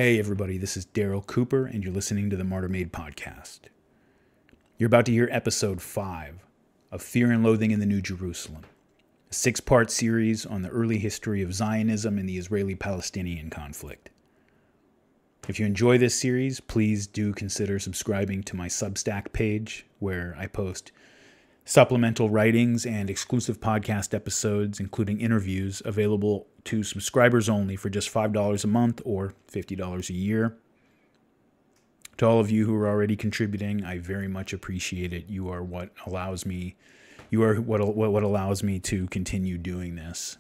Hey everybody, this is Daryl Cooper, and you're listening to the Martyrmade podcast. You're about to hear episode 5 of Fear and Loathing in the New Jerusalem, a 6-part series on the early history of Zionism and the Israeli-Palestinian conflict. If you enjoy this series, please do consider subscribing to my Substack page, where I post supplemental writings and exclusive podcast episodes, including interviews, available to subscribers only for just $5 a month or $50 a year. To all of you who are already contributing, I very much appreciate it. You are what allows me to continue doing this.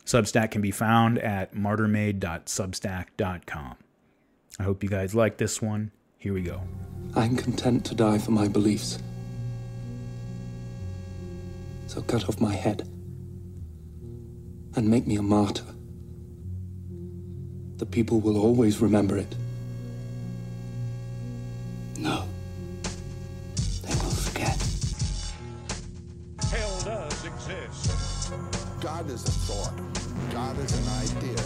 Substack can be found at martyrmade.substack.com. I hope you guys like this one. Here we go. I'm content to die for my beliefs. So cut off my head and make me a martyr. The people will always remember it. No, they will forget. Hell does exist. God is a thought. God is an idea.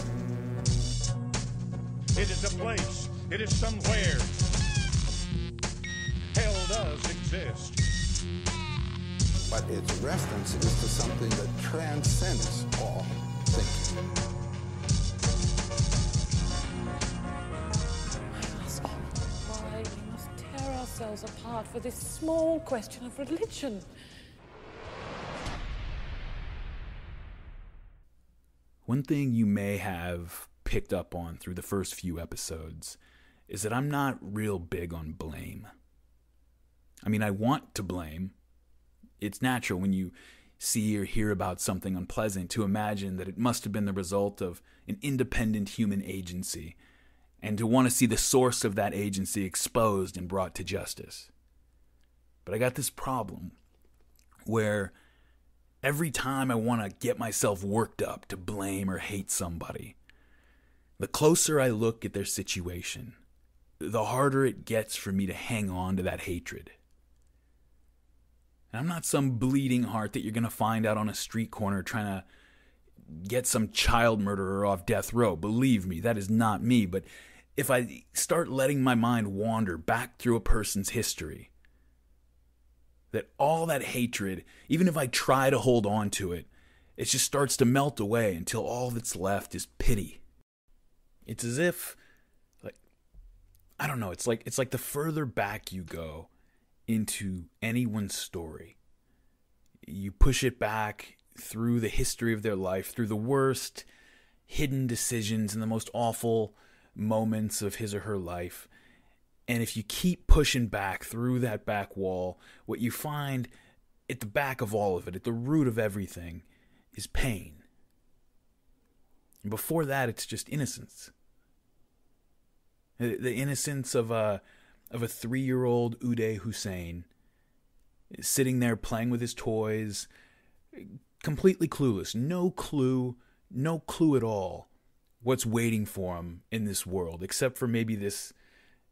It is a place. It is somewhere. Hell does exist. But its reference is to something that transcends all thinking. I ask you why we must tear ourselves apart for this small question of religion. One thing you may have picked up on through the first few episodes is that I'm not real big on blame. I mean, I want to blame. It's natural when you see or hear about something unpleasant to imagine that it must have been the result of an independent human agency, and to want to see the source of that agency exposed and brought to justice. But I got this problem where every time I want to get myself worked up to blame or hate somebody, the closer I look at their situation, the harder it gets for me to hang on to that hatred. And I'm not some bleeding heart that you're going to find out on a street corner trying to get some child murderer off death row. Believe me, that is not me. But if I start letting my mind wander back through a person's history, that all that hatred, even if I try to hold on to it, it just starts to melt away until all that's left is pity. It's as if, I don't know, it's like the further back you go into anyone's story, you push it back through the history of their life, through the worst hidden decisions and the most awful moments of his or her life. And if you keep pushing back through that back wall, what you find at the back of all of it, at the root of everything, is pain. And before that, it's just innocence. The innocence of a 3-year-old Uday Hussein sitting there playing with his toys, completely clueless, no clue at all what's waiting for him in this world, except for maybe this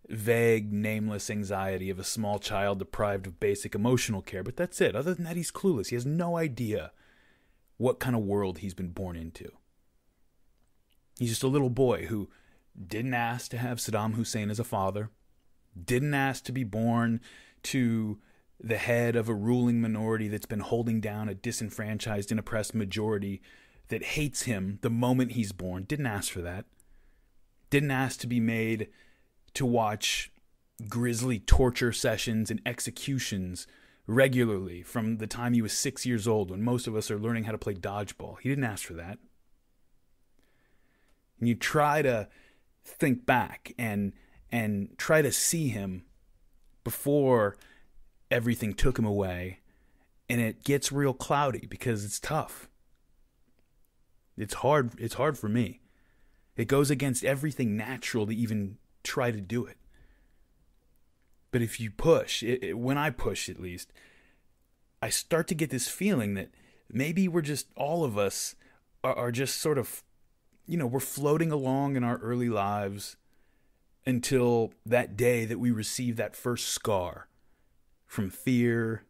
vague, nameless anxiety of a small child deprived of basic emotional care. But that's it. Other than that, he's clueless. He has no idea what kind of world he's been born into. He's just a little boy who didn't ask to have Saddam Hussein as a father, didn't ask to be born to the head of a ruling minority that's been holding down a disenfranchised and oppressed majority that hates him the moment he's born. Didn't ask for that. Didn't ask to be made to watch grisly torture sessions and executions regularly from the time he was 6 years old, when most of us are learning how to play dodgeball. He didn't ask for that. And you try to think back and try to see him before everything took him away, and it gets real cloudy because it's tough. It's hard for me. It goes against everything natural to even try to do it. But if you push, when I push at least, I start to get this feeling that maybe we're just, all of us are just sort of, we're floating along in our early lives until that day that we receive that first scar from fear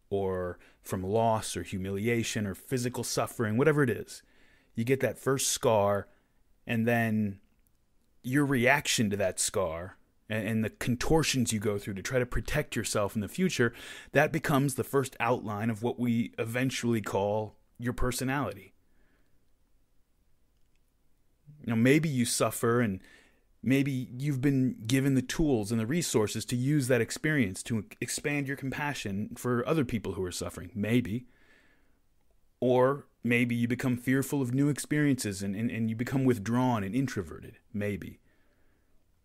or from loss or humiliation or physical suffering, whatever it is. You get that first scar, and then your reaction to that scar and the contortions you go through to try to protect yourself in the future, that becomes the first outline of what we eventually call your personality. Maybe you suffer, and maybe you've been given the tools and the resources to use that experience to expand your compassion for other people who are suffering. Maybe. Or maybe you become fearful of new experiences and you become withdrawn and introverted. Maybe.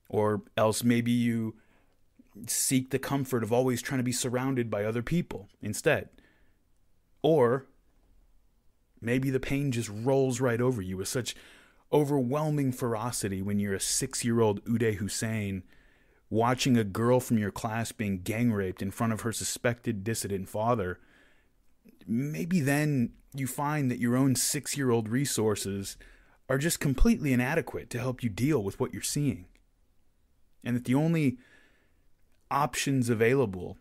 Or else maybe you seek the comfort of always trying to be surrounded by other people instead. Or maybe the pain just rolls right over you with such overwhelming ferocity when you're a 6-year-old Uday Hussein watching a girl from your class being gang raped in front of her suspected dissident father. Maybe then you find that your own 6-year-old resources are just completely inadequate to help you deal with what you're seeing. And that the only options available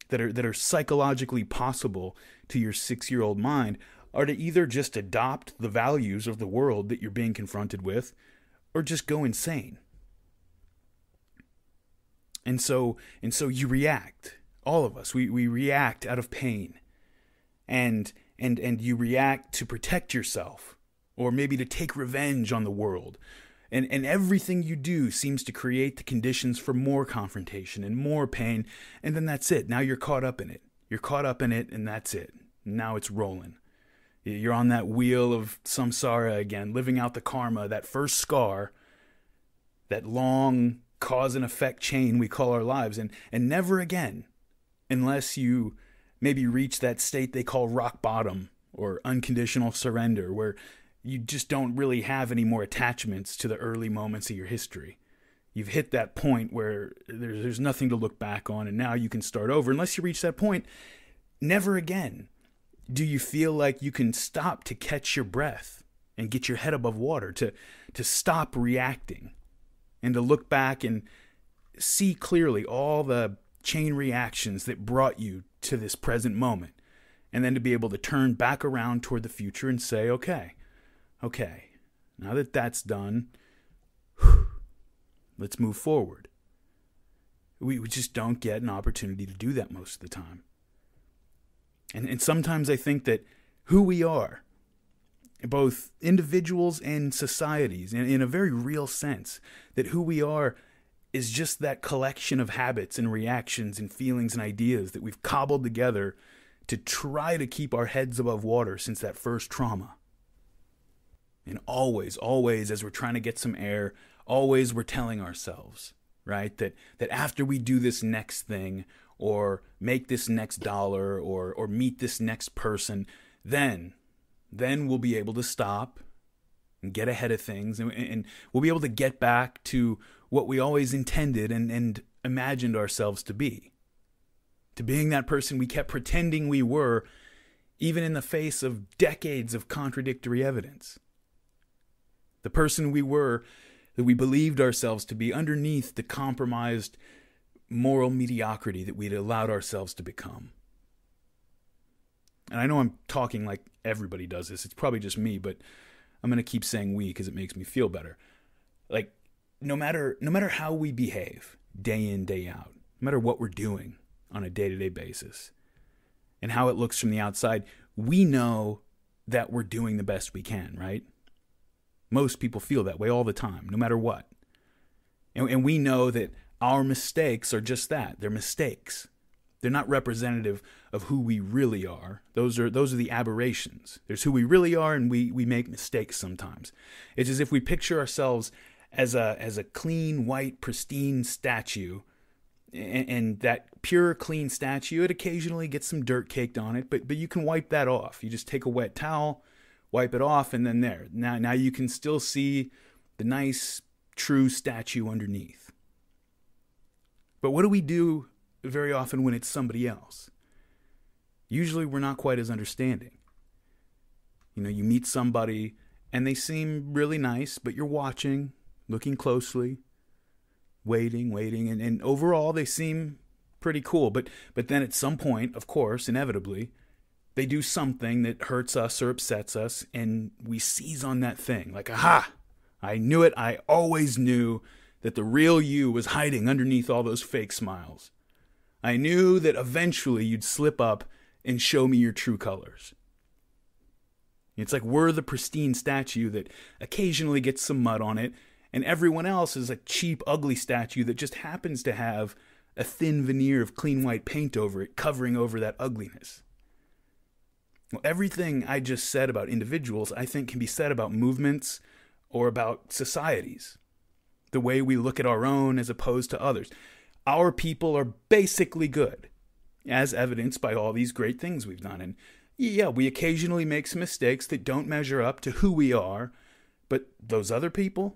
that are psychologically possible to your 6-year-old mind are to either just adopt the values of the world that you're being confronted with, or just go insane. And so you react. All of us, we react out of pain. And you react to protect yourself, or maybe to take revenge on the world. And everything you do seems to create the conditions for more confrontation and more pain, and then that's it. Now you're caught up in it. You're caught up in it, and that's it. Now it's rolling. You're on that wheel of samsara again, living out the karma, that first scar, that long cause and effect chain we call our lives, and never again, unless you maybe reach that state they call rock bottom or unconditional surrender, where you just don't really have any more attachments to the early moments of your history. You've hit that point where there's nothing to look back on, and now you can start over. Unless you reach that point, never again do you feel like you can stop to catch your breath and get your head above water, to stop reacting, and to look back and see clearly all the chain reactions that brought you to this present moment, and then to be able to turn back around toward the future and say, okay, now that that's done, let's move forward. We just don't get an opportunity to do that most of the time. And sometimes I think that who we are, both individuals and societies, in a very real sense, that who we are is just that collection of habits and reactions and feelings and ideas that we've cobbled together to try to keep our heads above water since that first trauma. And always, as we're trying to get some air, always we're telling ourselves, right, that after we do this next thing, or make this next dollar, or meet this next person, then we'll be able to stop and get ahead of things, and we'll be able to get back to what we always intended and imagined ourselves to be being that person we kept pretending we were, even in the face of decades of contradictory evidence. The person we were, that we believed ourselves to be underneath the compromised moral mediocrity that we'd allowed ourselves to become. And I know I'm talking like everybody does this. It's probably just me, but I'm going to keep saying we because it makes me feel better. Like, no matter how we behave day in, day out, no matter what we're doing on a day-to-day basis and how it looks from the outside, we know that we're doing the best we can, right? Most people feel that way all the time, no matter what. And we know that our mistakes are just that. They're mistakes. They're not representative of who we really are. Those are the aberrations. There's who we really are, and we make mistakes sometimes. It's as if we picture ourselves as a clean, white, pristine statue, and that pure, clean statue, it occasionally gets some dirt caked on it, but you can wipe that off. You just take a wet towel, wipe it off, and then there. Now you can still see the nice, true statue underneath. But what do we do very often when it's somebody else? Usually we're not quite as understanding. You meet somebody and they seem really nice, but you're watching, looking closely, waiting, and overall they seem pretty cool. But then at some point, of course, inevitably, they do something that hurts us or upsets us, and we seize on that thing. Like, aha, I knew it. I always knew that the real you was hiding underneath all those fake smiles. I knew that eventually you'd slip up and show me your true colors. It's like we're the pristine statue that occasionally gets some mud on it, and everyone else is a cheap, ugly statue that just happens to have a thin veneer of clean white paint over it, covering over that ugliness. Well, everything I just said about individuals, I think, can be said about movements or about societies. The way we look at our own as opposed to others. Our people are basically good, as evidenced by all these great things we've done. And yeah, we occasionally make some mistakes that don't measure up to who we are, but those other people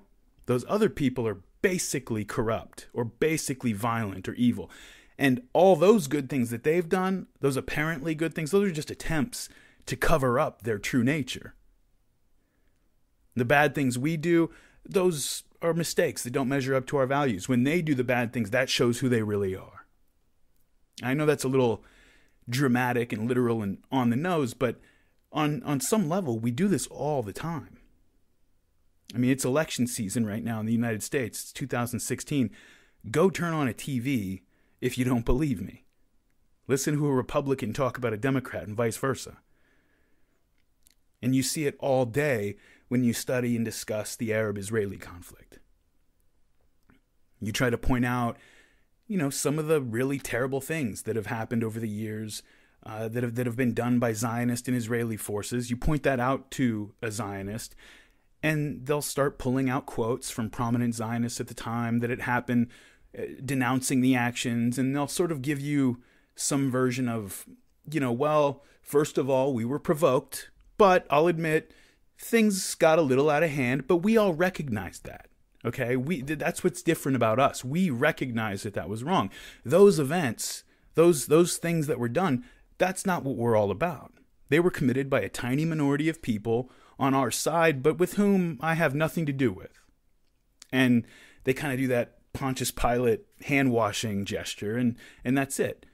are basically corrupt or basically violent or evil. And all those good things that they've done, those apparently good things, those are just attempts to cover up their true nature. The bad things we do, those are mistakes that don't measure up to our values. When they do the bad things, that shows who they really are. I know that's a little dramatic and literal and on the nose, but on some level, we do this all the time. I mean, it's election season right now in the United States. It's 2016. Go turn on a TV if you don't believe me. Listen to a Republican talk about a Democrat and vice versa. And you see it all day when you study and discuss the Arab-Israeli conflict. You try to point out, some of the really terrible things that have happened over the years that have been done by Zionist and Israeli forces. You point that out to a Zionist, and they'll start pulling out quotes from prominent Zionists at the time that it happened, denouncing the actions, and they'll sort of give you some version of, well, first of all, we were provoked, but I'll admit things got a little out of hand, but we all recognized that. Okay, that's what's different about us. We recognize that was wrong. Those events, those things that were done, that's not what we're all about. They were committed by a tiny minority of people on our side, but with whom I have nothing to do with. And they kind of do that Pontius Pilate hand-washing gesture, and that's it.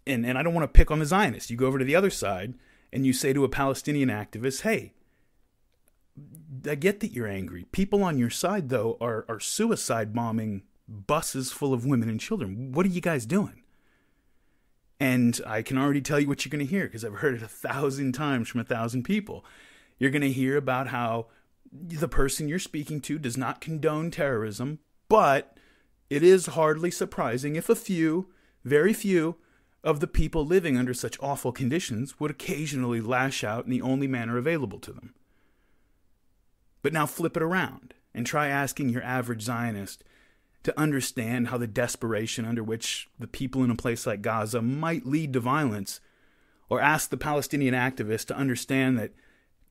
And I don't want to pick on the Zionists. You go over to the other side, and you say to a Palestinian activist, hey, I get that you're angry. People on your side, though, are suicide bombing buses full of women and children. What are you guys doing? And I can already tell you what you're going to hear, because I've heard it 1,000 times from 1,000 people. You're going to hear about how the person you're speaking to does not condone terrorism, but it is hardly surprising if a few, very few, of the people living under such awful conditions would occasionally lash out in the only manner available to them. But now flip it around and try asking your average Zionist to understand how the desperation under which the people in a place like Gaza might lead to violence, or ask the Palestinian activist to understand that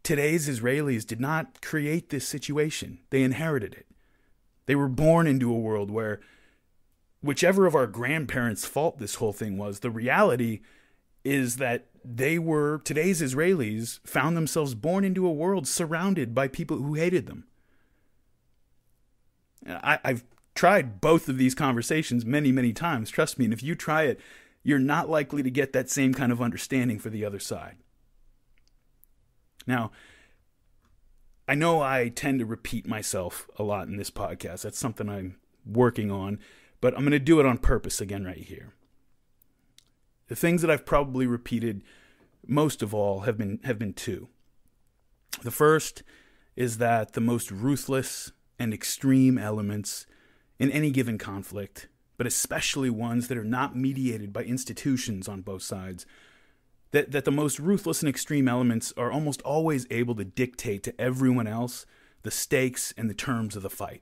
today's Israelis did not create this situation. They inherited it. They were born into a world where, whichever of our grandparents' fault this whole thing was, the reality is that today's Israelis found themselves born into a world surrounded by people who hated them. I've tried both of these conversations many, many times. Trust me, and if you try it, you're not likely to get that same kind of understanding for the other side. Now, I know I tend to repeat myself a lot in this podcast. That's something I'm working on, but I'm going to do it on purpose again right here. The things that I've probably repeated most of all have been two. The first is that the most ruthless and extreme elements in any given conflict, but especially ones that are not mediated by institutions on both sides, that the most ruthless and extreme elements are almost always able to dictate to everyone else the stakes and the terms of the fight.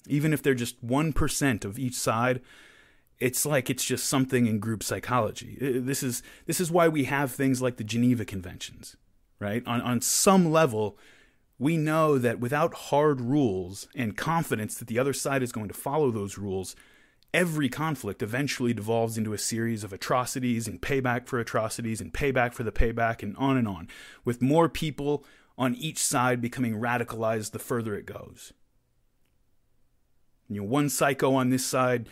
Even if they're just 1% of each side, it's like it's just something in group psychology. This is why we have things like the Geneva Conventions, right? On some level, we know that without hard rules and confidence that the other side is going to follow those rules, every conflict eventually devolves into a series of atrocities and payback for atrocities and payback for the payback and on, with more people on each side becoming radicalized the further it goes. One psycho on this side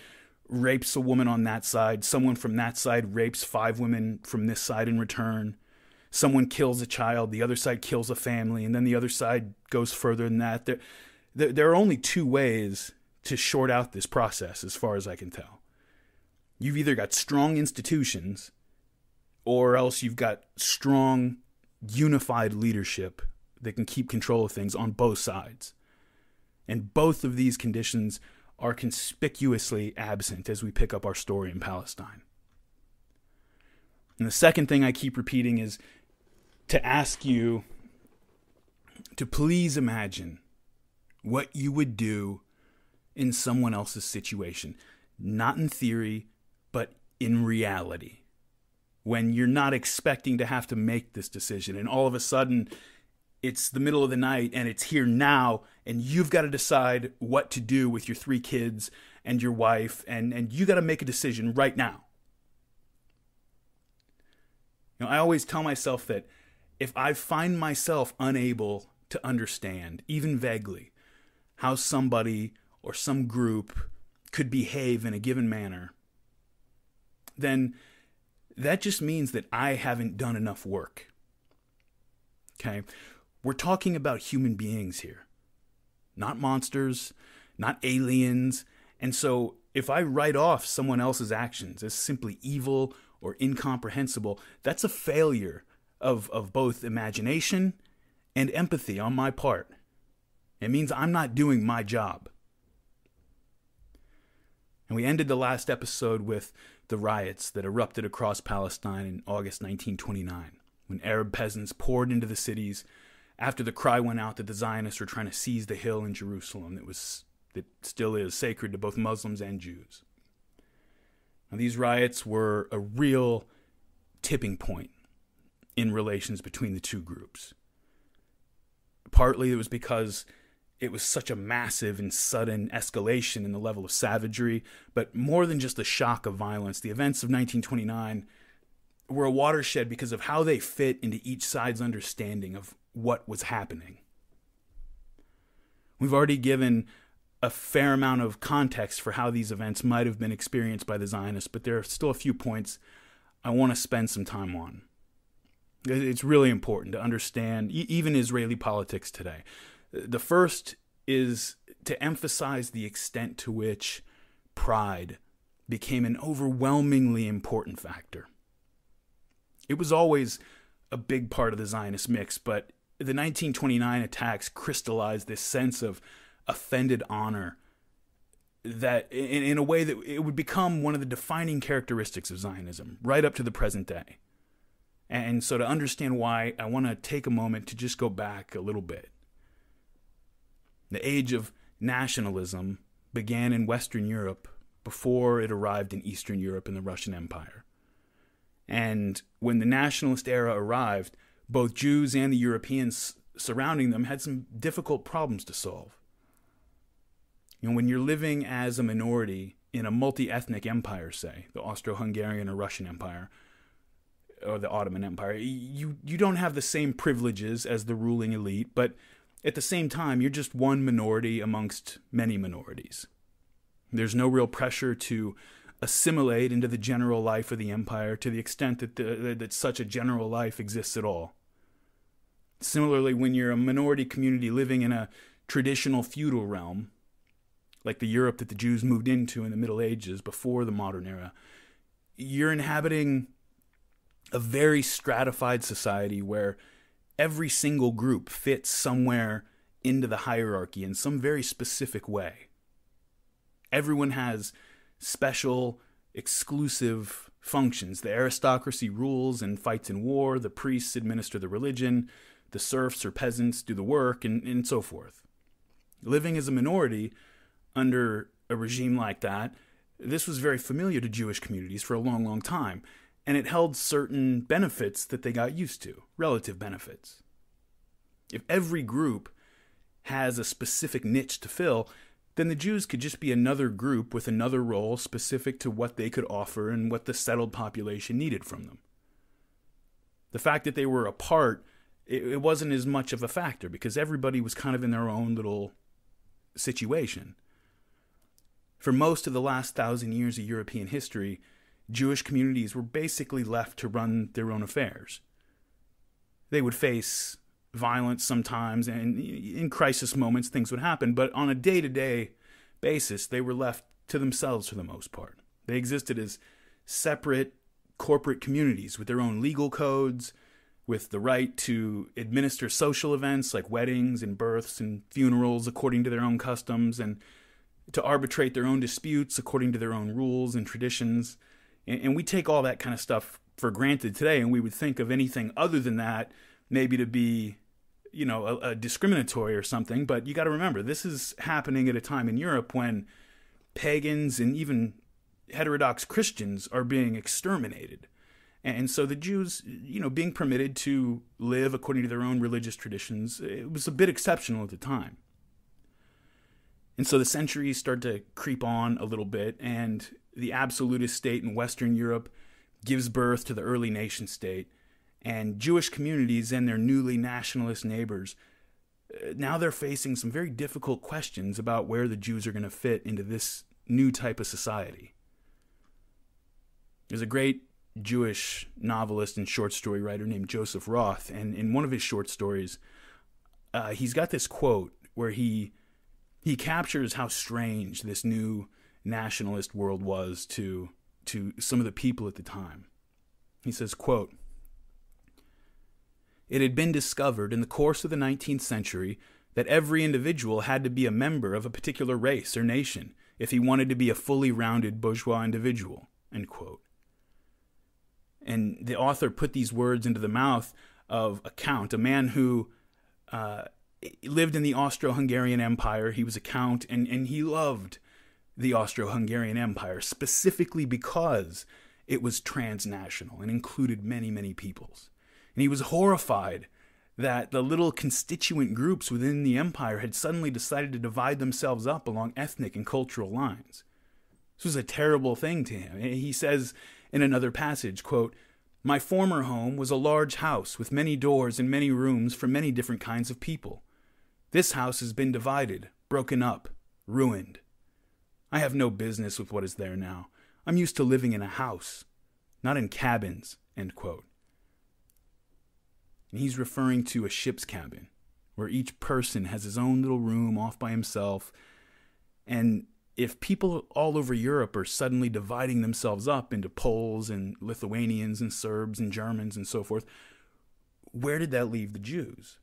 rapes a woman on that side. Someone from that side rapes 5 women from this side in return. someone kills a child, the other side kills a family, and then the other side goes further than that. There are only two ways to short out this process, as far as I can tell. You've either got strong institutions, or else you've got strong, unified leadership that can keep control of things on both sides. And both of these conditions are conspicuously absent as we pick up our story in Palestine. And the second thing I keep repeating is to ask you to please imagine what you would do in someone else's situation. Not in theory, but in reality. When you're not expecting to have to make this decision, and all of a sudden it's the middle of the night and it's here now, and you've got to decide what to do with your 3 kids and your wife, and you got to make a decision right now. I always tell myself that if I find myself unable to understand, even vaguely, how somebody or some group could behave in a given manner, then that just means that I haven't done enough work. Okay? We're talking about human beings here, not monsters, not aliens. And so if I write off someone else's actions as simply evil or incomprehensible, that's a failure of both imagination and empathy on my part. It means I'm not doing my job. And we ended the last episode with the riots that erupted across Palestine in August 1929, when Arab peasants poured into the cities after the cry went out that the Zionists were trying to seize the hill in Jerusalem that still is sacred to both Muslims and Jews. Now, these riots were a real tipping point in relations between the two groups. Partly it was because it was such a massive and sudden escalation in the level of savagery, but more than just the shock of violence, the events of 1929 were a watershed because of how they fit into each side's understanding of what was happening. We've already given a fair amount of context for how these events might have been experienced by the Zionists, but there are still a few points I want to spend some time on. It's really important to understand even Israeli politics today. The first is to emphasize the extent to which pride became an overwhelmingly important factor. It was always a big part of the Zionist mix, but the 1929 attacks crystallized this sense of offended honor that in a way that it would become one of the defining characteristics of Zionism right up to the present day. And so to understand why, I want to take a moment to just go back a little bit. The age of nationalism began in Western Europe before it arrived in Eastern Europe and the Russian Empire. And when the nationalist era arrived, both Jews and the Europeans surrounding them had some difficult problems to solve. When you're living as a minority in a multi-ethnic empire, say, the Austro-Hungarian or Russian Empire, or the Ottoman Empire, you don't have the same privileges as the ruling elite, but at the same time, you're just one minority amongst many minorities. There's no real pressure to assimilate into the general life of the empire to the extent that such a general life exists at all. Similarly, when you're a minority community living in a traditional feudal realm, like the Europe that the Jews moved into in the Middle Ages before the modern era, you're inhabiting a very stratified society where every single group fits somewhere into the hierarchy in some very specific way. Everyone has special, exclusive functions. The aristocracy rules and fights in war, the priests administer the religion, the serfs or peasants do the work, and so forth. Living as a minority under a regime like that, this was very familiar to Jewish communities for a long, long time, and it held certain benefits that they got used to, relative benefits. If every group has a specific niche to fill, then the Jews could just be another group with another role specific to what they could offer and what the settled population needed from them. The fact that they were apart, it wasn't as much of a factor because everybody was kind of in their own little situation. For most of the last 1,000 years of European history, Jewish communities were basically left to run their own affairs. They would face violence sometimes, and in crisis moments, things would happen. But on a day-to-day basis, they were left to themselves for the most part. They existed as separate corporate communities with their own legal codes, with the right to administer social events like weddings and births and funerals according to their own customs, and to arbitrate their own disputes according to their own rules and traditions. And we take all that kind of stuff for granted today, and we would think of anything other than that maybe to be, a discriminatory or something. But you got to remember, this is happening at a time in Europe when pagans and even heterodox Christians are being exterminated. And so the Jews, being permitted to live according to their own religious traditions, it was a bit exceptional at the time. And so the centuries start to creep on a little bit, and the absolutist state in Western Europe gives birth to the early nation state. And Jewish communities and their newly nationalist neighbors, now they're facing some very difficult questions about where the Jews are going to fit into this new type of society. There's a great Jewish novelist and short story writer named Joseph Roth, and in one of his short stories, he's got this quote where he captures how strange this new nationalist world was to some of the people at the time. He says, quote, "It had been discovered in the course of the 19th century that every individual had to be a member of a particular race or nation if he wanted to be a fully rounded bourgeois individual," end quote. And the author put these words into the mouth of a count, a man who lived in the Austro-Hungarian Empire. He was a count, and he loved the Austro-Hungarian Empire, specifically because it was transnational and included many, many peoples. And he was horrified that the little constituent groups within the empire had suddenly decided to divide themselves up along ethnic and cultural lines. This was a terrible thing to him. He says in another passage, quote, "My former home was a large house with many doors and many rooms for many different kinds of people. This house has been divided, broken up, ruined. I have no business with what is there now. I'm used to living in a house, not in cabins," end quote. And he's referring to a ship's cabin, where each person has his own little room off by himself. And if people all over Europe are suddenly dividing themselves up into Poles and Lithuanians and Serbs and Germans and so forth, where did that leave the Jews,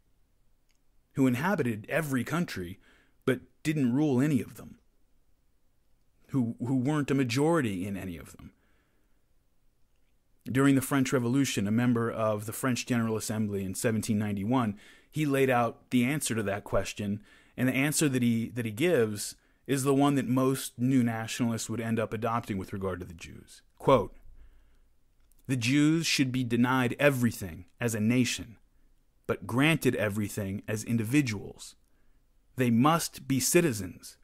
who inhabited every country but didn't rule any of them, who weren't a majority in any of them? During the French Revolution, a member of the French General Assembly in 1791, he laid out the answer to that question, and the answer that he gives is the one that most new nationalists would end up adopting with regard to the Jews. Quote, "The Jews should be denied everything as a nation, but granted everything as individuals. They must be citizens.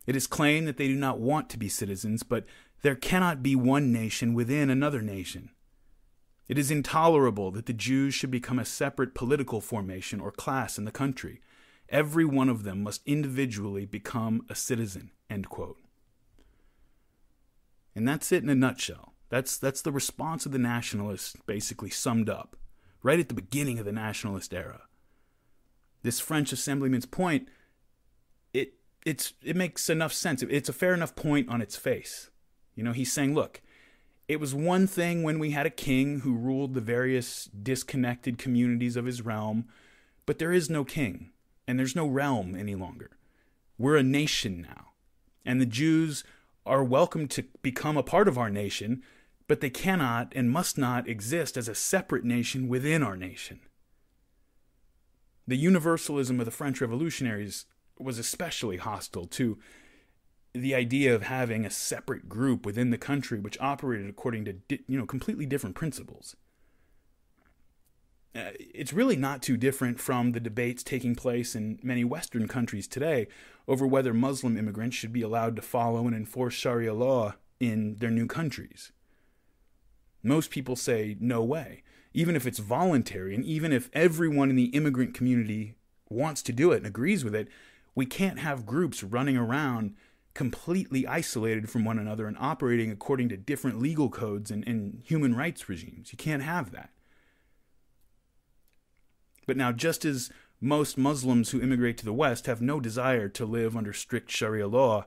It is claimed that they do not want to be citizens, but there cannot be one nation within another nation. It is intolerable that the Jews should become a separate political formation or class in the country. Every one of them must individually become a citizen," end quote. And that's it in a nutshell. That's the response of the nationalists basically summed up, right at the beginning of the nationalist era. This French assemblyman's point, it makes enough sense. It's a fair enough point on its face. He's saying, look, it was one thing when we had a king who ruled the various disconnected communities of his realm, but there is no king. And there's no realm any longer. We're a nation now. And the Jews are welcome to become a part of our nation, but they cannot and must not exist as a separate nation within our nation. The universalism of the French revolutionaries was especially hostile to the idea of having a separate group within the country which operated according to completely different principles. It's really not too different from the debates taking place in many Western countries today over whether Muslim immigrants should be allowed to follow and enforce Sharia law in their new countries. Most people say no way, even if it's voluntary, and even if everyone in the immigrant community wants to do it and agrees with it. We can't have groups running around completely isolated from one another and operating according to different legal codes and human rights regimes. You can't have that. But now, just as most Muslims who immigrate to the West have no desire to live under strict Sharia law,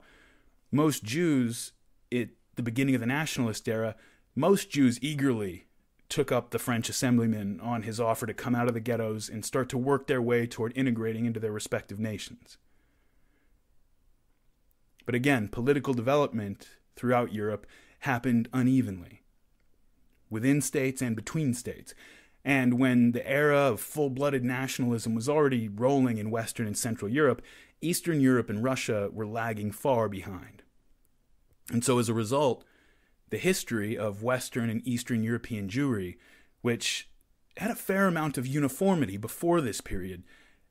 most Jews, at the beginning of the nationalist era, most Jews eagerly took up the French assemblyman on his offer to come out of the ghettos and start to work their way toward integrating into their respective nations. But again, political development throughout Europe happened unevenly, within states and between states. And when the era of full-blooded nationalism was already rolling in Western and Central Europe, Eastern Europe and Russia were lagging far behind. And so as a result, the history of Western and Eastern European Jewry, which had a fair amount of uniformity before this period,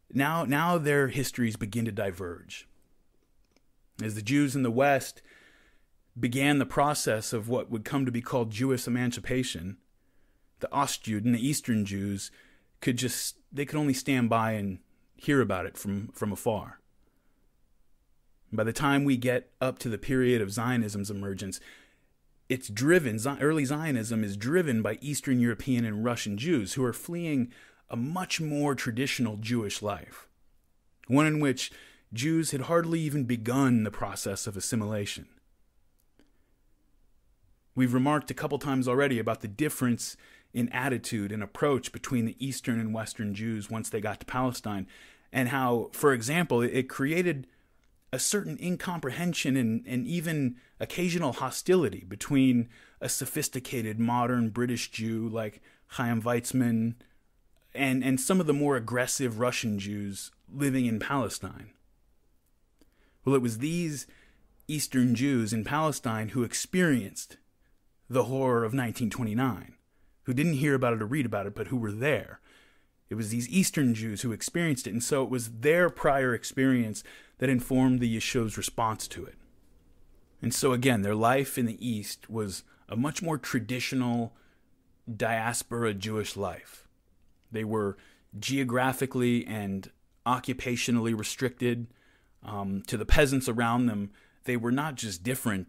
now their histories begin to diverge. As the Jews in the West began the process of what would come to be called Jewish emancipation, the Ostjuden, the Eastern Jews, could only stand by and hear about it from afar. By the time we get up to the period of Zionism's emergence, early Zionism is driven by Eastern European and Russian Jews who are fleeing a much more traditional Jewish life, one in which Jews had hardly even begun the process of assimilation. We've remarked a couple times already about the difference in attitude and approach between the Eastern and Western Jews once they got to Palestine, and how, for example, it created a certain incomprehension and even occasional hostility between a sophisticated modern British Jew like Chaim Weizmann and some of the more aggressive Russian Jews living in Palestine. Well, it was these Eastern Jews in Palestine who experienced the horror of 1929, who didn't hear about it or read about it, but who were there. It was these Eastern Jews who experienced it, and so it was their prior experience that informed the Yeshuv's response to it. And so again, their life in the East was a much more traditional diaspora Jewish life. They were geographically and occupationally restricted. To the peasants around them, they were not just different,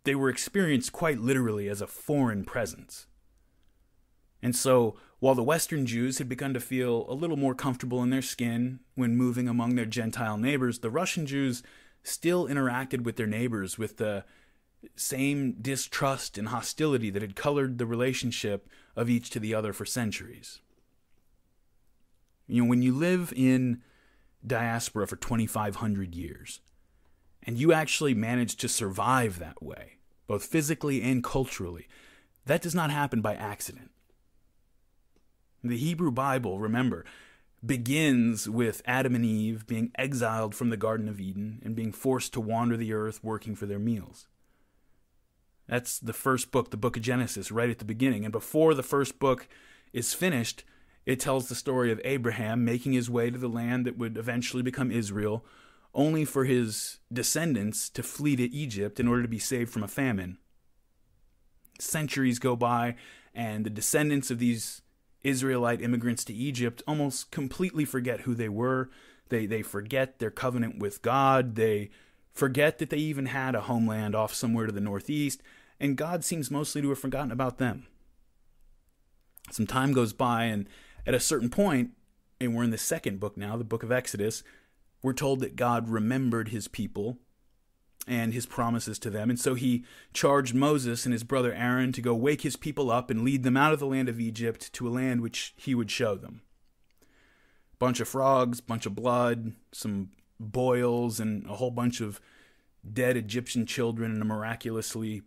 they were experienced quite literally as a foreign presence. And so, while the Western Jews had begun to feel a little more comfortable in their skin when moving among their Gentile neighbors, the Russian Jews still interacted with their neighbors with the same distrust and hostility that had colored the relationship of each to the other for centuries. You know, when you live in diaspora for 2,500 years, and you actually manage to survive that way, both physically and culturally, that does not happen by accident. The Hebrew Bible, remember, begins with Adam and Eve being exiled from the Garden of Eden and being forced to wander the earth working for their meals. That's the first book, the book of Genesis, right at the beginning. And before the first book is finished, it tells the story of Abraham making his way to the land that would eventually become Israel, only for his descendants to flee to Egypt in order to be saved from a famine. Centuries go by, and the descendants of these Israelite immigrants to Egypt almost completely forget who they were. They forget their covenant with God. They forget that they even had a homeland off somewhere to the northeast, and God seems mostly to have forgotten about them. Some time goes by, and at a certain point, and we're in the second book now, the book of Exodus, we're told that God remembered his people and his promises to them. And so he charged Moses and his brother Aaron to go wake his people up and lead them out of the land of Egypt to a land which he would show them. Bunch of frogs, bunch of blood, some boils, and a whole bunch of dead Egyptian children in a miraculously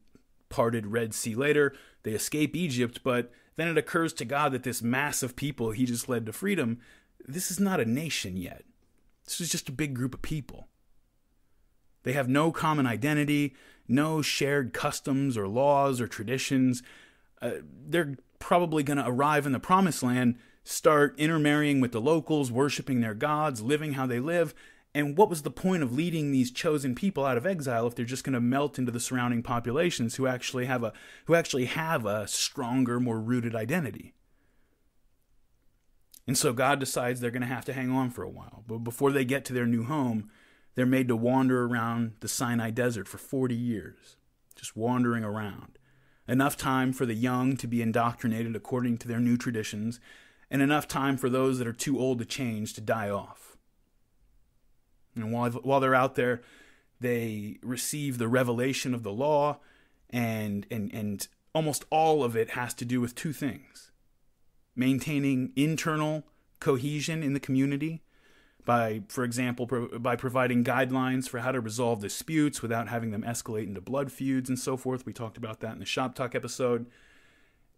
parted Red Sea. Later, they escape Egypt, but then it occurs to God that this mass of people he just led to freedom, this is not a nation yet. This is just a big group of people. They have no common identity, no shared customs or laws or traditions. They're probably going to arrive in the promised land, start intermarrying with the locals, worshiping their gods, living how they live. And what was the point of leading these chosen people out of exile if they're just going to melt into the surrounding populations who actually have a stronger, more rooted identity? And so God decides they're going to have to hang on for a while. But before they get to their new home, they're made to wander around the Sinai desert for 40 years, just wandering around. Enough time for the young to be indoctrinated according to their new traditions, and enough time for those that are too old to change to die off. And while they're out there, they receive the revelation of the law, and almost all of it has to do with two things: maintaining internal cohesion in the community by, for example, by providing guidelines for how to resolve disputes without having them escalate into blood feuds and so forth. We talked about that in the Shop Talk episode.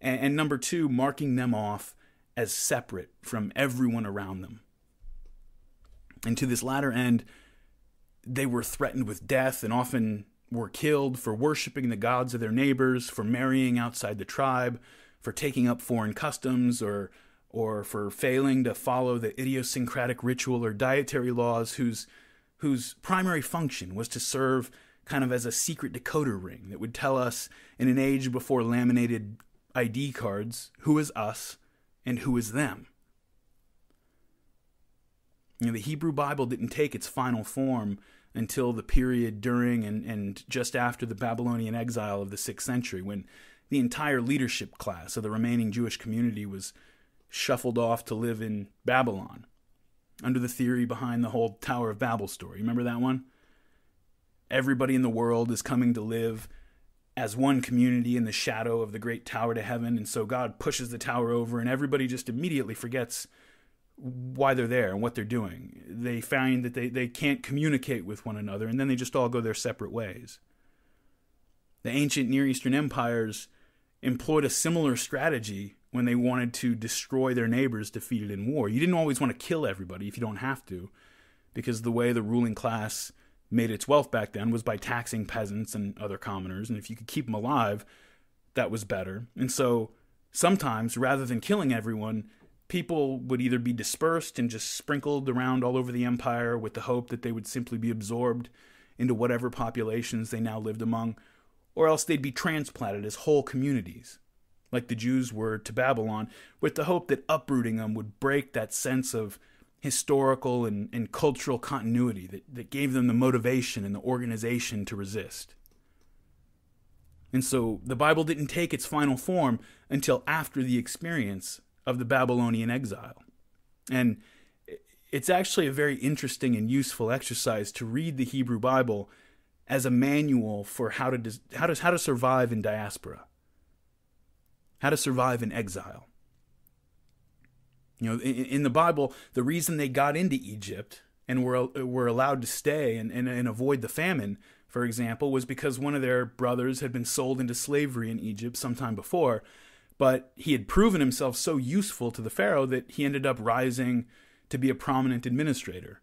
And number two, marking them off as separate from everyone around them. And to this latter end, they were threatened with death and often were killed for worshiping the gods of their neighbors, for marrying outside the tribe, for taking up foreign customs, or for failing to follow the idiosyncratic ritual or dietary laws whose primary function was to serve kind of as a secret decoder ring that would tell us, in an age before laminated ID cards, who is us and who is them. You know, the Hebrew Bible didn't take its final form until the period during and just after the Babylonian exile of the 6th century, when the entire leadership class of the remaining Jewish community was shuffled off to live in Babylon, under the theory behind the whole Tower of Babel story. Remember that one? Everybody in the world is coming to live as one community in the shadow of the great tower to heaven, and so God pushes the tower over, and everybody just immediately forgets why they're there and what they're doing. They find that they can't communicate with one another, and then they just all go their separate ways. The ancient Near Eastern empires employed a similar strategy when they wanted to destroy their neighbors defeated in war. You didn't always want to kill everybody if you don't have to, because the way the ruling class made its wealth back then was by taxing peasants and other commoners, and if you could keep them alive, that was better. And so sometimes, rather than killing everyone, people would either be dispersed and just sprinkled around all over the empire with the hope that they would simply be absorbed into whatever populations they now lived among, or else they'd be transplanted as whole communities, like the Jews were to Babylon, with the hope that uprooting them would break that sense of historical and cultural continuity that gave them the motivation and the organization to resist. And so the Bible didn't take its final form until after the experience of the Babylonian exile. And it's actually a very interesting and useful exercise to read the Hebrew Bible as a manual for how to survive in diaspora, how to survive in exile. You know, in the Bible, the reason they got into Egypt and were allowed to stay and avoid the famine, for example, was because one of their brothers had been sold into slavery in Egypt sometime before, but he had proven himself so useful to the Pharaoh that he ended up rising to be a prominent administrator,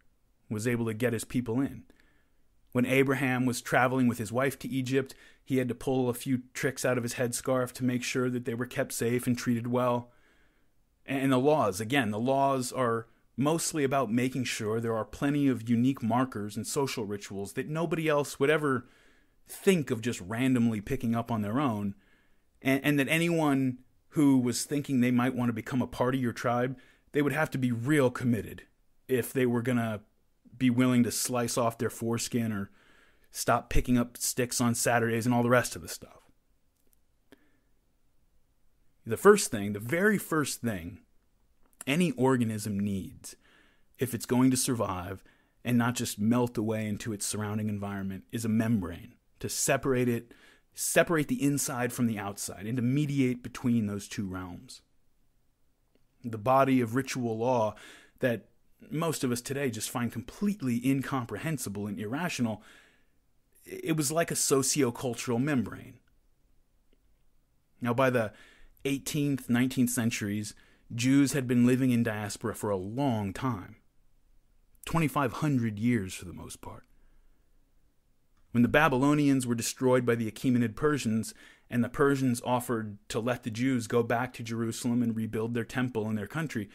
was able to get his people in. When Abraham was traveling with his wife to Egypt, he had to pull a few tricks out of his headscarf to make sure that they were kept safe and treated well. And the laws are mostly about making sure there are plenty of unique markers and social rituals that nobody else would ever think of just randomly picking up on their own, and that anyone who was thinking they might want to become a part of your tribe, they would have to be real committed if they were going to be willing to slice off their foreskin or stop picking up sticks on Saturdays and all the rest of the stuff. The very first thing any organism needs, if it's going to survive and not just melt away into its surrounding environment, is a membrane to separate the inside from the outside, and to mediate between those two realms. The body of ritual law that most of us today just find completely incomprehensible and irrational, it was like a sociocultural membrane. Now, by the 18th, 19th centuries, Jews had been living in diaspora for a long time, 2,500 years for the most part. When the Babylonians were destroyed by the Achaemenid Persians, and the Persians offered to let the Jews go back to Jerusalem and rebuild their temple and their country,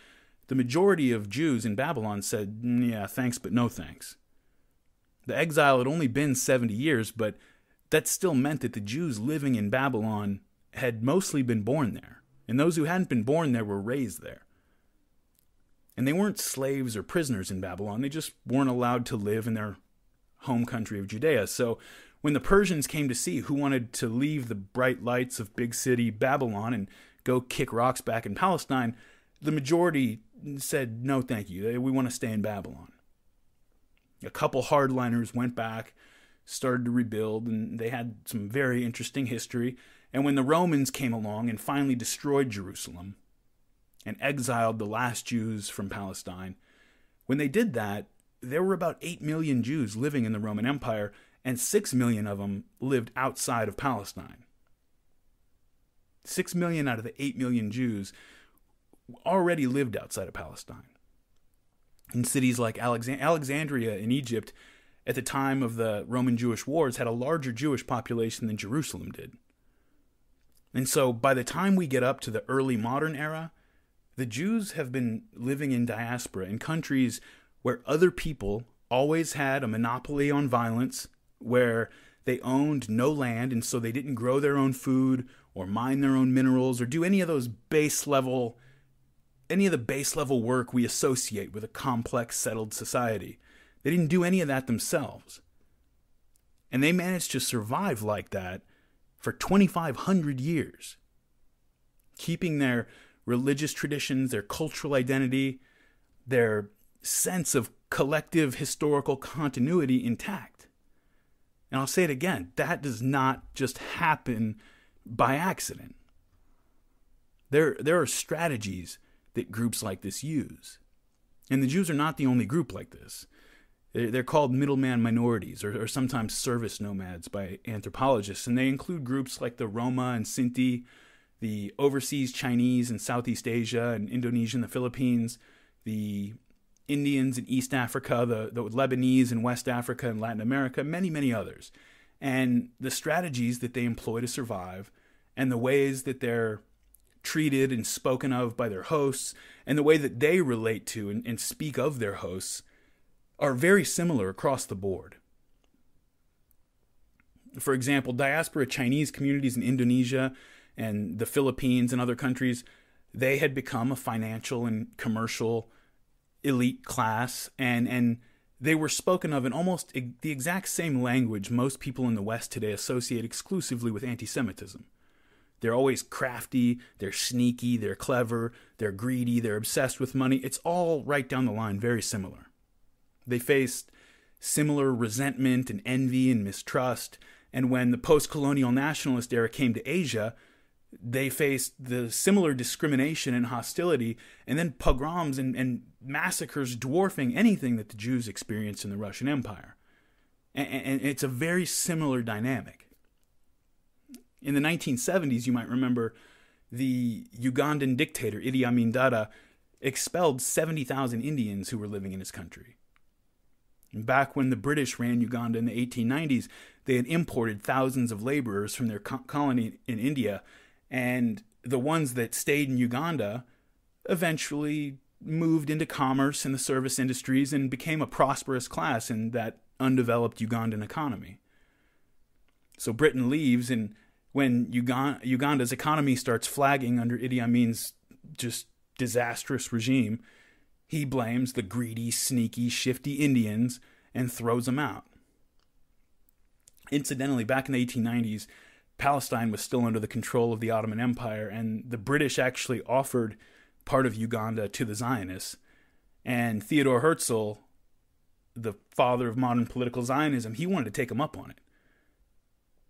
the majority of Jews in Babylon said, yeah, thanks, but no thanks. The exile had only been 70 years, but that still meant that the Jews living in Babylon had mostly been born there, and those who hadn't been born there were raised there. And they weren't slaves or prisoners in Babylon, they just weren't allowed to live in their home country of Judea. So when the Persians came to see who wanted to leave the bright lights of big city Babylon and go kick rocks back in Palestine, the majority said, no, thank you. We want to stay in Babylon. A couple hardliners went back, started to rebuild, and they had some very interesting history. And when the Romans came along and finally destroyed Jerusalem and exiled the last Jews from Palestine, when they did that, there were about 8 million Jews living in the Roman Empire, and 6 million of them lived outside of Palestine. 6 million out of the 8 million Jews already lived outside of Palestine. In cities like Alexandria in Egypt, at the time of the Roman-Jewish wars, had a larger Jewish population than Jerusalem did. And so by the time we get up to the early modern era, the Jews have been living in diaspora in countries where other people always had a monopoly on violence, where they owned no land, and so they didn't grow their own food or mine their own minerals or do any of the base level work we associate with a complex, settled society. They didn't do any of that themselves. And they managed to survive like that for 2,500 years, keeping their religious traditions, their cultural identity, their sense of collective historical continuity intact. And I'll say it again, that does not just happen by accident. There are strategies that groups like this use. And the Jews are not the only group like this. They're called middleman minorities, or sometimes service nomads by anthropologists, and they include groups like the Roma and Sinti, the overseas Chinese in Southeast Asia and Indonesia and the Philippines, the Indians in East Africa, the Lebanese in West Africa and Latin America, many, many others. And the strategies that they employ to survive, and the ways that they're treated and spoken of by their hosts, and the way that they relate to and speak of their hosts, are very similar across the board. For example, diaspora Chinese communities in Indonesia and the Philippines and other countries, they had become a financial and commercial elite class, and they were spoken of in almost the exact same language most people in the West today associate exclusively with anti-Semitism. They're always crafty, they're sneaky, they're clever, they're greedy, they're obsessed with money. It's all right down the line, very similar. They faced similar resentment and envy and mistrust, and when the post-colonial nationalist era came to Asia, they faced the similar discrimination and hostility, and then pogroms and massacres dwarfing anything that the Jews experienced in the Russian Empire. And it's a very similar dynamic. In the 1970s, you might remember, the Ugandan dictator Idi Amin Dada expelled 70,000 Indians who were living in his country. And back when the British ran Uganda in the 1890s, they had imported thousands of laborers from their colony in India, and the ones that stayed in Uganda eventually moved into commerce and the service industries and became a prosperous class in that undeveloped Ugandan economy. So Britain leaves, and when Uganda's economy starts flagging under Idi Amin's just disastrous regime, he blames the greedy, sneaky, shifty Indians and throws them out. Incidentally, back in the 1890s, Palestine was still under the control of the Ottoman Empire, and the British actually offered part of Uganda to the Zionists. And Theodor Herzl, the father of modern political Zionism, he wanted to take them up on it.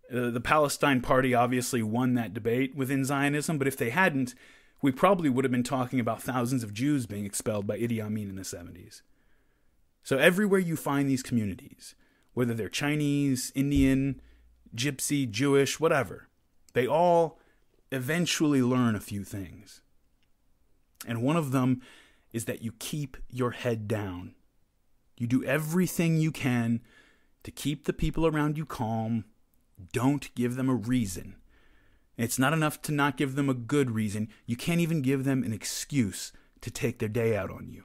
The Palestine Party obviously won that debate within Zionism, but if they hadn't, we probably would have been talking about thousands of Jews being expelled by Idi Amin in the 70s. So everywhere you find these communities, whether they're Chinese, Indian, Gypsy, Jewish, whatever, they all eventually learn a few things. And one of them is that you keep your head down. You do everything you can to keep the people around you calm. Don't give them a reason. It's not enough to not give them a good reason. You can't even give them an excuse to take their day out on you.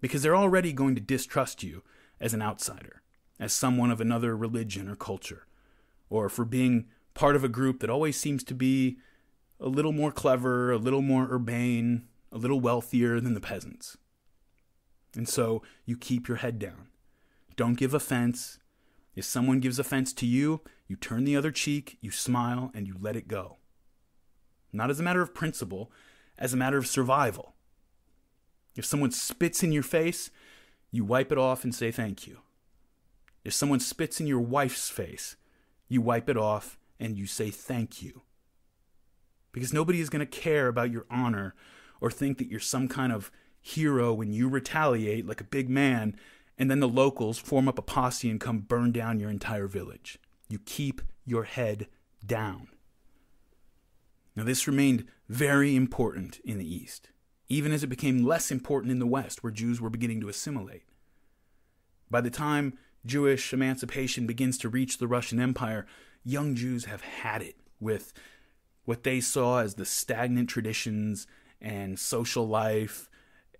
Because they're already going to distrust you as an outsider, as someone of another religion or culture, or for being part of a group that always seems to be a little more clever, a little more urbane, a little wealthier than the peasants. And so you keep your head down. Don't give offense. If someone gives offense to you, you turn the other cheek, you smile, and you let it go. Not as a matter of principle, as a matter of survival. If someone spits in your face, you wipe it off and say thank you. If someone spits in your wife's face, you wipe it off and you say thank you. Because nobody is going to care about your honor or think that you're some kind of hero when you retaliate like a big man and then the locals form up a posse and come burn down your entire village. You keep your head down. Now, this remained very important in the East, even as it became less important in the West, where Jews were beginning to assimilate. By the time Jewish emancipation begins to reach the Russian Empire, young Jews have had it with what they saw as the stagnant traditions and social life,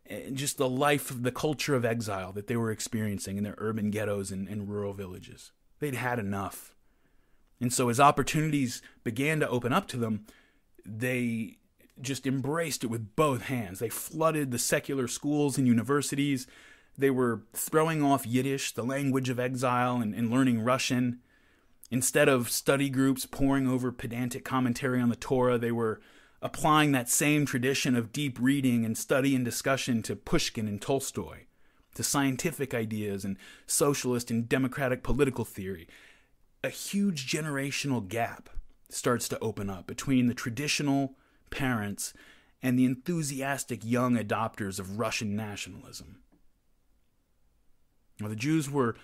and just the life of the culture of exile that they were experiencing in their urban ghettos and rural villages. They'd had enough. And so as opportunities began to open up to them, they just embraced it with both hands. They flooded the secular schools and universities. They were throwing off Yiddish, the language of exile, and learning Russian. Instead of study groups poring over pedantic commentary on the Torah, they were applying that same tradition of deep reading and study and discussion to Pushkin and Tolstoy, to scientific ideas and socialist and democratic political theory. A huge generational gap starts to open up between the traditional parents and the enthusiastic young adopters of Russian nationalism. Now, the Jews were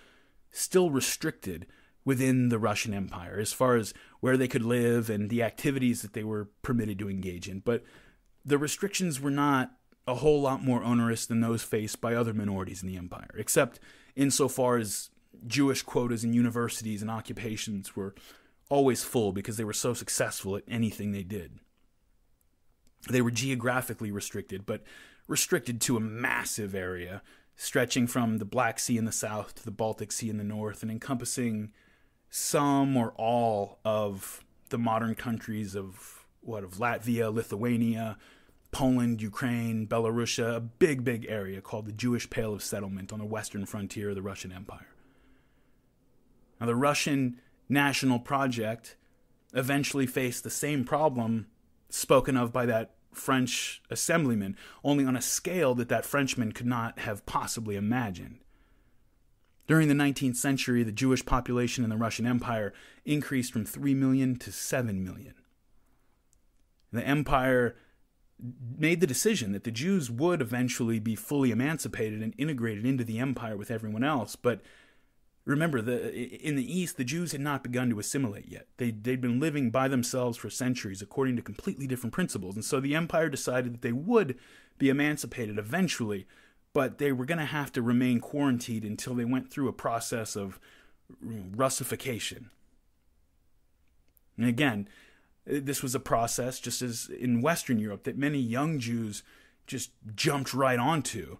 still restricted within the Russian Empire as far as where they could live and the activities that they were permitted to engage in, but the restrictions were not a whole lot more onerous than those faced by other minorities in the empire, except insofar as Jewish quotas in universities and occupations were always full because they were so successful at anything they did. They were geographically restricted, but restricted to a massive area stretching from the Black Sea in the south to the Baltic Sea in the north and encompassing some or all of the modern countries of Latvia, Lithuania, Poland, Ukraine, Belarusia, a big, big area called the Jewish Pale of Settlement on the western frontier of the Russian Empire. Now, the Russian National Project eventually faced the same problem spoken of by that French assemblyman, only on a scale that Frenchman could not have possibly imagined. During the 19th century, the Jewish population in the Russian Empire increased from 3 million to 7 million. The empire made the decision that the Jews would eventually be fully emancipated and integrated into the empire with everyone else, but remember, in the East, the Jews had not begun to assimilate yet. They'd been living by themselves for centuries according to completely different principles, and so the empire decided that they would be emancipated eventually, but they were going to have to remain quarantined until they went through a process of Russification. And again, this was a process, just as in Western Europe, that many young Jews just jumped right onto.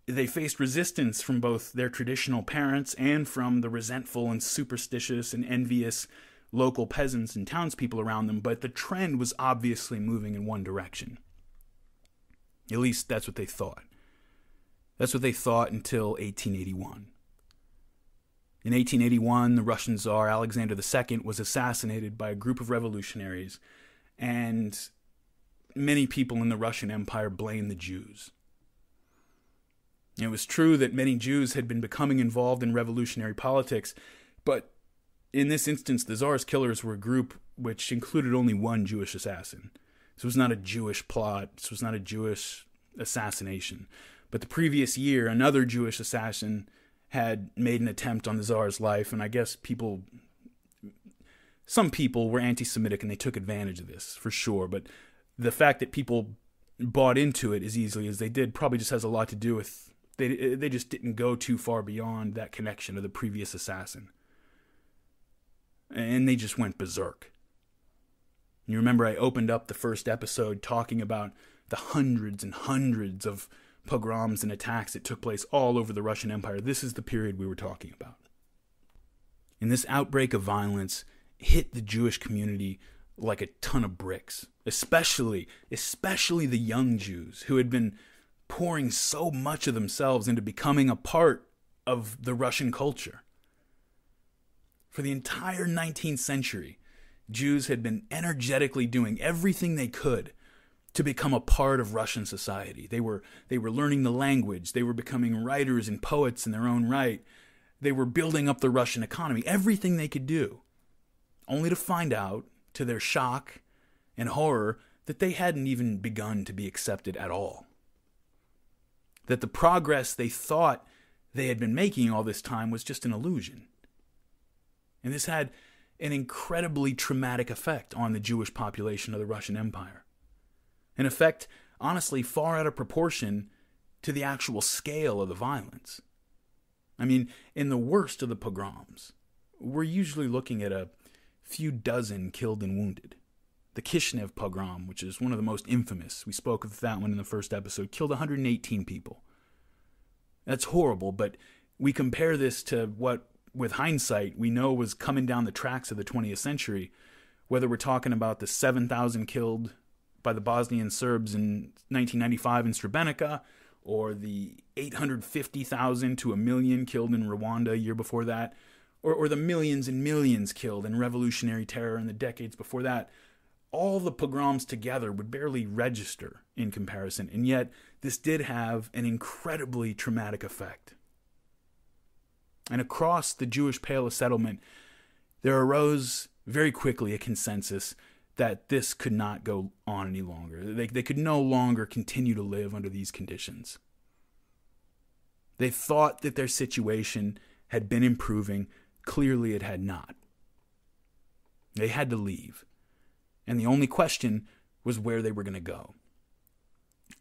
They faced resistance from both their traditional parents and from the resentful and superstitious and envious local peasants and townspeople around them, but the trend was obviously moving in one direction. At least that's what they thought. That's what they thought until 1881. In 1881, the Russian Tsar Alexander II was assassinated by a group of revolutionaries, and many people in the Russian Empire blamed the Jews. It was true that many Jews had been becoming involved in revolutionary politics, but in this instance, the Tsar's killers were a group which included only one Jewish assassin. This was not a Jewish plot. This was not a Jewish assassination. But the previous year, another Jewish assassin had made an attempt on the Tsar's life, and I guess some people were anti-Semitic and they took advantage of this, for sure. But the fact that people bought into it as easily as they did probably just has a lot to do with they just didn't go too far beyond that connection to the previous assassin. And they just went berserk. You remember I opened up the first episode talking about the hundreds and hundreds of pogroms and attacks that took place all over the Russian Empire. This is the period we were talking about. And this outbreak of violence hit the Jewish community like a ton of bricks, especially the young Jews who had been pouring so much of themselves into becoming a part of the Russian culture. For the entire 19th century, Jews had been energetically doing everything they could to become a part of Russian society. They were learning the language. They were becoming writers and poets in their own right. They were building up the Russian economy, everything they could do, only to find out, to their shock and horror, that they hadn't even begun to be accepted at all. That the progress they thought they had been making all this time was just an illusion. And this had an incredibly traumatic effect on the Jewish population of the Russian Empire. An effect, honestly, far out of proportion to the actual scale of the violence. I mean, in the worst of the pogroms, we're usually looking at a few dozen killed and wounded. The Kishinev pogrom, which is one of the most infamous, we spoke of that one in the first episode, killed 118 people. That's horrible, but we compare this to what, with hindsight, we know was coming down the tracks of the 20th century, whether we're talking about the 7,000 killed by the Bosnian Serbs in 1995 in Srebrenica, or the 850,000 to 1 million killed in Rwanda a year before that, or the millions and millions killed in revolutionary terror in the decades before that. All the pogroms together would barely register in comparison, and yet this did have an incredibly traumatic effect. And across the Jewish Pale of Settlement, there arose very quickly a consensus that this could not go on any longer. They could no longer continue to live under these conditions. They thought that their situation had been improving. Clearly it had not. They had to leave. And the only question was where they were going to go.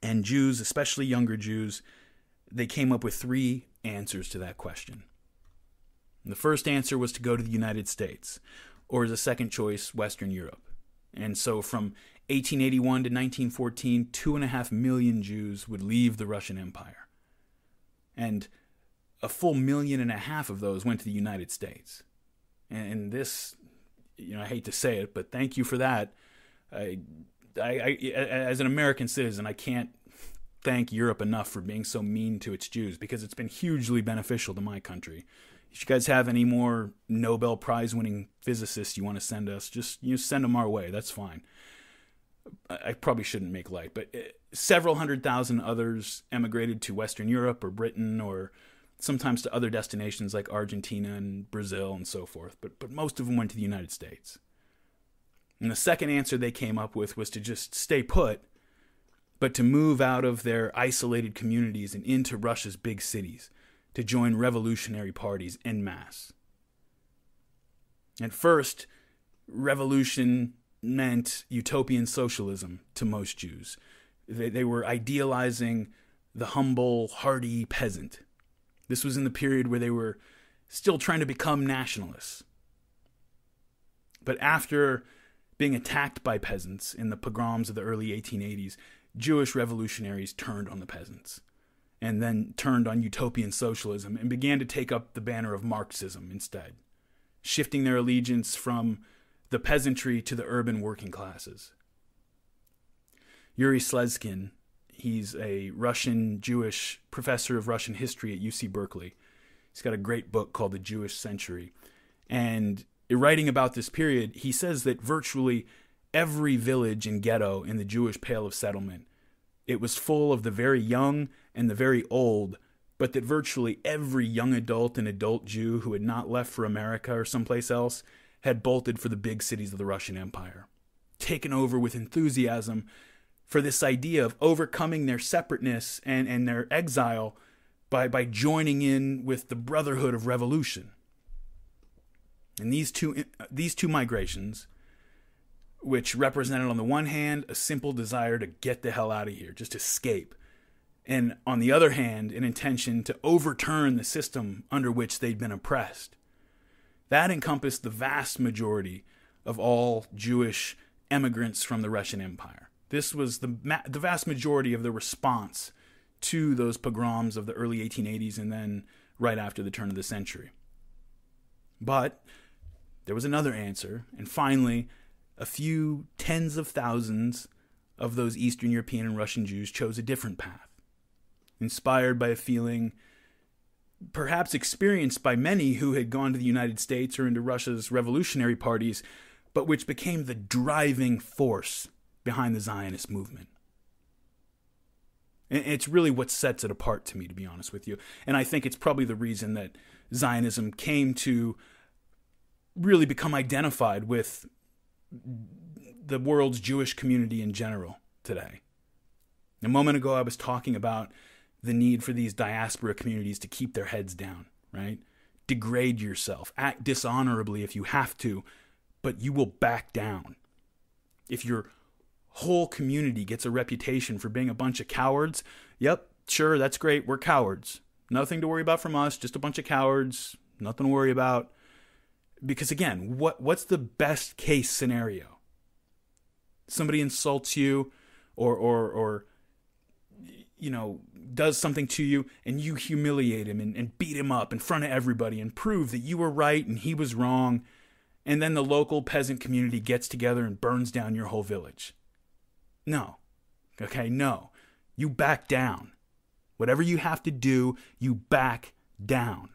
And Jews, especially younger Jews, they came up with 3 answers to that question. And the first answer was to go to the United States, or as a second choice, Western Europe. And so from 1881 to 1914, 2.5 million Jews would leave the Russian Empire. And a full 1.5 million of those went to the United States. And this, I hate to say it, but thank you for that. I as an American citizen, I can't thank Europe enough for being so mean to its Jews, because it's been hugely beneficial to my country. If you guys have any more Nobel Prize-winning physicists you want to send us, just send them our way. That's fine. I probably shouldn't make light, but several 100,000 others emigrated to Western Europe or Britain, or sometimes to other destinations like Argentina and Brazil and so forth. But most of them went to the United States. And the second answer they came up with was to just stay put, but to move out of their isolated communities and into Russia's big cities, to join revolutionary parties en masse. At first, revolution meant utopian socialism to most Jews. They were idealizing the humble, hardy peasant. This was in the period where they were still trying to become nationalists. But after being attacked by peasants in the pogroms of the early 1880s, Jewish revolutionaries turned on the peasants, and then turned on utopian socialism and began to take up the banner of Marxism instead, shifting their allegiance from the peasantry to the urban working classes. Yuri Slezkin, he's a Russian Jewish professor of Russian history at UC Berkeley. He's got a great book called The Jewish Century. And writing about this period, he says that virtually every village and ghetto in the Jewish Pale of Settlement, it was full of the very young and the very old, but that virtually every young adult and adult Jew who had not left for America or someplace else had bolted for the big cities of the Russian Empire, taken over with enthusiasm for this idea of overcoming their separateness and their exile by joining in with the brotherhood of revolution. And these two migrations, which represented on the one hand a simple desire to get the hell out of here, just escape, and on the other hand an intention to overturn the system under which they'd been oppressed. That encompassed the vast majority of all Jewish emigrants from the Russian Empire. This was the vast majority of the response to those pogroms of the early 1880s and then right after the turn of the century. But there was another answer, and finally, a few tens of thousands of those Eastern European and Russian Jews chose a different path, inspired by a feeling perhaps experienced by many who had gone to the United States or into Russia's revolutionary parties, but which became the driving force behind the Zionist movement. And it's really what sets it apart to me, to be honest with you. And I think it's probably the reason that Zionism came to really become identified with the world's Jewish community in general today. A moment ago, I was talking about the need for these diaspora communities to keep their heads down, right? Degrade yourself, act dishonorably if you have to, but you will back down. If your whole community gets a reputation for being a bunch of cowards, yep, sure, that's great, we're cowards. Nothing to worry about from us, just a bunch of cowards, nothing to worry about. Because again, what's the best case scenario? Somebody insults you or you know, does something to you, and you humiliate him and beat him up in front of everybody and prove that you were right and he was wrong, and then the local peasant community gets together and burns down your whole village. No. Okay, no. You back down. Whatever you have to do, you back down.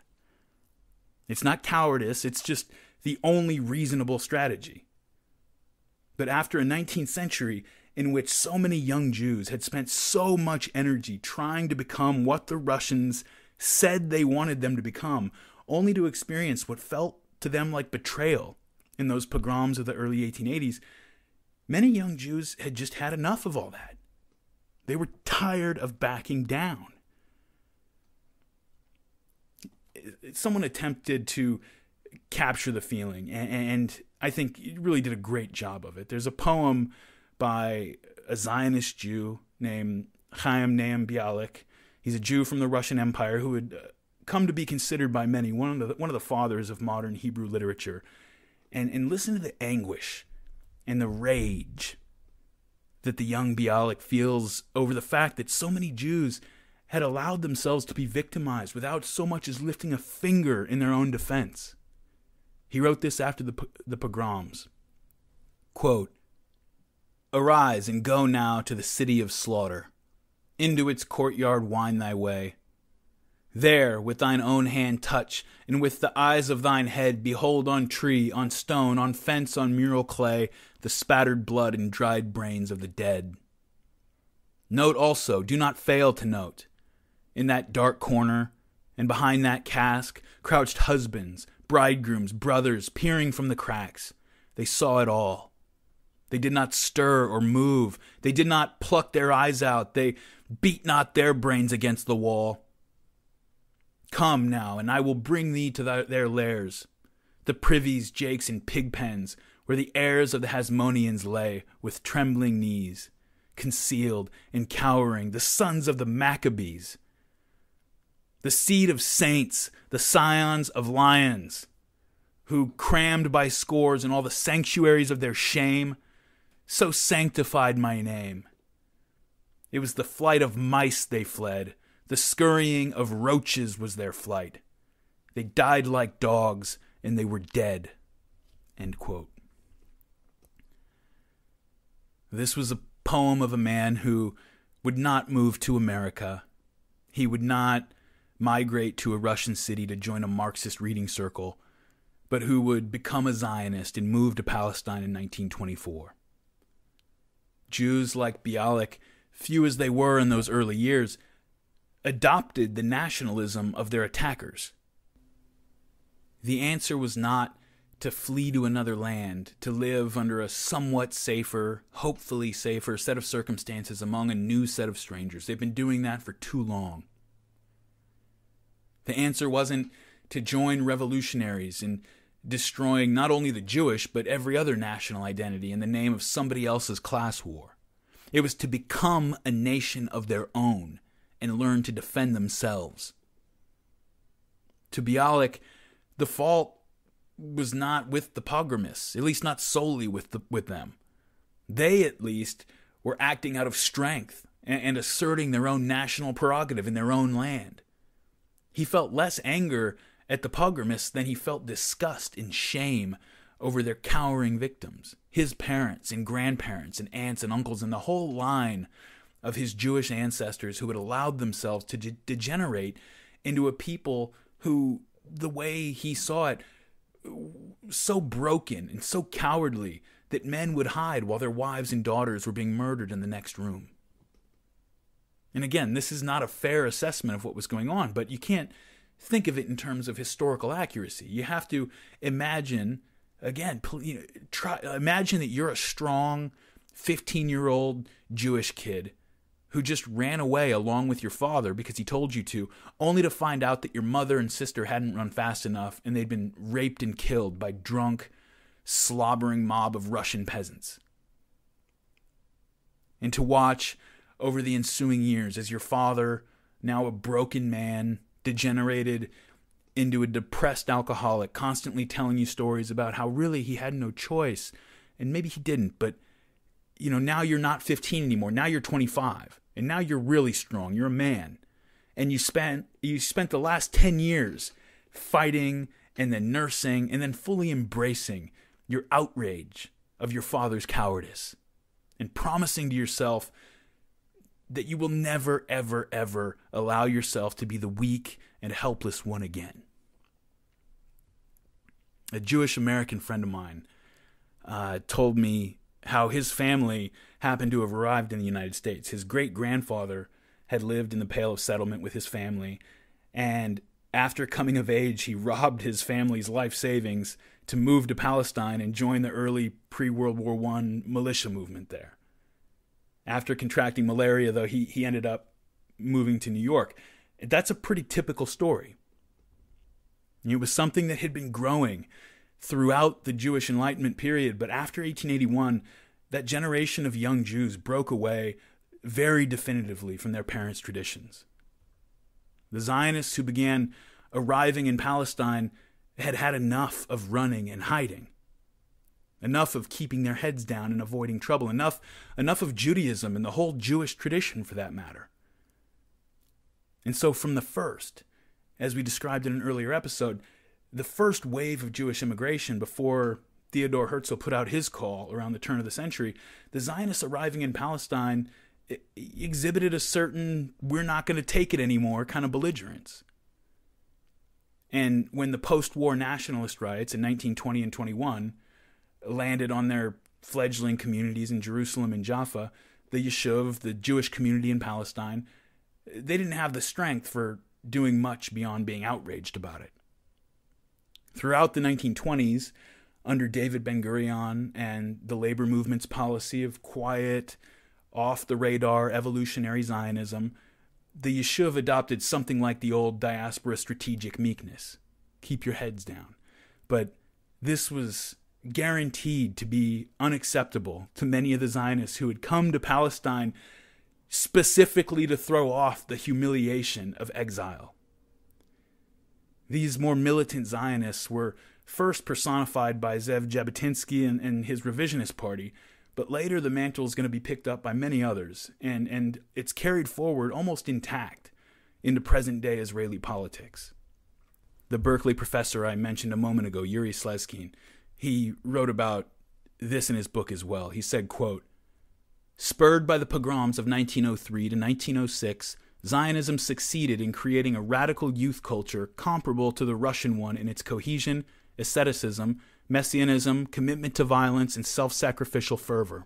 It's not cowardice, it's just the only reasonable strategy. But after a 19th century in which so many young Jews had spent so much energy trying to become what the Russians said they wanted them to become, only to experience what felt to them like betrayal in those pogroms of the early 1880s, many young Jews had just had enough of all that. They were tired of backing down. Someone attempted to capture the feeling, and I think he really did a great job of it. There's a poem by a Zionist Jew named Chaim Naam Bialik. He's a Jew from the Russian Empire who had come to be considered by many one of the fathers of modern Hebrew literature. And listen to the anguish and the rage that the young Bialik feels over the fact that so many Jews had allowed themselves to be victimized without so much as lifting a finger in their own defense. He wrote this after the pogroms. Quote, "Arise and go now to the city of slaughter. Into its courtyard wind thy way. There with thine own hand touch, and with the eyes of thine head behold on tree, on stone, on fence, on mural clay, the spattered blood and dried brains of the dead. Note also, do not fail to note, in that dark corner, and behind that cask, crouched husbands, bridegrooms, brothers, peering from the cracks. They saw it all. They did not stir or move. They did not pluck their eyes out. They beat not their brains against the wall. Come now, and I will bring thee to their lairs, the privies, jakes, and pig pens, where the heirs of the Hasmoneans lay, with trembling knees, concealed and cowering, the sons of the Maccabees, the seed of saints, the scions of lions, who, crammed by scores in all the sanctuaries of their shame, so sanctified my name. It was the flight of mice they fled. The scurrying of roaches was their flight. They died like dogs, and they were dead." End quote. This was a poem of a man who would not move to America. He would not migrate to a Russian city to join a Marxist reading circle, but who would become a Zionist and move to Palestine in 1924. Jews like Bialik, few as they were in those early years, adopted the nationalism of their attackers. The answer was not to flee to another land, to live under a somewhat safer, hopefully safer set of circumstances among a new set of strangers. They've been doing that for too long. The answer wasn't to join revolutionaries in destroying not only the Jewish, but every other national identity in the name of somebody else's class war. It was to become a nation of their own and learn to defend themselves. To Bialik, the fault was not with the pogromists, at least not solely with them. They, at least, were acting out of strength and asserting their own national prerogative in their own land. He felt less anger at the pogromists than he felt disgust and shame over their cowering victims, his parents and grandparents and aunts and uncles and the whole line of his Jewish ancestors who had allowed themselves to degenerate into a people who, the way he saw it, so broken and so cowardly that men would hide while their wives and daughters were being murdered in the next room. And again, this is not a fair assessment of what was going on, but you can't think of it in terms of historical accuracy. You have to imagine, again, imagine that you're a strong 15-year-old Jewish kid who just ran away along with your father because he told you to, only to find out that your mother and sister hadn't run fast enough and they'd been raped and killed by drunk, slobbering mob of Russian peasants. And to watch over the ensuing years as your father, now a broken man, degenerated into a depressed alcoholic, constantly telling you stories about how really he had no choice, and maybe he didn't, but now you're not 15 anymore. Now you're 25, and now you're really strong. You're a man, and you spent the last 10 years fighting and then nursing and then fully embracing your outrage of your father's cowardice and promising to yourself that you will never, ever, ever allow yourself to be the weak and helpless one again. A Jewish American friend of mine told me how his family happened to have arrived in the United States. His great-grandfather had lived in the Pale of Settlement with his family, and after coming of age, he robbed his family's life savings to move to Palestine and join the early pre-World War I militia movement there. After contracting malaria, though, he ended up moving to New York. That's a pretty typical story. It was something that had been growing throughout the Jewish Enlightenment period, but after 1881, that generation of young Jews broke away very definitively from their parents' traditions. The Zionists who began arriving in Palestine had had enough of running and hiding. Enough of keeping their heads down and avoiding trouble. Enough of Judaism and the whole Jewish tradition, for that matter. And so from the first, as we described in an earlier episode, the first wave of Jewish immigration before Theodor Herzl put out his call around the turn of the century, the Zionists arriving in Palestine exhibited a certain we're not going to take it anymore kind of belligerence. And when the post-war nationalist riots in 1920 and 21 landed on their fledgling communities in Jerusalem and Jaffa, the Yishuv, the Jewish community in Palestine, they didn't have the strength for doing much beyond being outraged about it. Throughout the 1920s, under David Ben-Gurion and the labor movement's policy of quiet, off-the-radar evolutionary Zionism, the Yishuv adopted something like the old diaspora strategic meekness. Keep your heads down. But this was guaranteed to be unacceptable to many of the Zionists who had come to Palestine specifically to throw off the humiliation of exile. These more militant Zionists were first personified by Zev Jabotinsky and his revisionist party, but later the mantle is going to be picked up by many others, and it's carried forward almost intact into present-day Israeli politics. The Berkeley professor I mentioned a moment ago, Yuri Slezkin, he wrote about this in his book as well. He said, quote, "Spurred by the pogroms of 1903 to 1906, Zionism succeeded in creating a radical youth culture comparable to the Russian one in its cohesion, asceticism, messianism, commitment to violence, and self-sacrificial fervor.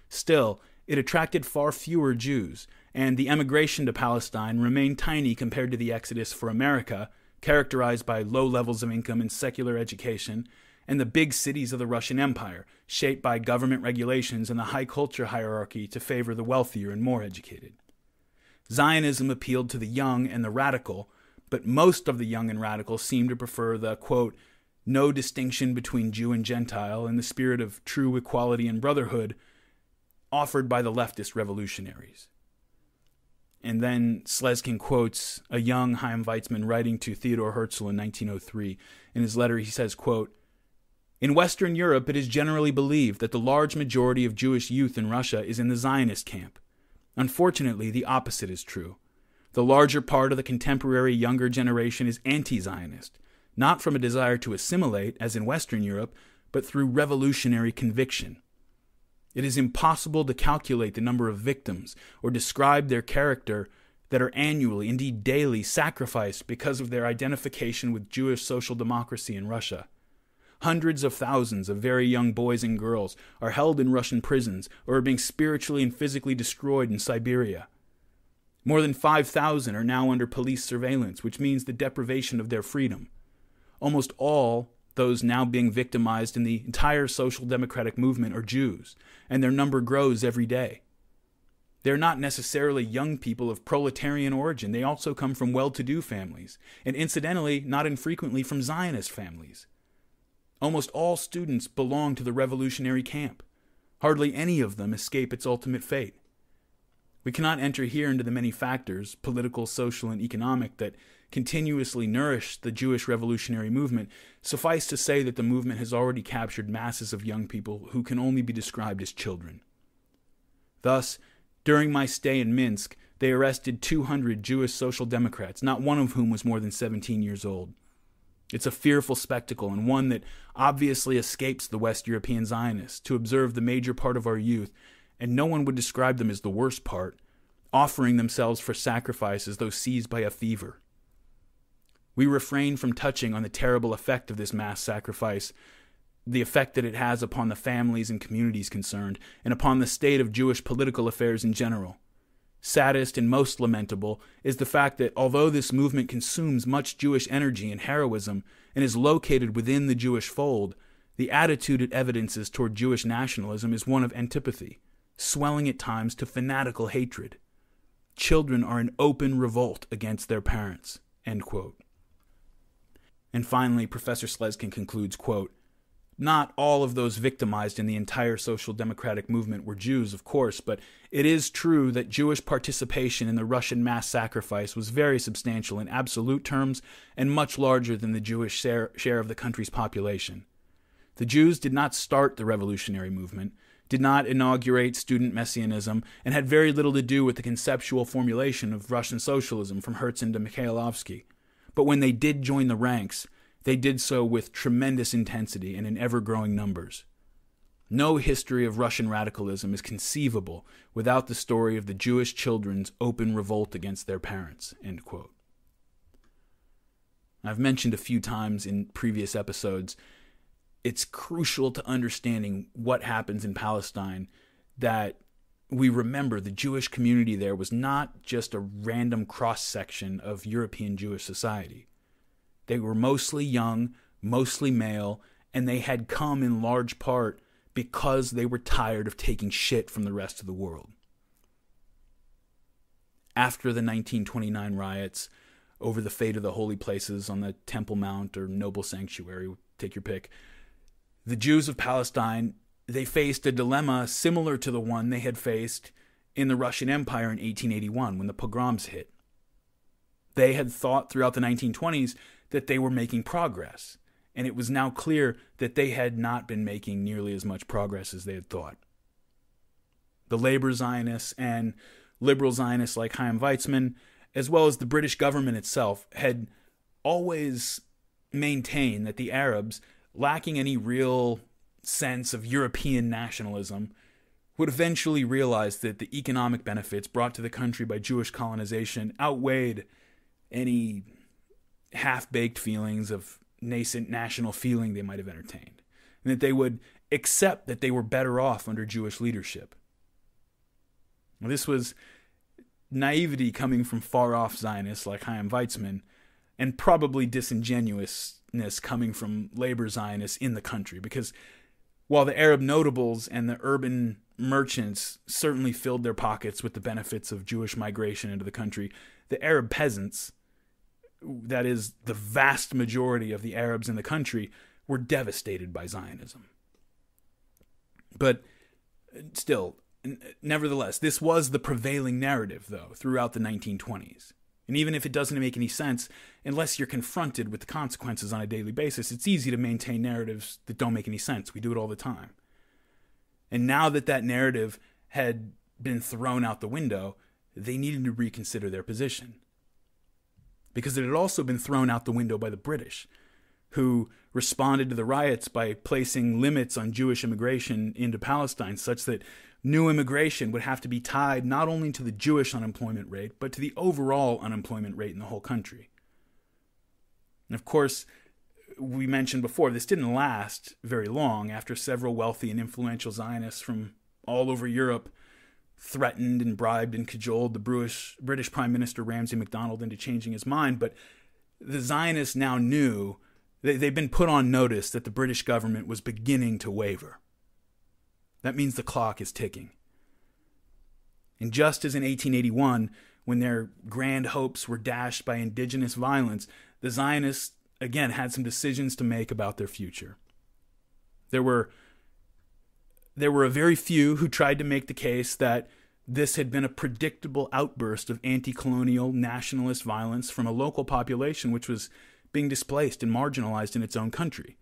Still, it attracted far fewer Jews, and the emigration to Palestine remained tiny compared to the exodus for America, characterized by low levels of income and secular education, and the big cities of the Russian Empire, shaped by government regulations and the high culture hierarchy to favor the wealthier and more educated. Zionism appealed to the young and the radical, but most of the young and radical seemed to prefer the, quote, no distinction between Jew and Gentile in the spirit of true equality and brotherhood offered by the leftist revolutionaries." And then Slezkin quotes a young Chaim Weizmann writing to Theodor Herzl in 1903. In his letter, he says, quote, "In Western Europe, it is generally believed that the large majority of Jewish youth in Russia is in the Zionist camp. Unfortunately, the opposite is true. The larger part of the contemporary younger generation is anti-Zionist, not from a desire to assimilate, as in Western Europe, but through revolutionary conviction. It is impossible to calculate the number of victims or describe their character that are annually, indeed daily, sacrificed because of their identification with Jewish social democracy in Russia. Hundreds of thousands of very young boys and girls are held in Russian prisons or are being spiritually and physically destroyed in Siberia. More than 5,000 are now under police surveillance, which means the deprivation of their freedom. Almost all those now being victimized in the entire social democratic movement are Jews, and their number grows every day. They're not necessarily young people of proletarian origin. They also come from well-to-do families, and incidentally, not infrequently from Zionist families. Almost all students belong to the revolutionary camp. Hardly any of them escape its ultimate fate. We cannot enter here into the many factors, political, social, and economic, that continuously nourish the Jewish revolutionary movement. Suffice to say that the movement has already captured masses of young people who can only be described as children. Thus, during my stay in Minsk, they arrested 200 Jewish social democrats, not one of whom was more than 17 years old. It's a fearful spectacle, and one that obviously escapes the West European Zionists, to observe the major part of our youth, and no one would describe them as the worst part, offering themselves for sacrifice as though seized by a fever. We refrain from touching on the terrible effect of this mass sacrifice, the effect that it has upon the families and communities concerned, and upon the state of Jewish political affairs in general. Saddest and most lamentable is the fact that although this movement consumes much Jewish energy and heroism and is located within the Jewish fold, the attitude it evidences toward Jewish nationalism is one of antipathy, swelling at times to fanatical hatred. Children are in open revolt against their parents." End quote. And finally, Professor Slezkin concludes, quote, "Not all of those victimized in the entire social democratic movement were Jews, of course, but it is true that Jewish participation in the Russian mass sacrifice was very substantial in absolute terms and much larger than the Jewish share of the country's population. The Jews did not start the revolutionary movement, did not inaugurate student messianism, and had very little to do with the conceptual formulation of Russian socialism from Herzen to Mikhailovsky. But when they did join the ranks, they did so with tremendous intensity and in ever-growing numbers. No history of Russian radicalism is conceivable without the story of the Jewish children's open revolt against their parents." End quote. I've mentioned a few times in previous episodes, it's crucial to understanding what happens in Palestine that we remember the Jewish community there was not just a random cross-section of European Jewish society. They were mostly young, mostly male, and they had come in large part because they were tired of taking shit from the rest of the world. After the 1929 riots over the fate of the holy places on the Temple Mount or Noble Sanctuary, take your pick, the Jews of Palestine, they faced a dilemma similar to the one they had faced in the Russian Empire in 1881 when the pogroms hit. They had thought throughout the 1920s that they were making progress, and it was now clear that they had not been making nearly as much progress as they had thought. The labor Zionists and liberal Zionists like Chaim Weizmann, as well as the British government itself, had always maintained that the Arabs, lacking any real sense of European nationalism, would eventually realize that the economic benefits brought to the country by Jewish colonization outweighed any half-baked feelings of nascent national feeling they might have entertained, and that they would accept that they were better off under Jewish leadership. Now, this was naivety coming from far-off Zionists like Chaim Weizmann, and probably disingenuousness coming from labor Zionists in the country, because while the Arab notables and the urban merchants certainly filled their pockets with the benefits of Jewish migration into the country, the Arab peasants, that is, the vast majority of the Arabs in the country, were devastated by Zionism. But still, nevertheless, this was the prevailing narrative, though, throughout the 1920s. And even if it doesn't make any sense, unless you're confronted with the consequences on a daily basis, it's easy to maintain narratives that don't make any sense. We do it all the time. And now that that narrative had been thrown out the window, they needed to reconsider their position. Because it had also been thrown out the window by the British, who responded to the riots by placing limits on Jewish immigration into Palestine, such that new immigration would have to be tied not only to the Jewish unemployment rate, but to the overall unemployment rate in the whole country. And of course, we mentioned before, this didn't last very long after several wealthy and influential Zionists from all over Europe threatened and bribed and cajoled the British Prime Minister Ramsay MacDonald into changing his mind, but the Zionists now knew, they've been put on notice that the British government was beginning to waver. That means the clock is ticking. And just as in 1881, when their grand hopes were dashed by indigenous violence, the Zionists again had some decisions to make about their future. There were a very few who tried to make the case that this had been a predictable outburst of anti-colonial nationalist violence from a local population which was being displaced and marginalized in its own country,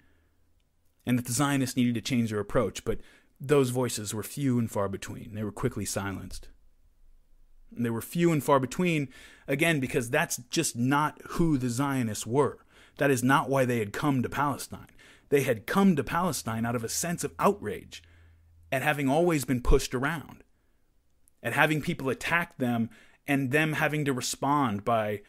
and that the Zionists needed to change their approach, but those voices were few and far between. They were quickly silenced. And they were few and far between, again, because that's just not who the Zionists were. That is not why they had come to Palestine. They had come to Palestine out of a sense of outrage at having always been pushed around, at having people attack them and them having to respond by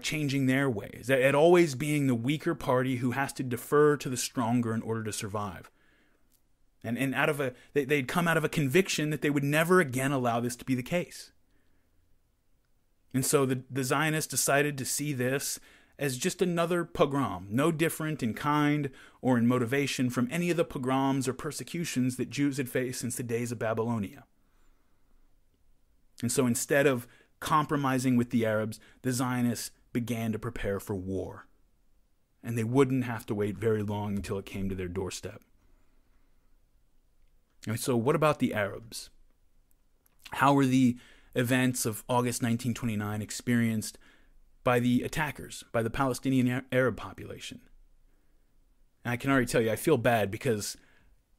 changing their ways, at always being the weaker party who has to defer to the stronger in order to survive. And they'd come out of a conviction that they would never again allow this to be the case. And so the Zionists decided to see this as just another pogrom, no different in kind or in motivation from any of the pogroms or persecutions that Jews had faced since the days of Babylonia. And so instead of compromising with the Arabs, the Zionists began to prepare for war. And they wouldn't have to wait very long until it came to their doorstep. And so what about the Arabs? How were the events of August 1929 experienced by the attackers, by the Palestinian Arab population? And I can already tell you, I feel bad because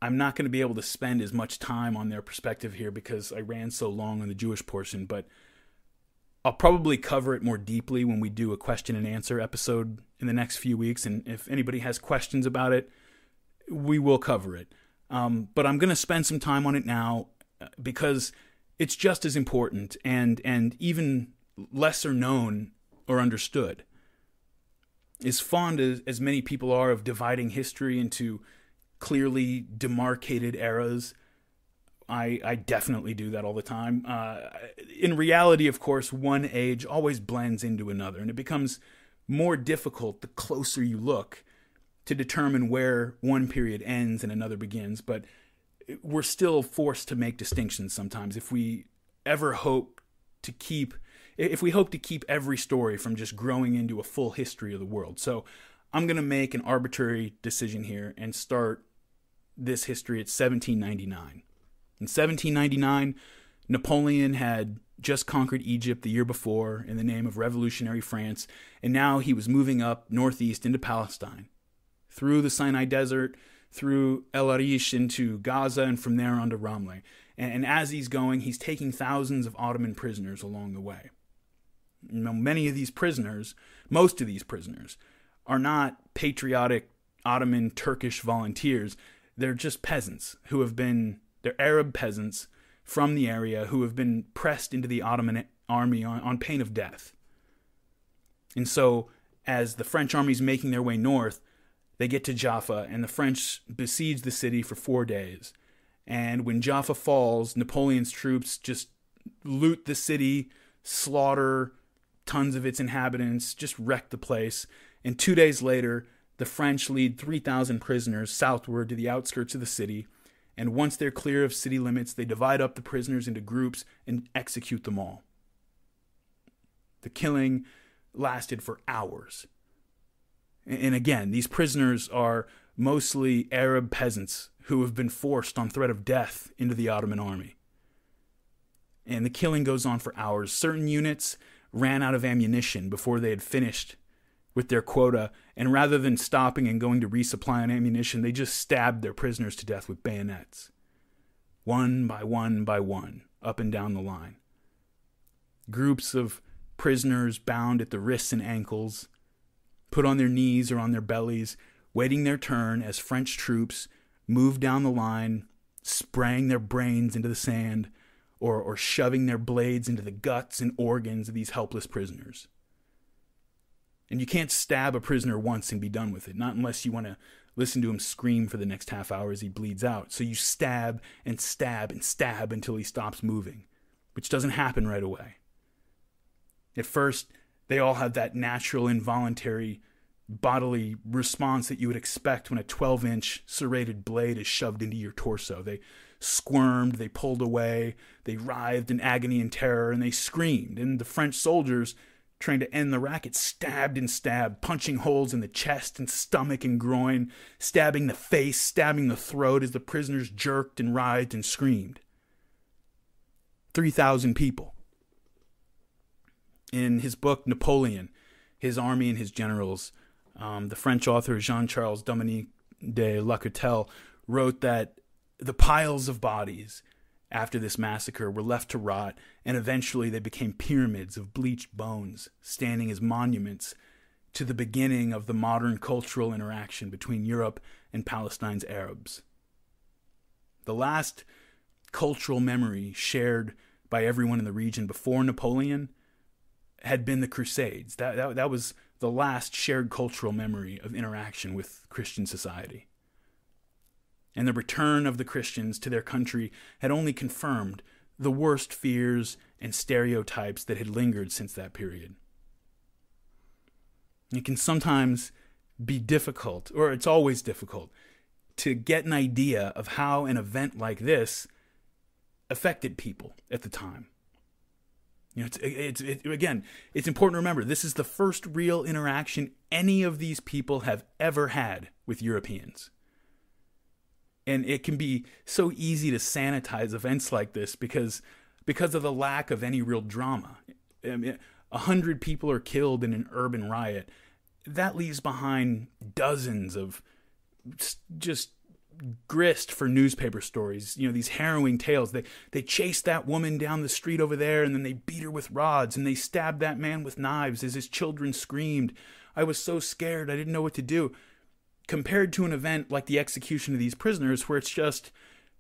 I'm not going to be able to spend as much time on their perspective here because I ran so long on the Jewish portion, but I'll probably cover it more deeply when we do a question and answer episode in the next few weeks. And if anybody has questions about it, we will cover it. But I'm going to spend some time on it now because it's just as important and even lesser known or understood. As fond as many people are of dividing history into clearly demarcated eras, I definitely do that all the time. In reality, of course, one age always blends into another, and it becomes more difficult the closer you look to determine where one period ends and another begins. But we're still forced to make distinctions sometimes if we hope to keep every story from just growing into a full history of the world. So I'm going to make an arbitrary decision here and start this history at 1799. In 1799, Napoleon had just conquered Egypt the year before in the name of revolutionary France, and now he was moving up northeast into Palestine, through the Sinai Desert, through El Arish into Gaza, and from there on to Ramleh. And as he's going, he's taking thousands of Ottoman prisoners along the way. Now, most of these prisoners are not patriotic Ottoman Turkish volunteers. They're just peasants they're Arab peasants from the area who have been pressed into the Ottoman army on pain of death. And so, as the French army's making their way north, they get to Jaffa, and the French besiege the city for 4 days. And when Jaffa falls, Napoleon's troops just loot the city, slaughter tons of its inhabitants, just wreck the place. And 2 days later, the French lead 3,000 prisoners southward to the outskirts of the city. And once they're clear of city limits, they divide up the prisoners into groups and execute them all. The killing lasted for hours. And again, these prisoners are mostly Arab peasants who have been forced on threat of death into the Ottoman army. And the killing goes on for hours. Certain units ran out of ammunition before they had finished with their quota, and rather than stopping and going to resupply on ammunition, they just stabbed their prisoners to death with bayonets. One by one by one, up and down the line. Groups of prisoners bound at the wrists and ankles, put on their knees or on their bellies, waiting their turn as French troops moved down the line, spraying their brains into the sand, or shoving their blades into the guts and organs of these helpless prisoners. And you can't stab a prisoner once and be done with it, not unless you want to listen to him scream for the next half hour as he bleeds out. So you stab and stab and stab until he stops moving. which doesn't happen right away. At first, they all have that natural, involuntary, bodily response that you would expect when a 12-inch serrated blade is shoved into your torso. They squirmed, they pulled away, they writhed in agony and terror, and they screamed. And the French soldiers, trying to end the racket, stabbed and stabbed, punching holes in the chest and stomach and groin, stabbing the face, stabbing the throat as the prisoners jerked and writhed and screamed. 3,000 people. In his book, Napoleon, His Army and His Generals, the French author Jean-Charles Dominique de Lacoutel wrote that the piles of bodies after this massacre were left to rot, and eventually they became pyramids of bleached bones, standing as monuments to the beginning of the modern cultural interaction between Europe and Palestine's Arabs. The last cultural memory shared by everyone in the region before Napoleon had been the Crusades. That was the last shared cultural memory of interaction with Christian society. And the return of the Christians to their country had only confirmed the worst fears and stereotypes that had lingered since that period. It can sometimes be difficult, or it's always difficult, to get an idea of how an event like this affected people at the time. You know, it's important to remember, this is the first real interaction any of these people have ever had with Europeans. And it can be so easy to sanitize events like this because of the lack of any real drama. 100 people are killed in an urban riot. That leaves behind dozens of just grist for newspaper stories. You know, these harrowing tales. They chased that woman down the street over there, and then they beat her with rods, and they stabbed that man with knives as his children screamed. I was so scared, I didn't know what to do. Compared to an event like the execution of these prisoners, where it's just,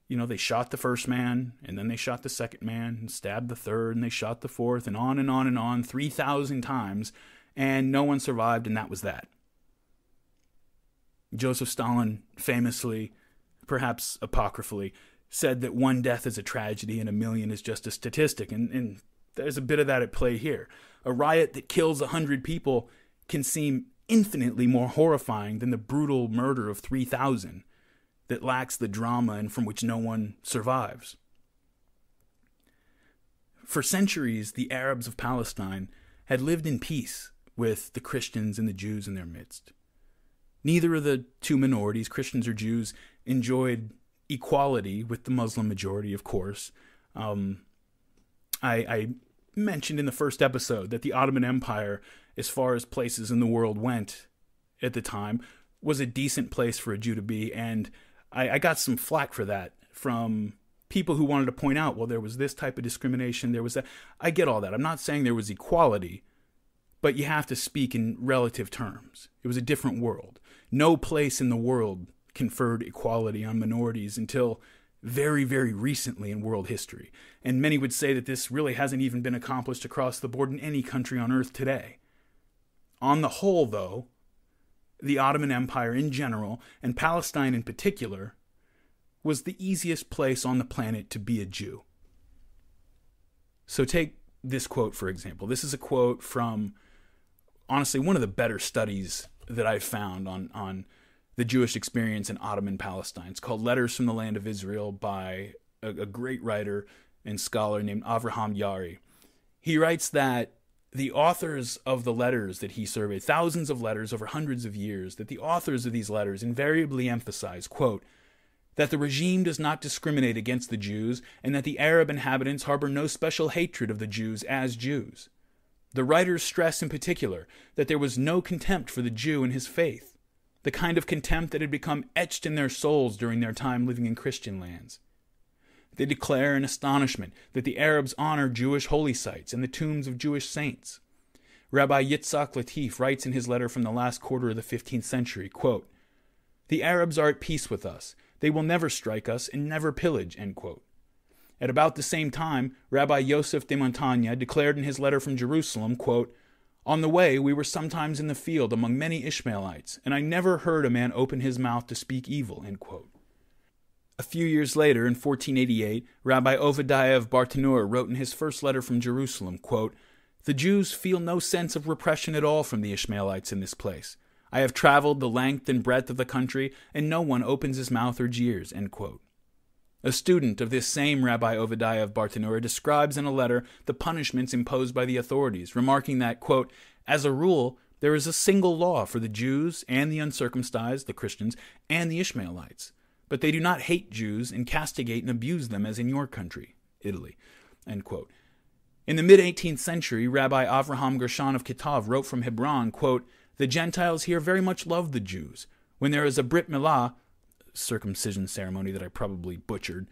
you know, they shot the first man, and then they shot the second man, and stabbed the third, and they shot the fourth, and on and on and on, 3,000 times, and no one survived, and that was that. Joseph Stalin famously, perhaps apocryphally, said that one death is a tragedy and 1,000,000 is just a statistic, and there's a bit of that at play here. A riot that kills 100 people can seem infinitely more horrifying than the brutal murder of 3,000 that lacks the drama and from which no one survives. For centuries, the Arabs of Palestine had lived in peace with the Christians and the Jews in their midst. Neither of the two minorities, Christians or Jews, enjoyed equality with the Muslim majority, of course. I mentioned in the first episode that the Ottoman Empire, as far as places in the world went at the time, was a decent place for a Jew to be, and I got some flack for that from people who wanted to point out, well, there was this type of discrimination, there was that. I get all that. I'm not saying there was equality, but you have to speak in relative terms. It was a different world. No place in the world conferred equality on minorities until very, very recently in world history. And many would say that this really hasn't even been accomplished across the board in any country on earth today. On the whole, though, the Ottoman Empire in general, and Palestine in particular, was the easiest place on the planet to be a Jew. So take this quote, for example. This is a quote from, honestly, one of the better studies that I've found on the Jewish experience in Ottoman Palestine. It's called Letters from the Land of Israel by a great writer and scholar named Avraham Yari. He writes that the authors of the letters that he surveyed, thousands of letters over hundreds of years, that the authors of these letters invariably emphasize, quote, that the regime does not discriminate against the Jews and that the Arab inhabitants harbor no special hatred of the Jews as Jews. The writers stress in particular that there was no contempt for the Jew and his faith, the kind of contempt that had become etched in their souls during their time living in Christian lands. They declare in astonishment that the Arabs honor Jewish holy sites and the tombs of Jewish saints. Rabbi Yitzhak Latif writes in his letter from the last quarter of the 15th century, quote, "The Arabs are at peace with us. They will never strike us and never pillage," end quote. At about the same time, Rabbi Yosef de Montagne declared in his letter from Jerusalem, quote, "On the way we were sometimes in the field among many Ishmaelites, and I never heard a man open his mouth to speak evil," end quote. A few years later, in 1488, Rabbi Ovadiah of Bartanura wrote in his first letter from Jerusalem, quote, "The Jews feel no sense of repression at all from the Ishmaelites in this place. I have traveled the length and breadth of the country, and no one opens his mouth or jeers," end quote. A student of this same Rabbi Ovadiah of Bartanura describes in a letter the punishments imposed by the authorities, remarking that, quote, "As a rule, there is a single law for the Jews and the uncircumcised, the Christians, and the Ishmaelites. But they do not hate Jews and castigate and abuse them as in your country, Italy," end quote. In the mid-18th century, Rabbi Avraham Gershon of Kitav wrote from Hebron, quote, "The Gentiles here very much love the Jews. When there is a Brit Milah," circumcision ceremony that I probably butchered,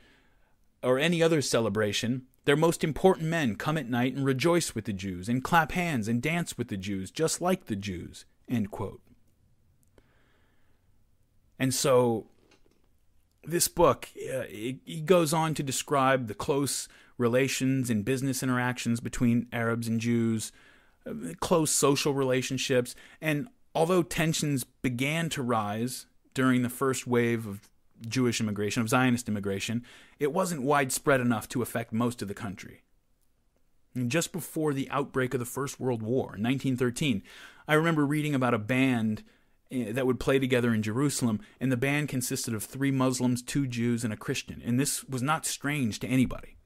"or any other celebration, their most important men come at night and rejoice with the Jews, and clap hands and dance with the Jews, just like the Jews," end quote. And so this book, it goes on to describe the close relations and business interactions between Arabs and Jews, close social relationships, and although tensions began to rise during the first wave of Jewish immigration, of Zionist immigration, it wasn't widespread enough to affect most of the country. And just before the outbreak of the First World War, in 1913, I remember reading about a band that would play together in Jerusalem, and the band consisted of 3 Muslims, 2 Jews, and a Christian, and this was not strange to anybody.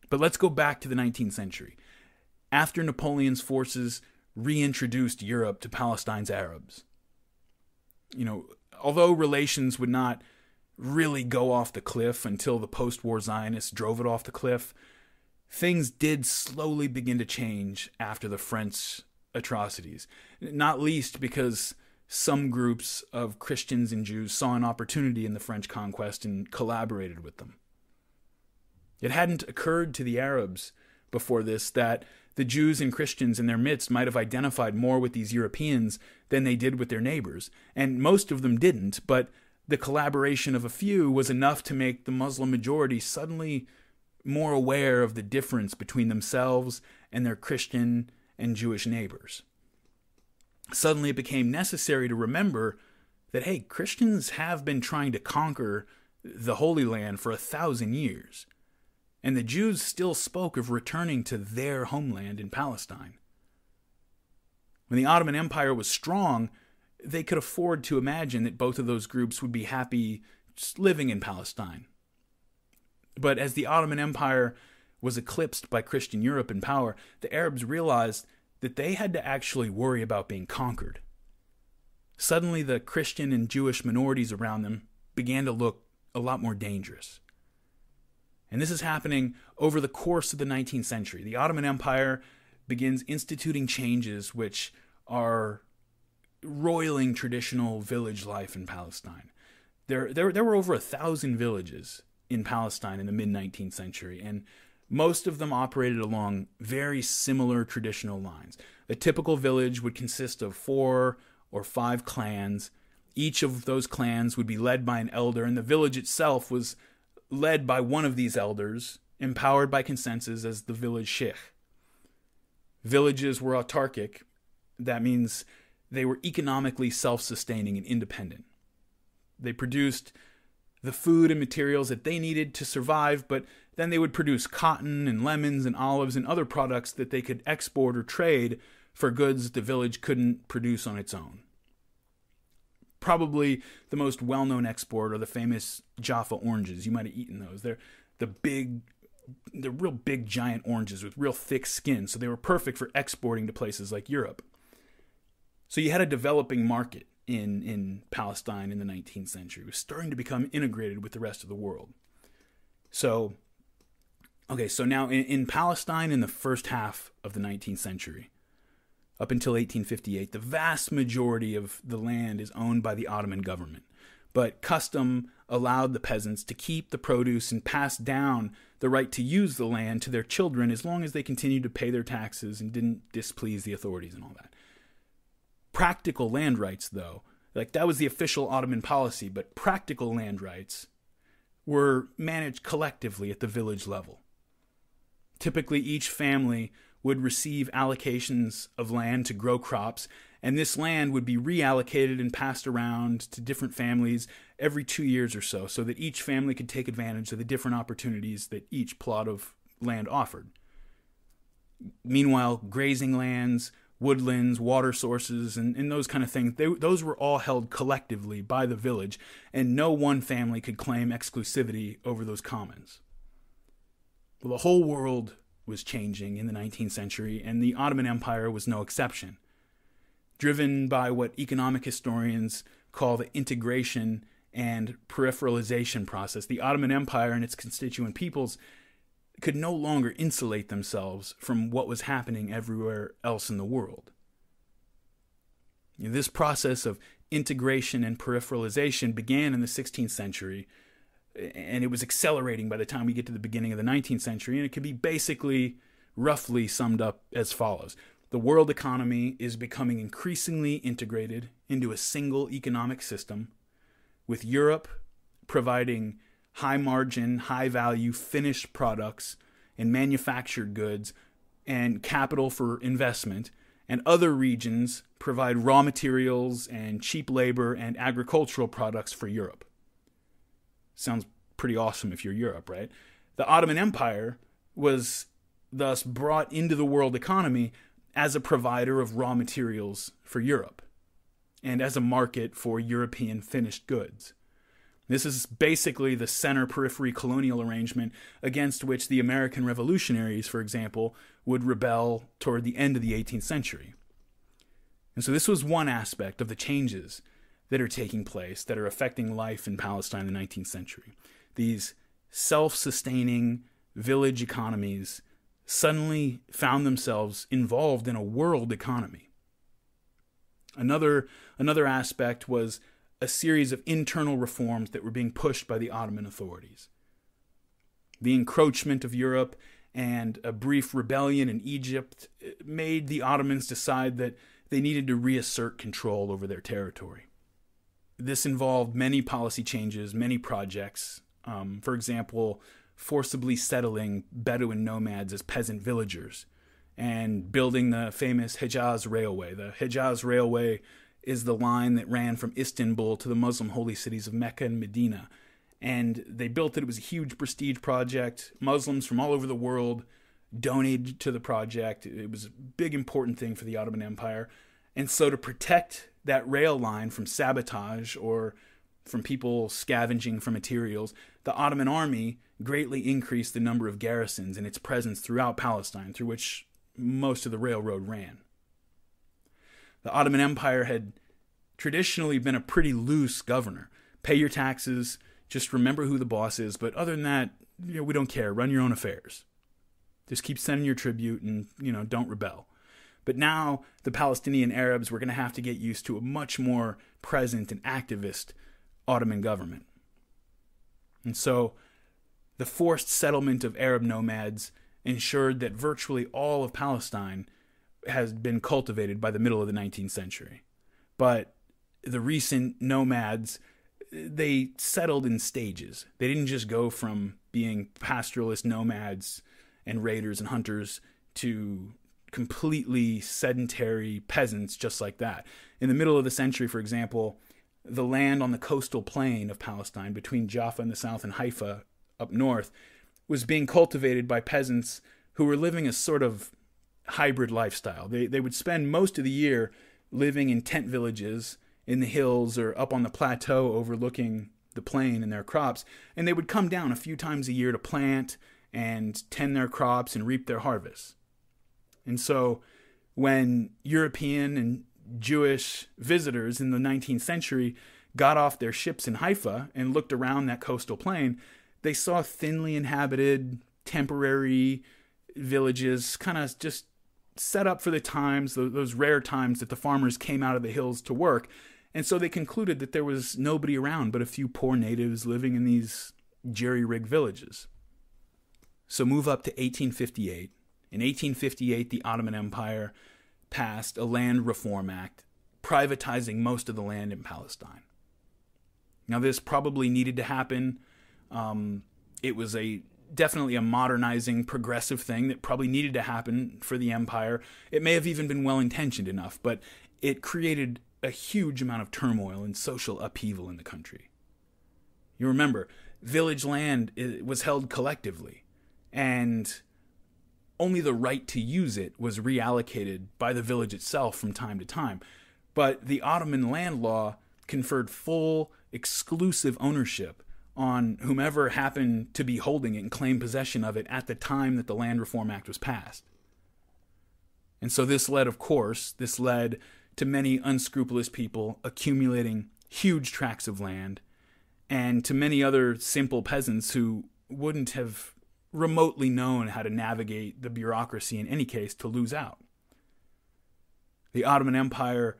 But let's go back to the 19th century. After Napoleon's forces reintroduced Europe to Palestine's Arabs, although relations would not really go off the cliff until the post-war Zionists drove it off the cliff, things did slowly begin to change after the French atrocities, not least because some groups of Christians and Jews saw an opportunity in the French conquest and collaborated with them. It hadn't occurred to the Arabs before this that the Jews and Christians in their midst might have identified more with these Europeans than they did with their neighbors, and most of them didn't, but the collaboration of a few was enough to make the Muslim majority suddenly more aware of the difference between themselves and their Christian and Jewish neighbors. Suddenly it became necessary to remember that, hey, Christians have been trying to conquer the Holy Land for 1,000 years, and the Jews still spoke of returning to their homeland in Palestine. When the Ottoman Empire was strong, they could afford to imagine that both of those groups would be happy just living in Palestine. But as the Ottoman Empire was eclipsed by Christian Europe in power, the Arabs realized that they had to actually worry about being conquered. Suddenly, the Christian and Jewish minorities around them began to look a lot more dangerous. And this is happening over the course of the 19th century. The Ottoman Empire begins instituting changes which are roiling traditional village life in Palestine. There were over 1,000 villages in Palestine in the mid-19th century, and most of them operated along very similar traditional lines. A typical village would consist of 4 or 5 clans. Each of those clans would be led by an elder, and the village itself was led by one of these elders, empowered by consensus as the village sheikh. Villages were autarkic. That means they were economically self-sustaining and independent. They produced the food and materials that they needed to survive, but then they would produce cotton and lemons and olives and other products that they could export or trade for goods that the village couldn't produce on its own. Probably the most well-known export are the famous Jaffa oranges. You might have eaten those. They're real big, giant oranges with real thick skin, so they were perfect for exporting to places like Europe. So you had a developing market in Palestine in the 19th century. It was starting to become integrated with the rest of the world. So now in Palestine in the first half of the 19th century, up until 1858, the vast majority of the land is owned by the Ottoman government. But custom allowed the peasants to keep the produce and pass down the right to use the land to their children as long as they continued to pay their taxes and didn't displease the authorities and all that. Practical land rights, though, that was the official Ottoman policy, but practical land rights were managed collectively at the village level. Typically, each family would receive allocations of land to grow crops, And this land would be reallocated and passed around to different families every 2 years or so that each family could take advantage of the different opportunities that each plot of land offered. Meanwhile, grazing lands, woodlands, water sources, and those kind of things, those were all held collectively by the village, and no one family could claim exclusivity over those commons. Well, the whole world was changing in the 19th century, and the Ottoman Empire was no exception. Driven by what economic historians call the integration and peripheralization process, the Ottoman Empire and its constituent peoples could no longer insulate themselves from what was happening everywhere else in the world. This process of integration and peripheralization began in the 16th century, and it was accelerating by the time we get to the beginning of the 19th century, and it can be basically roughly summed up as follows. The world economy is becoming increasingly integrated into a single economic system, with Europe providing high-margin, high-value finished products and manufactured goods and capital for investment, and other regions provide raw materials and cheap labor and agricultural products for Europe. Sounds pretty awesome if you're Europe, right? The Ottoman Empire was thus brought into the world economy as a provider of raw materials for Europe and as a market for European finished goods. This is basically the center-periphery colonial arrangement against which the American revolutionaries, for example, would rebel toward the end of the 18th century. And so this was one aspect of the changes that are taking place, that are affecting life in Palestine in the 19th century. These self-sustaining village economies suddenly found themselves involved in a world economy. Another aspect was a series of internal reforms that were being pushed by the Ottoman authorities. The encroachment of Europe and a brief rebellion in Egypt made the Ottomans decide that they needed to reassert control over their territory. This involved many policy changes, many projects. For example, forcibly settling Bedouin nomads as peasant villagers and building the famous Hejaz Railway. The Hejaz Railway is the line that ran from Istanbul to the Muslim holy cities of Mecca and Medina. And they built it. It was a huge prestige project. Muslims from all over the world donated to the project. It was a big, important thing for the Ottoman Empire. And so to protect that rail line from sabotage or from people scavenging for materials, the Ottoman army greatly increased the number of garrisons and its presence throughout Palestine, through which most of the railroad ran. The Ottoman Empire had traditionally been a pretty loose governor. Pay your taxes, just remember who the boss is, but other than that, we don't care. Run your own affairs. Just keep sending your tribute and, don't rebel. But now the Palestinian Arabs were going to have to get used to a much more present and activist Ottoman government. And so the forced settlement of Arab nomads ensured that virtually all of Palestine has been cultivated by the middle of the 19th century. But the recent nomads, they settled in stages. They didn't just go from being pastoralist nomads and raiders and hunters to completely sedentary peasants just like that. In the middle of the century, for example, the land on the coastal plain of Palestine between Jaffa in the south and Haifa up north was being cultivated by peasants who were living a sort of hybrid lifestyle. They would spend most of the year living in tent villages in the hills or up on the plateau overlooking the plain and their crops, and they would come down a few times a year to plant and tend their crops and reap their harvests. And so when European and Jewish visitors in the 19th century got off their ships in Haifa and looked around that coastal plain, they saw thinly inhabited, temporary villages kind of just set up for the times, those rare times that the farmers came out of the hills to work. And so they concluded that there was nobody around but a few poor natives living in these jerry-rigged villages. So move up to 1858. In 1858, the Ottoman Empire passed a Land Reform Act, privatizing most of the land in Palestine. Now, this probably needed to happen. It was definitely a modernizing, progressive thing that probably needed to happen for the empire. It may have even been well-intentioned enough, but it created a huge amount of turmoil and social upheaval in the country. You remember, village land was held collectively, and only the right to use it was reallocated by the village itself from time to time. But the Ottoman land law conferred full, exclusive ownership on whomever happened to be holding it and claim possession of it at the time that the Land Reform Act was passed. And so this led to many unscrupulous people accumulating huge tracts of land, and to many other simple peasants who wouldn't have remotely known how to navigate the bureaucracy in any case to lose out. The Ottoman Empire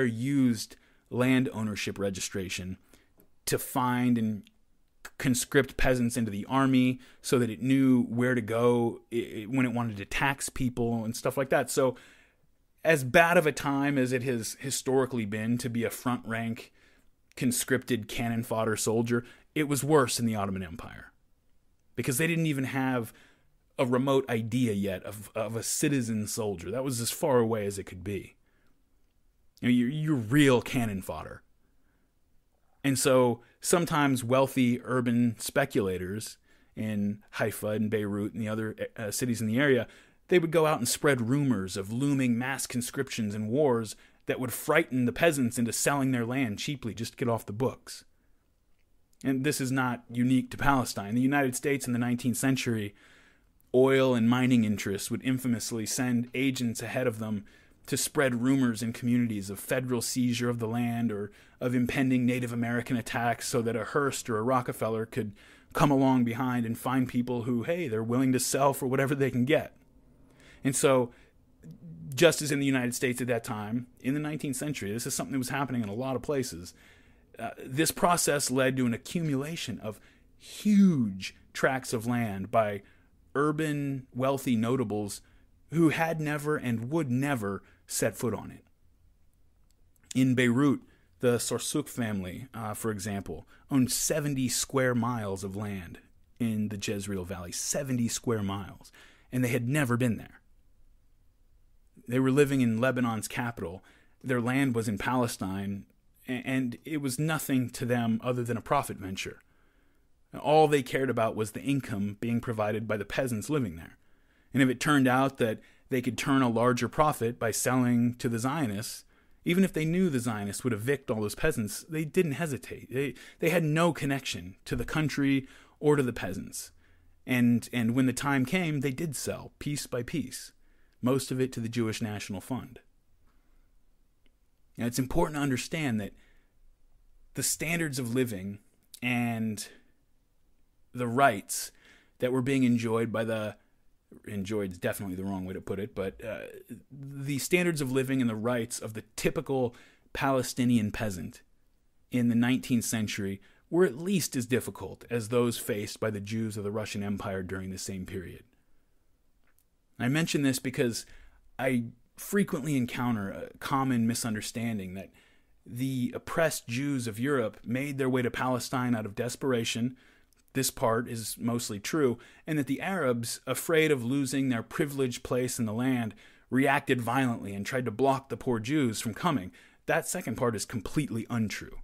used land ownership registration to find and conscript peasants into the army so that it knew where to go when it wanted to tax people and stuff like that. So as bad of a time as it has historically been to be a front rank conscripted cannon fodder soldier, it was worse in the Ottoman Empire because they didn't even have a remote idea yet of a citizen soldier. That was as far away as it could be. You're real cannon fodder. And so sometimes wealthy urban speculators in Haifa and Beirut and the other cities in the area, they would go out and spread rumors of looming mass conscriptions and wars that would frighten the peasants into selling their land cheaply just to get off the books. And this is not unique to Palestine. The United States in the 19th century, oil and mining interests would infamously send agents ahead of them to spread rumors in communities of federal seizure of the land or of impending Native American attacks so that a Hearst or a Rockefeller could come along behind and find people who, hey, they're willing to sell for whatever they can get. And so, just as in the United States at that time, in the 19th century, this is something that was happening in a lot of places. This process led to an accumulation of huge tracts of land by urban, wealthy notables who had never and would never set foot on it. In Beirut, the Sorsuk family, for example, owned 70 square miles of land in the Jezreel Valley, 70 square miles, and they had never been there. They were living in Lebanon's capital. Their land was in Palestine, and it was nothing to them other than a profit venture. All they cared about was the income being provided by the peasants living there. And if it turned out that they could turn a larger profit by selling to the Zionists, even if they knew the Zionists would evict all those peasants, they didn't hesitate. They had no connection to the country or to the peasants. And when the time came, they did sell, piece by piece, most of it to the Jewish National Fund. Now, it's important to understand that the standards of living and the rights that were being enjoyed by enjoyed is definitely the wrong way to put it, but the standards of living and the rights of the typical Palestinian peasant in the 19th century were at least as difficult as those faced by the Jews of the Russian Empire during the same period. I mention this because I frequently encounter a common misunderstanding that the oppressed Jews of Europe made their way to Palestine out of desperation. This part is mostly true, and that the Arabs, afraid of losing their privileged place in the land, reacted violently and tried to block the poor Jews from coming. That second part is completely untrue.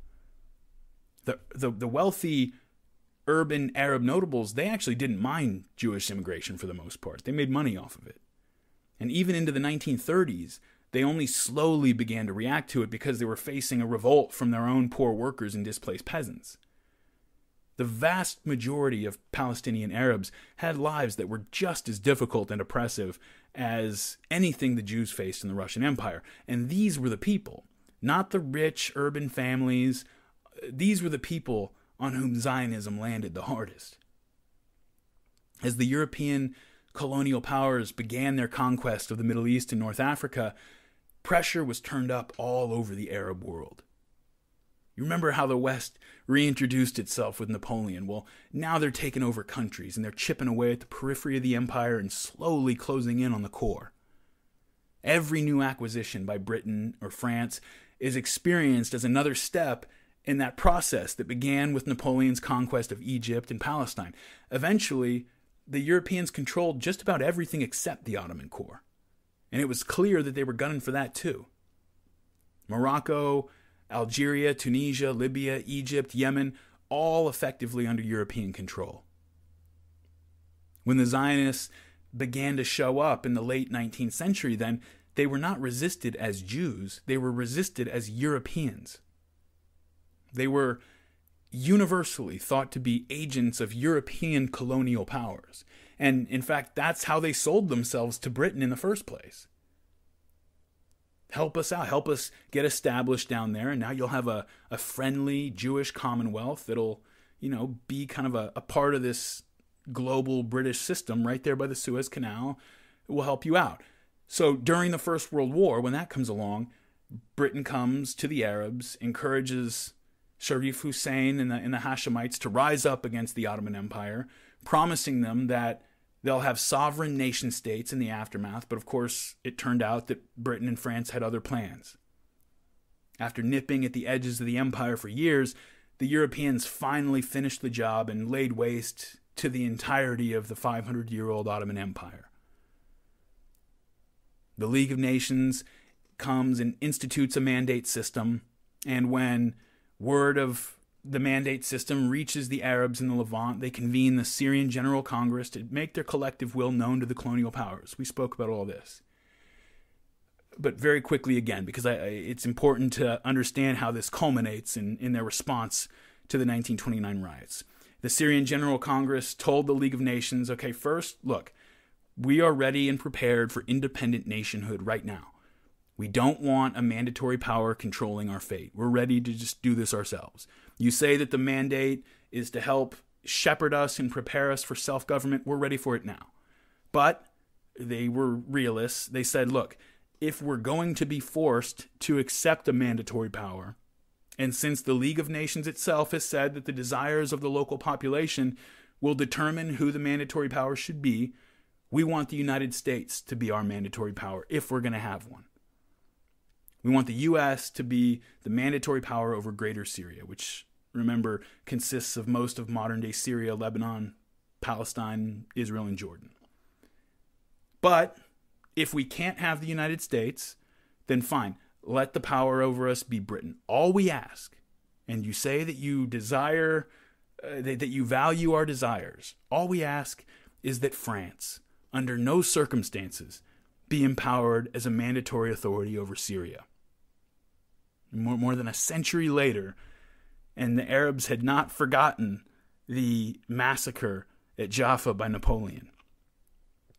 The wealthy urban Arab notables, they actually didn't mind Jewish immigration for the most part. They made money off of it. And even into the 1930s, they only slowly began to react to it because they were facing a revolt from their own poor workers and displaced peasants. The vast majority of Palestinian Arabs had lives that were just as difficult and oppressive as anything the Jews faced in the Russian Empire. And these were the people, not the rich urban families. These were the people on whom Zionism landed the hardest. As the European colonial powers began their conquest of the Middle East and North Africa, pressure was turned up all over the Arab world. You remember how the West reintroduced itself with Napoleon? Well, now they're taking over countries and they're chipping away at the periphery of the empire and slowly closing in on the core. Every new acquisition by Britain or France is experienced as another step in that process that began with Napoleon's conquest of Egypt and Palestine. Eventually, the Europeans controlled just about everything except the Ottoman core. And it was clear that they were gunning for that too. Morocco, Algeria, Tunisia, Libya, Egypt, Yemen, all effectively under European control. When the Zionists began to show up in the late 19th century, then they were not resisted as Jews, they were resisted as Europeans. They were universally thought to be agents of European colonial powers. And in fact, that's how they sold themselves to Britain in the first place. Help us out, help us get established down there, and now you'll have a friendly Jewish commonwealth that'll, be kind of a part of this global British system right there by the Suez Canal. It will help you out. So during the First World War, when that comes along, Britain comes to the Arabs, encourages Sharif Hussein and the Hashemites to rise up against the Ottoman Empire, promising them that they'll have sovereign nation states in the aftermath. But of course, it turned out that Britain and France had other plans. After nipping at the edges of the empire for years, the Europeans finally finished the job and laid waste to the entirety of the 500-year-old Ottoman Empire. The League of Nations comes and institutes a mandate system, and when word of the mandate system reaches the Arabs in the Levant, they convene the Syrian General Congress to make their collective will known to the colonial powers. We spoke about all this. But very quickly again, because it's important to understand how this culminates in their response to the 1929 riots. The Syrian General Congress told the League of Nations, okay, first, look, we are ready and prepared for independent nationhood right now. We don't want a mandatory power controlling our fate. We're ready to just do this ourselves. You say that the mandate is to help shepherd us and prepare us for self-government. We're ready for it now. But they were realists. They said, look, if we're going to be forced to accept a mandatory power, and since the League of Nations itself has said that the desires of the local population will determine who the mandatory power should be, we want the United States to be our mandatory power if we're going to have one. We want the U.S. to be the mandatory power over Greater Syria, which, remember, consists of most of modern-day Syria, Lebanon, Palestine, Israel, and Jordan. But if we can't have the United States, then fine, let the power over us be Britain. All we ask, and you say that you desire, that you value our desires, all we ask is that France, under no circumstances, be empowered as a mandatory authority over Syria. More than a century later, and the Arabs had not forgotten the massacre at Jaffa by Napoleon.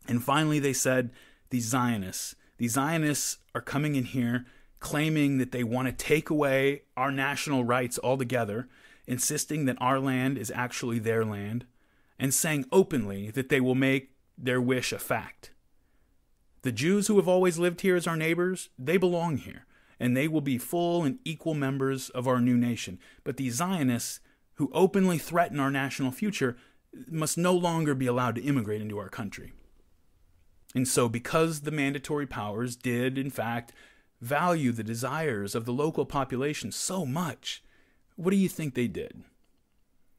And finally they said, the Zionists are coming in here claiming that they want to take away our national rights altogether, insisting that our land is actually their land, and saying openly that they will make their wish a fact. The Jews who have always lived here as our neighbors, they belong here, and they will be full and equal members of our new nation. But the Zionists, who openly threaten our national future, must no longer be allowed to immigrate into our country. And so, because the mandatory powers did, in fact, value the desires of the local population so much, what do you think they did?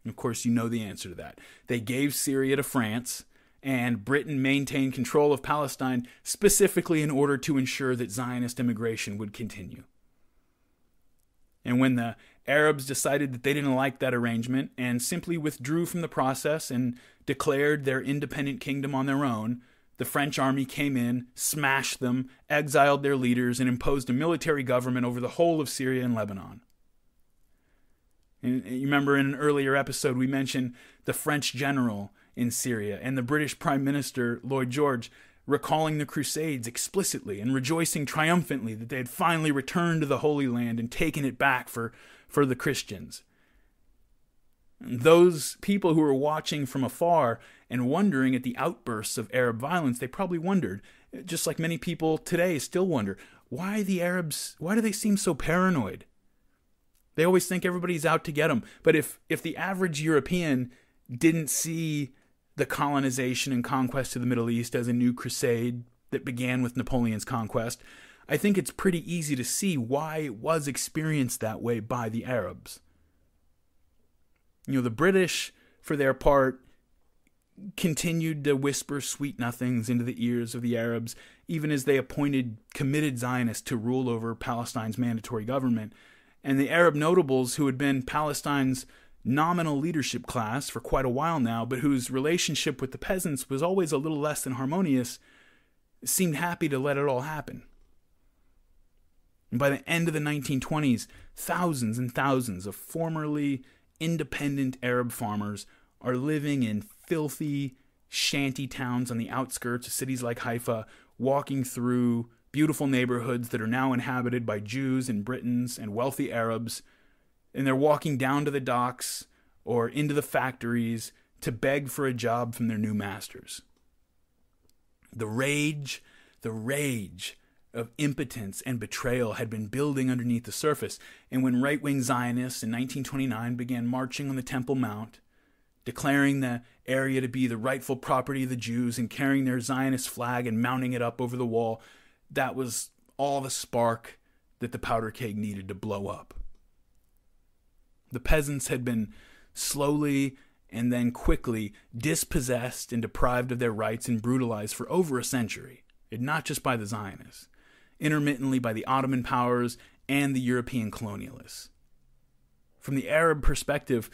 Of course, you know the answer to that. They gave Syria to France, and Britain maintained control of Palestine specifically in order to ensure that Zionist immigration would continue. And when the Arabs decided that they didn't like that arrangement and simply withdrew from the process and declared their independent kingdom on their own, the French army came in, smashed them, exiled their leaders, and imposed a military government over the whole of Syria and Lebanon. And you remember in an earlier episode we mentioned the French general in Syria and the British Prime Minister Lloyd George recalling the Crusades explicitly and rejoicing triumphantly that they had finally returned to the Holy Land and taken it back for the Christians. And those people who were watching from afar and wondering at the outbursts of Arab violence, they probably wondered, just like many people today still wonder, why the Arabs, why do they seem so paranoid? They always think everybody's out to get them. But if the average European didn't see the colonization and conquest of the Middle East as a new crusade that began with Napoleon's conquest, I think it's pretty easy to see why it was experienced that way by the Arabs. You know, the British, for their part, continued to whisper sweet nothings into the ears of the Arabs, even as they appointed committed Zionists to rule over Palestine's mandatory government. And the Arab notables, who had been Palestine's nominal leadership class for quite a while now, but whose relationship with the peasants was always a little less than harmonious, seemed happy to let it all happen. And by the end of the 1920s, thousands and thousands of formerly independent Arab farmers are living in filthy shanty towns on the outskirts of cities like Haifa, walking through beautiful neighborhoods that are now inhabited by Jews and Britons and wealthy Arabs, and they're walking down to the docks or into the factories to beg for a job from their new masters. The rage of impotence and betrayal had been building underneath the surface, and when right-wing Zionists in 1929 began marching on the Temple Mount, declaring the area to be the rightful property of the Jews and carrying their Zionist flag and mounting it up over the wall, that was all the spark that the powder keg needed to blow up. The peasants had been slowly and then quickly dispossessed and deprived of their rights and brutalized for over a century, and not just by the Zionists, intermittently by the Ottoman powers and the European colonialists. From the Arab perspective,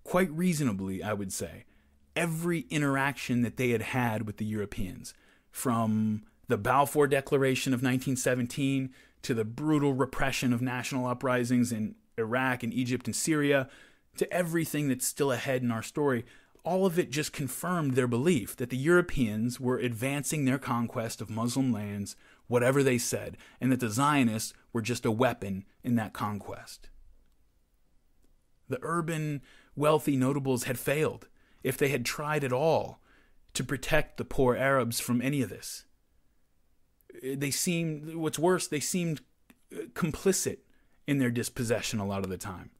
quite reasonably, I would say, every interaction that they had had with the Europeans, from the Balfour Declaration of 1917 to the brutal repression of national uprisings in Iraq and Egypt and Syria, to everything that's still ahead in our story, all of it just confirmed their belief that the Europeans were advancing their conquest of Muslim lands, whatever they said, and that the Zionists were just a weapon in that conquest. The urban, wealthy notables had failed, if they had tried at all, to protect the poor Arabs from any of this. They seemed complicit in their dispossession a lot of the time.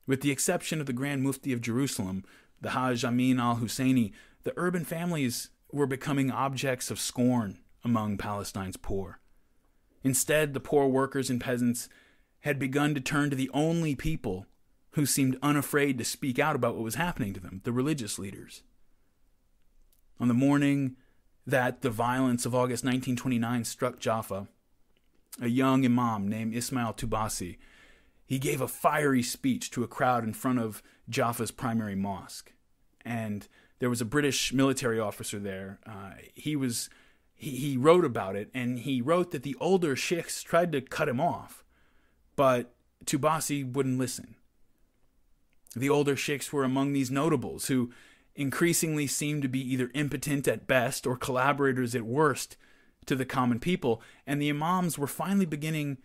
With the exception of the Grand Mufti of Jerusalem, the Hajj Amin al-Husseini, the urban families were becoming objects of scorn among Palestine's poor. Instead, the poor workers and peasants had begun to turn to the only people who seemed unafraid to speak out about what was happening to them, the religious leaders. On the morning that the violence of August 1929 struck Jaffa, a young imam named Ismail Tubasi, he gave a fiery speech to a crowd in front of Jaffa's primary mosque. And there was a British military officer there. He wrote about it, and he wrote that the older sheikhs tried to cut him off, but Tubasi wouldn't listen. The older sheikhs were among these notables who increasingly seemed to be either impotent at best or collaborators at worst to the common people, and the imams were finally beginning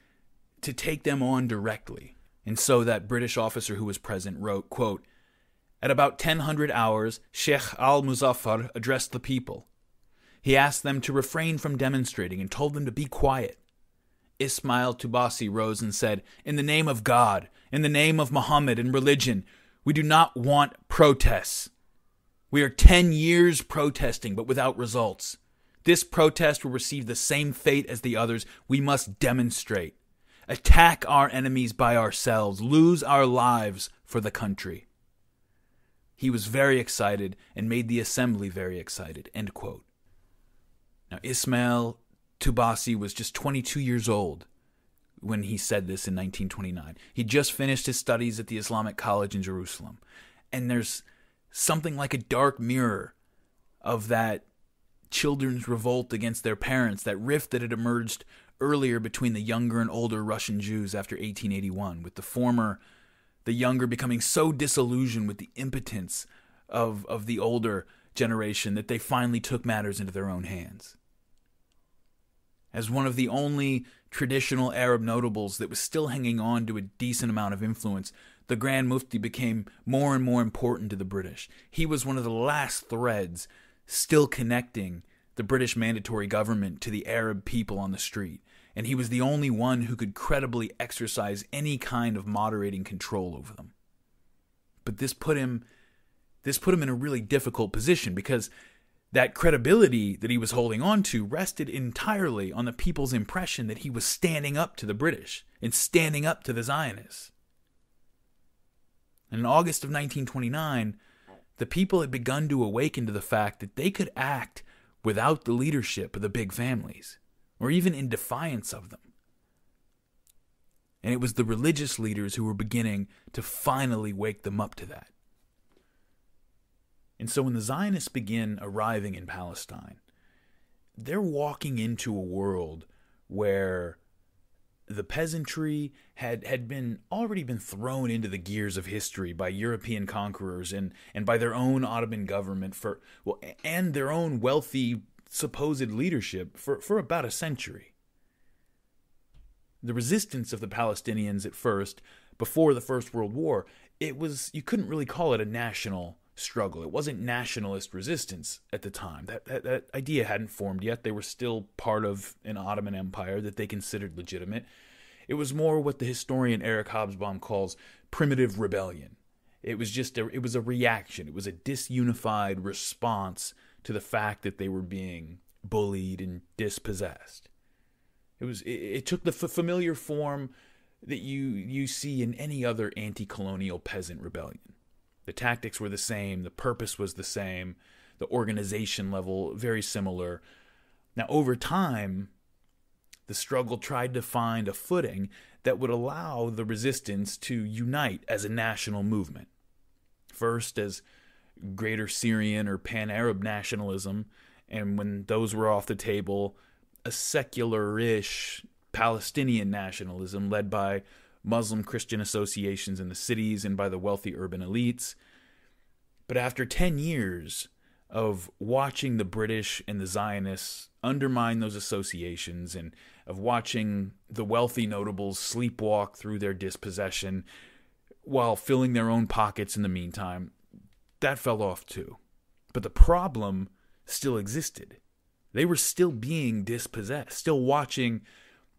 to take them on directly. And so that British officer who was present wrote, quote, "At about 1000 hours, Sheikh al-Muzaffar addressed the people. He asked them to refrain from demonstrating and told them to be quiet. Ismail Tubasi rose and said, 'In the name of God, in the name of Muhammad and religion, we do not want protests. We are 10 years protesting, but without results. This protest will receive the same fate as the others. We must demonstrate. Attack our enemies by ourselves. Lose our lives for the country.' He was very excited and made the assembly very excited." End quote. Now, Ismail Tubasi was just 22 years old when he said this in 1929. He just finished his studies at the Islamic College in Jerusalem. And there's something like a dark mirror of that children's revolt against their parents, that rift that had emerged earlier between the younger and older Russian Jews after 1881, with the younger becoming so disillusioned with the impotence of the older generation that they finally took matters into their own hands. As one of the only traditional Arab notables that was still hanging on to a decent amount of influence, the Grand Mufti became more and more important to the British. He was one of the last threads still connecting the British mandatory government to the Arab people on the street, and he was the only one who could credibly exercise any kind of moderating control over them. But this put him in a really difficult position, because that credibility that he was holding on to rested entirely on the people's impression that he was standing up to the British and standing up to the Zionists. And in August of 1929, the people had begun to awaken to the fact that they could act without the leadership of the big families, or even in defiance of them. And it was the religious leaders who were beginning to finally wake them up to that. And so when the Zionists begin arriving in Palestine, they're walking into a world where the peasantry had already been thrown into the gears of history by European conquerors and by their own Ottoman government and their own wealthy supposed leadership for about a century. The resistance of the Palestinians at first, before the First World War, you couldn't really call it a national struggle. It wasn't nationalist resistance at the time. That idea hadn't formed yet. They were still part of an Ottoman Empire that they considered legitimate. It was more what the historian Eric Hobsbawm calls primitive rebellion. It was a reaction. It was a disunified response to the fact that they were being bullied and dispossessed. It took the familiar form that you see in any other anti-colonial peasant rebellion. The tactics were the same, the purpose was the same, the organization level very similar. Now, over time, the struggle tried to find a footing that would allow the resistance to unite as a national movement. First as Greater Syrian or Pan-Arab nationalism, and when those were off the table, a secular-ish Palestinian nationalism led by Muslim Christian associations in the cities and by the wealthy urban elites. But after 10 years of watching the British and the Zionists undermine those associations and of watching the wealthy notables sleepwalk through their dispossession while filling their own pockets in the meantime, that fell off too. But the problem still existed. They were still being dispossessed, still watching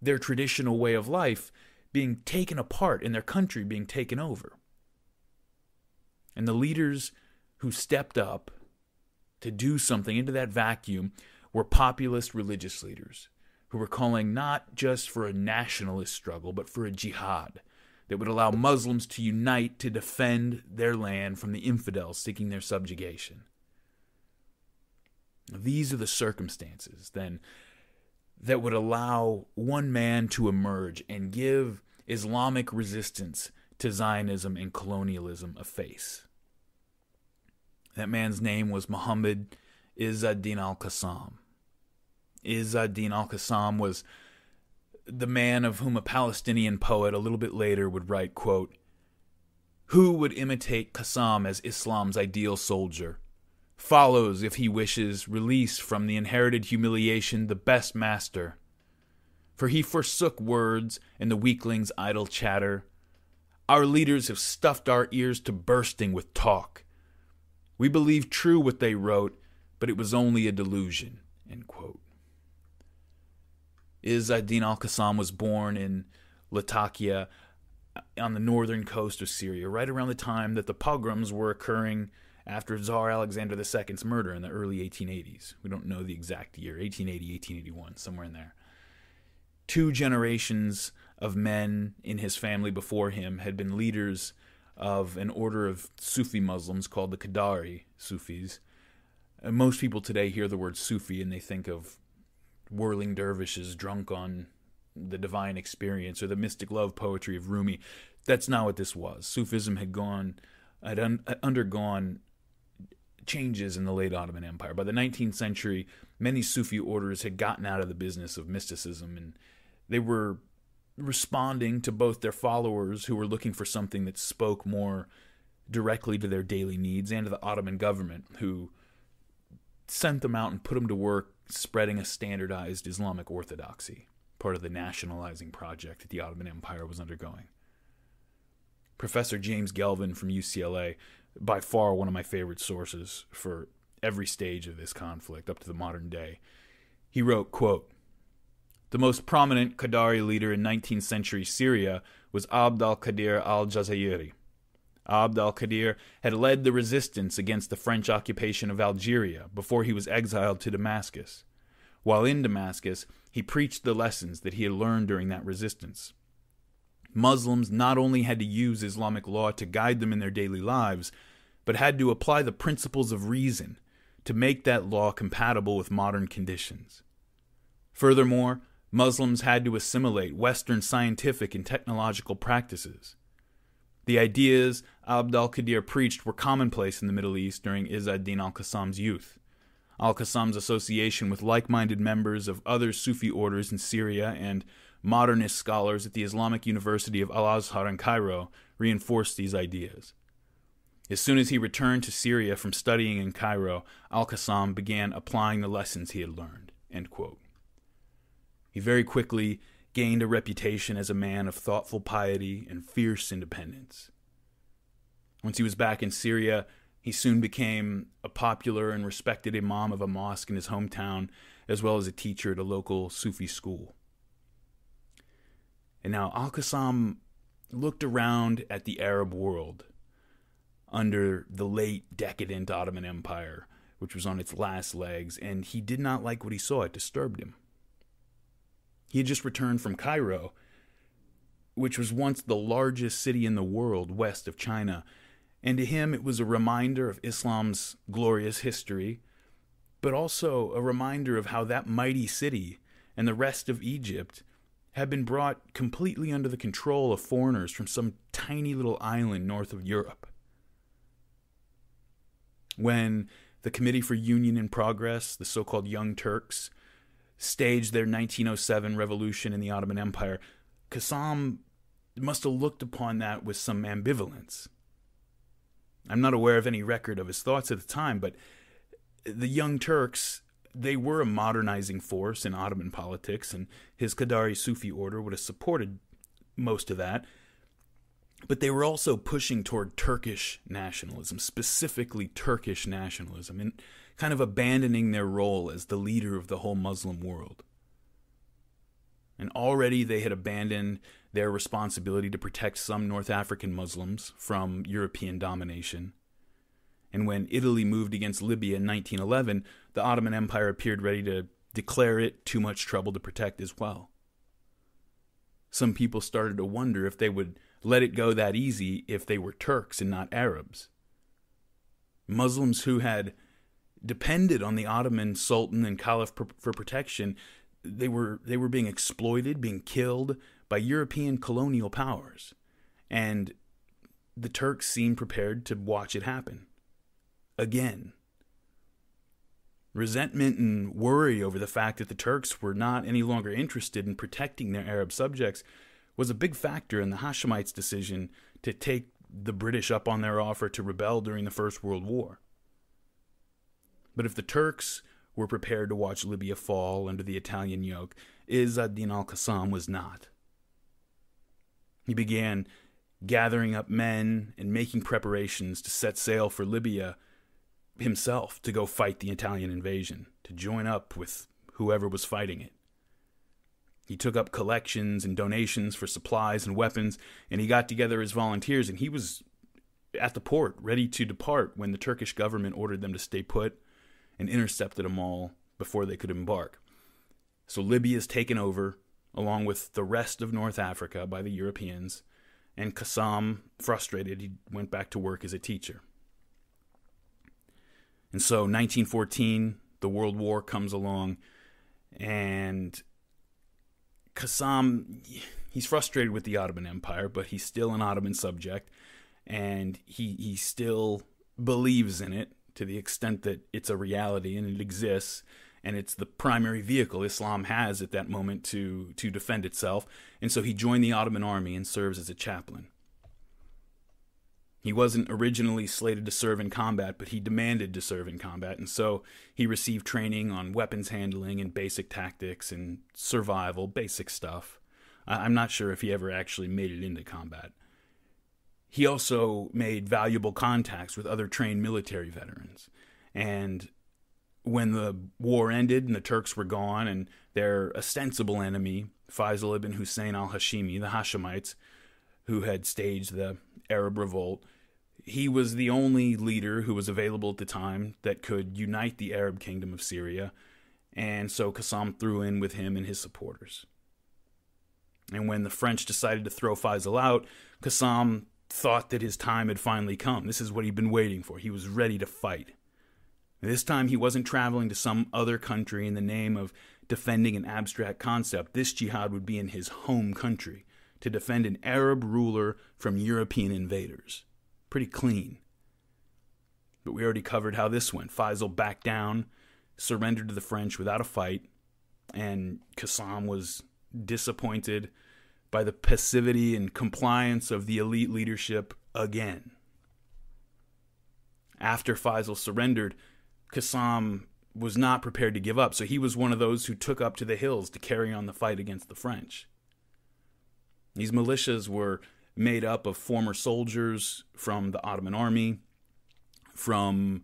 their traditional way of life being taken apart and their country being taken over. And the leaders who stepped up to do something into that vacuum were populist religious leaders who were calling not just for a nationalist struggle, but for a jihad that would allow Muslims to unite to defend their land from the infidels seeking their subjugation. These are the circumstances, then, that would allow one man to emerge and give Islamic resistance to Zionism and colonialism a face. That man's name was Muhammad Izz ad-Din al-Qassam. Izz ad-Din al-Qassam was the man of whom a Palestinian poet a little bit later would write, quote, "Who would imitate Qassam as Islam's ideal soldier? Follows, if he wishes, release from the inherited humiliation the best master. For he forsook words and the weakling's idle chatter. Our leaders have stuffed our ears to bursting with talk. We believed true what they wrote, but it was only a delusion." End quote. Izz ad-Din al-Qassam was born in Latakia on the northern coast of Syria, right around the time that the pogroms were occurring after Tsar Alexander II's murder in the early 1880s. We don't know the exact year, 1880, 1881, somewhere in there. 2 generations of men in his family before him had been leaders of an order of Sufi Muslims called the Qadari Sufis. And most people today hear the word Sufi and they think of whirling dervishes drunk on the divine experience or the mystic love poetry of Rumi. That's not what this was. Sufism had undergone changes in the late Ottoman Empire. By the 19th century, many Sufi orders had gotten out of the business of mysticism, and they were responding to both their followers who were looking for something that spoke more directly to their daily needs and to the Ottoman government who sent them out and put them to work spreading a standardized Islamic orthodoxy, part of the nationalizing project that the Ottoman Empire was undergoing. Professor James Gelvin from UCLA, by far one of my favorite sources for every stage of this conflict up to the modern day, he wrote, quote, "The most prominent Qadari leader in 19th century Syria was Abd al-Qadir al-Jazairi. Abd al-Qadir had led the resistance against the French occupation of Algeria before he was exiled to Damascus. While in Damascus, he preached the lessons that he had learned during that resistance. Muslims not only had to use Islamic law to guide them in their daily lives, but had to apply the principles of reason to make that law compatible with modern conditions. Furthermore, Muslims had to assimilate Western scientific and technological practices. The ideas Abd al-Qadir preached were commonplace in the Middle East during Izz ad-Din al-Qassam's youth. Al-Qassam's association with like-minded members of other Sufi orders in Syria and modernist scholars at the Islamic University of Al-Azhar in Cairo reinforced these ideas. As soon as he returned to Syria from studying in Cairo, Al-Qassam began applying the lessons he had learned." End quote. He very quickly gained a reputation as a man of thoughtful piety and fierce independence. Once he was back in Syria, he soon became a popular and respected imam of a mosque in his hometown, as well as a teacher at a local Sufi school. And now Al-Qassam looked around at the Arab world under the late decadent Ottoman Empire, which was on its last legs, and he did not like what he saw. It disturbed him. He had just returned from Cairo, which was once the largest city in the world west of China, and to him it was a reminder of Islam's glorious history, but also a reminder of how that mighty city and the rest of Egypt had been brought completely under the control of foreigners from some tiny little island north of Europe. When the Committee for Union and Progress, the so-called Young Turks, staged their 1907 revolution in the Ottoman Empire, Qassam must have looked upon that with some ambivalence. I'm not aware of any record of his thoughts at the time, but the Young Turks, they were a modernizing force in Ottoman politics, and his Qadari Sufi order would have supported most of that. But they were also pushing toward Turkish nationalism, specifically Turkish nationalism, and kind of abandoning their role as the leader of the whole Muslim world. And already they had abandoned their responsibility to protect some North African Muslims from European domination. And when Italy moved against Libya in 1911, the Ottoman Empire appeared ready to declare it too much trouble to protect as well. Some people started to wonder if they would let it go that easy if they were Turks and not Arabs. Muslims who had depended on the Ottoman Sultan and Caliph for protection, they were being exploited, being killed by European colonial powers. And the Turks seemed prepared to watch it happen. Again. Resentment and worry over the fact that the Turks were not any longer interested in protecting their Arab subjects was a big factor in the Hashemites' decision to take the British up on their offer to rebel during the First World War. But if the Turks were prepared to watch Libya fall under the Italian yoke, Izz ad-Din al-Qassam was not. He began gathering up men and making preparations to set sail for Libya himself to go fight the Italian invasion, to join up with whoever was fighting it. He took up collections and donations for supplies and weapons, and he got together his volunteers, and he was at the port, ready to depart when the Turkish government ordered them to stay put and intercepted them all before they could embark. So Libya is taken over, along with the rest of North Africa, by the Europeans, and Qassam, frustrated, he went back to work as a teacher. And so 1914, the World War comes along, and Qassam, he's frustrated with the Ottoman Empire, but he's still an Ottoman subject, and he still believes in it to the extent that it's a reality and it exists, and it's the primary vehicle Islam has at that moment to defend itself. And so he joined the Ottoman army and serves as a chaplain. He wasn't originally slated to serve in combat, but he demanded to serve in combat, and so he received training on weapons handling and basic tactics and survival, basic stuff. I'm not sure if he ever actually made it into combat. He also made valuable contacts with other trained military veterans, and when the war ended and the Turks were gone and their ostensible enemy, Faisal ibn Hussein al-Hashimi, the Hashemites, who had staged the Arab revolt, he was the only leader who was available at the time that could unite the Arab kingdom of Syria, and so Qassam threw in with him and his supporters. And when the French decided to throw Faisal out, Qassam thought that his time had finally come. This is what he'd been waiting for. He was ready to fight. This time he wasn't traveling to some other country in the name of defending an abstract concept. This jihad would be in his home country to defend an Arab ruler from European invaders. Pretty clean. But we already covered how this went. Faisal backed down, surrendered to the French without a fight, and Qassam was disappointed by the passivity and compliance of the elite leadership again. After Faisal surrendered, Qassam was not prepared to give up, so he was one of those who took up to the hills to carry on the fight against the French. These militias were made up of former soldiers from the Ottoman army, from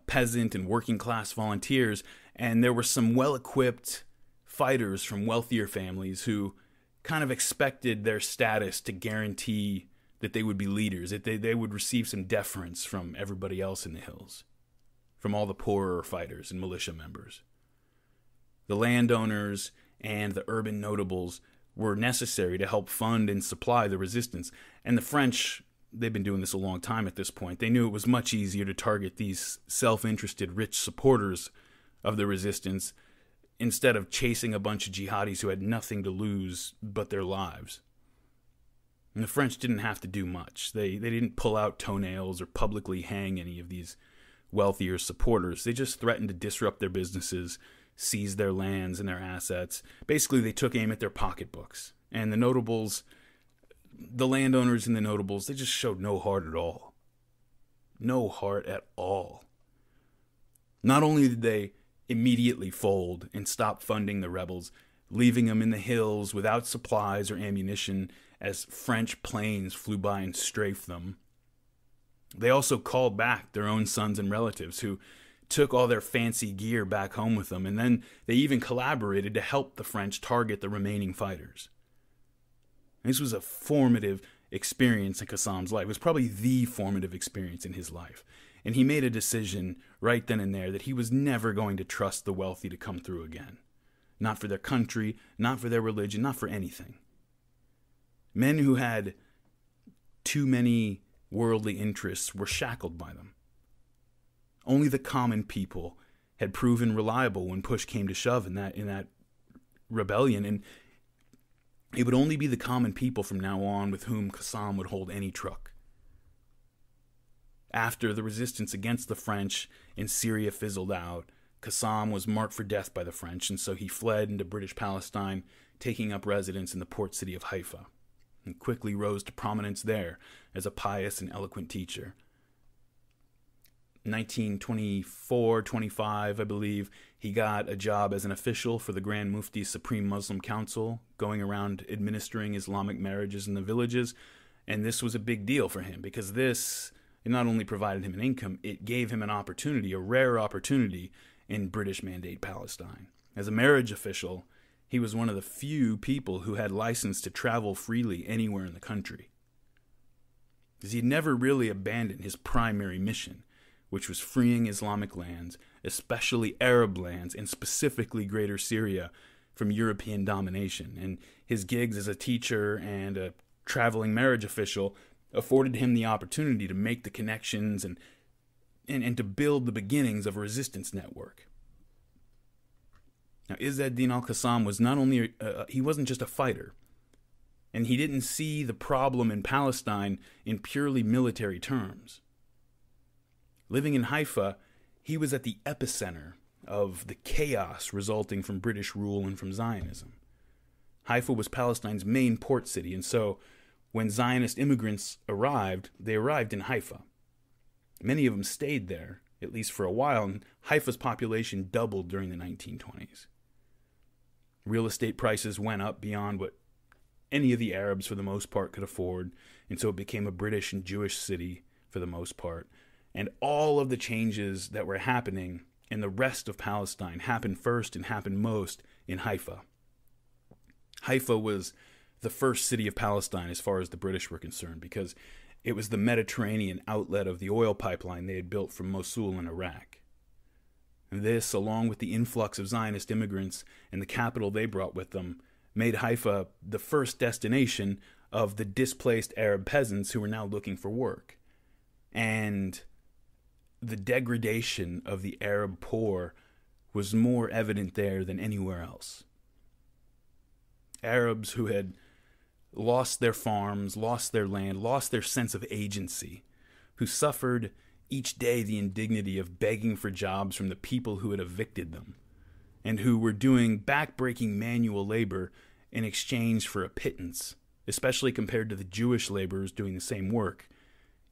peasant and working class volunteers, and there were some well-equipped fighters from wealthier families who kind of expected their status to guarantee that they would be leaders, that they would receive some deference from everybody else in the hills, from all the poorer fighters and militia members. The landowners and the urban notables were necessary to help fund and supply the resistance, and the French, they've been doing this a long time at this point. They knew it was much easier to target these self-interested rich supporters of the resistance instead of chasing a bunch of jihadis who had nothing to lose but their lives. And the French didn't have to do much. They didn't pull out toenails or publicly hang any of these wealthier supporters. They just threatened to disrupt their businesses, seize their lands and their assets. Basically, they took aim at their pocketbooks. And the notables, the landowners and the notables, they just showed no heart at all. No heart at all. Not only did they immediately fold and stop funding the rebels, leaving them in the hills without supplies or ammunition as French planes flew by and strafed them, they also called back their own sons and relatives who took all their fancy gear back home with them, and then they even collaborated to help the French target the remaining fighters. This was a formative experience in Qassam's life. It was probably the formative experience in his life. And he made a decision right then and there that he was never going to trust the wealthy to come through again. Not for their country, not for their religion, not for anything. Men who had too many worldly interests were shackled by them. Only the common people had proven reliable when push came to shove in that rebellion, and it would only be the common people from now on with whom Qassam would hold any truck. After the resistance against the French in Syria fizzled out, Qassam was marked for death by the French, and so he fled into British Palestine, taking up residence in the port city of Haifa, and quickly rose to prominence there as a pious and eloquent teacher. 1924-25, I believe, he got a job as an official for the Grand Mufti's Supreme Muslim Council, going around administering Islamic marriages in the villages, and this was a big deal for him because this, it not only provided him an income, it gave him an opportunity, a rare opportunity in British Mandate Palestine. As a marriage official, he was one of the few people who had license to travel freely anywhere in the country. Because he'd never really abandoned his primary mission, which was freeing Islamic lands, especially Arab lands, and specifically Greater Syria, from European domination. And his gigs as a teacher and a traveling marriage official afforded him the opportunity to make the connections and to build the beginnings of a resistance network. Now, Izz ad-Din al-Qassam was not only, he wasn't just a fighter, and he didn't see the problem in Palestine in purely military terms. Living in Haifa, he was at the epicenter of the chaos resulting from British rule and from Zionism. Haifa was Palestine's main port city, and so when Zionist immigrants arrived, they arrived in Haifa. Many of them stayed there, at least for a while, and Haifa's population doubled during the 1920s. Real estate prices went up beyond what any of the Arabs, for the most part, could afford, and so it became a British and Jewish city for the most part. And all of the changes that were happening in the rest of Palestine happened first and happened most in Haifa. Haifa was the first city of Palestine as far as the British were concerned because it was the Mediterranean outlet of the oil pipeline they had built from Mosul in Iraq. And this, along with the influx of Zionist immigrants and the capital they brought with them, made Haifa the first destination of the displaced Arab peasants who were now looking for work. And the degradation of the Arab poor was more evident there than anywhere else. Arabs who had lost their farms, lost their land, lost their sense of agency, who suffered each day the indignity of begging for jobs from the people who had evicted them, and who were doing backbreaking manual labor in exchange for a pittance, especially compared to the Jewish laborers doing the same work,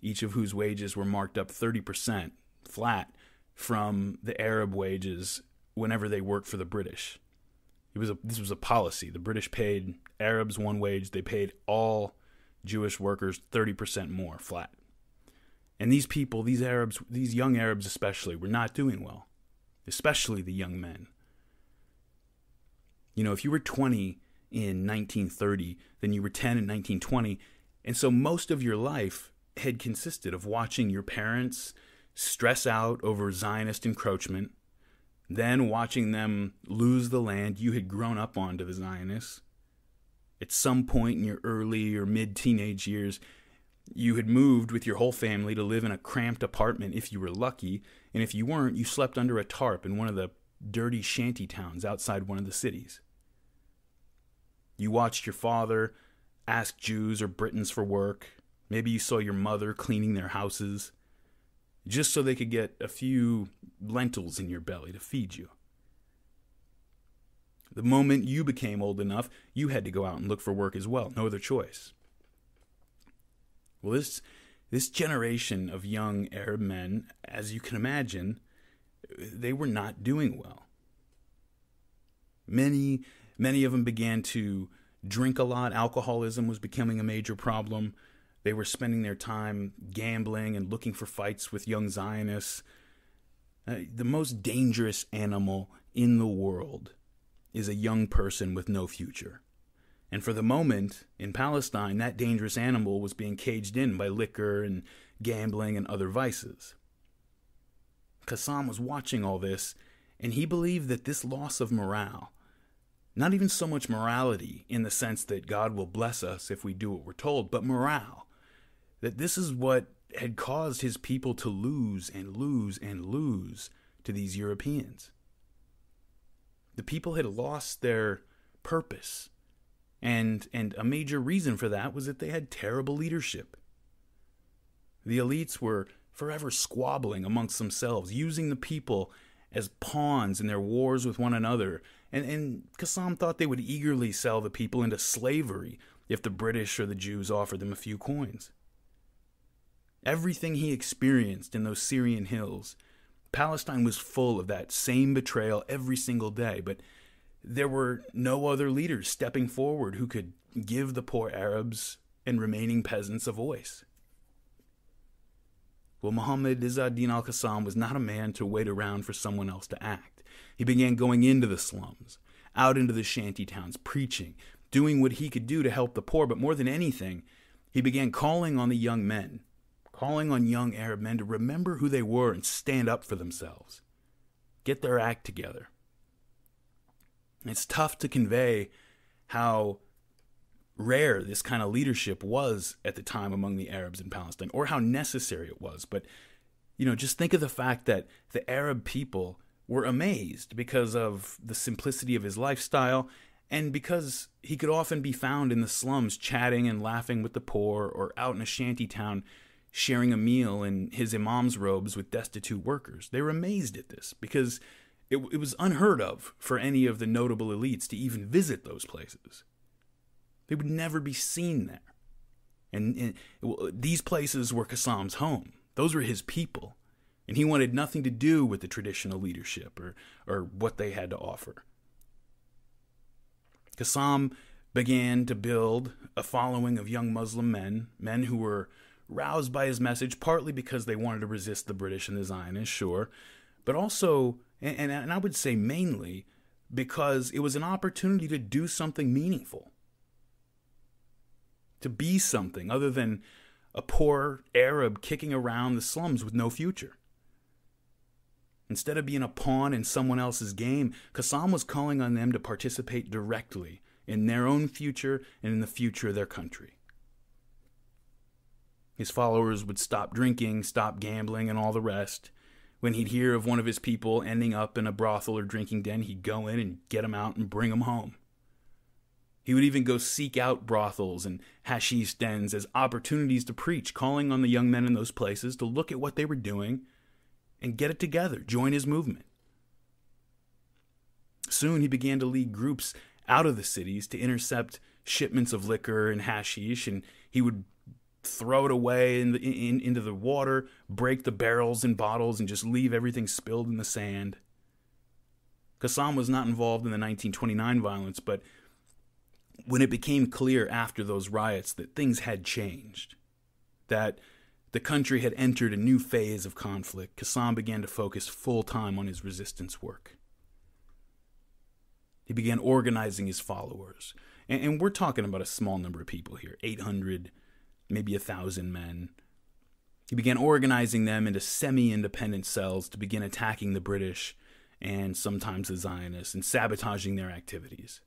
each of whose wages were marked up 30% flat from the Arab wages whenever they worked for the British. This was a policy. The British paid Arabs one wage. They paid all Jewish workers 30% more flat. And these people, these Arabs, these young Arabs especially, were not doing well, especially the young men. You know, if you were 20 in 1930, then you were 10 in 1920, and so most of your life had consisted of watching your parents stress out over Zionist encroachment, then watching them lose the land you had grown up on to the Zionists. At some point in your early or mid-teenage years, you had moved with your whole family to live in a cramped apartment if you were lucky, and if you weren't, you slept under a tarp in one of the dirty shanty towns outside one of the cities. You watched your father ask Jews or Britons for work. Maybe you saw your mother cleaning their houses, just so they could get a few lentils in your belly to feed you. The moment you became old enough, you had to go out and look for work as well. No other choice. Well, this generation of young Arab men, as you can imagine, they were not doing well. Many of them began to drink a lot. Alcoholism was becoming a major problem. They were spending their time gambling and looking for fights with young Zionists. The most dangerous animal in the world is a young person with no future. And for the moment, in Palestine, that dangerous animal was being caged in by liquor and gambling and other vices. Qassam was watching all this, and he believed that this loss of morale, not even so much morality in the sense that God will bless us if we do what we're told, but morale, that this is what had caused his people to lose and lose and lose to these Europeans. The people had lost their purpose, and a major reason for that was that they had terrible leadership. The elites were forever squabbling amongst themselves, using the people as pawns in their wars with one another, and Qassam thought they would eagerly sell the people into slavery if the British or the Jews offered them a few coins. Everything he experienced in those Syrian hills, Palestine was full of that same betrayal every single day, but there were no other leaders stepping forward who could give the poor Arabs and remaining peasants a voice. Well, Muhammad Izz-ad-Din al-Qassam was not a man to wait around for someone else to act. He began going into the slums, out into the shanty towns, preaching, doing what he could do to help the poor, but more than anything, he began calling on the young men, calling on young Arab men to remember who they were and stand up for themselves, get their act together. It's tough to convey how rare this kind of leadership was at the time among the Arabs in Palestine, or how necessary it was. But, just think of the fact that the Arab people were amazed because of the simplicity of his lifestyle, and because he could often be found in the slums chatting and laughing with the poor, or out in a shanty town sharing a meal in his imam's robes with destitute workers. They were amazed at this because it was unheard of for any of the notable elites to even visit those places. They would never be seen there. And these places were Qassam's home. Those were his people. And he wanted nothing to do with the traditional leadership or what they had to offer. Qassam began to build a following of young Muslim men who were roused by his message, partly because they wanted to resist the British and the Zionists, sure, but also, and I would say mainly, because it was an opportunity to do something meaningful. To be something other than a poor Arab kicking around the slums with no future. Instead of being a pawn in someone else's game, Qassam was calling on them to participate directly in their own future and in the future of their country. His followers would stop drinking, stop gambling, and all the rest. When he'd hear of one of his people ending up in a brothel or drinking den, he'd go in and get him out and bring him home. He would even go seek out brothels and hashish dens as opportunities to preach, calling on the young men in those places to look at what they were doing and get it together, join his movement. Soon he began to lead groups out of the cities to intercept shipments of liquor and hashish, and he would throw it away into the water, break the barrels and bottles, and just leave everything spilled in the sand. Qassam was not involved in the 1929 violence, but when it became clear after those riots that things had changed, that the country had entered a new phase of conflict, Qassam began to focus full-time on his resistance work. He began organizing his followers. And we're talking about a small number of people here, 800, maybe 1,000 men. He began organizing them into semi-independent cells to begin attacking the British and sometimes the Zionists and sabotaging their activities.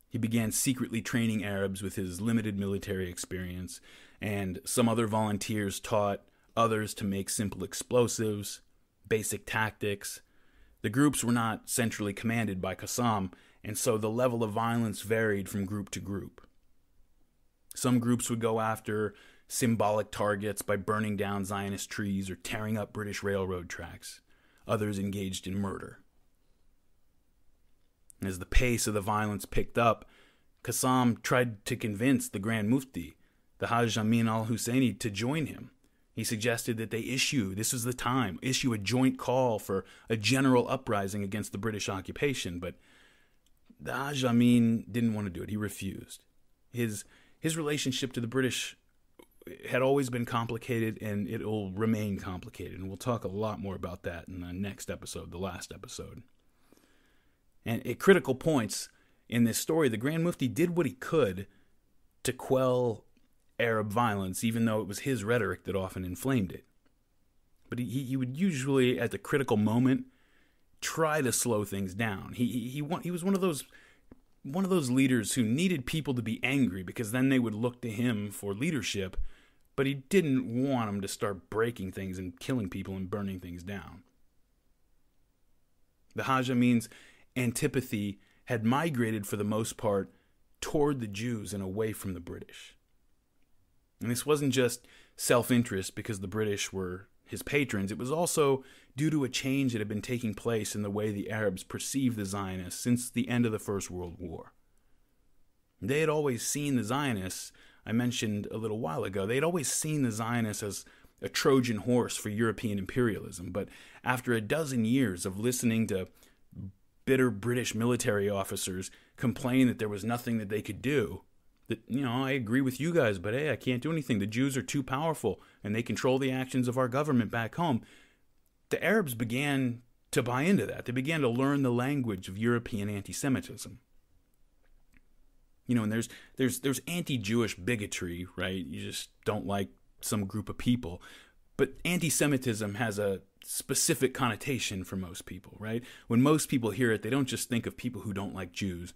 He began secretly training Arabs with his limited military experience, and some other volunteers taught others to make simple explosives, basic tactics. The groups were not centrally commanded by Qassam, and so the level of violence varied from group to group. Some groups would go after symbolic targets by burning down Zionist trees or tearing up British railroad tracks. Others engaged in murder. As the pace of the violence picked up, Qassam tried to convince the Grand Mufti, the Hajj Amin al-Husseini, to join him. He suggested that they issue a joint call for a general uprising against the British occupation, but the Hajj Amin didn't want to do it. He refused. His relationship to the British had always been complicated, and it will remain complicated, and we'll talk a lot more about that in the next episode, the last episode. And at critical points in this story, the Grand Mufti did what he could to quell Arab violence, even though it was his rhetoric that often inflamed it. But he would usually, at the critical moment, try to slow things down. He was one of those leaders who needed people to be angry because then they would look to him for leadership, but he didn't want them to start breaking things and killing people and burning things down. The Hajj Amin's antipathy had migrated for the most part toward the Jews and away from the British. And this wasn't just self-interest because the British were his patrons. It was also due to a change that had been taking place in the way the Arabs perceived the Zionists since the end of the First World War. They had always seen the Zionists, I mentioned a little while ago, they had always seen the Zionists as a Trojan horse for European imperialism. But after a dozen years of listening to bitter British military officers complain that there was nothing that they could do, that, I agree with you guys, but hey, I can't do anything. The Jews are too powerful, and they control the actions of our government back home. The Arabs began to buy into that. They began to learn the language of European anti-Semitism. And there's anti-Jewish bigotry, right? You just don't like some group of people. But anti-Semitism has a specific connotation for most people, right? When most people hear it, they don't just think of people who don't like Jews.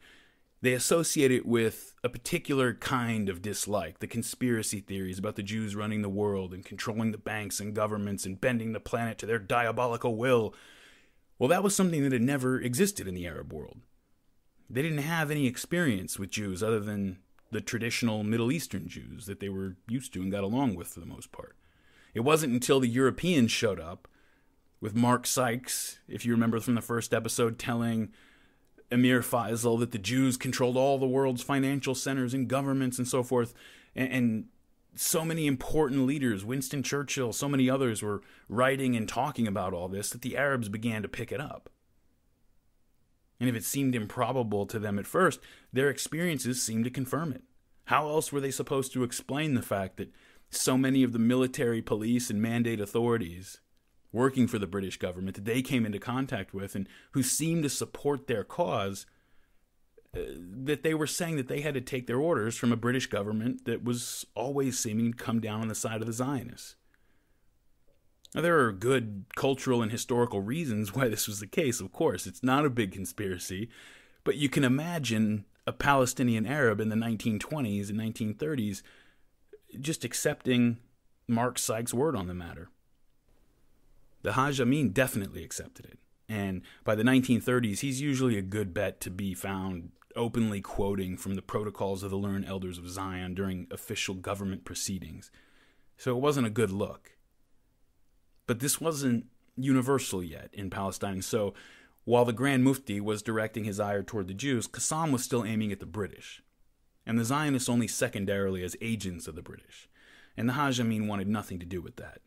They associate it with a particular kind of dislike, the conspiracy theories about the Jews running the world and controlling the banks and governments and bending the planet to their diabolical will. Well, that was something that had never existed in the Arab world. They didn't have any experience with Jews other than the traditional Middle Eastern Jews that they were used to and got along with for the most part. It wasn't until the Europeans showed up, with Mark Sykes, if you remember from the first episode, telling Emir Faisal that the Jews controlled all the world's financial centers and governments and so forth. And so many important leaders, Winston Churchill, so many others were writing and talking about all this that the Arabs began to pick it up. And if it seemed improbable to them at first, their experiences seemed to confirm it. How else were they supposed to explain the fact that so many of the military, police, and mandate authorities working for the British government that they came into contact with and who seemed to support their cause, that they were saying that they had to take their orders from a British government that was always seeming to come down on the side of the Zionists? Now, there are good cultural and historical reasons why this was the case, of course. It's not a big conspiracy, but you can imagine a Palestinian Arab in the 1920s and 1930s just accepting Mark Sykes' word on the matter. The Haj Amin definitely accepted it, and by the 1930s, he's usually a good bet to be found openly quoting from the protocols of the learned elders of Zion during official government proceedings. So it wasn't a good look. But this wasn't universal yet in Palestine, so while the Grand Mufti was directing his ire toward the Jews, Qassam was still aiming at the British, and the Zionists only secondarily as agents of the British, and the Haj Amin wanted nothing to do with that.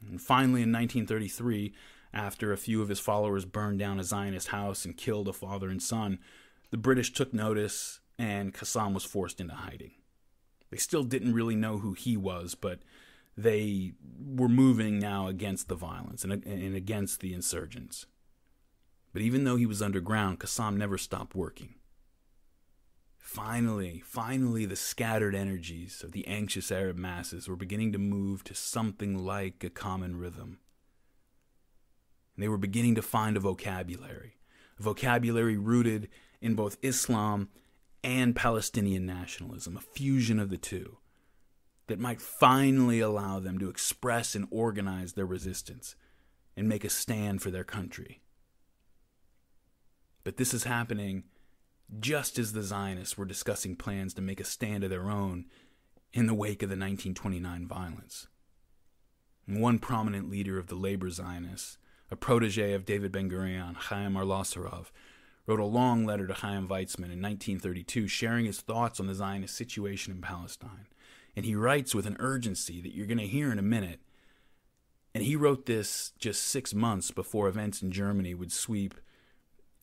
And finally, in 1933, after a few of his followers burned down a Zionist house and killed a father and son, the British took notice and Qassam was forced into hiding. They still didn't really know who he was, but they were moving now against the violence and against the insurgents. But even though he was underground, Qassam never stopped working. Finally, the scattered energies of the anxious Arab masses were beginning to move to something like a common rhythm. And they were beginning to find a vocabulary rooted in both Islam and Palestinian nationalism, a fusion of the two, that might finally allow them to express and organize their resistance and make a stand for their country. But this is happening just as the Zionists were discussing plans to make a stand of their own in the wake of the 1929 violence. And one prominent leader of the labor Zionists, a protege of David Ben-Gurion, Chaim Arlosarov, wrote a long letter to Chaim Weizmann in 1932 sharing his thoughts on the Zionist situation in Palestine. And he writes with an urgency that you're going to hear in a minute. And he wrote this just 6 months before events in Germany would sweep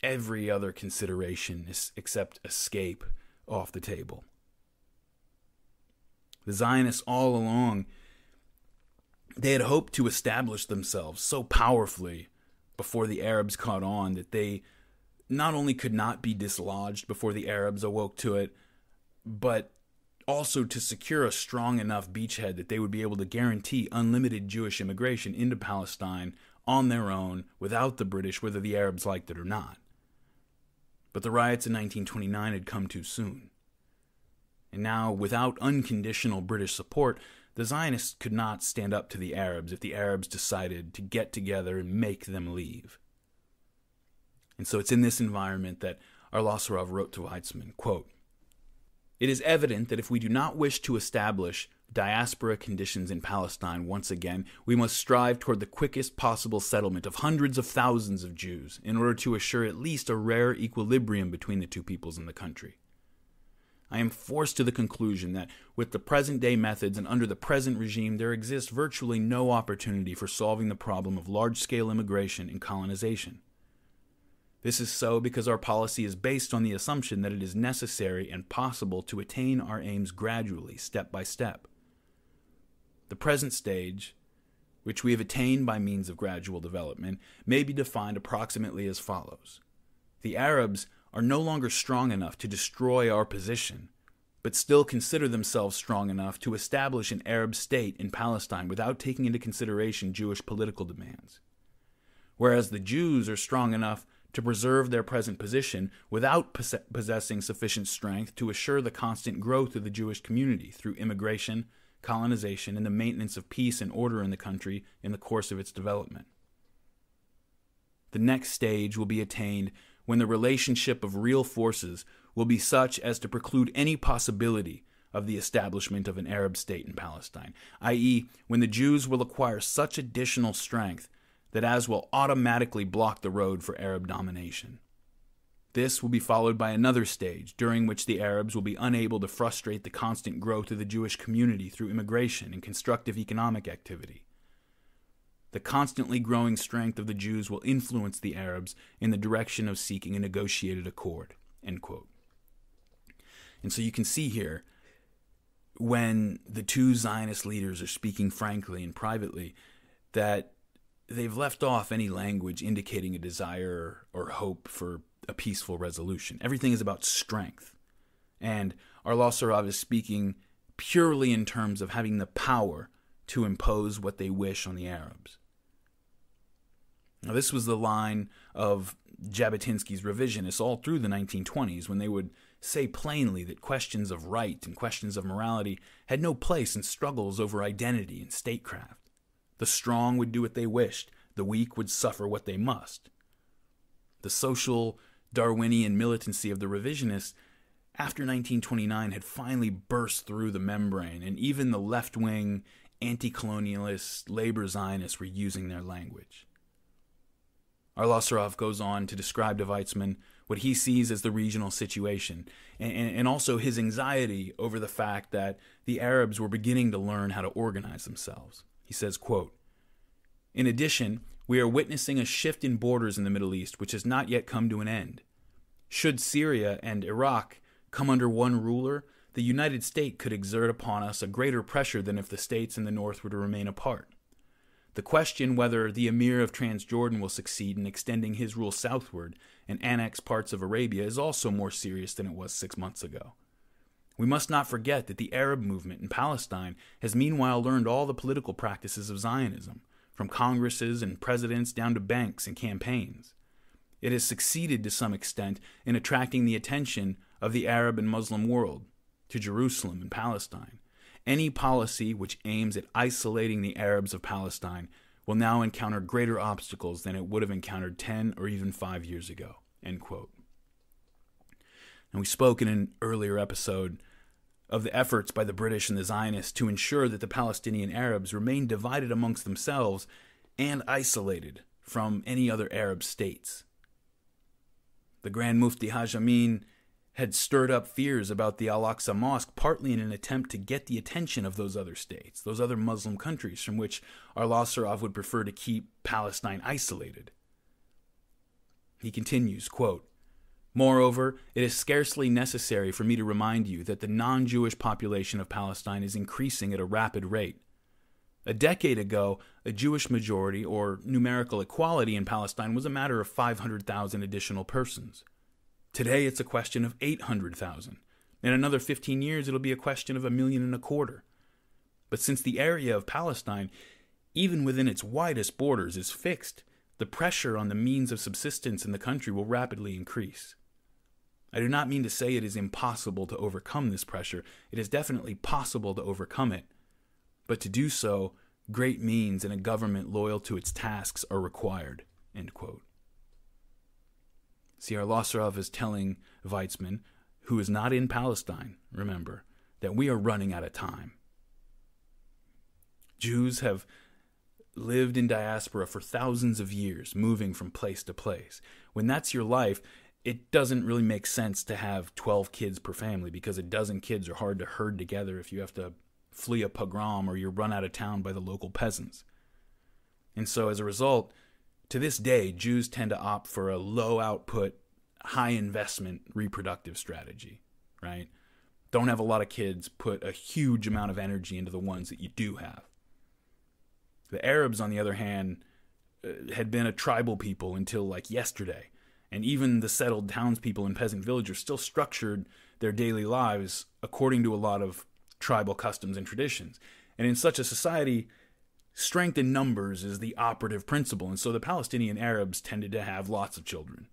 every other consideration except escape off the table. The Zionists all along, they had hoped to establish themselves so powerfully before the Arabs caught on that they not only could not be dislodged before the Arabs awoke to it, but also to secure a strong enough beachhead that they would be able to guarantee unlimited Jewish immigration into Palestine on their own without the British, whether the Arabs liked it or not. But the riots in 1929 had come too soon. And now, without unconditional British support, the Zionists could not stand up to the Arabs if the Arabs decided to get together and make them leave. And so it's in this environment that Arlosarov wrote to Weizmann, quote, "It is evident that if we do not wish to establish diaspora conditions in Palestine once again, we must strive toward the quickest possible settlement of hundreds of thousands of Jews in order to assure at least a rare equilibrium between the two peoples in the country. I am forced to the conclusion that with the present-day methods and under the present regime, there exists virtually no opportunity for solving the problem of large-scale immigration and colonization. This is so because our policy is based on the assumption that it is necessary and possible to attain our aims gradually, step by step. The present stage, which we have attained by means of gradual development, may be defined approximately as follows. The Arabs are no longer strong enough to destroy our position, but still consider themselves strong enough to establish an Arab state in Palestine without taking into consideration Jewish political demands. Whereas the Jews are strong enough to preserve their present position without possessing sufficient strength to assure the constant growth of the Jewish community through immigration, colonization, and the maintenance of peace and order in the country in the course of its development. The next stage will be attained when the relationship of real forces will be such as to preclude any possibility of the establishment of an Arab state in Palestine, i.e., when the Jews will acquire such additional strength that as will automatically block the road for Arab domination. This will be followed by another stage, during which the Arabs will be unable to frustrate the constant growth of the Jewish community through immigration and constructive economic activity. The constantly growing strength of the Jews will influence the Arabs in the direction of seeking a negotiated accord." End quote. And so you can see here, when the two Zionist leaders are speaking frankly and privately, that they've left off any language indicating a desire or hope for a peaceful resolution. Everything is about strength. And Arlosarov is speaking purely in terms of having the power to impose what they wish on the Arabs. Now, this was the line of Jabotinsky's revisionists all through the 1920s when they would say plainly that questions of right and questions of morality had no place in struggles over identity and statecraft. The strong would do what they wished, the weak would suffer what they must. The social Darwinian militancy of the revisionists after 1929 had finally burst through the membrane, and even the left-wing, anti-colonialist, labor Zionists were using their language. Arlosoroff goes on to describe to Weizmann what he sees as the regional situation, and also his anxiety over the fact that the Arabs were beginning to learn how to organize themselves. He says, quote, "In addition, we are witnessing a shift in borders in the Middle East which has not yet come to an end. Should Syria and Iraq come under one ruler, the United States could exert upon us a greater pressure than if the states in the north were to remain apart. The question whether the Emir of Transjordan will succeed in extending his rule southward and annex parts of Arabia is also more serious than it was 6 months ago. We must not forget that the Arab movement in Palestine has meanwhile learned all the political practices of Zionism, from congresses and presidents down to banks and campaigns. It has succeeded to some extent in attracting the attention of the Arab and Muslim world to Jerusalem and Palestine. Any policy which aims at isolating the Arabs of Palestine will now encounter greater obstacles than it would have encountered 10 or even 5 years ago." End quote. And we spoke in an earlier episode of the efforts by the British and the Zionists to ensure that the Palestinian Arabs remain divided amongst themselves and isolated from any other Arab states. The Grand Mufti Haj Amin had stirred up fears about the Al-Aqsa Mosque partly in an attempt to get the attention of those other states, those other Muslim countries from which Arlosoroff would prefer to keep Palestine isolated. He continues, quote, "Moreover, it is scarcely necessary for me to remind you that the non-Jewish population of Palestine is increasing at a rapid rate. A decade ago, a Jewish majority or numerical equality in Palestine was a matter of 500,000 additional persons. Today, it's a question of 800,000. In another 15 years, it'll be a question of 1.25 million. But since the area of Palestine, even within its widest borders, is fixed, the pressure on the means of subsistence in the country will rapidly increase. I do not mean to say it is impossible to overcome this pressure. It is definitely possible to overcome it. But to do so, great means and a government loyal to its tasks are required." End quote. See, Arlosoroff is telling Weizmann, who is not in Palestine, remember, that we are running out of time. Jews have lived in diaspora for thousands of years, moving from place to place. When that's your life, it doesn't really make sense to have 12 kids per family, because a dozen kids are hard to herd together if you have to flee a pogrom or you're run out of town by the local peasants. And so as a result, to this day, Jews tend to opt for a low-output, high-investment reproductive strategy, right? Don't have a lot of kids, put a huge amount of energy into the ones that you do have. The Arabs, on the other hand, had been a tribal people until like yesterday, and even the settled townspeople and peasant villagers still structured their daily lives according to a lot of tribal customs and traditions. And in such a society, strength in numbers is the operative principle, and so the Palestinian Arabs tended to have lots of children.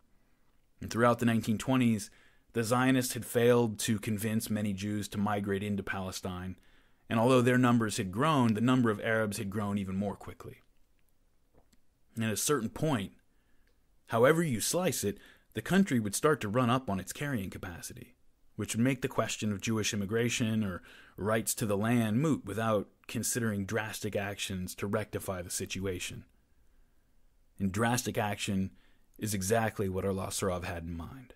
And throughout the 1920s, the Zionists had failed to convince many Jews to migrate into Palestine, and although their numbers had grown, the number of Arabs had grown even more quickly. And at a certain point, however you slice it, the country would start to run up on its carrying capacity, which would make the question of Jewish immigration or rights to the land moot without considering drastic actions to rectify the situation. And drastic action is exactly what Arlosoroff had in mind.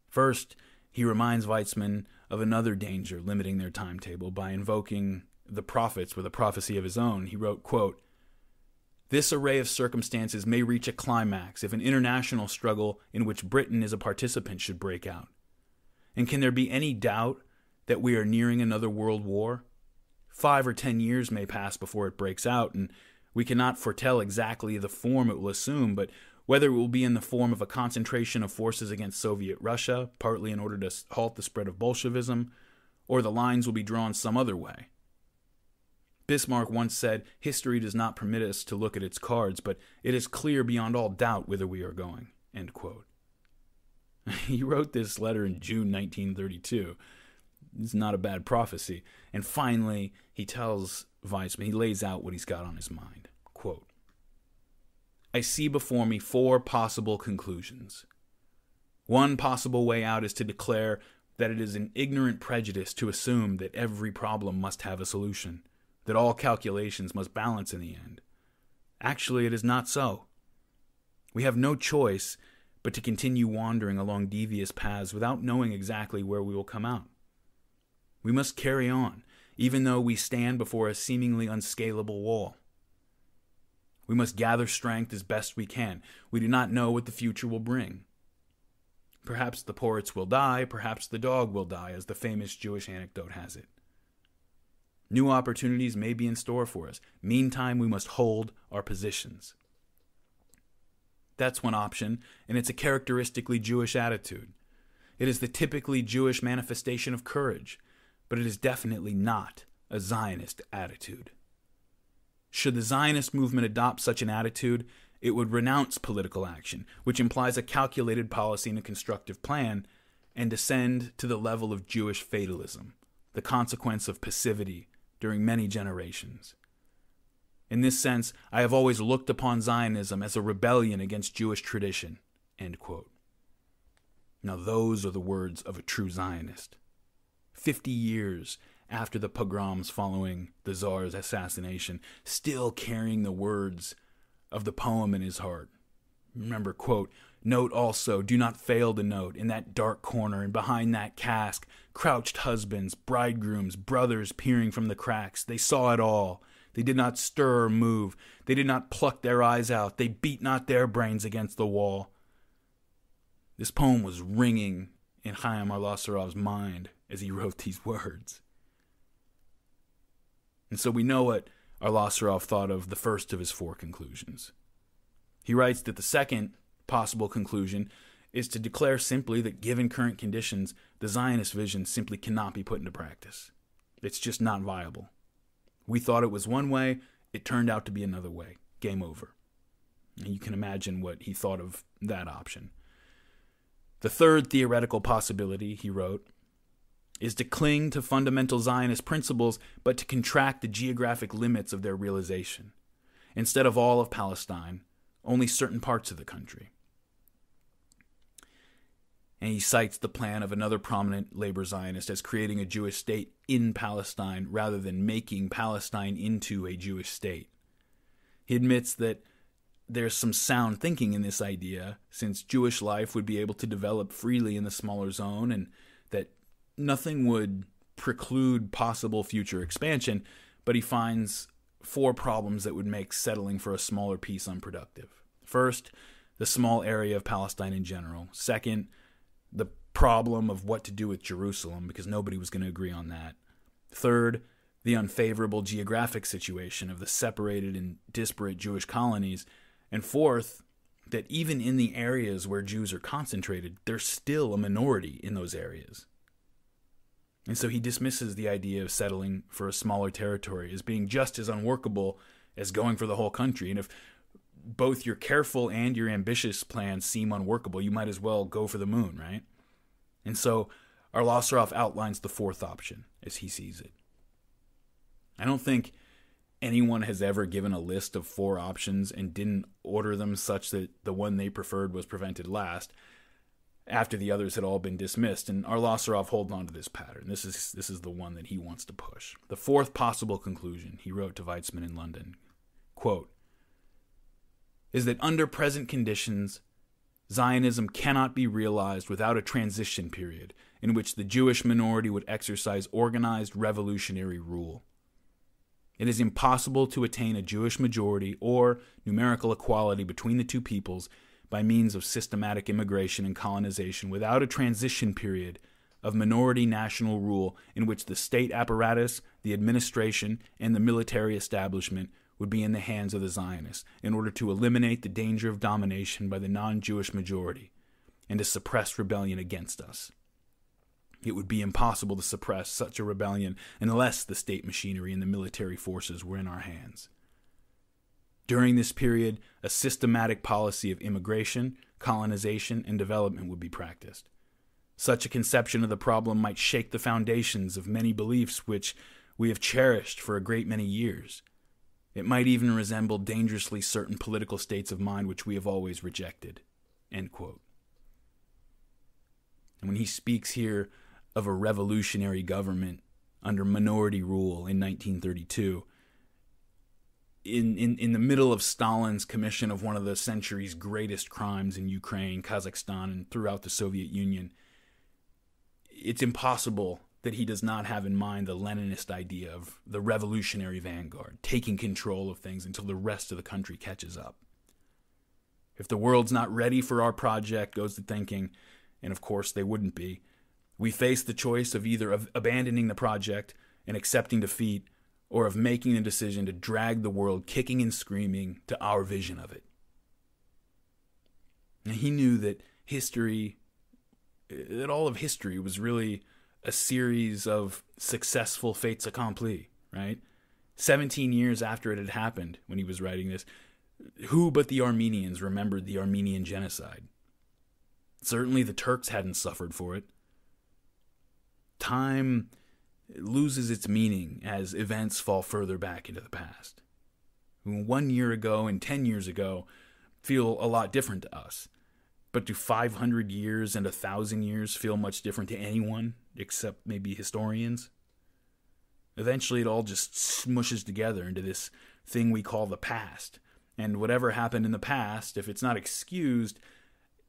First, he reminds Weizmann of another danger limiting their timetable by invoking the prophets with a prophecy of his own. He wrote, quote, "This array of circumstances may reach a climax if an international struggle in which Britain is a participant should break out. And can there be any doubt that we are nearing another world war? 5 or 10 years may pass before it breaks out, and we cannot foretell exactly the form it will assume, but whether it will be in the form of a concentration of forces against Soviet Russia, partly in order to halt the spread of Bolshevism, or the lines will be drawn some other way. Bismarck once said, 'History does not permit us to look at its cards, but it is clear beyond all doubt whither we are going.'" End quote. He wrote this letter in June 1932. It's not a bad prophecy. And finally, he tells Weizmann, he lays out what he's got on his mind. Quote, I see before me 4 possible conclusions. One possible way out is to declare that it is an ignorant prejudice to assume that every problem must have a solution, that all calculations must balance in the end. Actually, it is not so. We have no choice but to continue wandering along devious paths without knowing exactly where we will come out. We must carry on, even though we stand before a seemingly unscalable wall. We must gather strength as best we can. We do not know what the future will bring. Perhaps the poets will die, perhaps the dog will die, as the famous Jewish anecdote has it. New opportunities may be in store for us. Meantime, we must hold our positions. That's one option, and it's a characteristically Jewish attitude. It is the typically Jewish manifestation of courage, but it is definitely not a Zionist attitude. Should the Zionist movement adopt such an attitude, it would renounce political action, which implies a calculated policy and a constructive plan, and descend to the level of Jewish fatalism, the consequence of passivity during many generations. In this sense, I have always looked upon Zionism as a rebellion against Jewish tradition. End quote. Now those are the words of a true Zionist. 50 years after the pogroms following the Tsar's assassination, still carrying the words of the poem in his heart. Remember, quote, note also, do not fail to note, in that dark corner and behind that cask, crouched husbands, bridegrooms, brothers peering from the cracks. They saw it all. They did not stir or move. They did not pluck their eyes out. They beat not their brains against the wall. This poem was ringing in Chaim Arlosserov's mind as he wrote these words. And so we know what Arlosserov thought of the first of his 4 conclusions. He writes that the second possible conclusion is to declare simply that given current conditions, the Zionist vision simply cannot be put into practice. It's just not viable. We thought it was one way, it turned out to be another way. Game over. And you can imagine what he thought of that option. The third theoretical possibility, he wrote, is to cling to fundamental Zionist principles, but to contract the geographic limits of their realization. Instead of all of Palestine, only certain parts of the country. And he cites the plan of another prominent labor Zionist as creating a Jewish state in Palestine rather than making Palestine into a Jewish state. He admits that there's some sound thinking in this idea, since Jewish life would be able to develop freely in the smaller zone and that nothing would preclude possible future expansion, but he finds 4 problems that would make settling for a smaller piece unproductive. First, the small area of Palestine in general. Second, the problem of what to do with Jerusalem, because nobody was going to agree on that. Third, the unfavorable geographic situation of the separated and disparate Jewish colonies. And fourth, that even in the areas where Jews are concentrated, there's still a minority in those areas. And so he dismisses the idea of settling for a smaller territory as being just as unworkable as going for the whole country. And if both your careful and your ambitious plans seem unworkable, you might as well go for the moon, right? And so Arlosserov outlines the 4th option as he sees it. I don't think anyone has ever given a list of 4 options and didn't order them such that the one they preferred was prevented last after the others had all been dismissed. And Arlosserov holds on to this pattern. This is the one that he wants to push. The 4th possible conclusion, he wrote to Weizmann in London, quote, is that under present conditions, Zionism cannot be realized without a transition period in which the Jewish minority would exercise organized revolutionary rule. It is impossible to attain a Jewish majority or numerical equality between the two peoples by means of systematic immigration and colonization without a transition period of minority national rule in which the state apparatus, the administration, and the military establishment would be in the hands of the Zionists in order to eliminate the danger of domination by the non-Jewish majority and to suppress rebellion against us. It would be impossible to suppress such a rebellion unless the state machinery and the military forces were in our hands. During this period, a systematic policy of immigration, colonization, and development would be practiced. Such a conception of the problem might shake the foundations of many beliefs which we have cherished for a great many years. It might even resemble dangerously certain political states of mind which we have always rejected." End quote. And when he speaks here of a revolutionary government under minority rule in 1932, in the middle of Stalin's commission of one of the century's greatest crimes in Ukraine, Kazakhstan, and throughout the Soviet Union, it's impossible that he does not have in mind the Leninist idea of the revolutionary vanguard, taking control of things until the rest of the country catches up. If the world's not ready for our project, goes the thinking, and of course they wouldn't be, we face the choice of either abandoning the project and accepting defeat, or of making the decision to drag the world kicking and screaming to our vision of it. And he knew that all of history was really a series of successful faits accompli, right? 17 years after it had happened, when he was writing this, who but the Armenians remembered the Armenian genocide? Certainly the Turks hadn't suffered for it. Time loses its meaning as events fall further back into the past. 1 year ago and 10 years ago feel a lot different to us. But do 500 years and 1,000 years feel much different to anyone, except maybe historians? Eventually it all just smushes together into this thing we call the past. And whatever happened in the past, if it's not excused,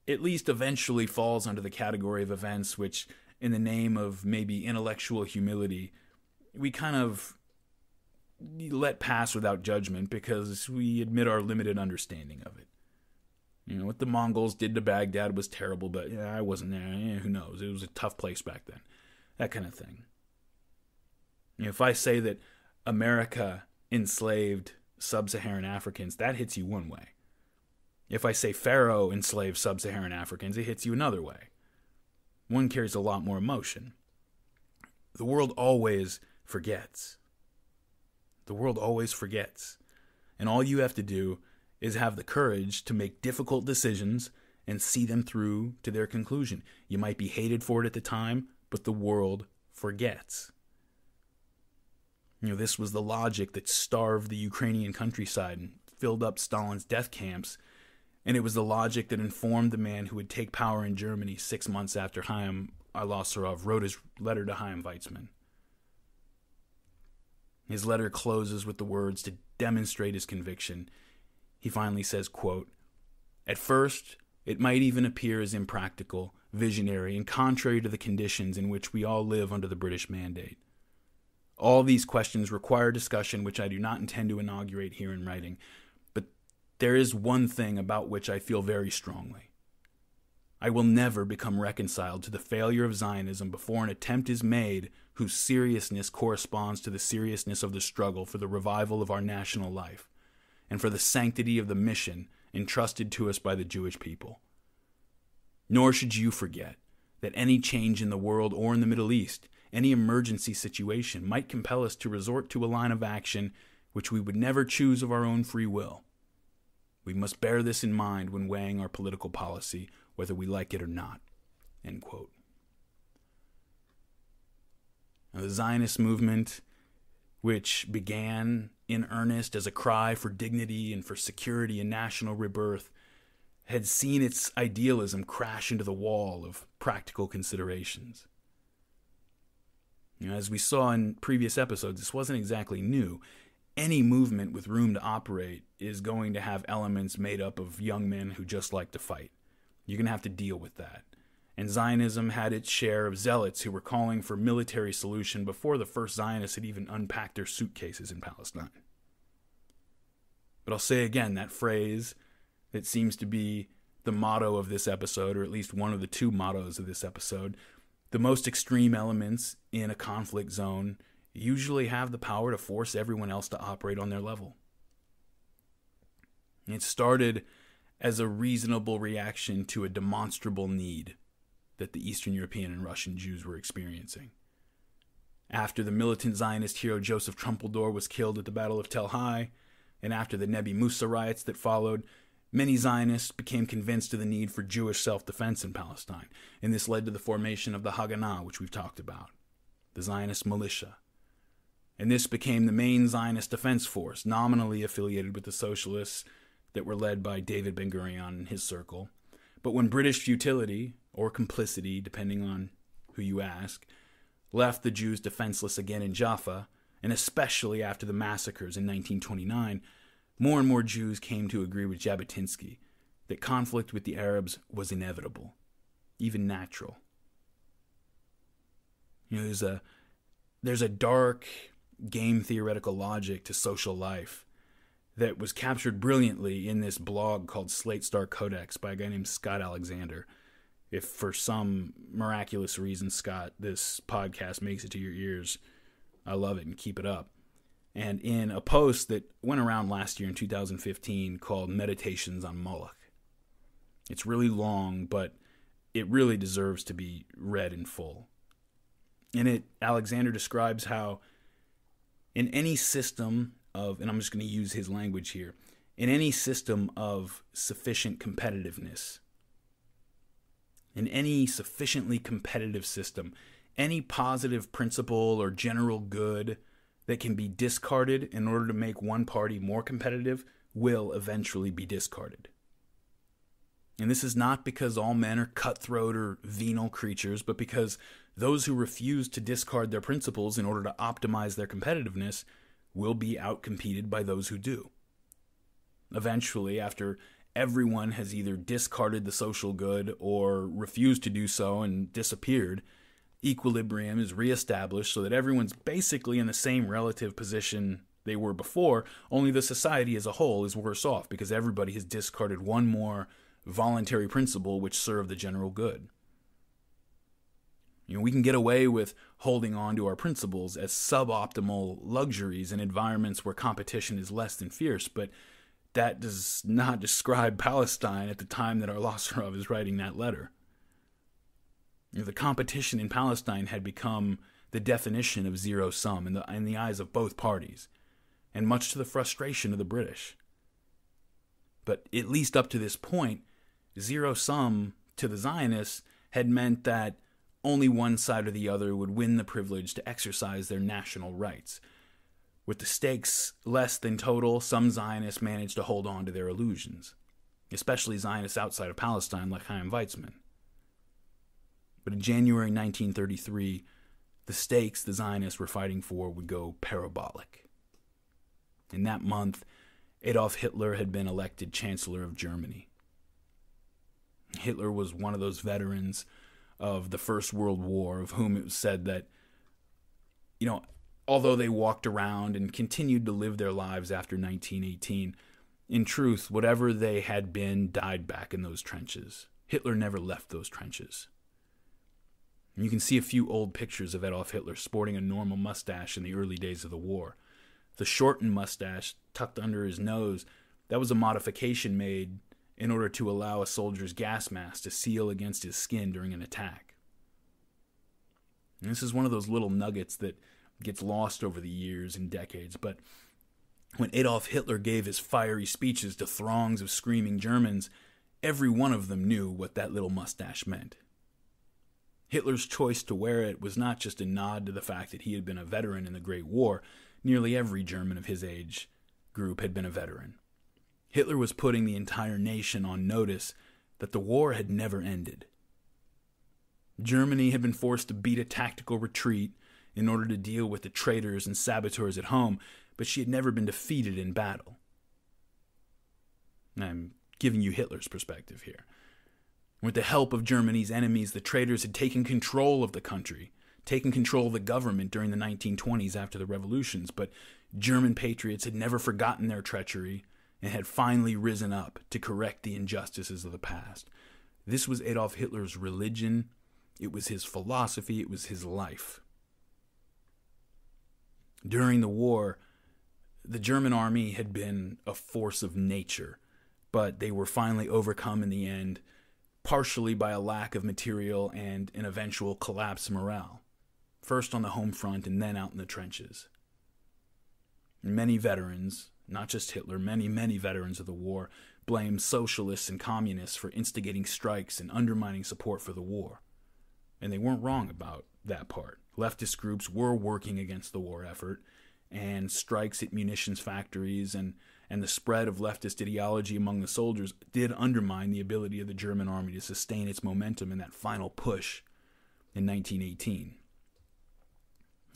at least eventually falls under the category of events which, in the name of maybe intellectual humility, we kind of let pass without judgment because we admit our limited understanding of it. You know, what the Mongols did to Baghdad was terrible, but yeah, I wasn't there. Who knows? It was a tough place back then. That kind of thing. You know, if I say that America enslaved sub-Saharan Africans, that hits you one way. If I say Pharaoh enslaved sub-Saharan Africans, it hits you another way. One carries a lot more emotion. The world always forgets. The world always forgets. And all you have to do is have the courage to make difficult decisions and see them through to their conclusion. You might be hated for it at the time, but the world forgets. You know, this was the logic that starved the Ukrainian countryside and filled up Stalin's death camps, and it was the logic that informed the man who would take power in Germany 6 months after Chaim Al-Assarov wrote his letter to Chaim Weizmann. His letter closes with the words to demonstrate his conviction. He finally says, quote, "At first, it might even appear as impractical, visionary, and contrary to the conditions in which we all live under the British mandate. All these questions require discussion, which I do not intend to inaugurate here in writing, but there is one thing about which I feel very strongly. I will never become reconciled to the failure of Zionism before an attempt is made whose seriousness corresponds to the seriousness of the struggle for the revival of our national life, and for the sanctity of the mission entrusted to us by the Jewish people. Nor should you forget that any change in the world or in the Middle East, any emergency situation, might compel us to resort to a line of action which we would never choose of our own free will. We must bear this in mind when weighing our political policy, whether we like it or not." End quote. Now, the Zionist movement, which began in earnest as a cry for dignity and for security and national rebirth, had seen its idealism crash into the wall of practical considerations. You know, as we saw in previous episodes, this wasn't exactly new. Any movement with room to operate is going to have elements made up of young men who just like to fight. You're going to have to deal with that. And Zionism had its share of zealots who were calling for military solution before the first Zionists had even unpacked their suitcases in Palestine. But I'll say again, that phrase that seems to be the motto of this episode, or at least one of the two mottos of this episode, the most extreme elements in a conflict zone usually have the power to force everyone else to operate on their level. It started as a reasonable reaction to a demonstrable need that the Eastern European and Russian Jews were experiencing. After the militant Zionist hero Joseph Trumpeldor was killed at the Battle of Tel Hai, and after the Nebi Musa riots that followed, many Zionists became convinced of the need for Jewish self-defense in Palestine, and this led to the formation of the Haganah, which we've talked about, the Zionist militia. And this became the main Zionist defense force, nominally affiliated with the socialists that were led by David Ben-Gurion and his circle. But when British futility, or complicity, depending on who you ask, left the Jews defenseless again in Jaffa, and especially after the massacres in 1929, more and more Jews came to agree with Jabotinsky that conflict with the Arabs was inevitable, even natural. There's a dark game theoretical logic to social life that was captured brilliantly in this blog called Slate Star Codex by a guy named Scott Alexander. If for some miraculous reason, Scott, this podcast makes it to your ears, I love it and keep it up. And in a post that went around last year in 2015 called Meditations on Moloch. It's really long, but it really deserves to be read in full. In it, Alexander describes how in any system of, and I'm just going to use his language here, in any system of sufficient competitiveness, in any sufficiently competitive system, any positive principle or general good that can be discarded in order to make one party more competitive will eventually be discarded. And this is not because all men are cutthroat or venal creatures, but because those who refuse to discard their principles in order to optimize their competitiveness will be outcompeted by those who do. Eventually, after everyone has either discarded the social good or refused to do so and disappeared, equilibrium is reestablished so that everyone's basically in the same relative position they were before, only the society as a whole is worse off because everybody has discarded one more voluntary principle which served the general good. We can get away with holding on to our principles as suboptimal luxuries in environments where competition is less than fierce, but that does not describe Palestine at the time that Arlosarov is writing that letter. The competition in Palestine had become the definition of zero-sum in the eyes of both parties, and much to the frustration of the British. But at least up to this point, zero-sum to the Zionists had meant that only one side or the other would win the privilege to exercise their national rights. With the stakes less than total, some Zionists managed to hold on to their illusions, especially Zionists outside of Palestine like Chaim Weizmann. But in January 1933, the stakes the Zionists were fighting for would go parabolic. In that month, Adolf Hitler had been elected Chancellor of Germany. Hitler was one of those veterans of the First World War of whom it was said that, although they walked around and continued to live their lives after 1918, in truth, whatever they had been died back in those trenches. Hitler never left those trenches. And you can see a few old pictures of Adolf Hitler sporting a normal mustache in the early days of the war. The shortened mustache tucked under his nose, that was a modification made in order to allow a soldier's gas mask to seal against his skin during an attack. And this is one of those little nuggets that gets lost over the years and decades, but when Adolf Hitler gave his fiery speeches to throngs of screaming Germans, every one of them knew what that little mustache meant. Hitler's choice to wear it was not just a nod to the fact that he had been a veteran in the Great War. Nearly every German of his age group had been a veteran. Hitler was putting the entire nation on notice that the war had never ended. Germany had been forced to beat a tactical retreat in order to deal with the traitors and saboteurs at home, but she had never been defeated in battle. I'm giving you Hitler's perspective here. With the help of Germany's enemies, the traitors had taken control of the country, taken control of the government during the 1920s after the revolutions, but German patriots had never forgotten their treachery and had finally risen up to correct the injustices of the past. This was Adolf Hitler's religion, it was his philosophy, it was his life. During the war, the German army had been a force of nature, but they were finally overcome in the end, partially by a lack of material and an eventual collapse of morale, first on the home front and then out in the trenches. Many veterans, not just Hitler, many, many veterans of the war, blamed socialists and communists for instigating strikes and undermining support for the war. And they weren't wrong about that part. Leftist groups were working against the war effort, and strikes at munitions factories and the spread of leftist ideology among the soldiers did undermine the ability of the German army to sustain its momentum in that final push in 1918.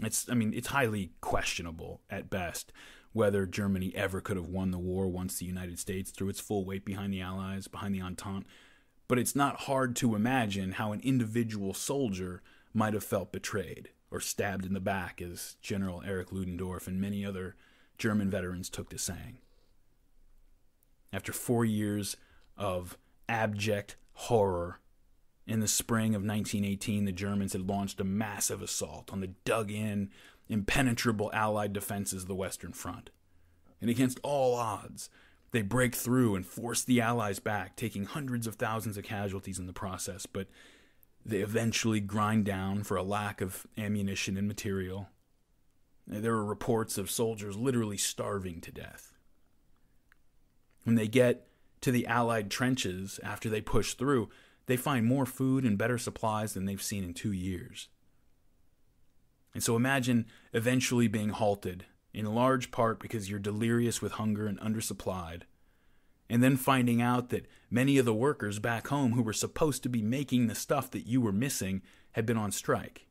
It's highly questionable at best whether Germany ever could have won the war once the United States threw its full weight behind the Allies, behind the Entente. But it's not hard to imagine how an individual soldier might have felt betrayed or stabbed in the back, as General Erich Ludendorff and many other German veterans took to saying. After 4 years of abject horror, in the spring of 1918, the Germans had launched a massive assault on the dug-in, impenetrable Allied defenses of the Western Front. And against all odds, they break through and force the Allies back, taking hundreds of thousands of casualties in the process, but they eventually grind down for a lack of ammunition and material. There are reports of soldiers literally starving to death. When they get to the Allied trenches after they push through, they find more food and better supplies than they've seen in 2 years. And so imagine eventually being halted, in large part because you're delirious with hunger and undersupplied, and then finding out that many of the workers back home who were supposed to be making the stuff that you were missing had been on strike.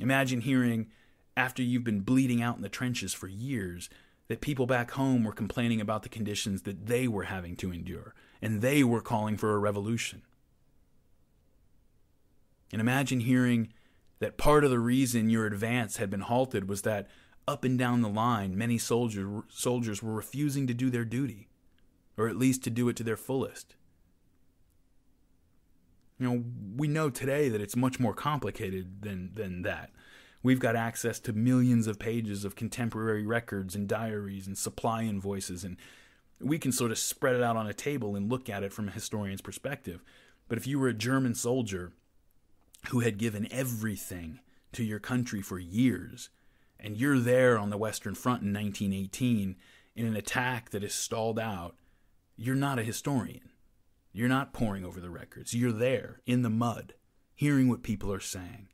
Imagine hearing, after you've been bleeding out in the trenches for years, that people back home were complaining about the conditions that they were having to endure, and they were calling for a revolution. And imagine hearing that part of the reason your advance had been halted was that up and down the line, many soldiers were refusing to do their duty, or at least to do it to their fullest. We know today that it's much more complicated than that. We've got access to millions of pages of contemporary records and diaries and supply invoices, and we can sort of spread it out on a table and look at it from a historian's perspective. But if you were a German soldier who had given everything to your country for years, and you're there on the Western Front in 1918 in an attack that is stalled out, you're not a historian. You're not poring over the records. You're there, in the mud, hearing what people are saying.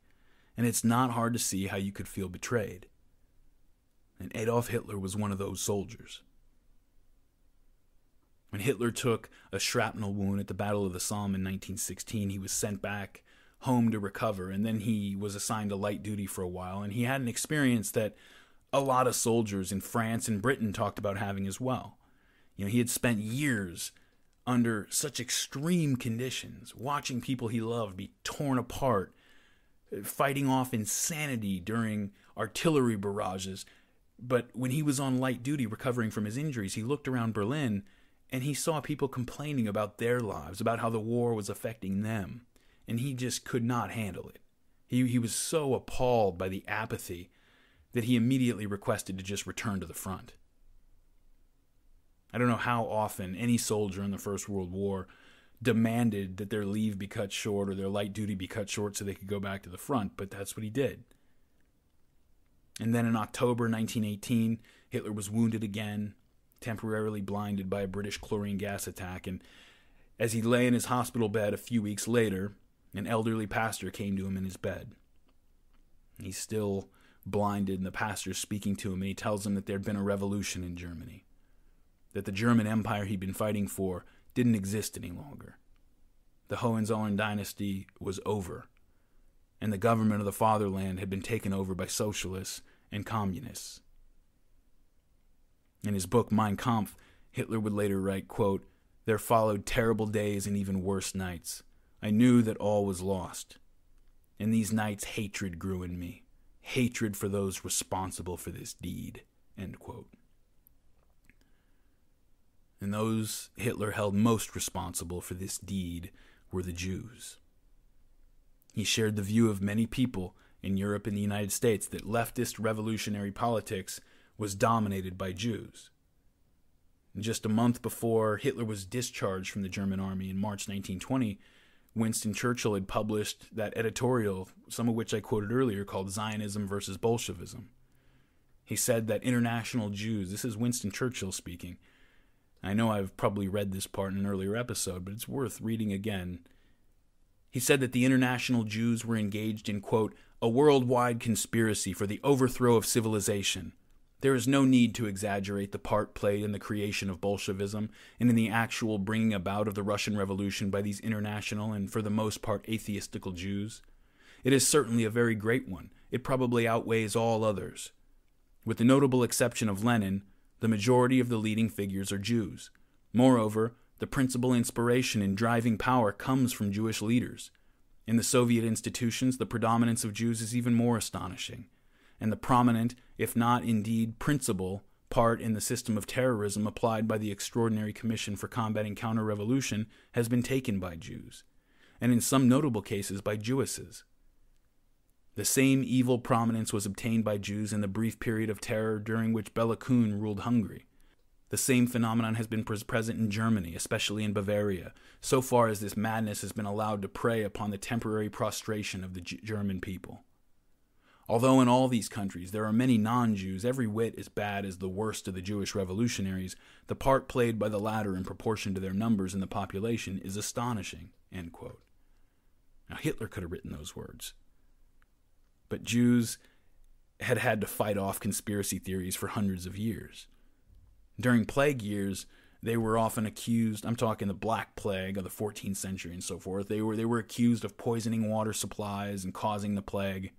And it's not hard to see how you could feel betrayed. And Adolf Hitler was one of those soldiers. When Hitler took a shrapnel wound at the Battle of the Somme in 1916, he was sent back home to recover, and then he was assigned to light duty for a while, and he had an experience that a lot of soldiers in France and Britain talked about having as well. He had spent years under such extreme conditions, watching people he loved be torn apart, fighting off insanity during artillery barrages. But when he was on light duty recovering from his injuries, he looked around Berlin and he saw people complaining about their lives, about how the war was affecting them. And he just could not handle it. He was so appalled by the apathy that he immediately requested to just return to the front. I don't know how often any soldier in the First World War demanded that their leave be cut short or their light duty be cut short so they could go back to the front, but that's what he did. And then in October 1918, Hitler was wounded again, temporarily blinded by a British chlorine gas attack, and as he lay in his hospital bed a few weeks later, an elderly pastor came to him in his bed. He's still blinded, and the pastor's speaking to him, and he tells him that there'd been a revolution in Germany, that the German Empire he'd been fighting for didn't exist any longer. The Hohenzollern dynasty was over, and the government of the fatherland had been taken over by socialists and communists. In his book Mein Kampf, Hitler would later write, quote, "There followed terrible days and even worse nights. I knew that all was lost. In these nights, hatred grew in me. Hatred for those responsible for this deed." End quote. And those Hitler held most responsible for this deed were the Jews. He shared the view of many people in Europe and the United States that leftist revolutionary politics was dominated by Jews. And just a month before Hitler was discharged from the German army in March 1920, Winston Churchill had published that editorial, some of which I quoted earlier, called Zionism versus Bolshevism. He said that international Jews, this is Winston Churchill speaking. I know I've probably read this part in an earlier episode, but it's worth reading again. He said that the international Jews were engaged in, quote, a worldwide conspiracy for the overthrow of civilization. There is no need to exaggerate the part played in the creation of Bolshevism and in the actual bringing about of the Russian Revolution by these international and for the most part atheistical Jews. It is certainly a very great one. It probably outweighs all others. With the notable exception of Lenin, the majority of the leading figures are Jews. Moreover, the principal inspiration and driving power comes from Jewish leaders. In the Soviet institutions, the predominance of Jews is even more astonishing, and the prominent, if not indeed principal, part in the system of terrorism applied by the Extraordinary Commission for Combating Counter-Revolution has been taken by Jews, and in some notable cases by Jewesses. The same evil prominence was obtained by Jews in the brief period of terror during which Bela Kun ruled Hungary. The same phenomenon has been present in Germany, especially in Bavaria, so far as this madness has been allowed to prey upon the temporary prostration of the German people. Although in all these countries there are many non-Jews every whit as bad as the worst of the Jewish revolutionaries, the part played by the latter in proportion to their numbers in the population is astonishing." End quote. Now Hitler could have written those words. But Jews had had to fight off conspiracy theories for hundreds of years. During plague years, they were often accused, I'm talking the Black Plague of the 14th century and so forth, they were accused of poisoning water supplies and causing the plague.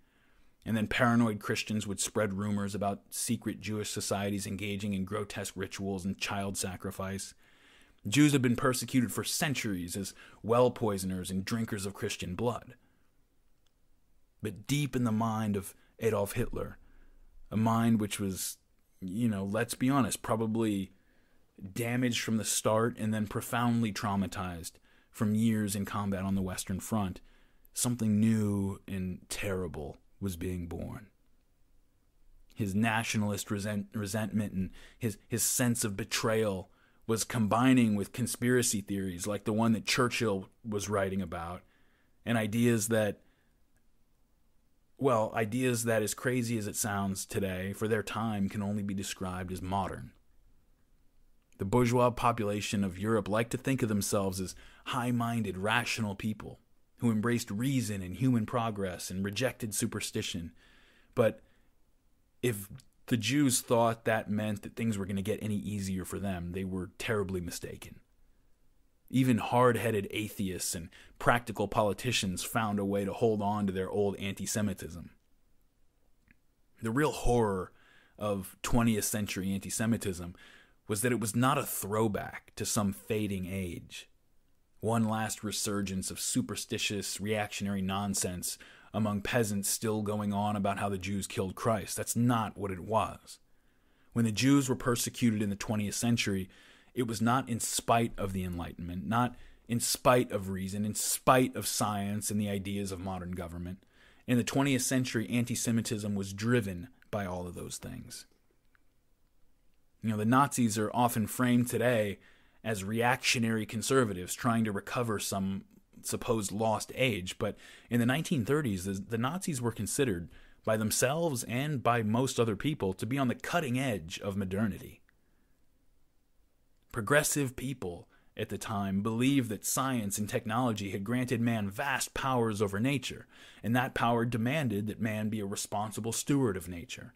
And then paranoid Christians would spread rumors about secret Jewish societies engaging in grotesque rituals and child sacrifice. Jews have been persecuted for centuries as well poisoners and drinkers of Christian blood. But deep in the mind of Adolf Hitler, a mind which was, let's be honest, probably damaged from the start and then profoundly traumatized from years in combat on the Western Front, something new and terrible was being born. His nationalist resentment and his sense of betrayal was combining with conspiracy theories like the one that Churchill was writing about, and ideas that, as crazy as it sounds today, for their time can only be described as modern. The bourgeois population of Europe liked to think of themselves as high-minded, rational people who embraced reason and human progress and rejected superstition. But if the Jews thought that meant that things were going to get any easier for them, they were terribly mistaken. Even hard-headed atheists and practical politicians found a way to hold on to their old anti-Semitism. The real horror of 20th century anti-Semitism was that it was not a throwback to some fading age, one last resurgence of superstitious, reactionary nonsense among peasants still going on about how the Jews killed Christ. That's not what it was. When the Jews were persecuted in the 20th century, it was not in spite of the Enlightenment, not in spite of reason, in spite of science and the ideas of modern government. In the 20th century, anti-Semitism was driven by all of those things. The Nazis are often framed today as reactionary conservatives trying to recover some supposed lost age, but in the 1930s, the Nazis were considered by themselves and by most other people to be on the cutting edge of modernity. Progressive people at the time believed that science and technology had granted man vast powers over nature, and that power demanded that man be a responsible steward of nature.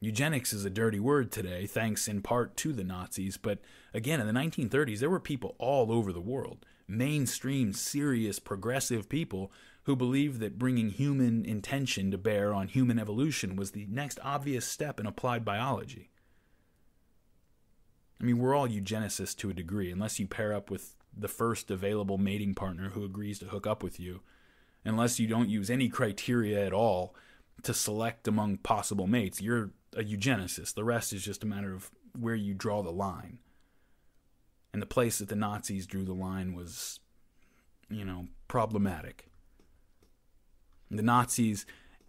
Eugenics is a dirty word today, thanks in part to the Nazis, but again, in the 1930s, there were people all over the world, mainstream, serious, progressive people who believed that bringing human intention to bear on human evolution was the next obvious step in applied biology. We're all eugenicists to a degree, unless you pair up with the first available mating partner who agrees to hook up with you, unless you don't use any criteria at all to select among possible mates. You're a eugenicist. The rest is just a matter of where you draw the line. And the place that the Nazis drew the line was, problematic. The Nazis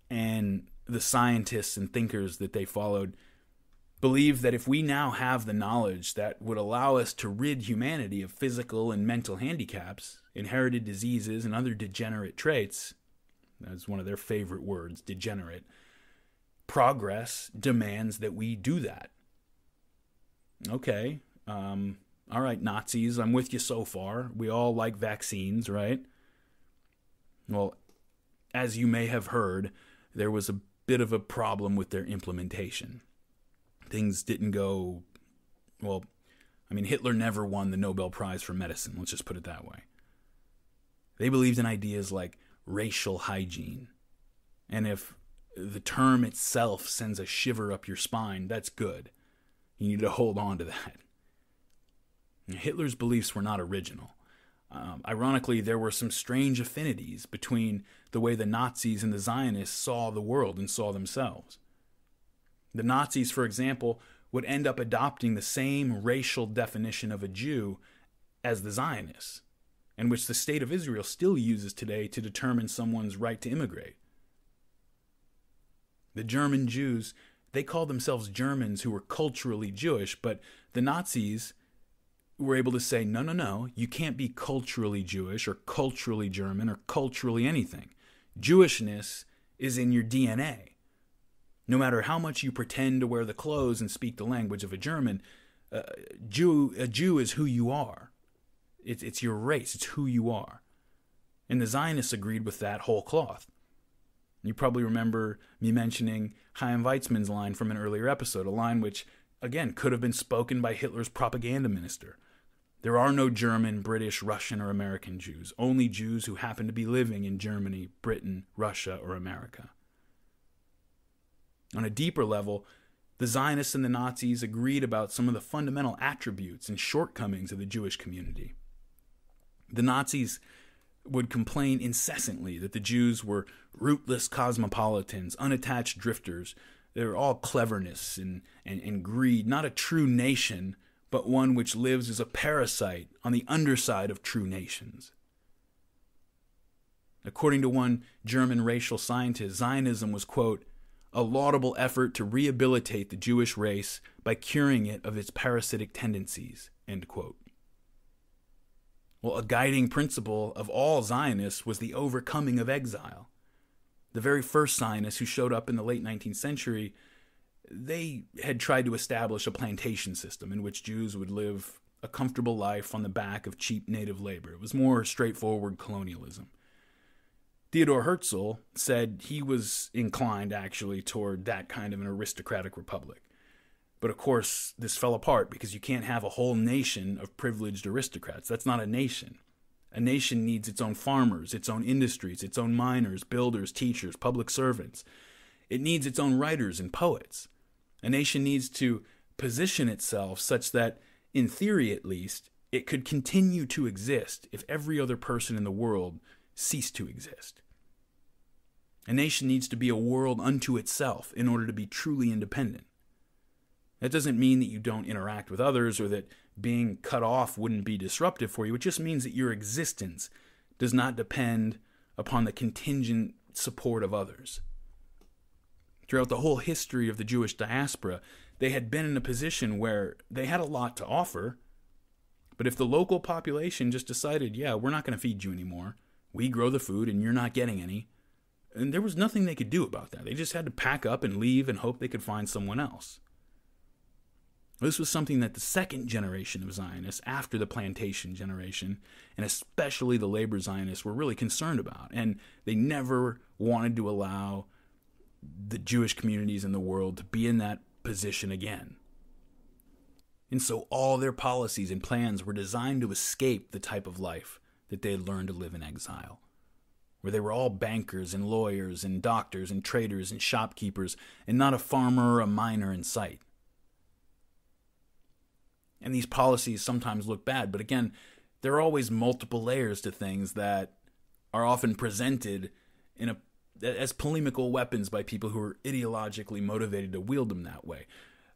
and the scientists and thinkers that they followed believed that if we now have the knowledge that would allow us to rid humanity of physical and mental handicaps, inherited diseases, and other degenerate traits, that's one of their favorite words, degenerate, progress demands that we do that. Okay, all right, Nazis, I'm with you so far. We all like vaccines, right? Well, as you may have heard, there was a bit of a problem with their implementation. Things didn't go, well, I mean, Hitler never won the Nobel Prize for medicine, let's just put it that way. They believed in ideas like racial hygiene. And if the term itself sends a shiver up your spine, that's good. You need to hold on to that. Hitler's beliefs were not original. Ironically, there were some strange affinities between the way the Nazis and the Zionists saw the world and saw themselves. The Nazis, for example, would end up adopting the same racial definition of a Jew as the Zionists, and which the State of Israel still uses today to determine someone's right to immigrate. The German Jews, they called themselves Germans who were culturally Jewish, but the Nazis were able to say, no, you can't be culturally Jewish or culturally German or culturally anything. Jewishness is in your DNA. No matter how much you pretend to wear the clothes and speak the language of a German, a Jew is who you are. It's your race. It's who you are. And the Zionists agreed with that whole cloth. You probably remember me mentioning Chaim Weizmann's line from an earlier episode, a line which, again, could have been spoken by Hitler's propaganda minister. There are no German, British, Russian, or American Jews, only Jews who happen to be living in Germany, Britain, Russia, or America. On a deeper level, the Zionists and the Nazis agreed about some of the fundamental attributes and shortcomings of the Jewish community. The Nazis would complain incessantly that the Jews were rootless cosmopolitans, unattached drifters. They were all cleverness and greed, not a true nation, but one which lives as a parasite on the underside of true nations. According to one German racial scientist, Zionism was, quote, a laudable effort to rehabilitate the Jewish race by curing it of its parasitic tendencies, end quote. Well, a guiding principle of all Zionists was the overcoming of exile. The very first Zionists who showed up in the late 19th century, they had tried to establish a plantation system in which Jews would live a comfortable life on the back of cheap native labor. It was more straightforward colonialism. Theodor Herzl said he was inclined, actually, toward that kind of an aristocratic republic. But of course, this fell apart because you can't have a whole nation of privileged aristocrats. That's not a nation. A nation needs its own farmers, its own industries, its own miners, builders, teachers, public servants. It needs its own writers and poets. A nation needs to position itself such that, in theory at least, it could continue to exist if every other person in the world ceased to exist. A nation needs to be a world unto itself in order to be truly independent. That doesn't mean that you don't interact with others or that being cut off wouldn't be disruptive for you. It just means that your existence does not depend upon the contingent support of others. Throughout the whole history of the Jewish diaspora, they had been in a position where they had a lot to offer, but if the local population just decided, yeah, we're not going to feed you anymore, we grow the food and you're not getting any, and there was nothing they could do about that. They just had to pack up and leave and hope they could find someone else. This was something that the second generation of Zionists, after the plantation generation, and especially the labor Zionists, were really concerned about, and they never wanted to allow the Jewish communities in the world to be in that position again. And so all their policies and plans were designed to escape the type of life that they had learned to live in exile, where they were all bankers and lawyers and doctors and traders and shopkeepers, and not a farmer or a miner in sight. And these policies sometimes look bad, but again, there are always multiple layers to things that are often presented as polemical weapons by people who are ideologically motivated to wield them that way.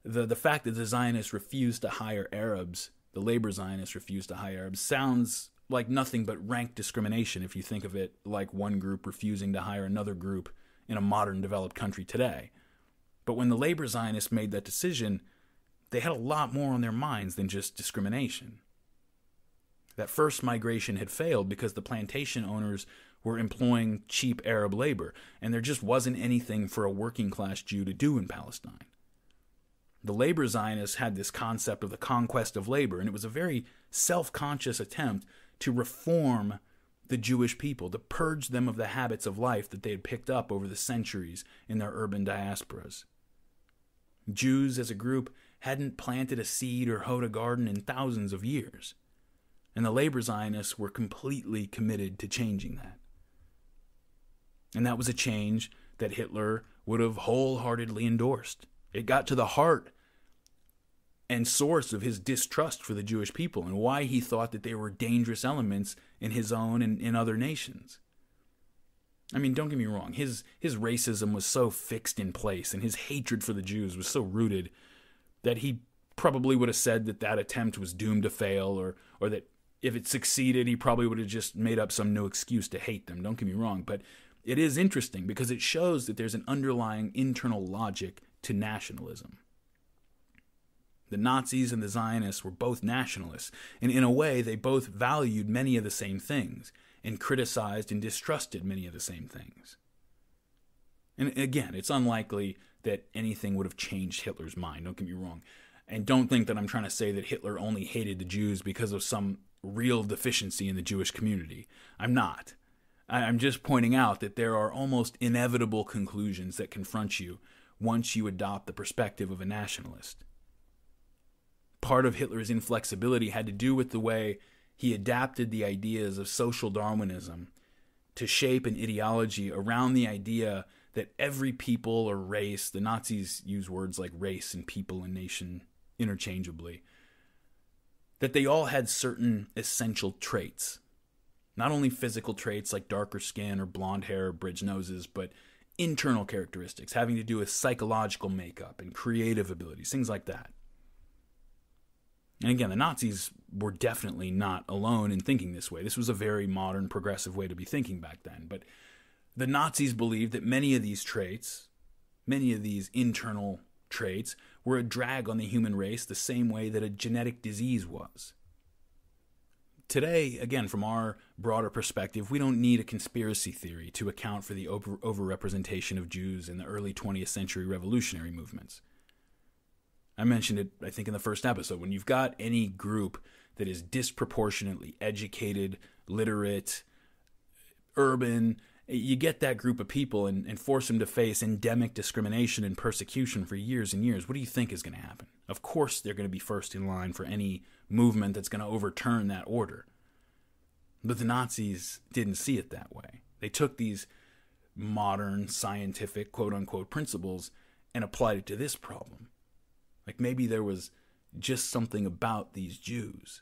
The fact that the Zionists refused to hire Arabs, the labor Zionists refused to hire Arabs, sounds like nothing but rank discrimination if you think of it like one group refusing to hire another group in a modern developed country today. But when the labor Zionists made that decision, they had a lot more on their minds than just discrimination. That first migration had failed because the plantation owners were employing cheap Arab labor, and there just wasn't anything for a working-class Jew to do in Palestine. The labor Zionists had this concept of the conquest of labor, and it was a very self-conscious attempt to reform the Jewish people, to purge them of the habits of life that they had picked up over the centuries in their urban diasporas. Jews as a group hadn't planted a seed or hoed a garden in thousands of years, and the labor Zionists were completely committed to changing that. And that was a change that Hitler would have wholeheartedly endorsed. It got to the heart and source of his distrust for the Jewish people and why he thought that they were dangerous elements in his own and in other nations. I mean, don't get me wrong, his racism was so fixed in place and his hatred for the Jews was so rooted that he probably would have said that that attempt was doomed to fail, or that if it succeeded, he probably would have just made up some new excuse to hate them. Don't get me wrong, but it is interesting because it shows that there's an underlying internal logic to nationalism. The Nazis and the Zionists were both nationalists, and in a way, they both valued many of the same things and criticized and distrusted many of the same things. And again, it's unlikely that anything would have changed Hitler's mind, don't get me wrong. And don't think that I'm trying to say that Hitler only hated the Jews because of some real deficiency in the Jewish community. I'm not. I'm just pointing out that there are almost inevitable conclusions that confront you once you adopt the perspective of a nationalist. Part of Hitler's inflexibility had to do with the way he adapted the ideas of social Darwinism to shape an ideology around the idea that every people or race, the Nazis use words like race and people and nation interchangeably, that they all had certain essential traits. Not only physical traits like darker skin or blonde hair or bridge noses, but internal characteristics having to do with psychological makeup and creative abilities, things like that. And again, the Nazis were definitely not alone in thinking this way. This was a very modern, progressive way to be thinking back then. But the Nazis believed that many of these traits, many of these internal traits, were a drag on the human race the same way that a genetic disease was. Today, again, from our broader perspective, we don't need a conspiracy theory to account for the overrepresentation of Jews in the early 20th century revolutionary movements. I mentioned it, I think, in the first episode. When you've got any group that is disproportionately educated, literate, urban, you get that group of people and force them to face endemic discrimination and persecution for years and years. What do you think is going to happen? Of course they're going to be first in line for any movement that's going to overturn that order. But the Nazis didn't see it that way. They took these modern, scientific, quote-unquote principles and applied it to this problem. Like maybe there was just something about these Jews.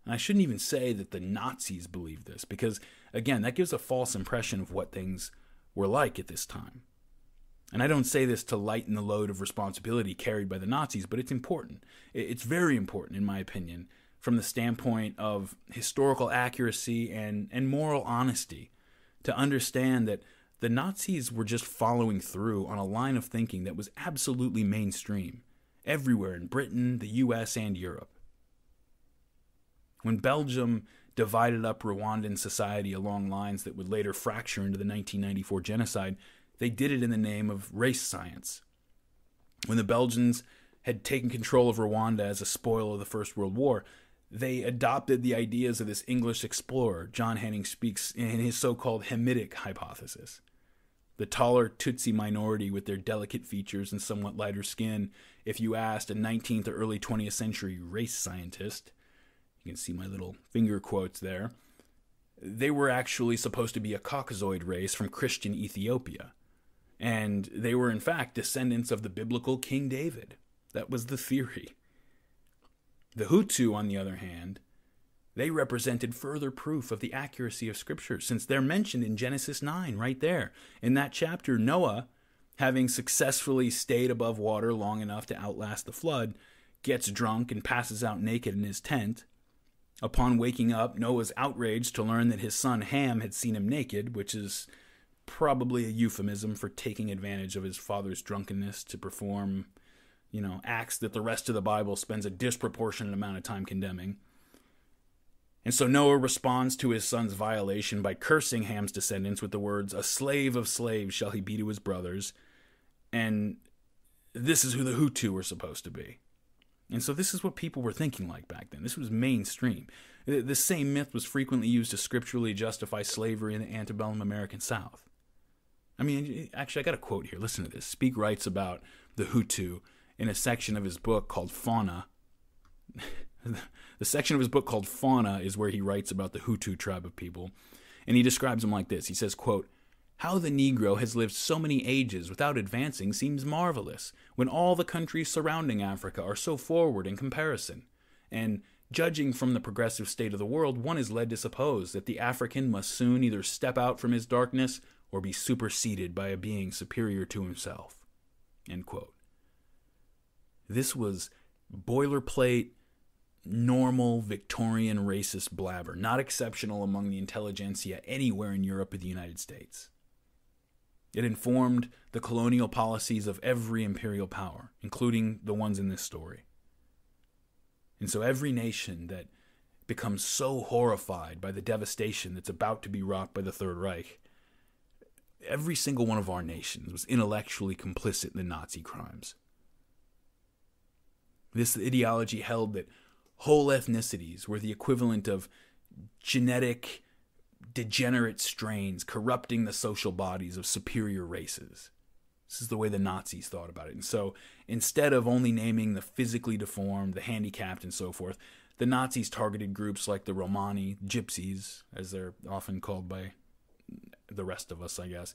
And I shouldn't even say that the Nazis believed this, because, again, that gives a false impression of what things were like at this time. And I don't say this to lighten the load of responsibility carried by the Nazis, but it's important. It's very important, in my opinion, from the standpoint of historical accuracy and moral honesty, to understand that the Nazis were just following through on a line of thinking that was absolutely mainstream, everywhere in Britain, the US, and Europe. When Belgium divided up Rwandan society along lines that would later fracture into the 1994 genocide, they did it in the name of race science. When the Belgians had taken control of Rwanda as a spoil of the First World War, they adopted the ideas of this English explorer, John Hanning Speke, in his so-called Hamitic hypothesis. The taller Tutsi minority with their delicate features and somewhat lighter skin, if you asked a 19th or early 20th century race scientist, you can see my little finger quotes there, they were actually supposed to be a Caucasoid race from Christian Ethiopia. And they were in fact descendants of the biblical King David. That was the theory. The Hutu, on the other hand, they represented further proof of the accuracy of Scripture, since they're mentioned in Genesis 9, right there. In that chapter, Noah, having successfully stayed above water long enough to outlast the flood, gets drunk and passes out naked in his tent. Upon waking up, Noah's outraged to learn that his son Ham had seen him naked, which is probably a euphemism for taking advantage of his father's drunkenness to perform, acts that the rest of the Bible spends a disproportionate amount of time condemning. And so Noah responds to his son's violation by cursing Ham's descendants with the words, "A slave of slaves shall he be to his brothers." And this is who the Hutu were supposed to be. And so this is what people were thinking like back then. This was mainstream. The same myth was frequently used to scripturally justify slavery in the antebellum American South. I mean, actually, I got a quote here. Listen to this. Speak writes about the Hutu in a section of his book called Fauna. The section of his book called Fauna is where he writes about the Hutu tribe of people. And he describes them like this. He says, quote, "How the Negro has lived so many ages without advancing seems marvelous, when all the countries surrounding Africa are so forward in comparison. And, judging from the progressive state of the world, one is led to suppose that the African must soon either step out from his darkness or be superseded by a being superior to himself." End quote. This was boilerplate, normal Victorian racist blabber, not exceptional among the intelligentsia anywhere in Europe or the United States. It informed the colonial policies of every imperial power, including the ones in this story. And so every nation that becomes so horrified by the devastation that's about to be wrought by the Third Reich, every single one of our nations was intellectually complicit in the Nazi crimes. This ideology held that whole ethnicities were the equivalent of genetic, degenerate strains corrupting the social bodies of superior races. This is the way the Nazis thought about it. And so instead of only naming the physically deformed, the handicapped, and so forth, the Nazis targeted groups like the Romani, gypsies, as they're often called by the rest of us, I guess.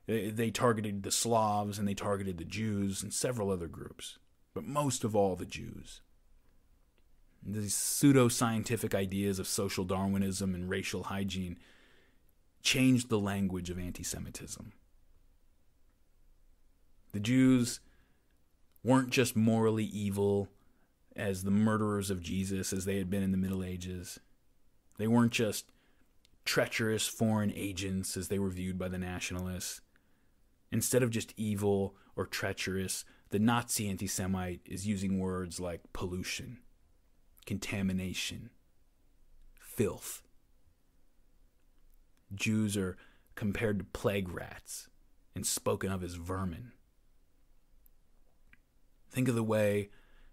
They targeted the Slavs, and they targeted the Jews, and several other groups. But most of all, the Jews. These pseudo-scientific ideas of social Darwinism and racial hygiene changed the language of anti-Semitism. The Jews weren't just morally evil as the murderers of Jesus as they had been in the Middle Ages. They weren't just treacherous foreign agents as they were viewed by the nationalists. Instead of just evil or treacherous, the Nazi anti-Semite is using words like pollution, contamination, filth. Jews are compared to plague rats and spoken of as vermin. Think of the way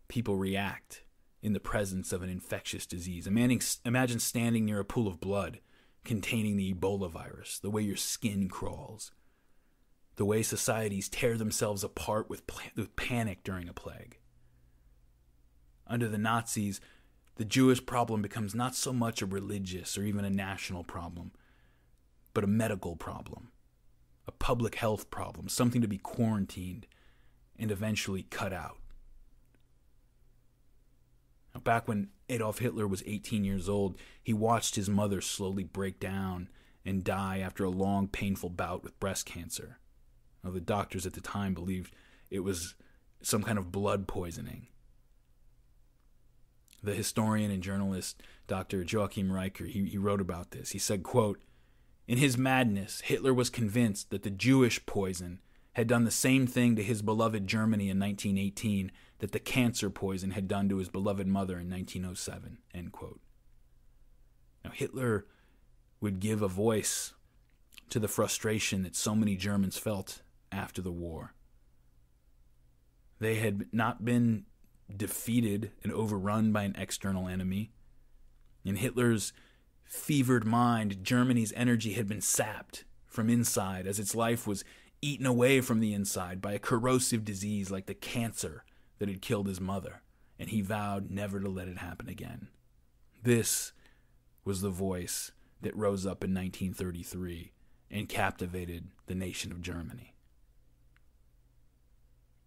people react in the presence of an infectious disease. Imagine standing near a pool of blood containing the Ebola virus, the way your skin crawls, the way societies tear themselves apart with panic during a plague. Under the Nazis, the Jewish problem becomes not so much a religious or even a national problem, but a medical problem, a public health problem, something to be quarantined and eventually cut out. Now, back when Adolf Hitler was 18 years old, he watched his mother slowly break down and die after a long, painful bout with breast cancer. Now, the doctors at the time believed it was some kind of blood poisoning. The historian and journalist Dr. Joachim Reicher, he wrote about this. He said, quote, "In his madness, Hitler was convinced that the Jewish poison had done the same thing to his beloved Germany in 1918 that the cancer poison had done to his beloved mother in 1907, end quote. Now, Hitler would give a voice to the frustration that so many Germans felt after the war. They had not been defeated and overrun by an external enemy. In Hitler's fevered mind, Germany's energy had been sapped from inside as its life was eaten away from the inside by a corrosive disease like the cancer that had killed his mother, and he vowed never to let it happen again. This was the voice that rose up in 1933 and captivated the nation of Germany.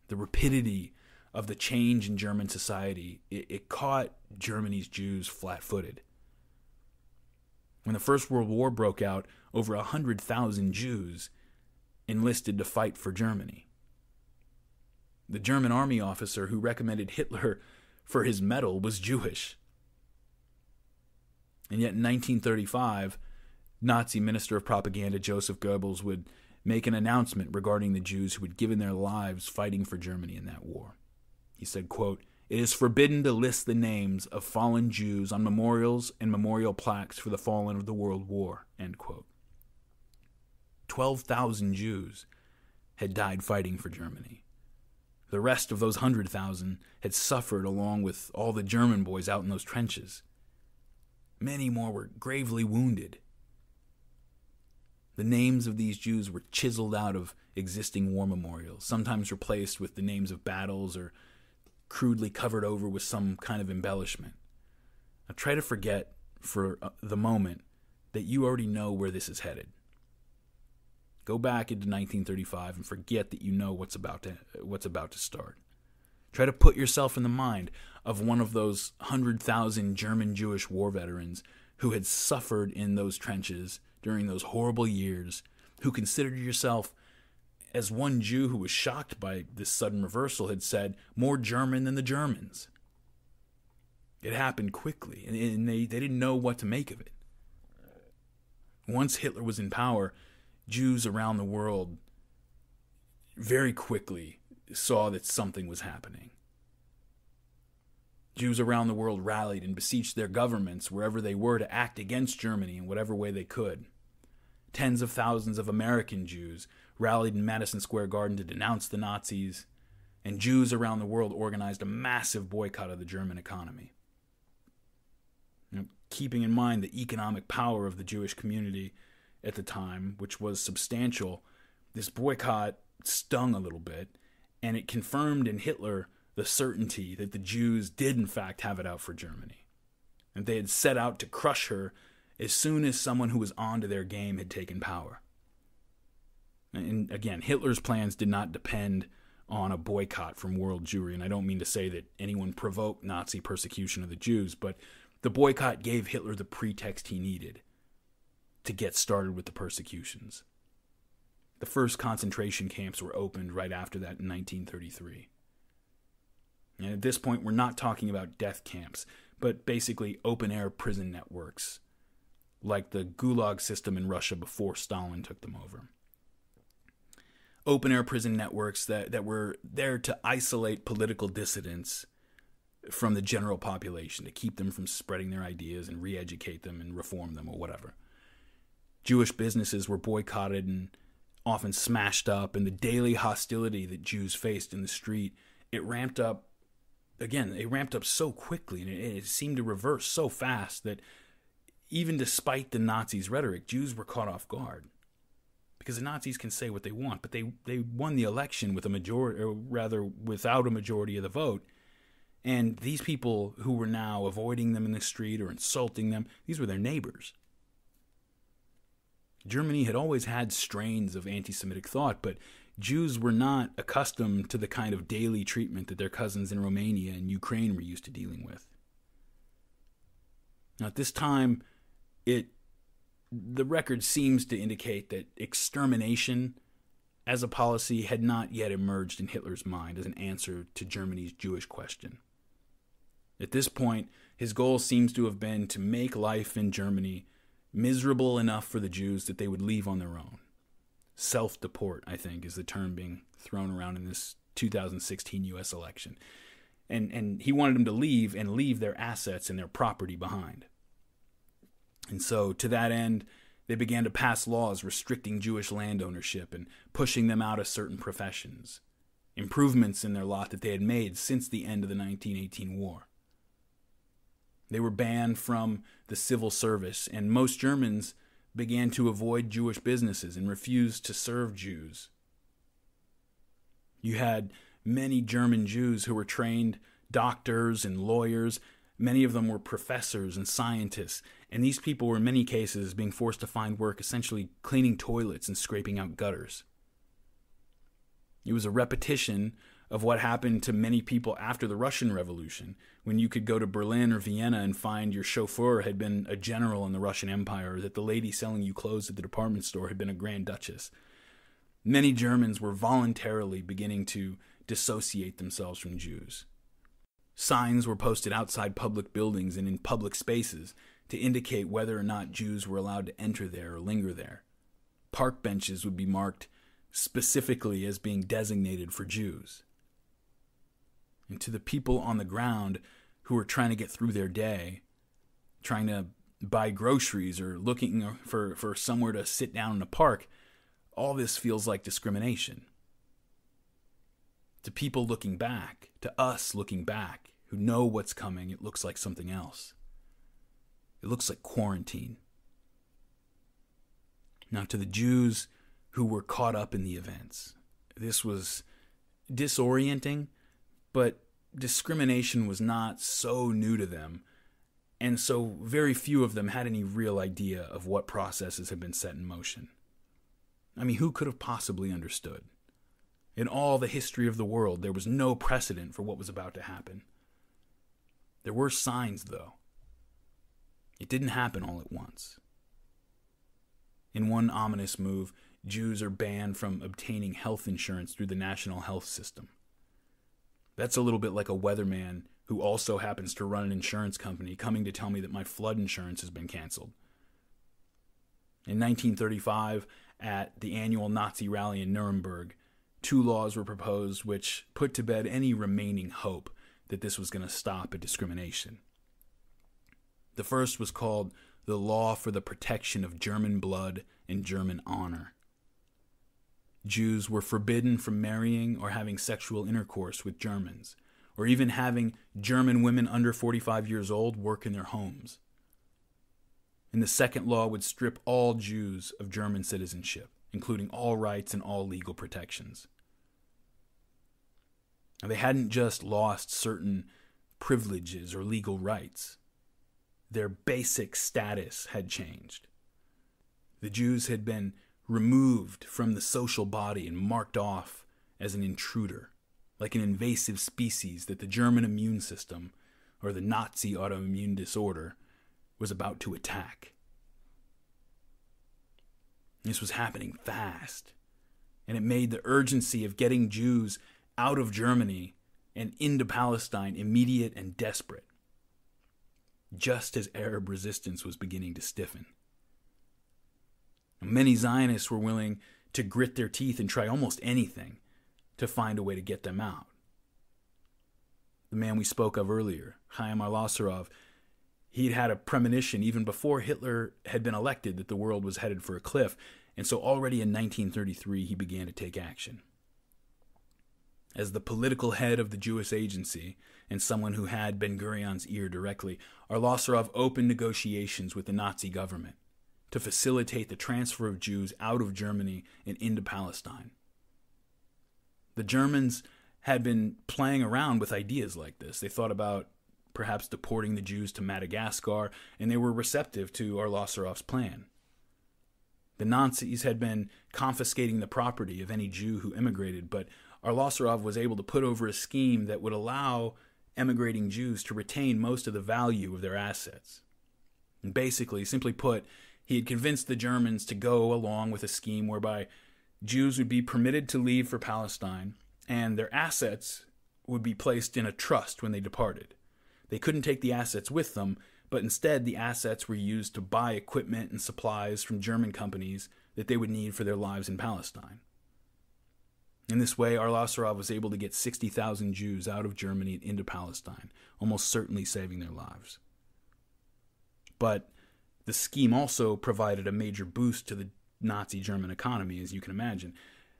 The rapidity of the change in German society, it caught Germany's Jews flat-footed. When the First World War broke out, over 100,000 Jews enlisted to fight for Germany. The German army officer who recommended Hitler for his medal was Jewish. And yet in 1935, Nazi Minister of Propaganda Joseph Goebbels would make an announcement regarding the Jews who had given their lives fighting for Germany in that war. He said, quote, It is forbidden to list the names of fallen Jews on memorials and memorial plaques for the fallen of the World War, end quote. 12,000 Jews had died fighting for Germany. The rest of those 100,000 had suffered along with all the German boys out in those trenches. Many more were gravely wounded. The names of these Jews were chiseled out of existing war memorials, sometimes replaced with the names of battles or crudely covered over with some kind of embellishment. Now try to forget for the moment that you already know where this is headed. Go back into 1935 and forget that you know what's about to start. Try to put yourself in the mind of one of those 100,000 German Jewish war veterans who had suffered in those trenches during those horrible years, who considered yourself, as one Jew who was shocked by this sudden reversal had said, more German than the Germans. It happened quickly, and they didn't know what to make of it. Once Hitler was in power, Jews around the world very quickly saw that something was happening. Jews around the world rallied and beseeched their governments wherever they were to act against Germany in whatever way they could. Tens of thousands of American Jews rallied in Madison Square Garden to denounce the Nazis, and Jews around the world organized a massive boycott of the German economy. Keeping in mind the economic power of the Jewish community at the time, which was substantial, this boycott stung a little bit, and it confirmed in Hitler the certainty that the Jews did in fact have it out for Germany, and they had set out to crush her as soon as someone who was onto their game had taken power. And again, Hitler's plans did not depend on a boycott from world Jewry, and I don't mean to say that anyone provoked Nazi persecution of the Jews, but the boycott gave Hitler the pretext he needed to get started with the persecutions. The first concentration camps were opened right after that in 1933. And at this point, we're not talking about death camps, but basically open-air prison networks, like the Gulag system in Russia before Stalin took them over. Open-air prison networks that were there to isolate political dissidents from the general population, to keep them from spreading their ideas and re-educate them and reform them or whatever. Jewish businesses were boycotted and often smashed up, and the daily hostility that Jews faced in the street, it ramped up so quickly, and it seemed to reverse so fast that even despite the Nazis' rhetoric, Jews were caught off guard. Because the Nazis can say what they want, but they won the election with a majority, or rather without a majority of the vote. And these people who were now avoiding them in the street or insulting them, these were their neighbors. Germany had always had strains of anti-Semitic thought, but Jews were not accustomed to the kind of daily treatment that their cousins in Romania and Ukraine were used to dealing with. Now, at this time, the record seems to indicate that extermination as a policy had not yet emerged in Hitler's mind as an answer to Germany's Jewish question. At this point, his goal seems to have been to make life in Germany miserable enough for the Jews that they would leave on their own. Self-deport, I think, is the term being thrown around in this 2016 U.S. election. And he wanted them to leave and leave their assets and their property behind. And so, to that end, they began to pass laws restricting Jewish land ownership and pushing them out of certain professions, improvements in their lot that they had made since the end of the 1918 war. They were banned from the civil service, and most Germans began to avoid Jewish businesses and refused to serve Jews. You had many German Jews who were trained doctors and lawyers. Many of them were professors and scientists, and these people were in many cases being forced to find work essentially cleaning toilets and scraping out gutters. It was a repetition of what happened to many people after the Russian Revolution, when you could go to Berlin or Vienna and find your chauffeur had been a general in the Russian Empire, or that the lady selling you clothes at the department store had been a Grand Duchess. Many Germans were voluntarily beginning to dissociate themselves from Jews. Signs were posted outside public buildings and in public spaces to indicate whether or not Jews were allowed to enter there or linger there. Park benches would be marked specifically as being designated for Jews. And to the people on the ground who were trying to get through their day, trying to buy groceries or looking for somewhere to sit down in a park, all this feels like discrimination. To people looking back, to us looking back, who know what's coming, it looks like something else. It looks like quarantine. Now, to the Jews who were caught up in the events, this was disorienting, but discrimination was not so new to them, and so very few of them had any real idea of what processes had been set in motion. I mean, who could have possibly understood? In all the history of the world, there was no precedent for what was about to happen. There were signs, though. It didn't happen all at once. In one ominous move, Jews are banned from obtaining health insurance through the national health system. That's a little bit like a weatherman who also happens to run an insurance company coming to tell me that my flood insurance has been canceled. In 1935, at the annual Nazi rally in Nuremberg, 2 laws were proposed which put to bed any remaining hope that this was going to stop a discrimination. The first was called the Law for the Protection of German Blood and German Honor. Jews were forbidden from marrying or having sexual intercourse with Germans, or even having German women under 45 years old work in their homes. And the second law would strip all Jews of German citizenship, including all rights and all legal protections. Now, they hadn't just lost certain privileges or legal rights. Their basic status had changed. The Jews had been removed from the social body and marked off as an intruder, like an invasive species that the German immune system, or the Nazi autoimmune disorder, was about to attack. This was happening fast, and it made the urgency of getting Jews out of Germany and into Palestine immediate and desperate, just as Arab resistance was beginning to stiffen. Many Zionists were willing to grit their teeth and try almost anything to find a way to get them out. The man we spoke of earlier, Chaim Al-Asarov, he'd had a premonition even before Hitler had been elected that the world was headed for a cliff, and so already in 1933 he began to take action. As the political head of the Jewish Agency and someone who had Ben-Gurion's ear directly, Al-Asarov opened negotiations with the Nazi government to facilitate the transfer of Jews out of Germany and into Palestine. The Germans had been playing around with ideas like this. They thought about perhaps deporting the Jews to Madagascar, and they were receptive to Al-Asarov's plan. The Nazis had been confiscating the property of any Jew who immigrated, but Al-Asarov was able to put over a scheme that would allow emigrating Jews to retain most of the value of their assets. And basically, simply put, he had convinced the Germans to go along with a scheme whereby Jews would be permitted to leave for Palestine, and their assets would be placed in a trust when they departed. They couldn't take the assets with them, but instead the assets were used to buy equipment and supplies from German companies that they would need for their lives in Palestine. In this way, Al-Asarov was able to get 60,000 Jews out of Germany and into Palestine, almost certainly saving their lives. But the scheme also provided a major boost to the Nazi German economy, as you can imagine,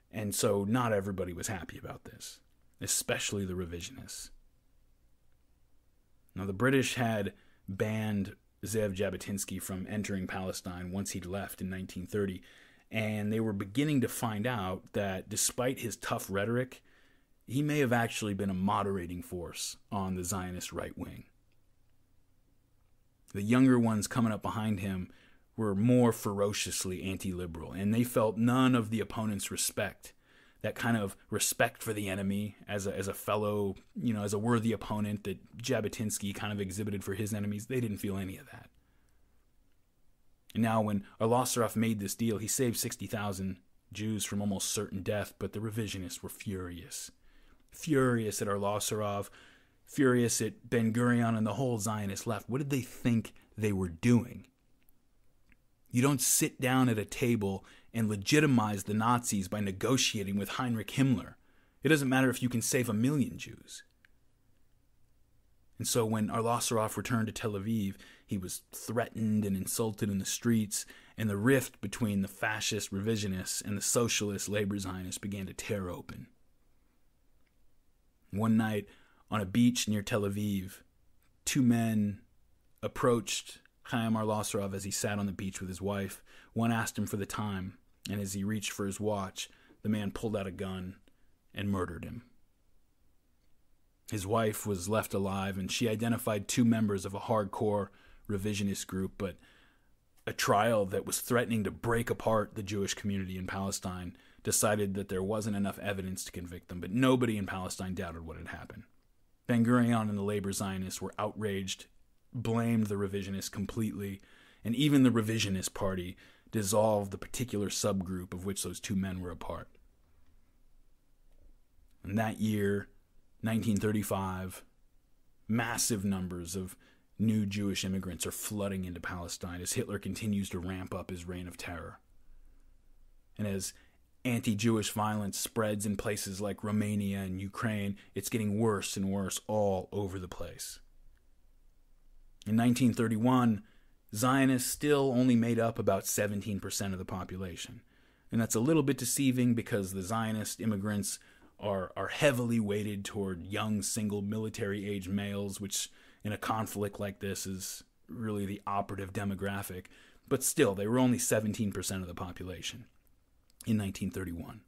and so not everybody was happy about this, especially the revisionists. Now, the British had banned Zev Jabotinsky from entering Palestine once he'd left in 1930, and they were beginning to find out that despite his tough rhetoric, he may have actually been a moderating force on the Zionist right wing. The younger ones coming up behind him were more ferociously anti-liberal, and they felt none of the opponent's respect, that kind of respect for the enemy as a fellow, as a worthy opponent that Jabotinsky kind of exhibited for his enemies. They didn't feel any of that. And now when Al-Asarov made this deal, he saved 60,000 Jews from almost certain death, but the revisionists were furious. Furious at Al-Asarov, furious at Ben-Gurion and the whole Zionist left. What did they think they were doing? You don't sit down at a table and legitimize the Nazis by negotiating with Heinrich Himmler. It doesn't matter if you can save 1 million Jews. And so when Arlosoroff returned to Tel Aviv, he was threatened and insulted in the streets, and the rift between the fascist revisionists and the socialist labor Zionists began to tear open. One night, on a beach near Tel Aviv, two men approached Chaim Arlosoroff as he sat on the beach with his wife. One asked him for the time, and as he reached for his watch, the man pulled out a gun and murdered him. His wife was left alive, and she identified two members of a hardcore revisionist group, but a trial that was threatening to break apart the Jewish community in Palestine decided that there wasn't enough evidence to convict them, but nobody in Palestine doubted what had happened. Ben-Gurion and the labor Zionists were outraged, blamed the revisionists completely, and even the revisionist party dissolved the particular subgroup of which those two men were a part. And that year, 1935, massive numbers of new Jewish immigrants are flooding into Palestine as Hitler continues to ramp up his reign of terror. And as anti-Jewish violence spreads in places like Romania and Ukraine, it's getting worse and worse all over the place. In 1931, Zionists still only made up about 17% of the population. And that's a little bit deceiving because the Zionist immigrants are heavily weighted toward young, single, military-age males, which in a conflict like this is really the operative demographic. But still, they were only 17% of the population in 1931.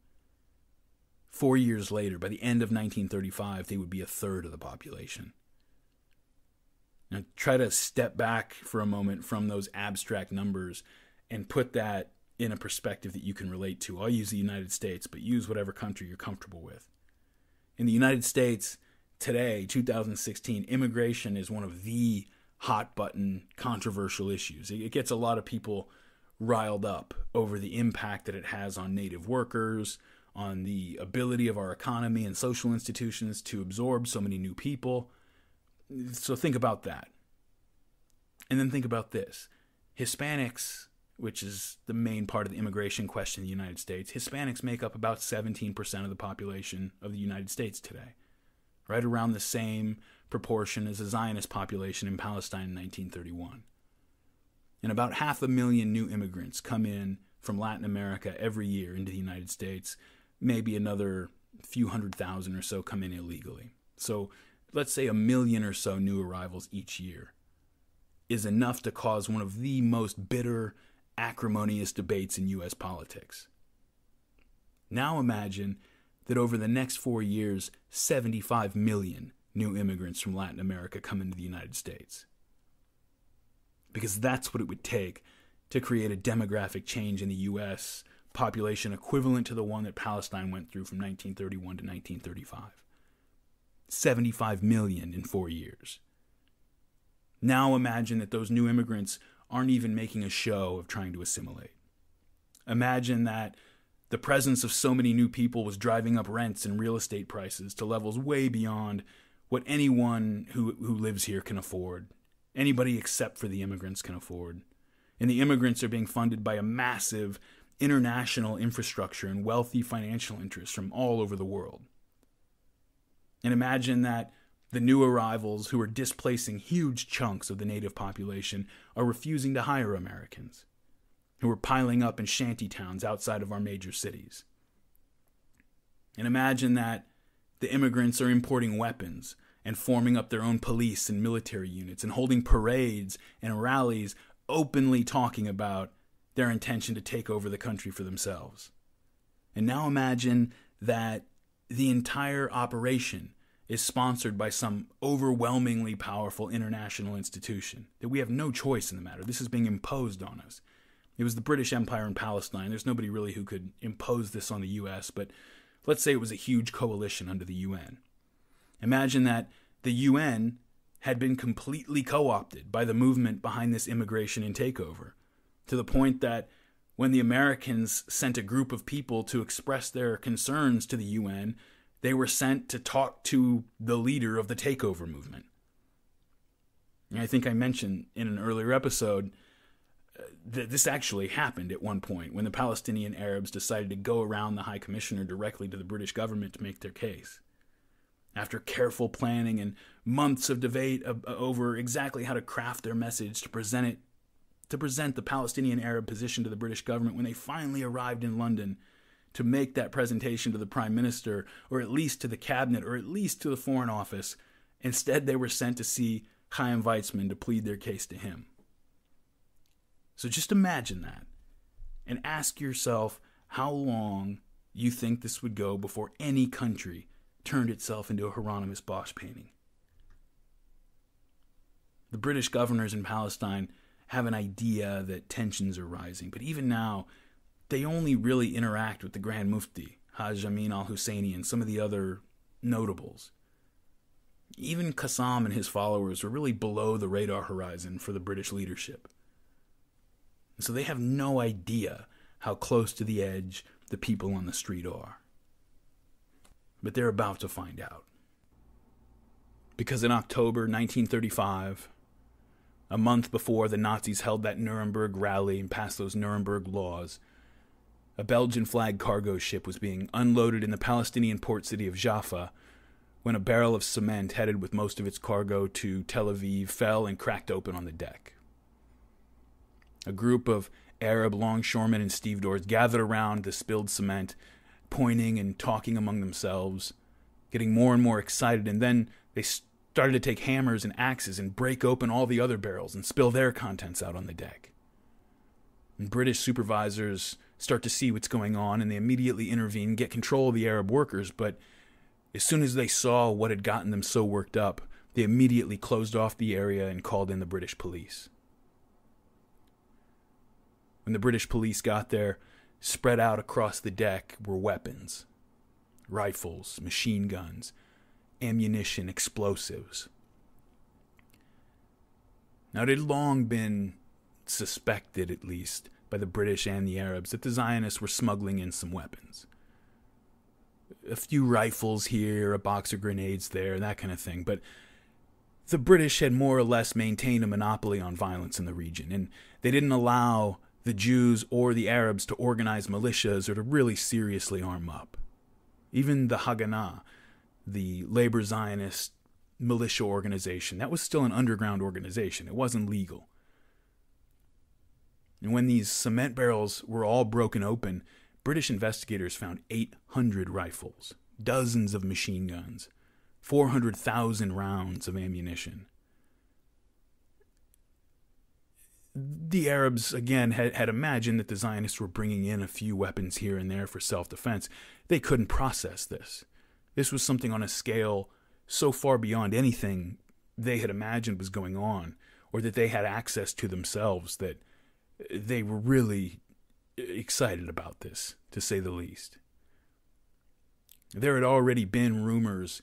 4 years later, by the end of 1935, they would be a third of the population. Now, try to step back for a moment from those abstract numbers and put that in a perspective that you can relate to. I'll use the United States, but use whatever country you're comfortable with. In the United States, today, 2016, immigration is one of the hot-button controversial issues. It gets a lot of people riled up over the impact that it has on native workers, on the ability of our economy and social institutions to absorb so many new people. So think about that. And then think about this. Hispanics, which is the main part of the immigration question in the United States, Hispanics make up about 17% of the population of the United States today, right around the same proportion as the Zionist population in Palestine in 1931. And about 500,000 new immigrants come in from Latin America every year into the United States. Maybe another few 100,000 or so come in illegally. So let's say 1 million or so new arrivals each year is enough to cause one of the most bitter, acrimonious debates in U.S. politics. Now imagine that over the next 4 years, 75 million new immigrants from Latin America come into the United States. Because that's what it would take to create a demographic change in the U.S. population equivalent to the one that Palestine went through from 1931 to 1935. 75 million in 4 years. Now imagine that those new immigrants aren't even making a show of trying to assimilate. Imagine that the presence of so many new people was driving up rents and real estate prices to levels way beyond what anyone who lives here can afford. Anybody except for the immigrants can afford. And the immigrants are being funded by a massive international infrastructure and wealthy financial interests from all over the world. And imagine that the new arrivals who are displacing huge chunks of the native population are refusing to hire Americans, who are piling up in shanty towns outside of our major cities. And imagine that the immigrants are importing weapons and forming up their own police and military units and holding parades and rallies openly talking about their intention to take over the country for themselves. And now imagine that the entire operation is sponsored by some overwhelmingly powerful international institution, that we have no choice in the matter. This is being imposed on us. It was the British Empire in Palestine. There's nobody really who could impose this on the U.S., but let's say it was a huge coalition under the UN. Imagine that the UN had been completely co-opted by the movement behind this immigration and takeover, to the point that when the Americans sent a group of people to express their concerns to the UN, they were sent to talk to the leader of the takeover movement. And I think I mentioned in an earlier episode that this actually happened at one point when the Palestinian Arabs decided to go around the High Commissioner directly to the British government to make their case. After careful planning and months of debate over exactly how to craft their message to present the Palestinian Arab position to the British government, when they finally arrived in London to make that presentation to the Prime Minister, or at least to the Cabinet, or at least to the Foreign Office, instead they were sent to see Chaim Weizmann to plead their case to him. So just imagine that, and ask yourself how long you think this would go before any country turned itself into a Hieronymus Bosch painting. The British governors in Palestine have an idea that tensions are rising, but even now, they only really interact with the Grand Mufti, Haj Amin al-Husseini, and some of the other notables. Even Qassam and his followers were really below the radar horizon for the British leadership. And so they have no idea how close to the edge the people on the street are. But they're about to find out. Because in October 1935, a month before the Nazis held that Nuremberg rally and passed those Nuremberg laws, a Belgian flag cargo ship was being unloaded in the Palestinian port city of Jaffa when a barrel of cement headed with most of its cargo to Tel Aviv fell and cracked open on the deck. A group of Arab longshoremen and stevedores gathered around the spilled cement, pointing and talking among themselves, getting more and more excited, and then they started to take hammers and axes and break open all the other barrels and spill their contents out on the deck. And British supervisors start to see what's going on, and they immediately intervene, get control of the Arab workers, but as soon as they saw what had gotten them so worked up, they immediately closed off the area and called in the British police. When the British police got there, spread out across the deck were weapons, rifles, machine guns, ammunition, explosives. Now, it had long been suspected, at least, by the British and the Arabs, that the Zionists were smuggling in some weapons. A few rifles here, a box of grenades there, that kind of thing. But the British had more or less maintained a monopoly on violence in the region, and they didn't allow the Jews or the Arabs to organize militias or to really seriously arm up. Even the Haganah, the labor Zionist militia organization, that was still an underground organization. It wasn't legal. And when these cement barrels were all broken open, British investigators found 800 rifles, dozens of machine guns, 400,000 rounds of ammunition. The Arabs, again, had imagined that the Zionists were bringing in a few weapons here and there for self-defense. They couldn't process this. This was something on a scale so far beyond anything they had imagined was going on, or that they had access to themselves, that they were really excited about this, to say the least. There had already been rumors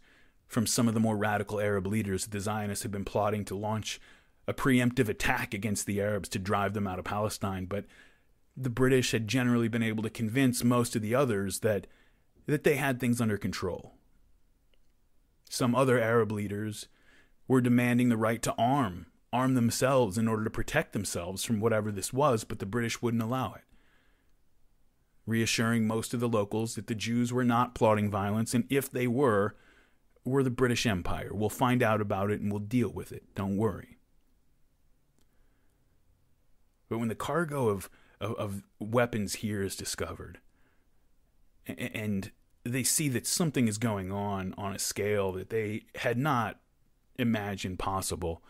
from some of the more radical Arab leaders that the Zionists had been plotting to launch a preemptive attack against the Arabs to drive them out of Palestine, but the British had generally been able to convince most of the others that they had things under control. Some other Arab leaders were demanding the right to arm themselves in order to protect themselves from whatever this was, but the British wouldn't allow it, reassuring most of the locals that the Jews were not plotting violence, and if they were the British Empire. We'll find out about it and we'll deal with it. Don't worry. But when the cargo of weapons here is discovered, and they see that something is going on a scale that they had not imagined possible,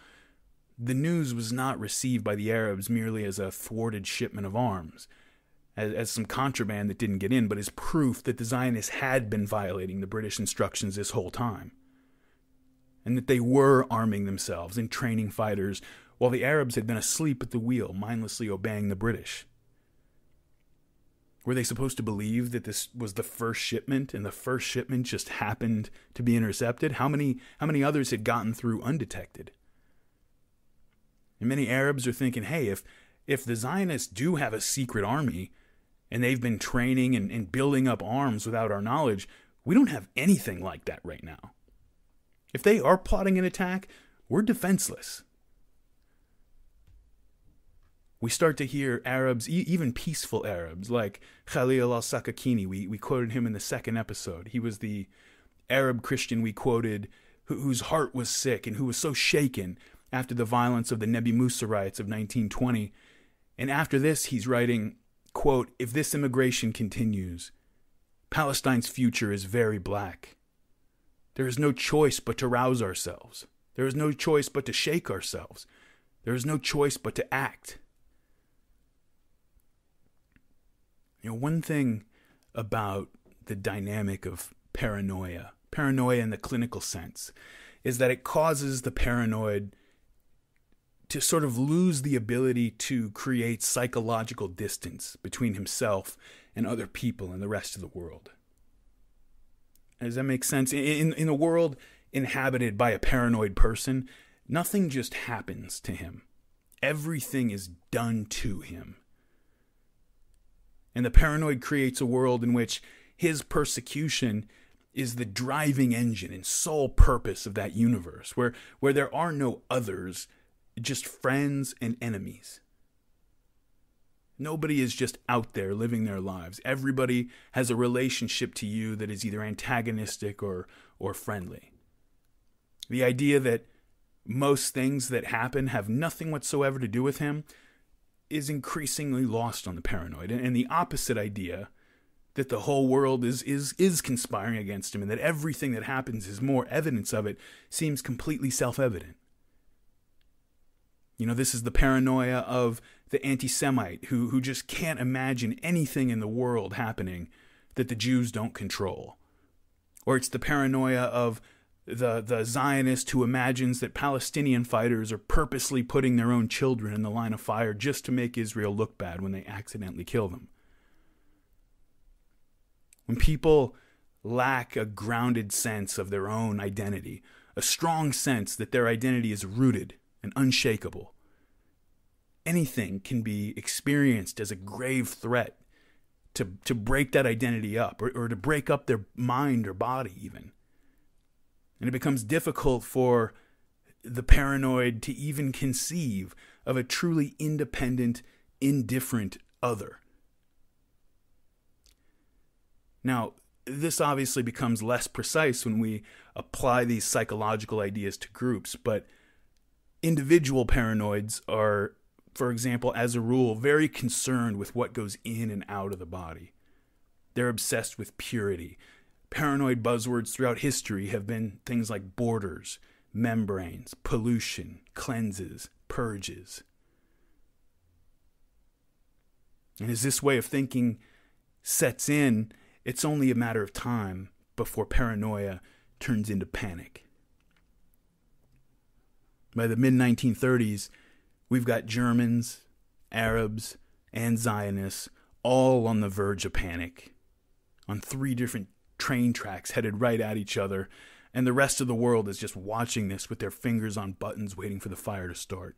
the news was not received by the Arabs merely as a thwarted shipment of arms, as some contraband that didn't get in, but as proof that the Zionists had been violating the British instructions this whole time, and that they were arming themselves and training fighters while the Arabs had been asleep at the wheel, mindlessly obeying the British. Were they supposed to believe that this was the first shipment, and the first shipment just happened to be intercepted? How many others had gotten through undetected? And many Arabs are thinking, hey, if the Zionists do have a secret army, and they've been training and building up arms without our knowledge, we don't have anything like that right now. If they are plotting an attack, we're defenseless. We start to hear Arabs, even peaceful Arabs, like Khalil al-Sakakini. We quoted him in the second episode. He was the Arab Christian we quoted, whose heart was sick and who was so shaken after the violence of the Nebi Musa riots of 1920. And after this, he's writing, quote, "If this immigration continues, Palestine's future is very black. There is no choice but to rouse ourselves. There is no choice but to shake ourselves. There is no choice but to act." You know, one thing about the dynamic of paranoia in the clinical sense, is that it causes the paranoid to sort of lose the ability to create psychological distance between himself and other people and the rest of the world. Does that make sense? In a world inhabited by a paranoid person, nothing just happens to him. Everything is done to him. And the paranoid creates a world in which his persecution is the driving engine and sole purpose of that universe, where there are no others, just friends and enemies. Nobody is just out there living their lives. Everybody has a relationship to you that is either antagonistic or friendly. The idea that most things that happen have nothing whatsoever to do with him is increasingly lost on the paranoid. And the opposite idea, that the whole world is conspiring against him and that everything that happens is more evidence of it, seems completely self-evident. You know, this is the paranoia of the anti-Semite who just can't imagine anything in the world happening that the Jews don't control. Or it's the paranoia of the Zionist who imagines that Palestinian fighters are purposely putting their own children in the line of fire just to make Israel look bad when they accidentally kill them. When people lack a grounded sense of their own identity, a strong sense that their identity is rooted and unshakable, anything can be experienced as a grave threat to break that identity up or to break up their mind or body even. And it becomes difficult for the paranoid to even conceive of a truly independent, indifferent other. Now, this obviously becomes less precise when we apply these psychological ideas to groups, but individual paranoids are, for example, as a rule, very concerned with what goes in and out of the body. They're obsessed with purity. Paranoid buzzwords throughout history have been things like borders, membranes, pollution, cleanses, purges. And as this way of thinking sets in, it's only a matter of time before paranoia turns into panic. By the mid-1930s, we've got Germans, Arabs, and Zionists all on the verge of panic, on 3 different train tracks headed right at each other, and the rest of the world is just watching this with their fingers on buttons waiting for the fire to start.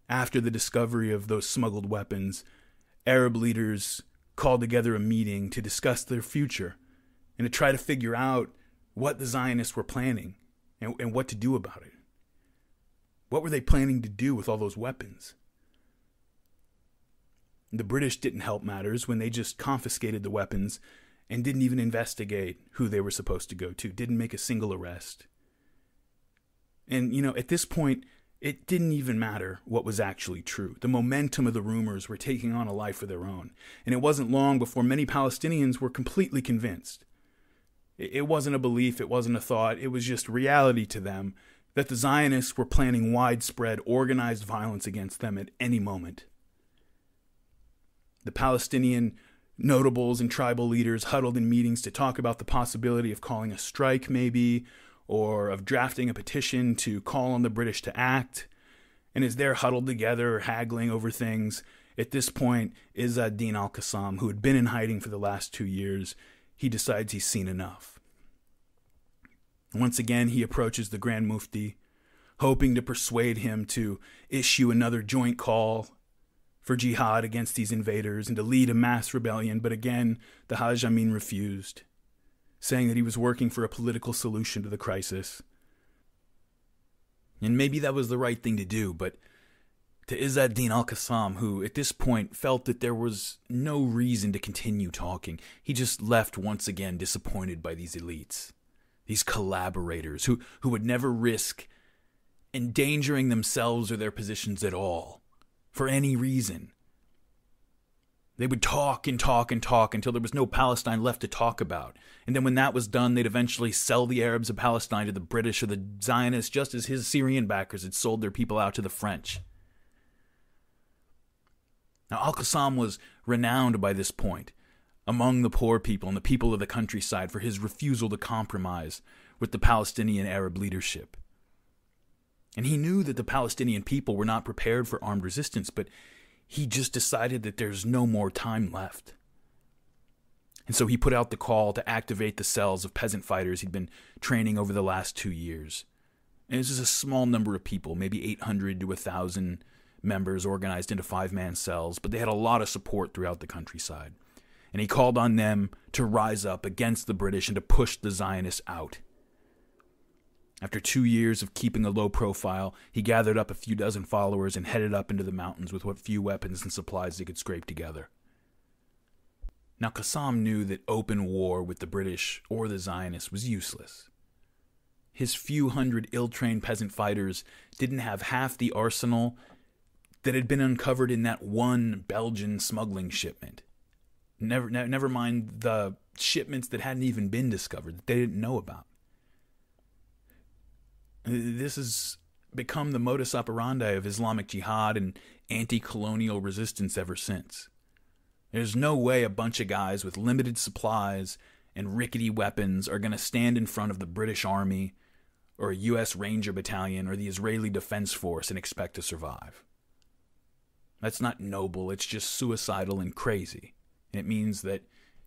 After the discovery of those smuggled weapons, Arab leaders called together a meeting to discuss their future and to try to figure out what the Zionists were planning and what to do about it. What were they planning to do with all those weapons? The British didn't help matters when they just confiscated the weapons and didn't even investigate who they were supposed to go to, didn't make a single arrest. And, you know, at this point, it didn't even matter what was actually true. The momentum of the rumors were taking on a life of their own. And it wasn't long before many Palestinians were completely convinced. It wasn't a belief, it wasn't a thought, it was just reality to them that the Zionists were planning widespread, organized violence against them at any moment. The Palestinian notables and tribal leaders huddled in meetings to talk about the possibility of calling a strike maybe, or of drafting a petition to call on the British to act. And as they're huddled together, haggling over things, at this point, Izz ad-Din al-Qassam, who had been in hiding for the last 2 years, he decides he's seen enough. Once again, he approaches the Grand Mufti, hoping to persuade him to issue another joint call for jihad against these invaders and to lead a mass rebellion. But again, the Hajj Amin refused, saying that he was working for a political solution to the crisis. And maybe that was the right thing to do, but to Izz ad-Din al-Qassam, who at this point felt that there was no reason to continue talking. He just left once again disappointed by these elites, these collaborators who would never risk endangering themselves or their positions at all, for any reason. They would talk and talk and talk until there was no Palestine left to talk about. And then when that was done, they'd eventually sell the Arabs of Palestine to the British or the Zionists, just as his Syrian backers had sold their people out to the French. Now, al-Qassam was renowned by this point among the poor people and the people of the countryside for his refusal to compromise with the Palestinian Arab leadership. And he knew that the Palestinian people were not prepared for armed resistance, but he just decided that there's no more time left. And so he put out the call to activate the cells of peasant fighters he'd been training over the last 2 years. And this is a small number of people, maybe 800 to 1,000 members organized into 5-man cells, but they had a lot of support throughout the countryside. And he called on them to rise up against the British and to push the Zionists out. After 2 years of keeping a low profile, he gathered up a few dozen followers and headed up into the mountains with what few weapons and supplies they could scrape together. Now, Qassam knew that open war with the British or the Zionists was useless. His few hundred ill-trained peasant fighters didn't have half the arsenal that had been uncovered in that one Belgian smuggling shipment. Never mind the shipments that hadn't even been discovered, that they didn't know about. This has become the modus operandi of Islamic jihad and anti-colonial resistance ever since. There's no way a bunch of guys with limited supplies and rickety weapons are going to stand in front of the British Army or a U.S. Ranger Battalion or the Israeli Defense Force and expect to survive. That's not noble, it's just suicidal and crazy. And it means that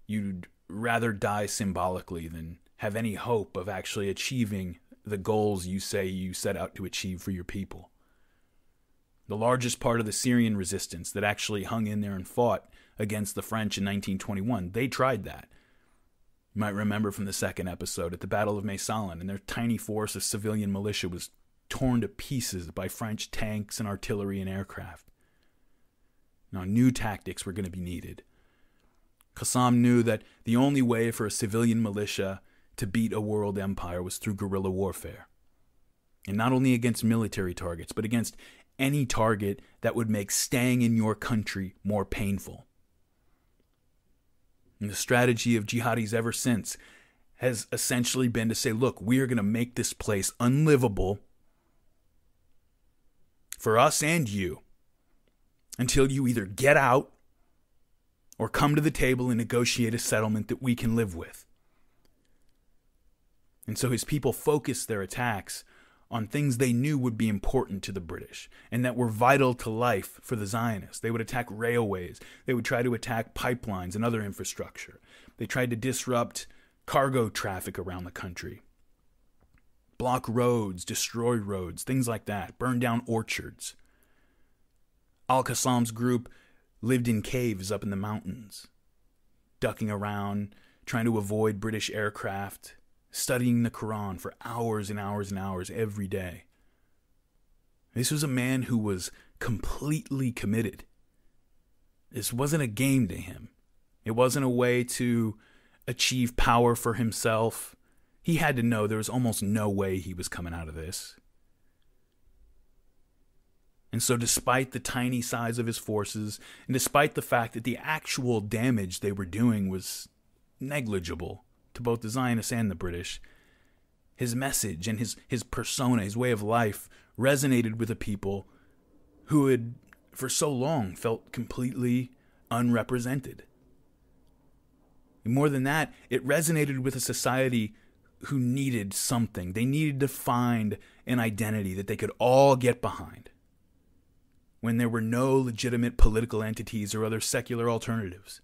you'd rather die symbolically than have any hope of actually achieving the goals you say you set out to achieve for your people. The largest part of the Syrian resistance that actually hung in there and fought against the French in 1921, they tried that. You might remember from the second episode at the Battle of Meysalin, and their tiny force of civilian militia was torn to pieces by French tanks and artillery and aircraft. Now, new tactics were going to be needed. Qassam knew that the only way for a civilian militia to beat a world empire was through guerrilla warfare. And not only against military targets, but against any target that would make staying in your country more painful. And the strategy of jihadis ever since has essentially been to say, look, we are going to make this place unlivable for us and you until you either get out or come to the table and negotiate a settlement that we can live with. And so his people focused their attacks on things they knew would be important to the British and that were vital to life for the Zionists. They would attack railways. They would try to attack pipelines and other infrastructure. They tried to disrupt cargo traffic around the country, block roads, destroy roads, things like that, burn down orchards. Al-Qassam's group lived in caves up in the mountains, ducking around, trying to avoid British aircraft, studying the Quran for hours and hours and hours every day. This was a man who was completely committed. This wasn't a game to him. It wasn't a way to achieve power for himself. He had to know there was almost no way he was coming out of this. And so despite the tiny size of his forces, and despite the fact that the actual damage they were doing was negligible to both the Zionists and the British, his message and his persona, his way of life, resonated with a people who had, for so long, felt completely unrepresented. And more than that, it resonated with a society who needed something. They needed to find an identity that they could all get behind when there were no legitimate political entities or other secular alternatives.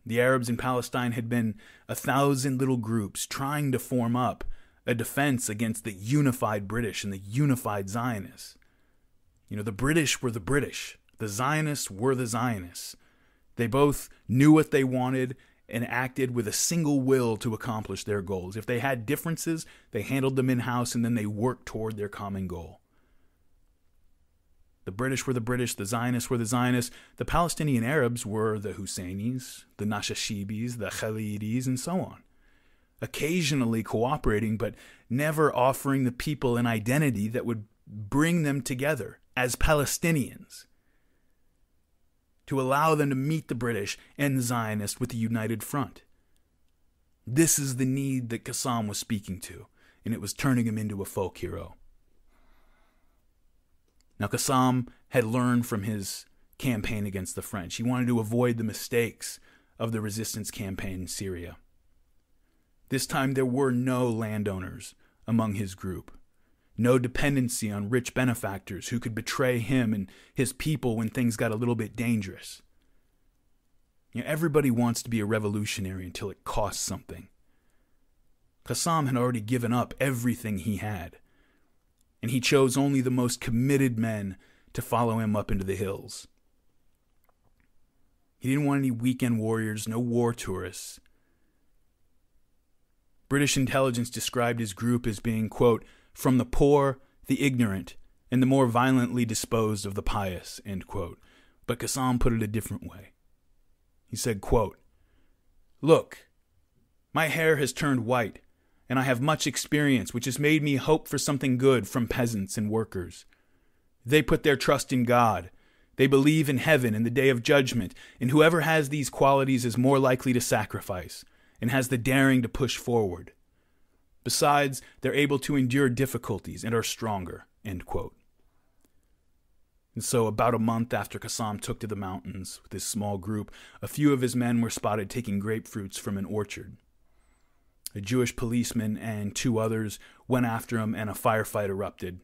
The Arabs in Palestine had been 1,000 little groups trying to form up a defense against the unified British and the unified Zionists. You know, the British were the British. The Zionists were the Zionists. They both knew what they wanted and acted with a single will to accomplish their goals. If they had differences, they handled them in-house and then they worked toward their common goal. The British were the British, the Zionists were the Zionists, the Palestinian Arabs were the Husseinis, the Nashashibis, the Khalidis, and so on. Occasionally cooperating, but never offering the people an identity that would bring them together as Palestinians, to allow them to meet the British and the Zionists with a united front. This is the need that Qassam was speaking to, and it was turning him into a folk hero. Now, Qassam had learned from his campaign against the French. He wanted to avoid the mistakes of the resistance campaign in Syria. This time, there were no landowners among his group, no dependency on rich benefactors who could betray him and his people when things got a little bit dangerous. Everybody wants to be a revolutionary until it costs something. Qassam had already given up everything he had, and he chose only the most committed men to follow him up into the hills. He didn't want any weekend warriors, no war tourists. British intelligence described his group as being, quote, from the poor, the ignorant, and the more violently disposed of the pious, end quote. But Qassam put it a different way. He said, quote, look, my hair has turned white, and I have much experience, which has made me hope for something good from peasants and workers. They put their trust in God. They believe in heaven and the day of judgment, and whoever has these qualities is more likely to sacrifice and has the daring to push forward. Besides, they're able to endure difficulties and are stronger, end quote. And so about a month after Qassam took to the mountains with his small group, a few of his men were spotted taking grapefruits from an orchard. A Jewish policeman and two others went after him, and a firefight erupted.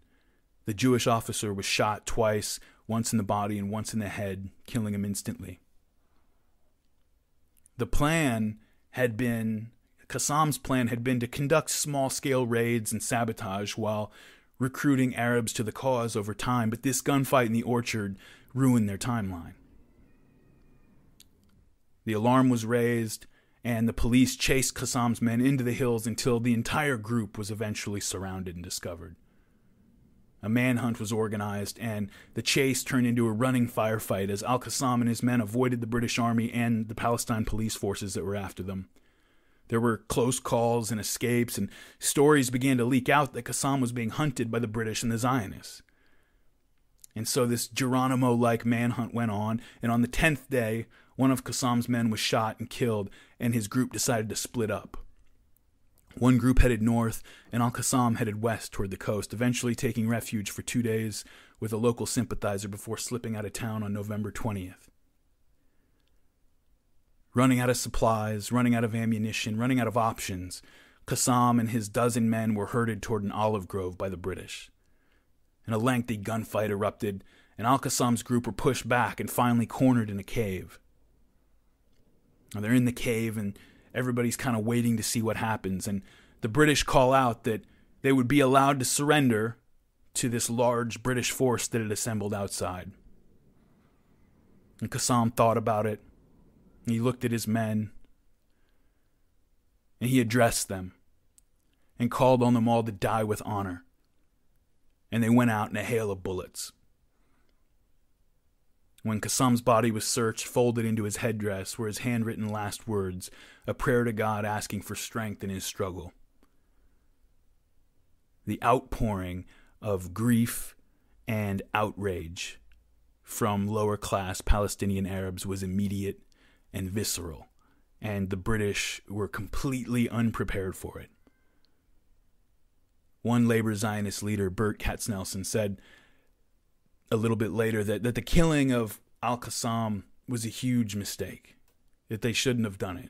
The Jewish officer was shot twice, once in the body and once in the head, killing him instantly. Qassam's plan had been to conduct small-scale raids and sabotage while recruiting Arabs to the cause over time, but this gunfight in the orchard ruined their timeline. The alarm was raised, and the police chased Qassam's men into the hills until the entire group was eventually surrounded and discovered. A manhunt was organized, and the chase turned into a running firefight as al-Qassam and his men avoided the British Army and the Palestine police forces that were after them. There were close calls and escapes, and stories began to leak out that Qassam was being hunted by the British and the Zionists. And so this Geronimo-like manhunt went on, and on the 10th day, one of Qassam's men was shot and killed, and his group decided to split up. One group headed north, and al-Qassam headed west toward the coast, eventually taking refuge for 2 days with a local sympathizer before slipping out of town on November 20th. Running out of supplies, running out of ammunition, running out of options, Qassam and his dozen men were herded toward an olive grove by the British. And a lengthy gunfight erupted, and al-Qassam's group were pushed back and finally cornered in a cave. Now they're in the cave, and everybody's kind of waiting to see what happens, and the British call out that they would be allowed to surrender to this large British force that had assembled outside. And Qassam thought about it. He looked at his men, and he addressed them and called on them all to die with honor. And they went out in a hail of bullets. When Qassam's body was searched, folded into his headdress were his handwritten last words, a prayer to God asking for strength in his struggle. The outpouring of grief and outrage from lower-class Palestinian Arabs was immediate and visceral, and the British were completely unprepared for it. One labor Zionist leader, Bert Katznelson, said a little bit later that the killing of al-Qassam was a huge mistake, that they shouldn't have done it.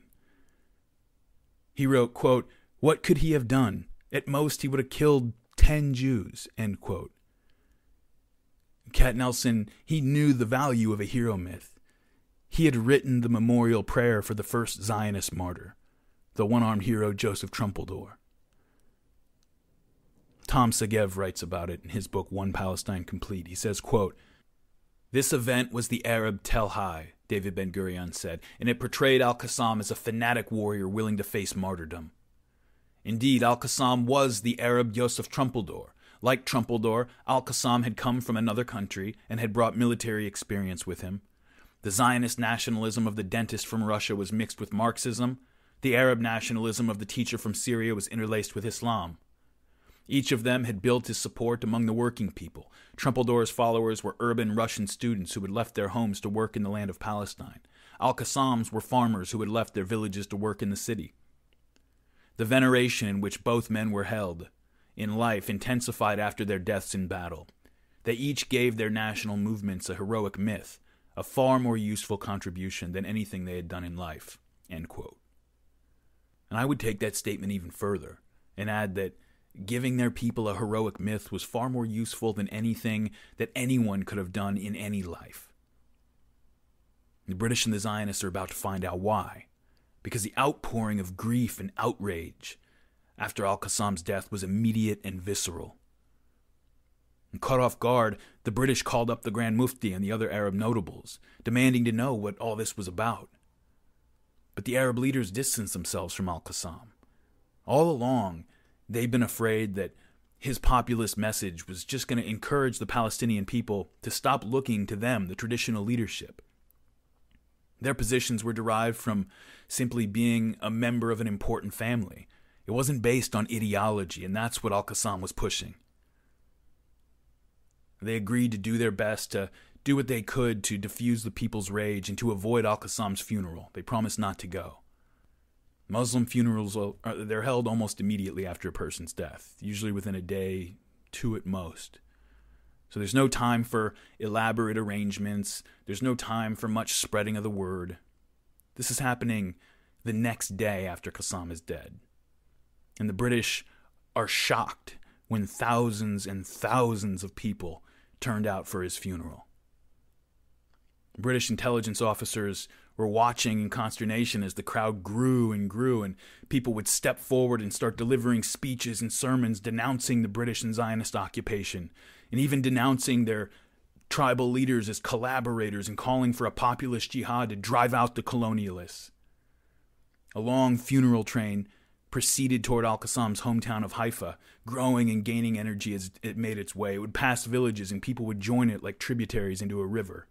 He wrote, quote, "What could he have done? At most, he would have killed 10 Jews," end quote. Katznelson, he knew the value of a hero myth. He had written the memorial prayer for the first Zionist martyr, the one-armed hero Joseph Trumpeldor. Tom Segev writes about it in his book One Palestine Complete. He says, quote, "This event was the Arab Tel Hai," David Ben-Gurion said, "and it portrayed al-Qassam as a fanatic warrior willing to face martyrdom. Indeed, al-Qassam was the Arab Joseph Trumpeldor, Like Trumpeldor, Al-Qassam had come from another country and had brought military experience with him. The Zionist nationalism of the dentist from Russia was mixed with Marxism. The Arab nationalism of the teacher from Syria was interlaced with Islam. Each of them had built his support among the working people. Trumpeldor's followers were urban Russian students who had left their homes to work in the land of Palestine. Al-Qassam's were farmers who had left their villages to work in the city. The veneration in which both men were held in life intensified after their deaths in battle. They each gave their national movements a heroic myth, a far more useful contribution than anything they had done in life." End quote. And I would take that statement even further and add that giving their people a heroic myth was far more useful than anything that anyone could have done in any life. The British and the Zionists are about to find out why, because the outpouring of grief and outrage after Al-Qassam's death was immediate and visceral. And caught off guard, the British called up the Grand Mufti and the other Arab notables, demanding to know what all this was about. But the Arab leaders distanced themselves from Al-Qassam. All along, they'd been afraid that his populist message was just going to encourage the Palestinian people to stop looking to them, the traditional leadership. Their positions were derived from simply being a member of an important family. It wasn't based on ideology, and that's what Al-Qassam was pushing. They agreed to do their best to do what they could to diffuse the people's rage and to avoid Al-Qassam's funeral. They promised not to go. Muslim funerals, they're held almost immediately after a person's death, usually within a day, 2 at most. So there's no time for elaborate arrangements. There's no time for much spreading of the word. This is happening the next day after Qassam is dead. And the British are shocked when thousands and thousands of people turned out for his funeral. British intelligence officers were watching in consternation as the crowd grew, and people would step forward and start delivering speeches and sermons denouncing the British and Zionist occupation, and even denouncing their tribal leaders as collaborators and calling for a populist jihad to drive out the colonialists. A long funeral train proceeded toward Al-Qassam's hometown of Haifa, growing and gaining energy as it made its way. It would pass villages and people would join it like tributaries into a river.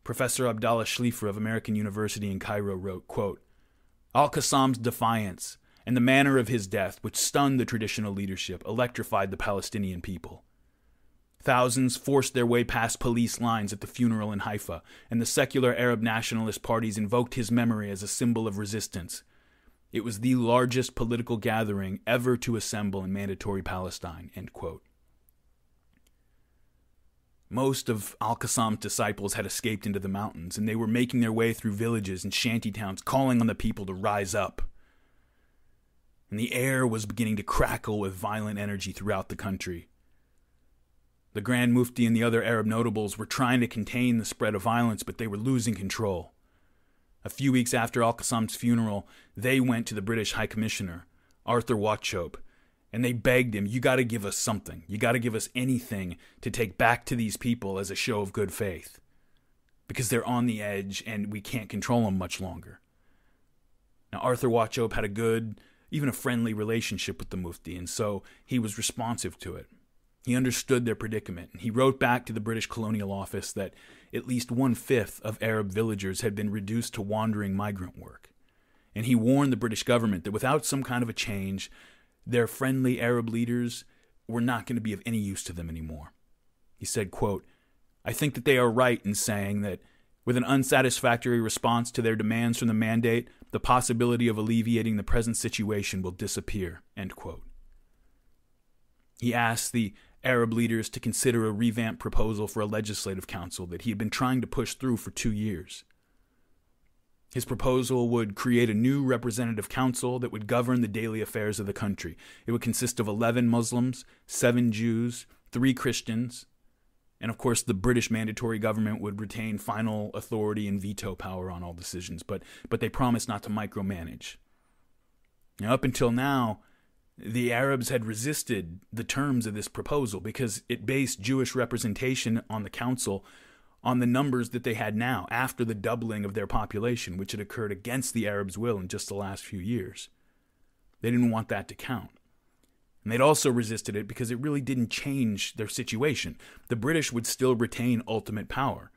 Professor Abdallah Shlifer of American University in Cairo wrote, quote, "Al-Qassam's defiance and the manner of his death, which stunned the traditional leadership, electrified the Palestinian people. Thousands forced their way past police lines at the funeral in Haifa, and the secular Arab nationalist parties invoked his memory as a symbol of resistance. It was the largest political gathering ever to assemble in mandatory Palestine." End quote. Most of Al-Qassam's disciples had escaped into the mountains, and they were making their way through villages and shanty towns, calling on the people to rise up. And the air was beginning to crackle with violent energy throughout the country. The Grand Mufti and the other Arab notables were trying to contain the spread of violence, but they were losing control. A few weeks after Al-Qassam's funeral, they went to the British High Commissioner, Arthur Wauchope, and they begged him, "You got to give us something. You got to give us anything to take back to these people as a show of good faith, because they're on the edge and we can't control them much longer." Now, Arthur Wauchope had a good, even a friendly relationship with the Mufti, and so he was responsive to it. He understood their predicament, and he wrote back to the British Colonial Office that at least 1/5 of Arab villagers had been reduced to wandering migrant work. And he warned the British government that without some kind of a change, their friendly Arab leaders were not going to be of any use to them anymore. He said, quote, "I think that they are right in saying that with an unsatisfactory response to their demands from the mandate, the possibility of alleviating the present situation will disappear." End quote. He asked the Arab leaders to consider a revamped proposal for a legislative council that he had been trying to push through for 2 years. His proposal would create a new representative council that would govern the daily affairs of the country. It would consist of 11 Muslims, 7 Jews, 3 Christians, and of course the British mandatory government would retain final authority and veto power on all decisions, but they promised not to micromanage. Now, up until now, the Arabs had resisted the terms of this proposal because it based Jewish representation on the council on the numbers that they had now after the doubling of their population, which had occurred against the Arabs' will in just the last few years. They didn't want that to count. And they'd also resisted it because it really didn't change their situation. The British would still retain ultimate power.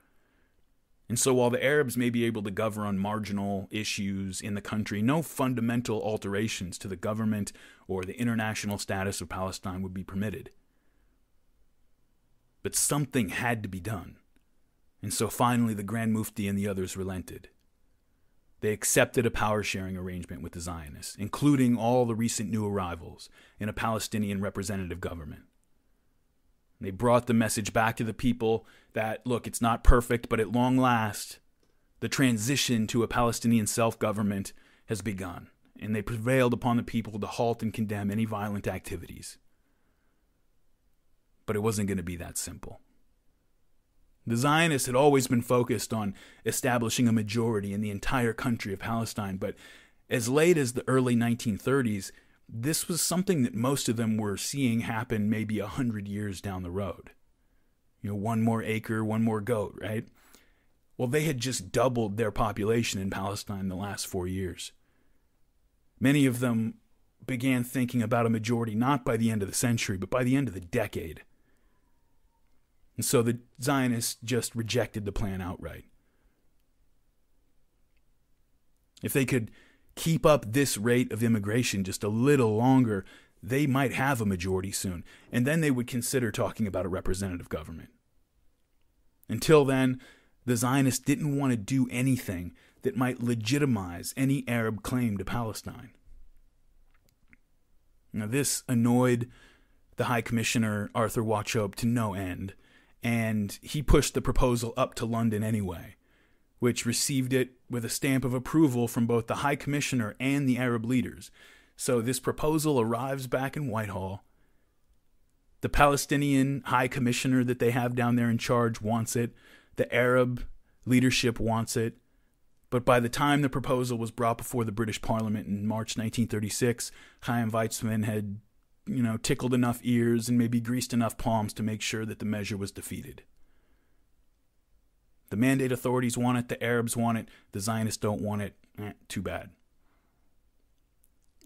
And so while the Arabs may be able to govern on marginal issues in the country, no fundamental alterations to the government or the international status of Palestine would be permitted. But something had to be done. And so finally the Grand Mufti and the others relented. They accepted a power-sharing arrangement with the Zionists, including all the recent new arrivals in a Palestinian representative government. They brought the message back to the people that, look, it's not perfect, but at long last, the transition to a Palestinian self-government has begun, and they prevailed upon the people to halt and condemn any violent activities. But it wasn't going to be that simple. The Zionists had always been focused on establishing a majority in the entire country of Palestine, but as late as the early 1930s, this was something that most of them were seeing happen maybe 100 years down the road. One more acre, one more goat, right? Well, they had just doubled their population in Palestine in the last 4 years. Many of them began thinking about a majority not by the end of the century, but by the end of the decade. And so the Zionists just rejected the plan outright. If they could keep up this rate of immigration just a little longer, they might have a majority soon, and then they would consider talking about a representative government. Until then, the Zionists didn't want to do anything that might legitimize any Arab claim to Palestine. Now, this annoyed the High Commissioner, Arthur Wauchope, to no end, and he pushed the proposal up to London anyway, which received it with a stamp of approval from both the High Commissioner and the Arab leaders. So this proposal arrives back in Whitehall. The Palestinian High Commissioner that they have down there in charge wants it. The Arab leadership wants it. But by the time the proposal was brought before the British Parliament in March 1936, Chaim Weizmann had tickled enough ears and maybe greased enough palms to make sure that the measure was defeated. The Mandate authorities want it, the Arabs want it, the Zionists don't want it. Too bad.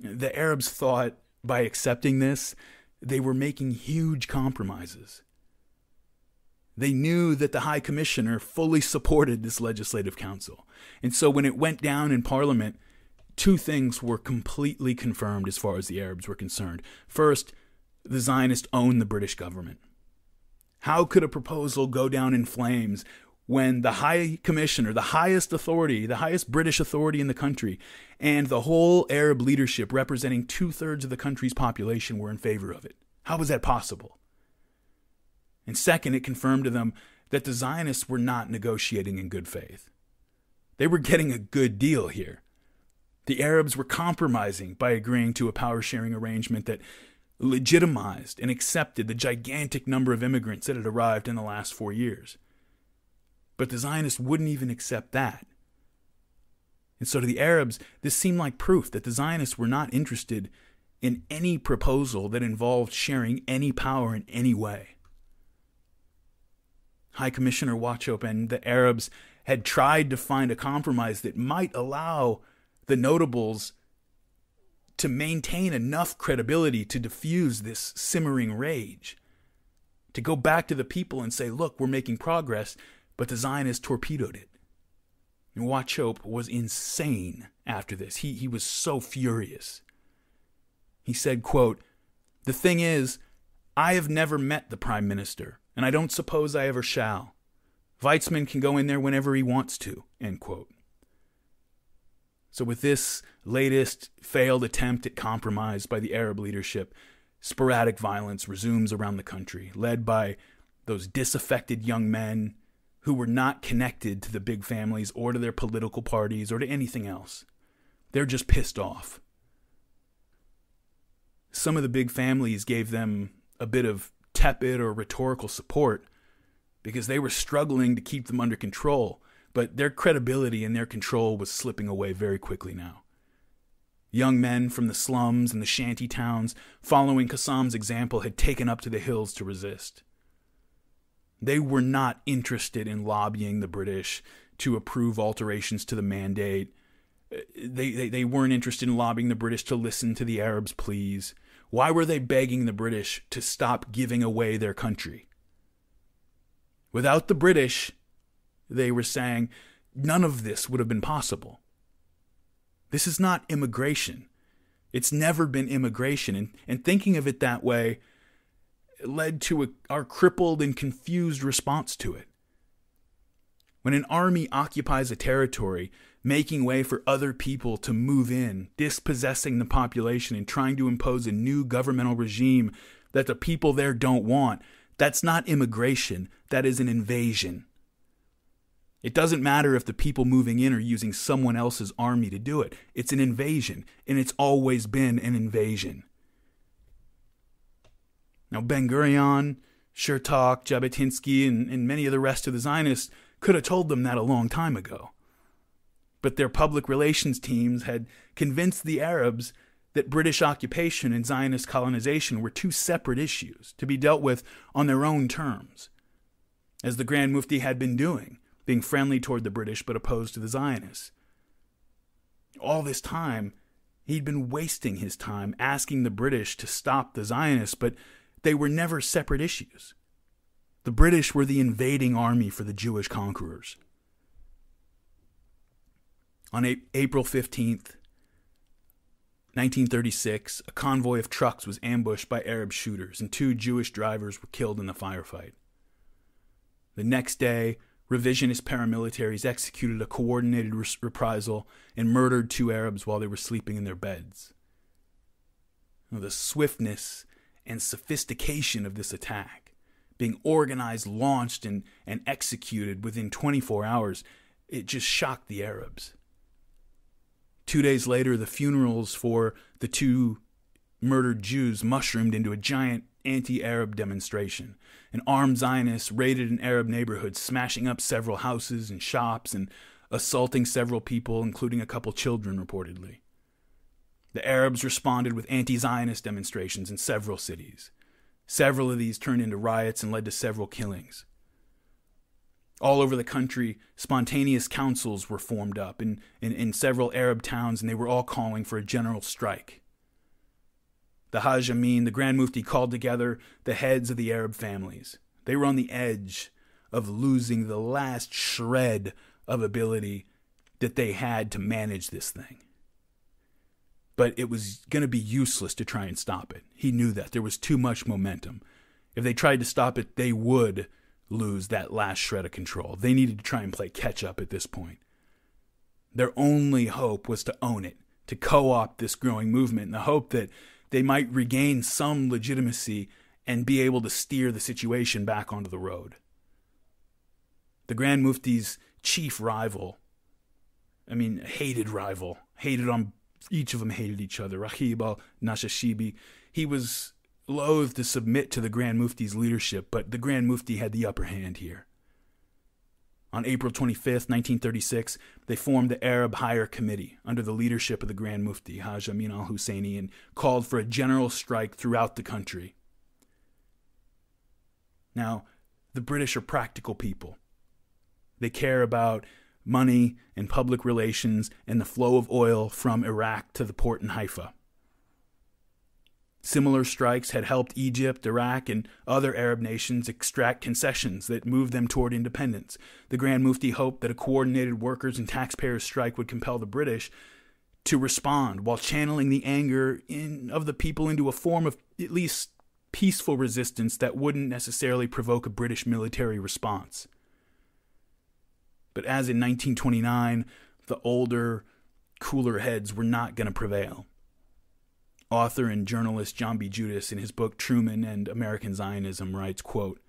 The Arabs thought by accepting this, they were making huge compromises. They knew that the High Commissioner fully supported this legislative council. And so when it went down in Parliament, two things were completely confirmed as far as the Arabs were concerned. First, the Zionists owned the British government. How could a proposal go down in flames when the High Commissioner, the highest authority, the highest British authority in the country, and the whole Arab leadership representing 2/3 of the country's population were in favor of it? How was that possible? And second, it confirmed to them that the Zionists were not negotiating in good faith. They were getting a good deal here. The Arabs were compromising by agreeing to a power-sharing arrangement that legitimized and accepted the gigantic number of immigrants that had arrived in the last 4 years. But the Zionists wouldn't even accept that. And so to the Arabs, this seemed like proof that the Zionists were not interested in any proposal that involved sharing any power in any way. High Commissioner Wauchope and the Arabs had tried to find a compromise that might allow the notables to maintain enough credibility to diffuse this simmering rage, to go back to the people and say, look, we're making progress, but the Zionists torpedoed it. And Wauchope was insane after this. He was so furious. He said, quote, "The thing is, I have never met the Prime Minister, and I don't suppose I ever shall. Weizmann can go in there whenever he wants to," end quote. So with this latest failed attempt at compromise by the Arab leadership, sporadic violence resumes around the country, led by those disaffected young men who were not connected to the big families or to their political parties or to anything else. They're just pissed off. Some of the big families gave them a bit of tepid or rhetorical support because they were struggling to keep them under control, but their credibility and their control was slipping away very quickly now. Young men from the slums and the shanty towns, following Qassam's example, had taken up to the hills to resist. They were not interested in lobbying the British to approve alterations to the mandate. They weren't interested in lobbying the British to listen to the Arabs' pleas Why were they begging the British to stop giving away their country? Without the British, they were saying, none of this would have been possible. This is not immigration. It's never been immigration. And thinking of it that way led to our crippled and confused response to it. When an army occupies a territory, making way for other people to move in, dispossessing the population and trying to impose a new governmental regime that the people there don't want, that's not immigration. That is an invasion. It doesn't matter if the people moving in are using someone else's army to do it. It's an invasion, and it's always been an invasion. Now, Ben-Gurion, Chertok, Jabotinsky, and many of the rest of the Zionists could have told them that a long time ago. But their public relations teams had convinced the Arabs that British occupation and Zionist colonization were two separate issues to be dealt with on their own terms, as the Grand Mufti had been doing, being friendly toward the British but opposed to the Zionists. All this time, he'd been wasting his time asking the British to stop the Zionists, but they were never separate issues. The British were the invading army for the Jewish conquerors. On April 15th, 1936, a convoy of trucks was ambushed by Arab shooters, and 2 Jewish drivers were killed in the firefight. The next day, revisionist paramilitaries executed a coordinated reprisal and murdered 2 Arabs while they were sleeping in their beds. The swiftness and sophistication of this attack, being organized, launched, and executed within 24 hours, it just shocked the Arabs. 2 days later, the funerals for the 2 murdered Jews mushroomed into a giant anti-Arab demonstration. And armed Zionists raided an Arab neighborhood, smashing up several houses and shops and assaulting several people, including a couple children, reportedly. The Arabs responded with anti-Zionist demonstrations in several cities. Several of these turned into riots and led to several killings. All over the country, spontaneous councils were formed up in several Arab towns, and they were all calling for a general strike. The Haj Amin, the Grand Mufti, called together the heads of the Arab families. They were on the edge of losing the last shred of ability that they had to manage this thing. But it was going to be useless to try and stop it. He knew that. There was too much momentum. If they tried to stop it, they would lose that last shred of control. They needed to try and play catch-up at this point. Their only hope was to own it, to co-opt this growing movement, in the hope that they might regain some legitimacy and be able to steer the situation back onto the road. The Grand Mufti's chief rival, hated rival, each of them hated each other, Rahib al-Nashashibi, he was loath to submit to the Grand Mufti's leadership, but the Grand Mufti had the upper hand here. On April 25th, 1936, they formed the Arab Higher Committee under the leadership of the Grand Mufti, Haj Amin al-Husseini, and called for a general strike throughout the country. Now, the British are practical people. They care about money and public relations and the flow of oil from Iraq to the port in Haifa. Similar strikes had helped Egypt, Iraq, and other Arab nations extract concessions that moved them toward independence. The Grand Mufti hoped that a coordinated workers' and taxpayers' strike would compel the British to respond while channeling the anger of the people into a form of at least peaceful resistance that wouldn't necessarily provoke a British military response. But as in 1929, the older, cooler heads were not going to prevail. Author and journalist John B. Judas, in his book Truman and American Zionism, writes, quote,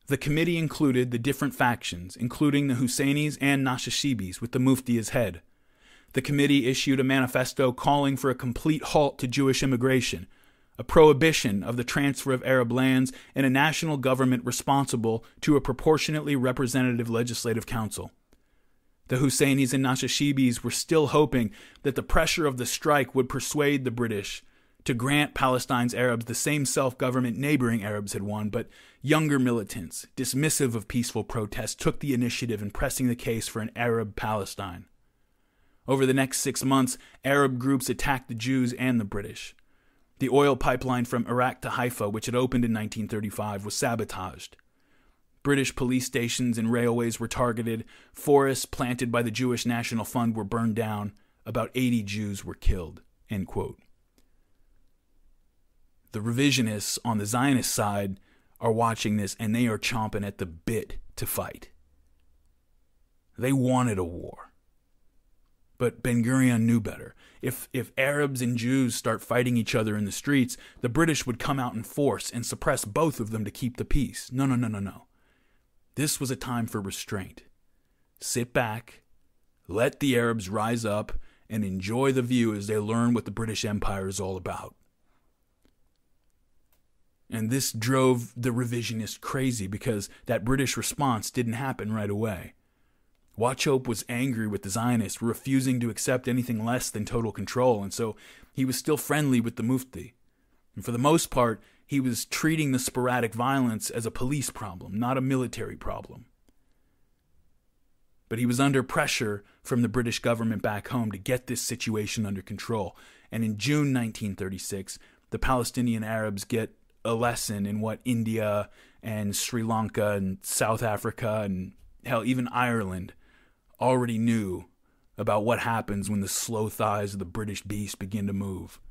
"The committee included the different factions, including the Husseinis and Nashashibis, with the Mufti as head. The committee issued a manifesto calling for a complete halt to Jewish immigration, a prohibition of the transfer of Arab lands, and a national government responsible to a proportionately representative legislative council. The Husseinis and Nashashibis were still hoping that the pressure of the strike would persuade the British to grant Palestine's Arabs the same self-government neighboring Arabs had won, but younger militants, dismissive of peaceful protest, took the initiative in pressing the case for an Arab Palestine. Over the next 6 months, Arab groups attacked the Jews and the British. The oil pipeline from Iraq to Haifa, which had opened in 1935, was sabotaged. British police stations and railways were targeted. Forests planted by the Jewish National Fund were burned down. About 80 Jews were killed. End quote. The revisionists on the Zionist side are watching this, and they are chomping at the bit to fight. They wanted a war. But Ben-Gurion knew better. If Arabs and Jews start fighting each other in the streets, the British would come out in force and suppress both of them to keep the peace. No. This was a time for restraint. Sit back, let the Arabs rise up, and enjoy the view as they learn what the British Empire is all about. And this drove the revisionists crazy because that British response didn't happen right away. Wauchope was angry with the Zionists, refusing to accept anything less than total control, and so he was still friendly with the Mufti. And for the most part, he was treating the sporadic violence as a police problem, not a military problem. But he was under pressure from the British government back home to get this situation under control. And in June 1936, the Palestinian Arabs get a lesson in what India and Sri Lanka and South Africa and, hell, even Ireland already knew about what happens when the slow thighs of the British beast begin to move.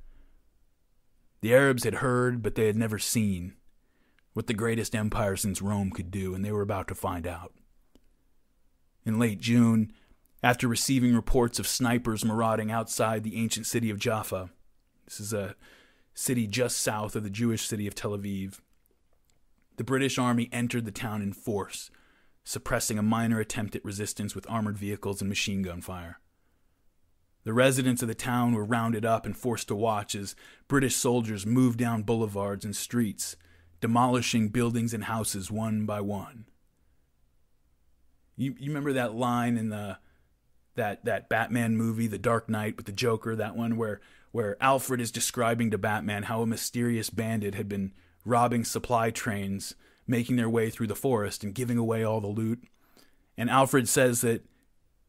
The Arabs had heard, but they had never seen what the greatest empire since Rome could do, and they were about to find out. In late June, after receiving reports of snipers marauding outside the ancient city of Jaffa, this is a city just south of the Jewish city of Tel Aviv, the British army entered the town in force, suppressing a minor attempt at resistance with armored vehicles and machine gun fire. The residents of the town were rounded up and forced to watch as British soldiers moved down boulevards and streets, demolishing buildings and houses one by one. You remember that line in that Batman movie, The Dark Knight, with the Joker, that one where Alfred is describing to Batman how a mysterious bandit had been robbing supply trains, making their way through the forest and giving away all the loot. And Alfred says that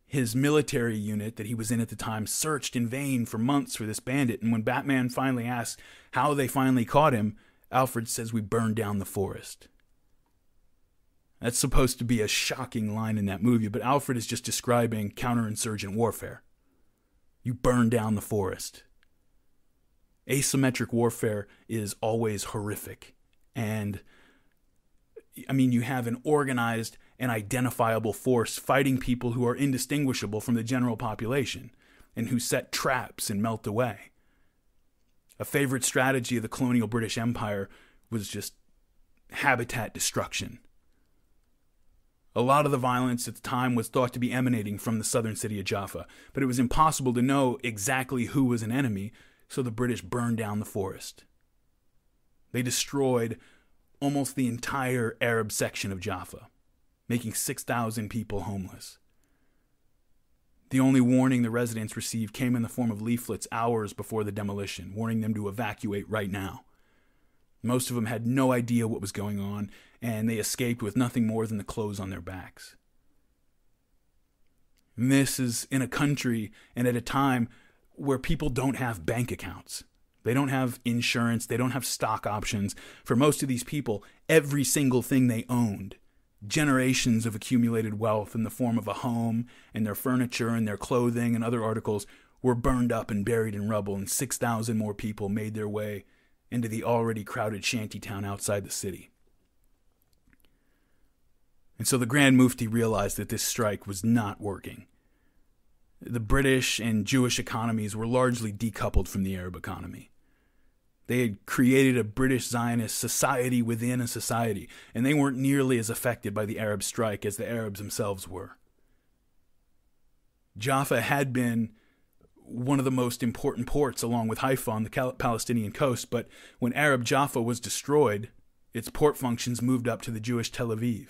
his military unit that he was in at the time searched in vain for months for this bandit. And when Batman finally asks how they finally caught him, Alfred says, "We burned down the forest." That's supposed to be a shocking line in that movie, but Alfred is just describing counterinsurgent warfare. You burn down the forest. Asymmetric warfare is always horrific. And, I mean, you have an organized and identifiable force fighting people who are indistinguishable from the general population and who set traps and melt away. A favorite strategy of the colonial British Empire was just habitat destruction. A lot of the violence at the time was thought to be emanating from the southern city of Jaffa, but it was impossible to know exactly who was an enemy, so the British burned down the forest. They destroyed almost the entire Arab section of Jaffa, making 6,000 people homeless. The only warning the residents received came in the form of leaflets hours before the demolition, warning them to evacuate right now. Most of them had no idea what was going on, and they escaped with nothing more than the clothes on their backs. And this is in a country and at a time where people don't have bank accounts. They don't have insurance. They don't have stock options. For most of these people, every single thing they owned, generations of accumulated wealth in the form of a home and their furniture and their clothing and other articles, were burned up and buried in rubble, and 6,000 more people made their way into the already crowded shantytown outside the city. And so the Grand Mufti realized that this strike was not working. The British and Jewish economies were largely decoupled from the Arab economy. They had created a British Zionist society within a society, and they weren't nearly as affected by the Arab strike as the Arabs themselves were. Jaffa had been one of the most important ports along with Haifa on the Palestinian coast, but when Arab Jaffa was destroyed, its port functions moved up to the Jewish Tel Aviv.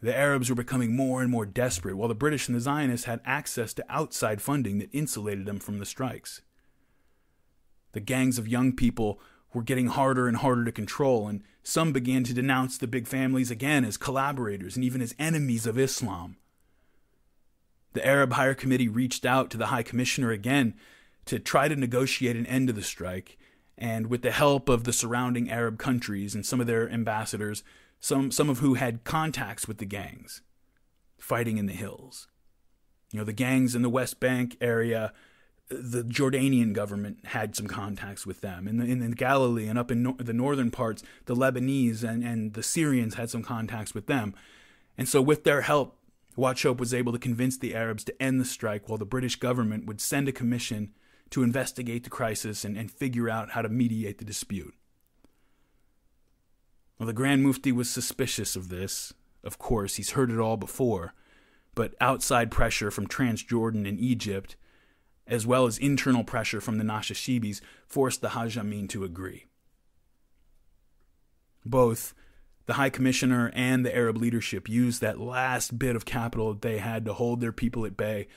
The Arabs were becoming more and more desperate, while the British and the Zionists had access to outside funding that insulated them from the strikes. The gangs of young people were getting harder and harder to control, and some began to denounce the big families again as collaborators and even as enemies of Islam. The Arab Higher Committee reached out to the High Commissioner again to try to negotiate an end to the strike, and with the help of the surrounding Arab countries and some of their ambassadors, some of who had contacts with the gangs fighting in the hills. The gangs in the West Bank area, the Jordanian government had some contacts with them. In the Galilee and up in the northern parts, the Lebanese and the Syrians had some contacts with them. And so with their help, Wauchope was able to convince the Arabs to end the strike, while the British government would send a commission to investigate the crisis and figure out how to mediate the dispute. Well, the Grand Mufti was suspicious of this. Of course, he's heard it all before. But outside pressure from Transjordan and Egypt, as well as internal pressure from the Nashashibis, forced the Hajj Amin to agree. Both the High Commissioner and the Arab leadership used that last bit of capital that they had to hold their people at bay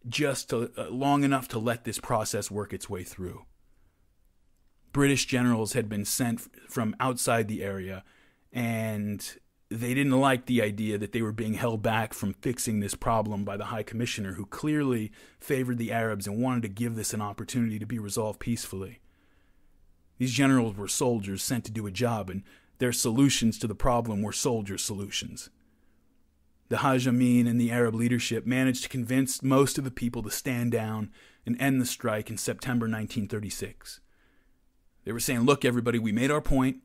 just long enough to let this process work its way through. British generals had been sent from outside the area, and they didn't like the idea that they were being held back from fixing this problem by the High Commissioner, who clearly favored the Arabs and wanted to give this an opportunity to be resolved peacefully. These generals were soldiers sent to do a job, and their solutions to the problem were soldier solutions. The Hajj Amin and the Arab leadership managed to convince most of the people to stand down and end the strike in September 1936. They were saying, look, everybody, we made our point.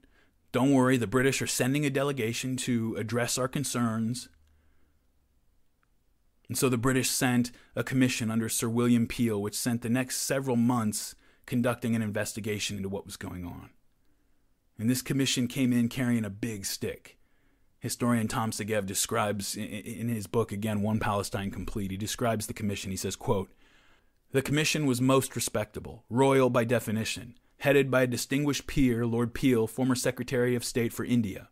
Don't worry, the British are sending a delegation to address our concerns. And so the British sent a commission under Sir William Peel, which spent the next several months conducting an investigation into what was going on. And this commission came in carrying a big stick. Historian Tom Segev describes in his book, again, One Palestine Complete, he describes the commission. He says, quote, "The commission was most respectable, royal by definition, headed by a distinguished peer, Lord Peel, former Secretary of State for India.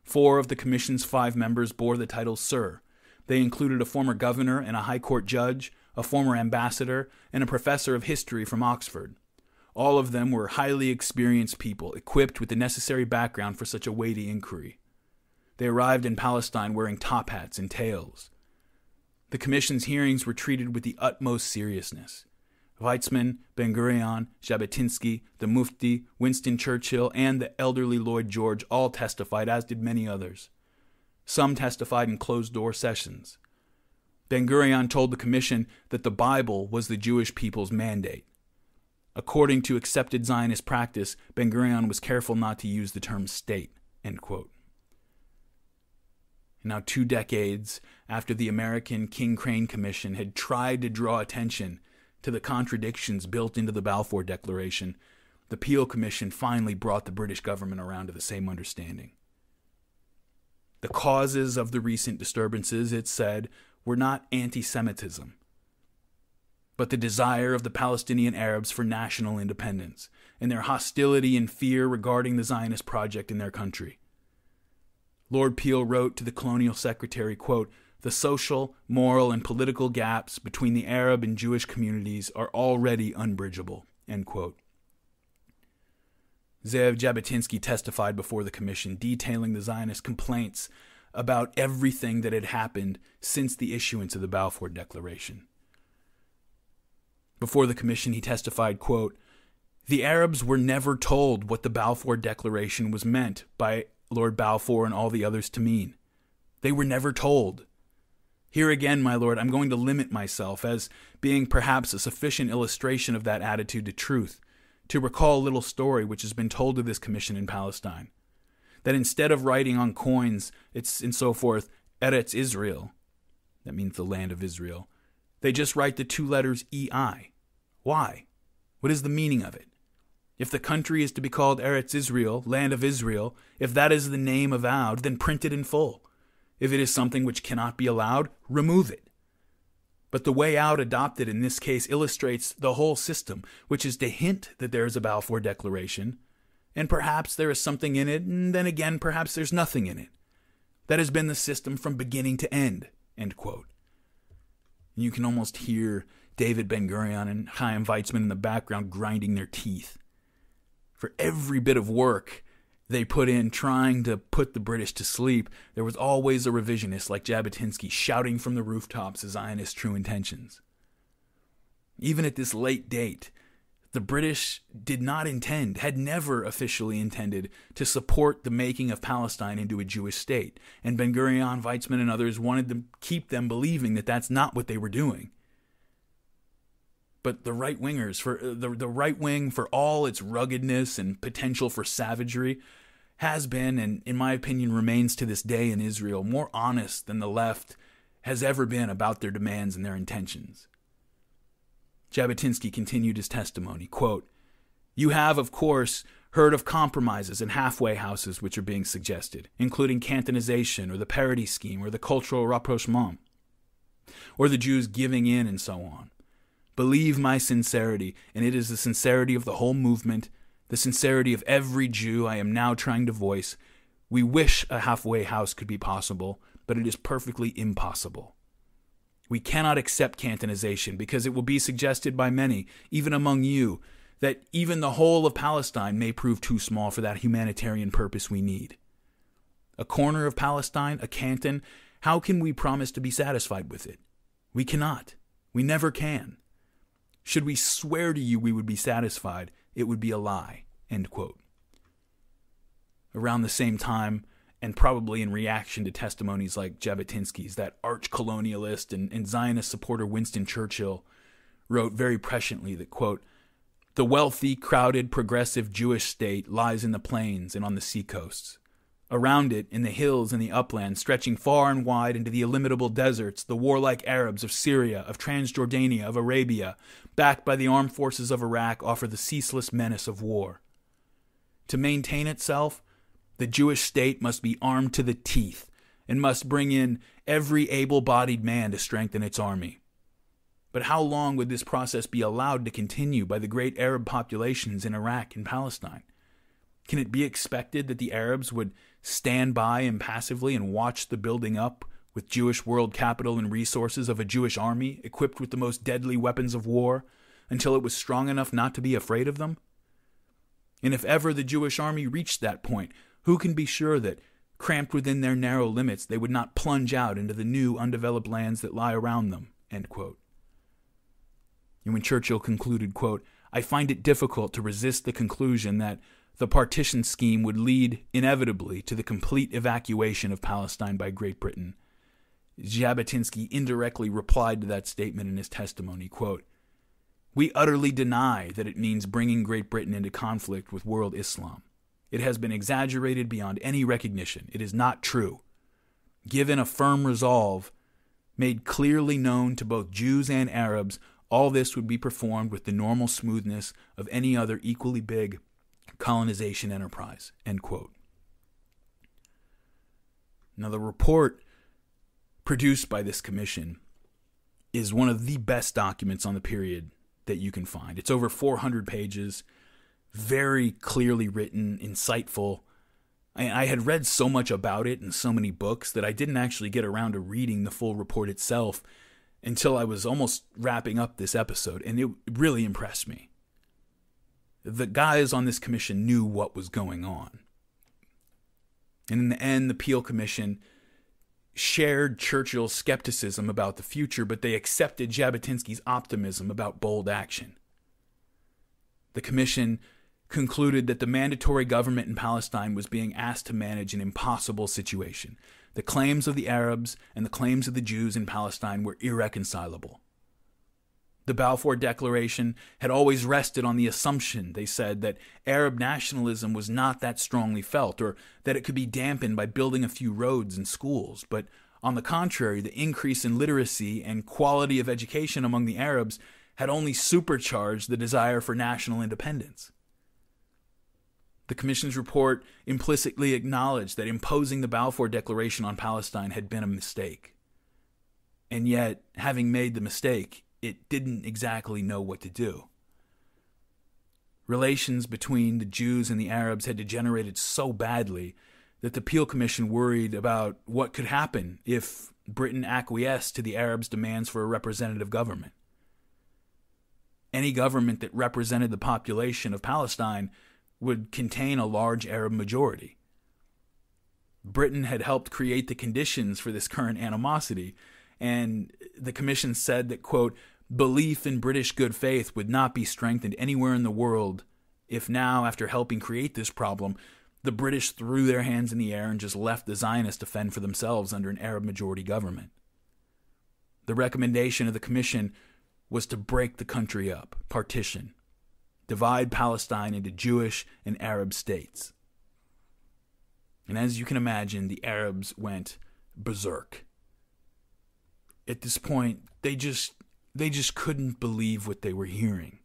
4 of the commission's 5 members bore the title Sir. They included a former governor and a high court judge, a former ambassador, and a professor of history from Oxford. All of them were highly experienced people, equipped with the necessary background for such a weighty inquiry. They arrived in Palestine wearing top hats and tails. The commission's hearings were treated with the utmost seriousness. Weizmann, Ben-Gurion, Jabotinsky, the Mufti, Winston Churchill, and the elderly Lloyd George all testified, as did many others. Some testified in closed-door sessions. Ben-Gurion told the commission that the Bible was the Jewish people's mandate. According to accepted Zionist practice, Ben-Gurion was careful not to use the term state." End quote. Now, 2 decades after the American King Crane Commission had tried to draw attention to the contradictions built into the Balfour Declaration, the Peel Commission finally brought the British government around to the same understanding. The causes of the recent disturbances, it said, were not anti-Semitism, but the desire of the Palestinian Arabs for national independence and their hostility and fear regarding the Zionist project in their country. Lord Peel wrote to the colonial secretary, quote, "The social, moral, and political gaps between the Arab and Jewish communities are already unbridgeable," end quote. Zev Jabotinsky testified before the commission, detailing the Zionist complaints about everything that had happened since the issuance of the Balfour Declaration. Before the commission, he testified, quote, "The Arabs were never told what the Balfour Declaration was meant by Lord Balfour and all the others to mean. They were never told. Here again, my lord, I'm going to limit myself, as being perhaps a sufficient illustration of that attitude to truth, to recall a little story which has been told to this commission in Palestine. That instead of writing on coins, it's and so forth, Eretz Israel, that means the land of Israel, they just write the 2 letters EI. Why? What is the meaning of it? If the country is to be called Eretz Israel, land of Israel, if that is the name avowed, then print it in full. If it is something which cannot be allowed, remove it. But the way out adopted in this case illustrates the whole system, which is to hint that there is a Balfour Declaration, and perhaps there is something in it, and then again perhaps there's nothing in it. That has been the system from beginning to end," end quote. And you can almost hear David Ben-Gurion and Chaim Weizmann in the background grinding their teeth. For every bit of work they put in trying to put the British to sleep, there was always a revisionist like Jabotinsky shouting from the rooftops the Zionist true intentions. Even at this late date, The British did not intend, had never officially intended, to support the making of Palestine into a Jewish state. And Ben-Gurion, Weizmann, and others wanted to keep them believing that that's not what they were doing. But the right-wingers, for the right wing, for all its ruggedness and potential for savagery, has been, and in my opinion remains to this day in Israel, more honest than the left has ever been about their demands and their intentions. Jabotinsky continued his testimony, quote, "You have, of course, heard of compromises and halfway houses which are being suggested, including cantonization or the parity scheme or the cultural rapprochement, or the Jews giving in and so on. Believe my sincerity, and it is the sincerity of the whole movement, the sincerity of every Jew I am now trying to voice. We wish a halfway house could be possible, but it is perfectly impossible. We cannot accept cantonization because it will be suggested by many, even among you, that even the whole of Palestine may prove too small for that humanitarian purpose we need. A corner of Palestine, a canton, how can we promise to be satisfied with it? We cannot. We never can. Should we swear to you we would be satisfied, it would be a lie." End quote. Around the same time, and probably in reaction to testimonies like Jabotinsky's, that arch-colonialist and Zionist supporter Winston Churchill wrote very presciently that, quote, "The wealthy, crowded, progressive Jewish state lies in the plains and on the seacoasts. Around it, in the hills and the uplands, stretching far and wide into the illimitable deserts, the warlike Arabs of Syria, of Transjordania, of Arabia, backed by the armed forces of Iraq, offer the ceaseless menace of war. To maintain itself, the Jewish state must be armed to the teeth and must bring in every able-bodied man to strengthen its army. But how long would this process be allowed to continue by the great Arab populations in Iraq and Palestine? Can it be expected that the Arabs would stand by impassively and watch the building up with Jewish world capital and resources of a Jewish army equipped with the most deadly weapons of war until it was strong enough not to be afraid of them? And if ever the Jewish army reached that point, who can be sure that, cramped within their narrow limits, they would not plunge out into the new undeveloped lands that lie around them?" End quote. And when Churchill concluded, quote, "I find it difficult to resist the conclusion that the partition scheme would lead inevitably to the complete evacuation of Palestine by Great Britain," Jabotinsky indirectly replied to that statement in his testimony, quote, "We utterly deny that it means bringing Great Britain into conflict with world Islam. It has been exaggerated beyond any recognition. It is not true. Given a firm resolve, made clearly known to both Jews and Arabs, all this would be performed with the normal smoothness of any other equally big colonization enterprise." End quote. Now, the report produced by this commission is one of the best documents on the period that you can find. It's over 400 pages, very clearly written, insightful. I had read so much about it in so many books that I didn't actually get around to reading the full report itself until I was almost wrapping up this episode, and it really impressed me. The guys on this commission knew what was going on. And in the end, the Peel Commission shared Churchill's skepticism about the future, but they accepted Jabotinsky's optimism about bold action. The commission concluded that the mandatory government in Palestine was being asked to manage an impossible situation. The claims of the Arabs and the claims of the Jews in Palestine were irreconcilable. The Balfour Declaration had always rested on the assumption, they said, that Arab nationalism was not that strongly felt, or that it could be dampened by building a few roads and schools. But on the contrary, the increase in literacy and quality of education among the Arabs had only supercharged the desire for national independence. The Commission's report implicitly acknowledged that imposing the Balfour Declaration on Palestine had been a mistake. And yet, having made the mistake, it didn't exactly know what to do. Relations between the Jews and the Arabs had degenerated so badly that the Peel Commission worried about what could happen if Britain acquiesced to the Arabs' demands for a representative government. Any government that represented the population of Palestine would contain a large Arab majority. Britain had helped create the conditions for this current animosity, and the commission said that, quote, Belief in British good faith would not be strengthened anywhere in the world if now, after helping create this problem, the British threw their hands in the air and just left the Zionists to fend for themselves under an Arab-majority government. The recommendation of the Commission was to break the country up, partition, divide Palestine into Jewish and Arab states. And as you can imagine, the Arabs went berserk. At this point, they just couldn't believe what they were hearing.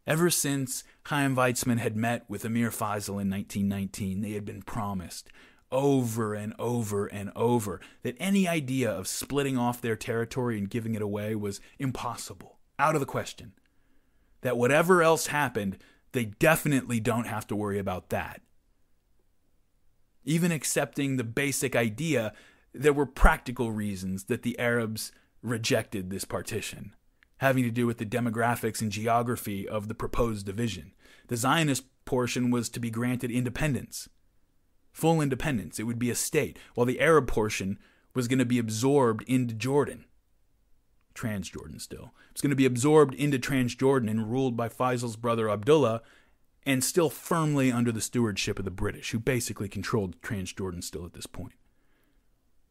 Ever since Chaim Weizmann had met with Amir Faisal in 1919, they had been promised over and over and over that any idea of splitting off their territory and giving it away was impossible, out of the question. That whatever else happened, they definitely don't have to worry about that. Even accepting the basic idea, there were practical reasons that the Arabs rejected this partition, having to do with the demographics and geography of the proposed division. The Zionist portion was to be granted independence, full independence. It would be a state, while the Arab portion was going to be absorbed into Jordan. Transjordan still. It's going to be absorbed into Transjordan and ruled by Faisal's brother Abdullah, and still firmly under the stewardship of the British, who basically controlled Transjordan still at this point.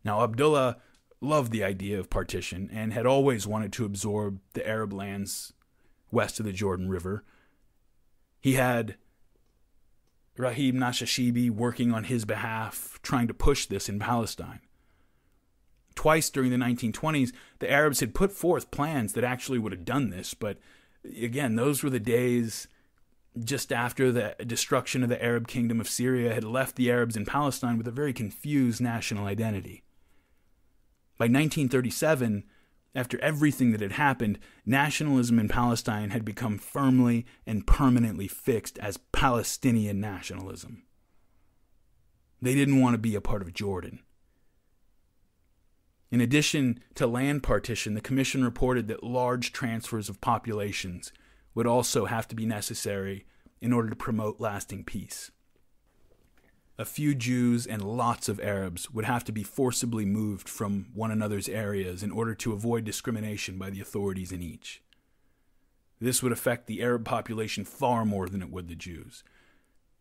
Now, Abdullah loved the idea of partition and had always wanted to absorb the Arab lands west of the Jordan River. He had Rahim Nashashibi working on his behalf, trying to push this in Palestine. Twice during the 1920s, the Arabs had put forth plans that actually would have done this, but again, those were the days just after the destruction of the Arab kingdom of Syria had left the Arabs in Palestine with a very confused national identity. By 1937, after everything that had happened, nationalism in Palestine had become firmly and permanently fixed as Palestinian nationalism. They didn't want to be a part of Jordan. In addition to land partition, the Commission reported that large transfers of populations would also have to be necessary in order to promote lasting peace. A few Jews and lots of Arabs would have to be forcibly moved from one another's areas in order to avoid discrimination by the authorities in each. This would affect the Arab population far more than it would the Jews.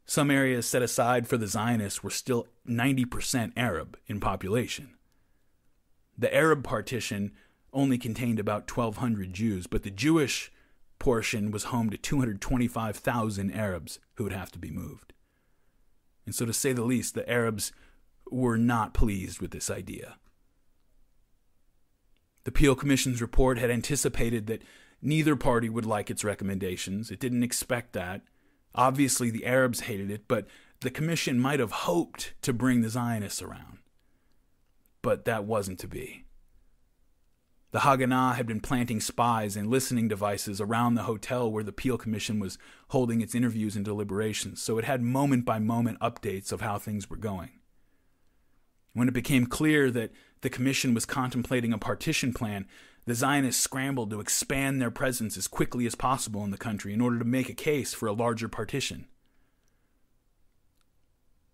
Some areas set aside for the Zionists were still 90% Arab in population. The Arab partition only contained about 1,200 Jews, but the Jewish portion was home to 225,000 Arabs who would have to be moved. And so, to say the least, the Arabs were not pleased with this idea. The Peel Commission's report had anticipated that neither party would like its recommendations. It didn't expect that. Obviously, the Arabs hated it, but the Commission might have hoped to bring the Zionists around. But that wasn't to be. The Haganah had been planting spies and listening devices around the hotel where the Peel Commission was holding its interviews and deliberations, so it had moment-by-moment updates of how things were going. When it became clear that the Commission was contemplating a partition plan, the Zionists scrambled to expand their presence as quickly as possible in the country in order to make a case for a larger partition.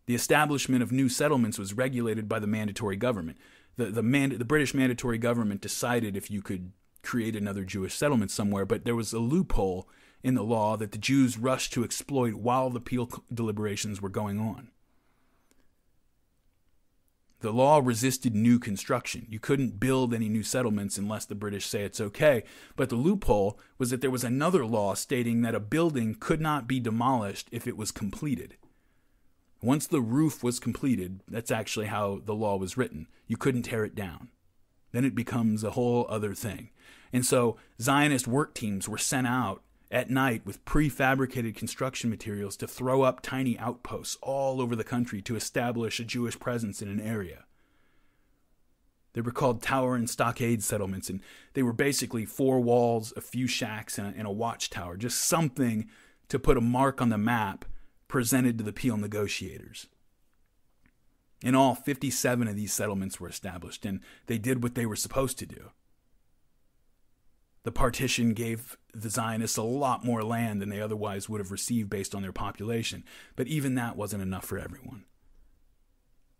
The establishment of new settlements was regulated by the mandatory government. The British mandatory government decided if you could create another Jewish settlement somewhere, but there was a loophole in the law that the Jews rushed to exploit while the Peel deliberations were going on. The law resisted new construction. You couldn't build any new settlements unless the British say it's okay, but the loophole was that there was another law stating that a building could not be demolished if it was completed. Once the roof was completed, that's actually how the law was written. You couldn't tear it down. Then it becomes a whole other thing. And so Zionist work teams were sent out at night with prefabricated construction materials to throw up tiny outposts all over the country to establish a Jewish presence in an area. They were called tower and stockade settlements, and they were basically 4 walls, a few shacks, and a watchtower, just something to put a mark on the map presented to the Peel negotiators. In all, 57 of these settlements were established, and they did what they were supposed to do. The partition gave the Zionists a lot more land than they otherwise would have received based on their population, but even that wasn't enough for everyone.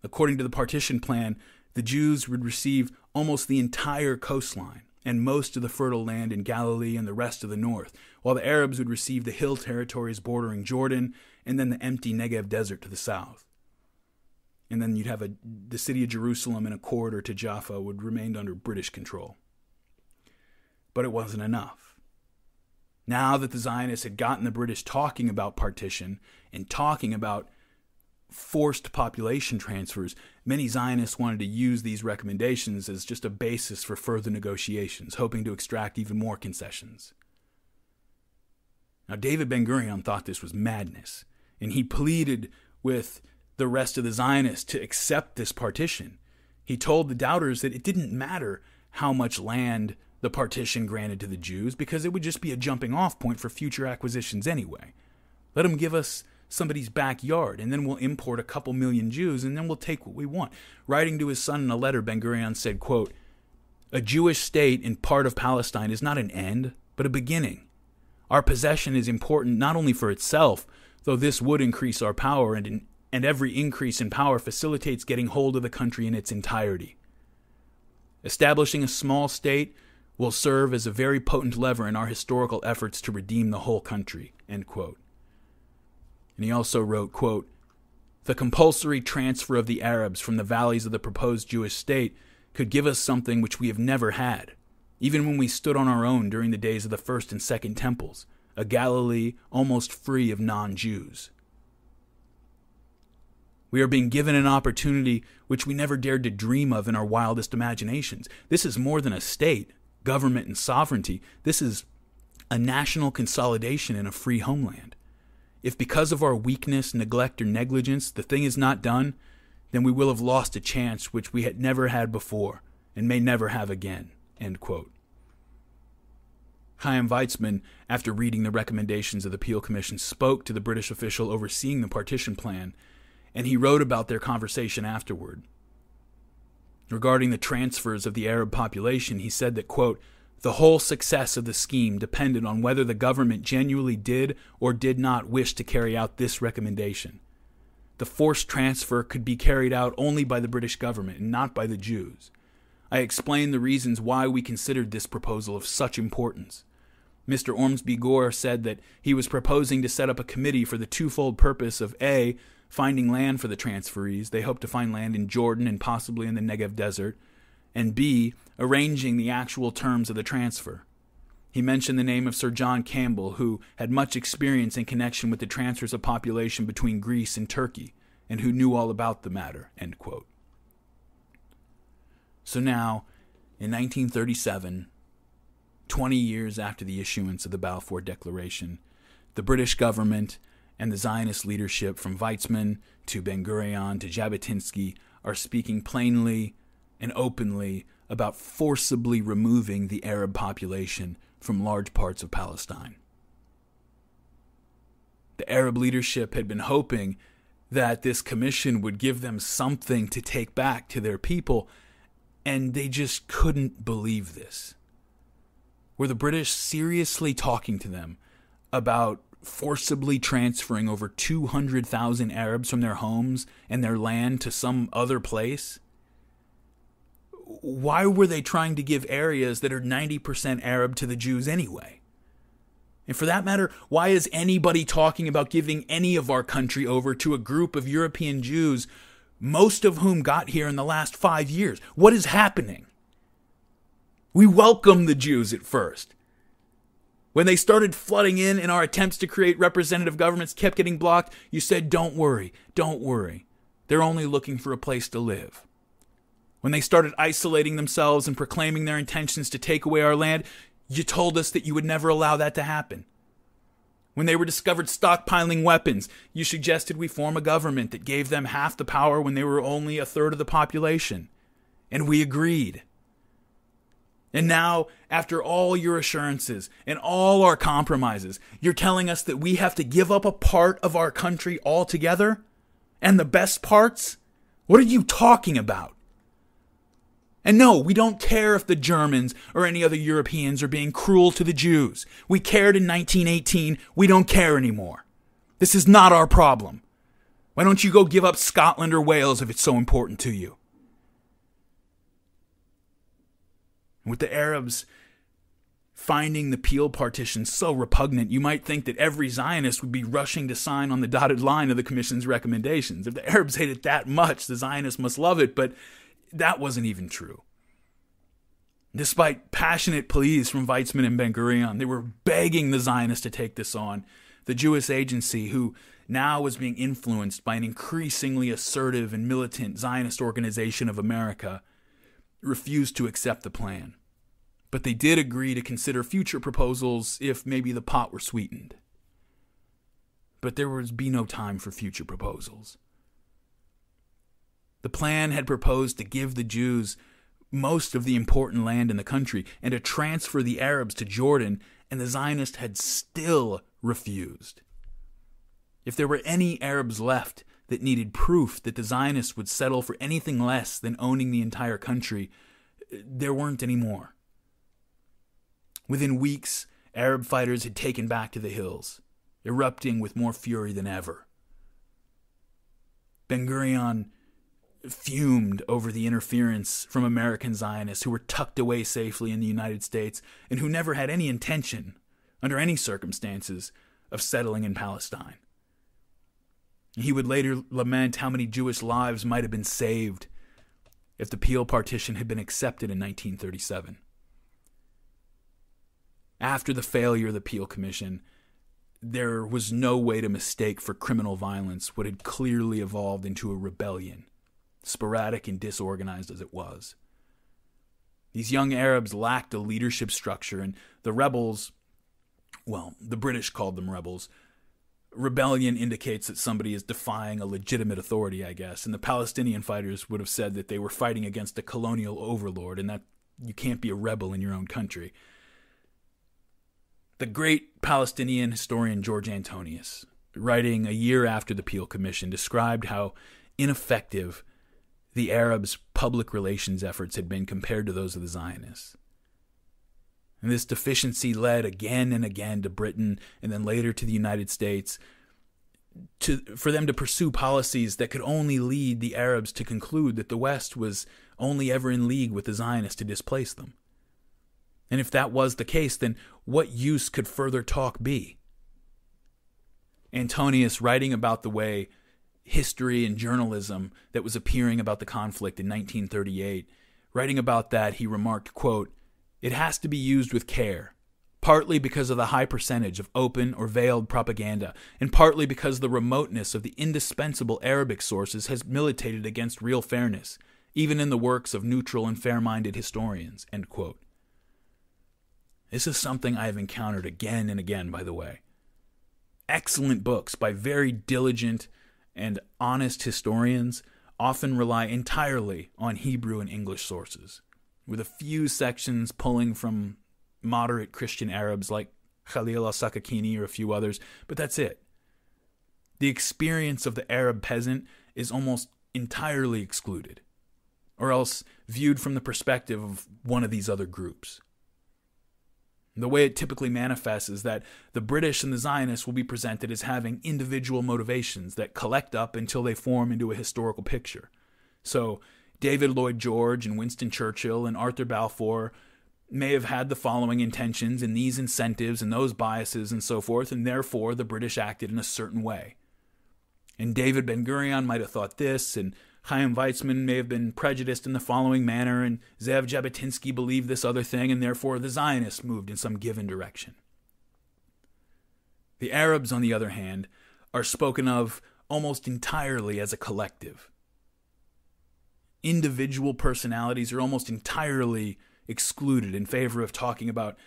According to the partition plan, the Jews would receive almost the entire coastline, and most of the fertile land in Galilee and the rest of the north, while the Arabs would receive the hill territories bordering Jordan and then the empty Negev desert to the south. And then you'd have the city of Jerusalem and a corridor to Jaffa would remain under British control. But it wasn't enough. Now that the Zionists had gotten the British talking about partition and talking about forced population transfers, many Zionists wanted to use these recommendations as just a basis for further negotiations, hoping to extract even more concessions. Now, David Ben-Gurion thought this was madness, and he pleaded with the rest of the Zionists to accept this partition. He told the doubters that it didn't matter how much land the partition granted to the Jews, because it would just be a jumping-off point for future acquisitions anyway. Let them give us somebody's backyard, and then we'll import a couple million Jews, and then we'll take what we want. Writing to his son in a letter, Ben-Gurion said, quote, "A Jewish state in part of Palestine is not an end, but a beginning. Our possession is important not only for itself, though this would increase our power, and every increase in power facilitates getting hold of the country in its entirety. Establishing a small state will serve as a very potent lever in our historical efforts to redeem the whole country," end quote. And he also wrote, quote, "The compulsory transfer of the Arabs from the valleys of the proposed Jewish state could give us something which we have never had, even when we stood on our own during the days of the first and second temples, a Galilee almost free of non-Jews. We are being given an opportunity which we never dared to dream of in our wildest imaginations. This is more than a state, government, and sovereignty. This is a national consolidation in a free homeland. If because of our weakness, neglect, or negligence the thing is not done, then we will have lost a chance which we had never had before and may never have again," end quote. Chaim Weizmann, after reading the recommendations of the Peel Commission, spoke to the British official overseeing the partition plan, and he wrote about their conversation afterward. Regarding the transfers of the Arab population, he said that, quote, "The whole success of the scheme depended on whether the government genuinely did or did not wish to carry out this recommendation. The forced transfer could be carried out only by the British government and not by the Jews. I explained the reasons why we considered this proposal of such importance. Mr. Ormsby Gore said that he was proposing to set up a committee for the twofold purpose of A, finding land for the transferees. They hope to find land in Jordan and possibly in the Negev desert, and B, arranging the actual terms of the transfer. He mentioned the name of Sir John Campbell, who had much experience in connection with the transfers of population between Greece and Turkey, and who knew all about the matter," end quote. So now, in 1937, 20 years after the issuance of the Balfour Declaration, the British government and the Zionist leadership, from Weizmann to Ben-Gurion to Jabotinsky, are speaking plainly and openly about forcibly removing the Arab population from large parts of Palestine. The Arab leadership had been hoping that this commission would give them something to take back to their people, and they just couldn't believe this. Were the British seriously talking to them about forcibly transferring over 200,000 Arabs from their homes and their land to some other place? Why were they trying to give areas that are 90% Arab to the Jews anyway? And for that matter, why is anybody talking about giving any of our country over to a group of European Jews, most of whom got here in the last 5 years? What is happening? We welcomed the Jews at first. When they started flooding in and our attempts to create representative governments kept getting blocked, you said, don't worry. They're only looking for a place to live. When they started isolating themselves and proclaiming their intentions to take away our land, you told us that you would never allow that to happen. When they were discovered stockpiling weapons, you suggested we form a government that gave them half the power when they were only a third of the population. And we agreed. And now, after all your assurances and all our compromises, you're telling us that we have to give up a part of our country altogether? And the best parts? What are you talking about? And no, we don't care if the Germans or any other Europeans are being cruel to the Jews. We cared in 1918. We don't care anymore. This is not our problem. Why don't you go give up Scotland or Wales if it's so important to you? With the Arabs finding the Peel partition so repugnant, you might think that every Zionist would be rushing to sign on the dotted line of the Commission's recommendations. If the Arabs hate it that much, the Zionists must love it, but that wasn't even true. Despite passionate pleas from Weizmann and Ben-Gurion, they were begging the Zionists to take this on. The Jewish Agency, who now was being influenced by an increasingly assertive and militant Zionist Organization of America, refused to accept the plan. But they did agree to consider future proposals if maybe the pot were sweetened. But there would be no time for future proposals. The plan had proposed to give the Jews most of the important land in the country and to transfer the Arabs to Jordan, and the Zionists had still refused. If there were any Arabs left that needed proof that the Zionists would settle for anything less than owning the entire country, there weren't any more. Within weeks, Arab fighters had taken back to the hills, erupting with more fury than ever. Ben-Gurion fumed over the interference from American Zionists who were tucked away safely in the United States and who never had any intention, under any circumstances, of settling in Palestine. He would later lament how many Jewish lives might have been saved if the Peel partition had been accepted in 1937. After the failure of the Peel Commission, there was no way to mistake for criminal violence what had clearly evolved into a rebellion, sporadic and disorganized as it was. These young Arabs lacked a leadership structure, and the rebels, well, the British called them rebels. Rebellion indicates that somebody is defying a legitimate authority, I guess, and the Palestinian fighters would have said that they were fighting against a colonial overlord, and that you can't be a rebel in your own country. The great Palestinian historian George Antonius, writing a year after the Peel Commission, described how ineffective the Arabs' public relations efforts had been compared to those of the Zionists. And this deficiency led again and again to Britain and then later to the United States for them to pursue policies that could only lead the Arabs to conclude that the West was only ever in league with the Zionists to displace them. And if that was the case, then what use could further talk be? Antonius, writing about the way history and journalism that was appearing about the conflict in 1938, writing about that, he remarked, quote, "It has to be used with care, partly because of the high percentage of open or veiled propaganda, and partly because the remoteness of the indispensable Arabic sources has militated against real fairness, even in the works of neutral and fair-minded historians," end quote. This is something I have encountered again and again, by the way. Excellent books by very diligent and honest historians often rely entirely on Hebrew and English sources, with a few sections pulling from moderate Christian Arabs like Khalil al-Sakakini or a few others, but that's it. The experience of the Arab peasant is almost entirely excluded, or else viewed from the perspective of one of these other groups. The way it typically manifests is that the British and the Zionists will be presented as having individual motivations that collect up until they form into a historical picture. So David Lloyd George and Winston Churchill and Arthur Balfour may have had the following intentions and these incentives and those biases and so forth, and therefore the British acted in a certain way. And David Ben-Gurion might have thought this, and Chaim Weizmann may have been prejudiced in the following manner, and Zev Jabotinsky believed this other thing, and therefore the Zionists moved in some given direction. The Arabs, on the other hand, are spoken of almost entirely as a collective. Individual personalities are almost entirely excluded in favor of talking about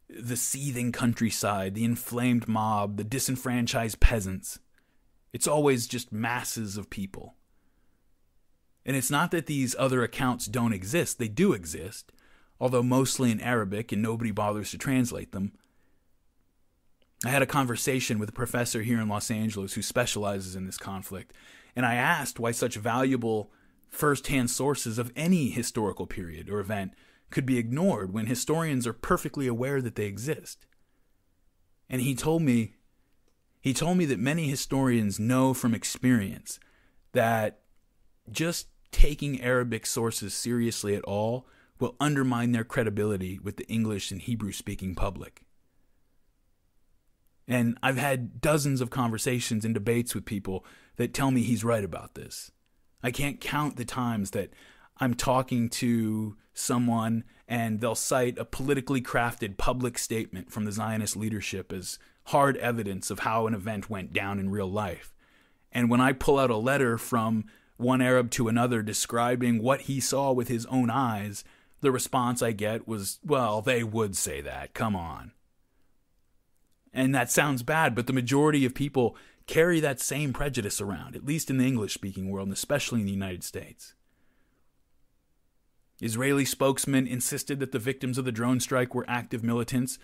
the seething countryside, the inflamed mob, the disenfranchised peasants. It's always just masses of people. And it's not that these other accounts don't exist. They do exist, although mostly in Arabic and nobody bothers to translate them. I had a conversation with a professor here in Los Angeles who specializes in this conflict, and I asked why such valuable first-hand sources of any historical period or event could be ignored when historians are perfectly aware that they exist. And he told me that many historians know from experience that just taking Arabic sources seriously at all will undermine their credibility with the English and Hebrew-speaking public. And I've had dozens of conversations and debates with people that tell me he's right about this. I can't count the times that I'm talking to someone and they'll cite a politically crafted public statement from the Zionist leadership as hard evidence of how an event went down in real life. And when I pull out a letter from one Arab to another describing what he saw with his own eyes, the response I get was, well, they would say that, come on. And that sounds bad, but the majority of people carry that same prejudice around, at least in the English-speaking world, and especially in the United States. Israeli spokesmen insisted that the victims of the drone strike were active militants,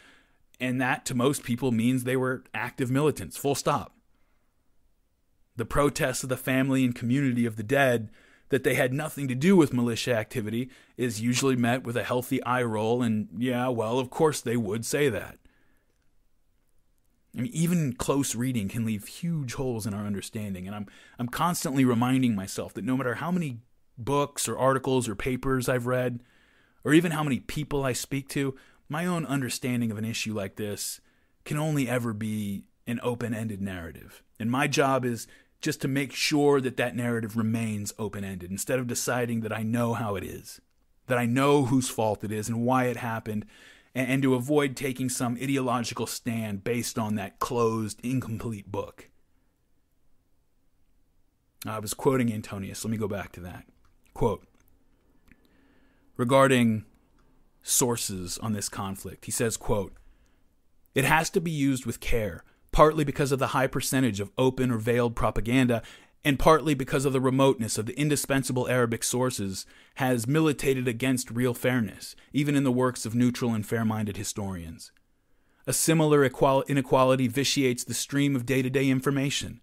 and that, to most people, means they were active militants, full stop. The protests of the family and community of the dead that they had nothing to do with militia activity is usually met with a healthy eye roll, and yeah, well, of course they would say that. I mean, even close reading can leave huge holes in our understanding, and I'm constantly reminding myself that no matter how many books or articles or papers I've read, or even how many people I speak to, my own understanding of an issue like this can only ever be an open-ended narrative. And my job is just to make sure that that narrative remains open-ended, instead of deciding that I know how it is, that I know whose fault it is and why it happened, and to avoid taking some ideological stand based on that closed, incomplete book. I was quoting Antonius. Let me go back to that. Quote, regarding sources on this conflict, he says, quote, "It has to be used with care, partly because of the high percentage of open or veiled propaganda, and partly because of the remoteness of the indispensable Arabic sources has militated against real fairness, even in the works of neutral and fair-minded historians. A similar inequality vitiates the stream of day-to-day information.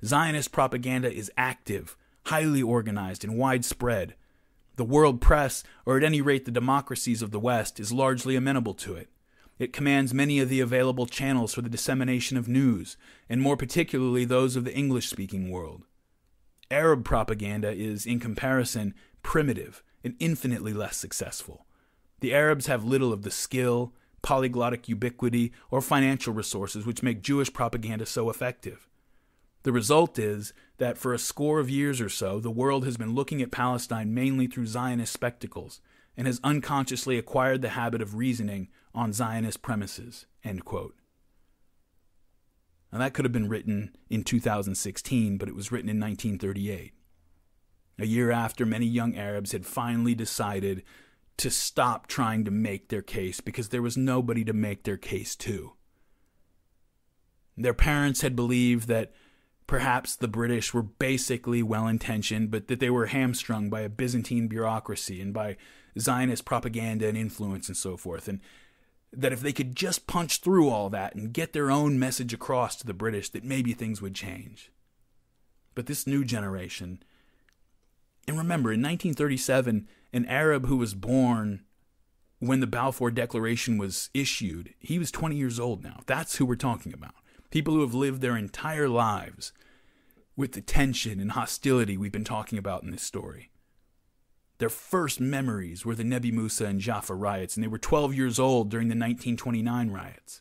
Zionist propaganda is active, highly organized, and widespread. The world press, or at any rate the democracies of the West, is largely amenable to it. It commands many of the available channels for the dissemination of news, and more particularly those of the English-speaking world. Arab propaganda is, in comparison, primitive and infinitely less successful. The Arabs have little of the skill, polyglottic ubiquity, or financial resources which make Jewish propaganda so effective. The result is that for a score of years or so, the world has been looking at Palestine mainly through Zionist spectacles and has unconsciously acquired the habit of reasoning on Zionist premises." End quote. Now that could have been written in 2016, but it was written in 1938. A year after many young Arabs had finally decided to stop trying to make their case because there was nobody to make their case to. Their parents had believed that perhaps the British were basically well-intentioned, but that they were hamstrung by a Byzantine bureaucracy and by Zionist propaganda and influence and so forth, and that if they could just punch through all that and get their own message across to the British, that maybe things would change. But this new generation, and remember, in 1937, an Arab who was born when the Balfour Declaration was issued, he was 20 years old now. That's who we're talking about. People who have lived their entire lives with the tension and hostility we've been talking about in this story. Their first memories were the Nebi Musa and Jaffa riots, and they were 12 years old during the 1929 riots.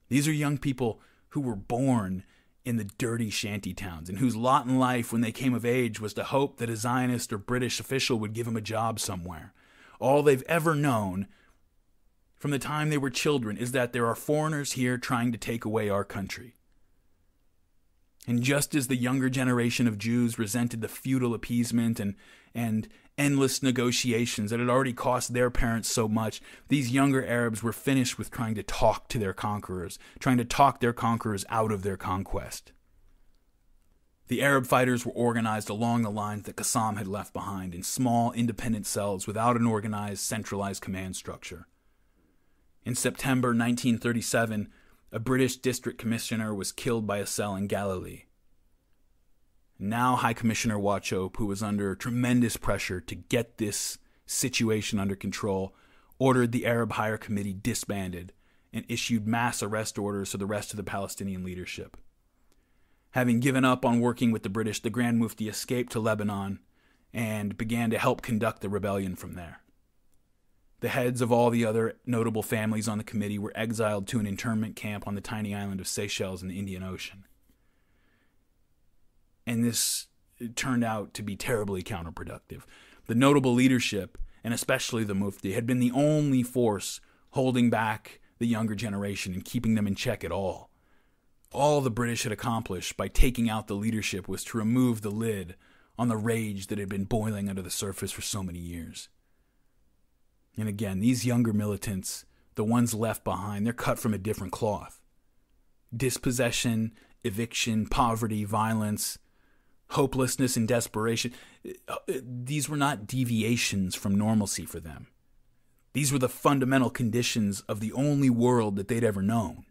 These are young people who were born in the dirty shanty towns and whose lot in life when they came of age was to hope that a Zionist or British official would give them a job somewhere. All they've ever known from the time they were children is that there are foreigners here trying to take away our country. And just as the younger generation of Jews resented the feudal appeasement and endless negotiations that had already cost their parents so much, these younger Arabs were finished with trying to talk to their conquerors, trying to talk their conquerors out of their conquest. The Arab fighters were organized along the lines that Qassam had left behind, in small, independent cells without an organized, centralized command structure. In September 1937, a British district commissioner was killed by a cell in Galilee. Now High Commissioner Wauchope, who was under tremendous pressure to get this situation under control, ordered the Arab Higher Committee disbanded and issued mass arrest orders to the rest of the Palestinian leadership. Having given up on working with the British, the Grand Mufti escaped to Lebanon and began to help conduct the rebellion from there. The heads of all the other notable families on the committee were exiled to an internment camp on the tiny island of Seychelles in the Indian Ocean. And this turned out to be terribly counterproductive. The notable leadership, and especially the Mufti, had been the only force holding back the younger generation and keeping them in check at all. All the British had accomplished by taking out the leadership was to remove the lid on the rage that had been boiling under the surface for so many years. And again, these younger militants, the ones left behind, they're cut from a different cloth. Dispossession, eviction, poverty, violence, hopelessness, and desperation, these were not deviations from normalcy for them. These were the fundamental conditions of the only world that they'd ever known.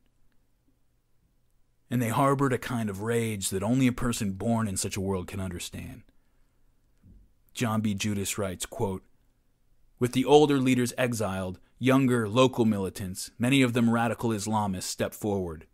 And they harbored a kind of rage that only a person born in such a world can understand. John B. Judas writes, quote, "With the older leaders exiled, younger local militants, many of them radical Islamists, stepped forward.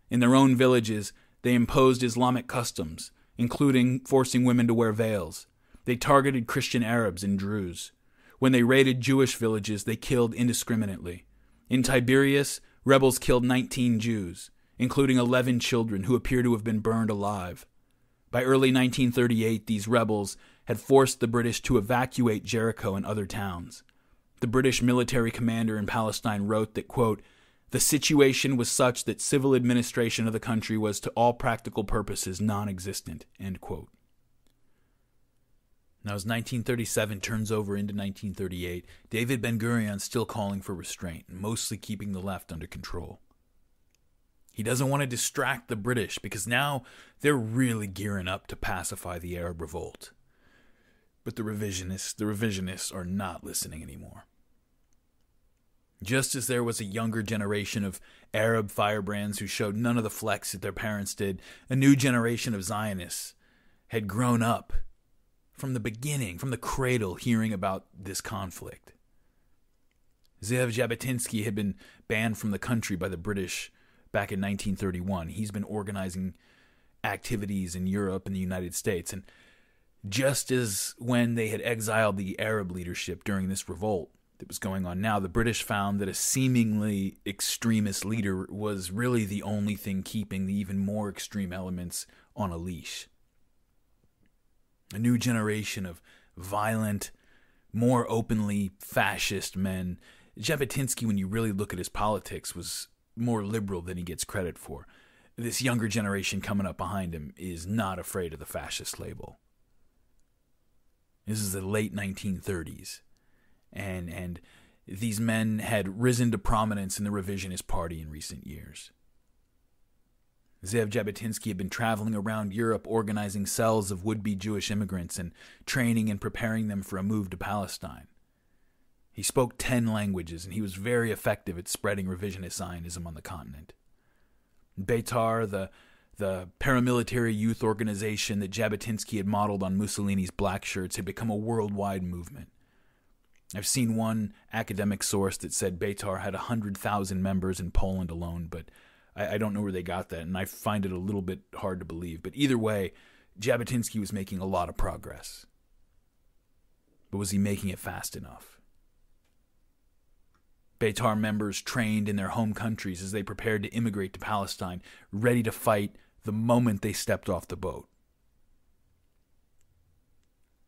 In their own villages, they imposed Islamic customs, including forcing women to wear veils. They targeted Christian Arabs and Druze. When they raided Jewish villages, they killed indiscriminately. In Tiberias, rebels killed 19 Jews, including 11 children who appear to have been burned alive. By early 1938, these rebels had forced the British to evacuate Jericho and other towns. The British military commander in Palestine wrote that, quote, the situation was such that civil administration of the country was to all practical purposes non-existent, end quote. Now, as 1937 turns over into 1938, David Ben-Gurion's still calling for restraint, mostly keeping the left under control. He doesn't want to distract the British because now they're really gearing up to pacify the Arab revolt. But the revisionists are not listening anymore. Just as there was a younger generation of Arab firebrands who showed none of the flex that their parents did, a new generation of Zionists had grown up from the beginning, from the cradle, hearing about this conflict. Zev Jabotinsky had been banned from the country by the British back in 1931. He's been organizing activities in Europe and the United States. And just as when they had exiled the Arab leadership during this revolt that was going on now, the British found that a seemingly extremist leader was really the only thing keeping the even more extreme elements on a leash. A new generation of violent, more openly fascist men. Jabotinsky, when you really look at his politics, was more liberal than he gets credit for. This younger generation coming up behind him is not afraid of the fascist label. This is the late 1930s. And these men had risen to prominence in the revisionist party in recent years. Zev Jabotinsky had been traveling around Europe organizing cells of would-be Jewish immigrants and training and preparing them for a move to Palestine. He spoke 10 languages, and he was very effective at spreading revisionist Zionism on the continent. Beitar, the paramilitary youth organization that Jabotinsky had modeled on Mussolini's black shirts, had become a worldwide movement. I've seen one academic source that said Beitar had 100,000 members in Poland alone, but I don't know where they got that, and I find it a little bit hard to believe. But either way, Jabotinsky was making a lot of progress. But was he making it fast enough? Beitar members trained in their home countries as they prepared to immigrate to Palestine, ready to fight the moment they stepped off the boat.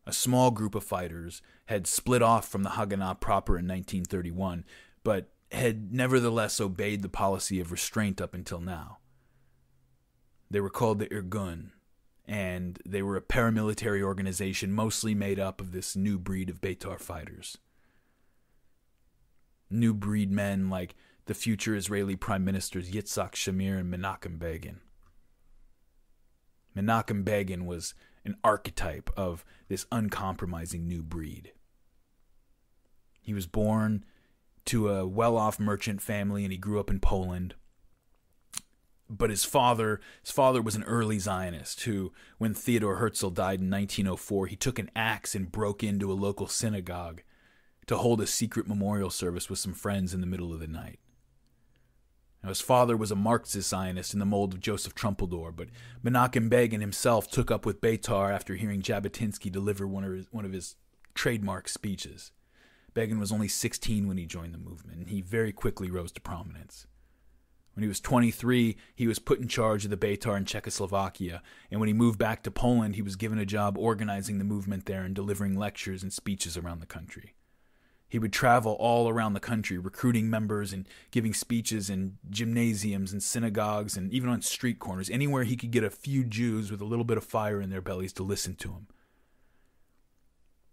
A small group of fighters had split off from the Haganah proper in 1931, but had nevertheless obeyed the policy of restraint up until now. They were called the Irgun, and they were a paramilitary organization mostly made up of this new breed of Beitar fighters. New breed men like the future Israeli Prime Ministers Yitzhak Shamir and Menachem Begin. Menachem Begin was an archetype of this uncompromising new breed. He was born to a well-off merchant family, and he grew up in Poland. But his father was an early Zionist who, when Theodor Herzl died in 1904, he took an axe and broke into a local synagogue to hold a secret memorial service with some friends in the middle of the night. Now, his father was a Marxist Zionist in the mold of Joseph Trumpeldor, but Menachem Begin himself took up with Beitar after hearing Jabotinsky deliver one of his trademark speeches. Begin was only 16 when he joined the movement, and he very quickly rose to prominence. When he was 23, he was put in charge of the Beitar in Czechoslovakia, and when he moved back to Poland, he was given a job organizing the movement there and delivering lectures and speeches around the country. He would travel all around the country, recruiting members and giving speeches in gymnasiums and synagogues and even on street corners, anywhere he could get a few Jews with a little bit of fire in their bellies to listen to him.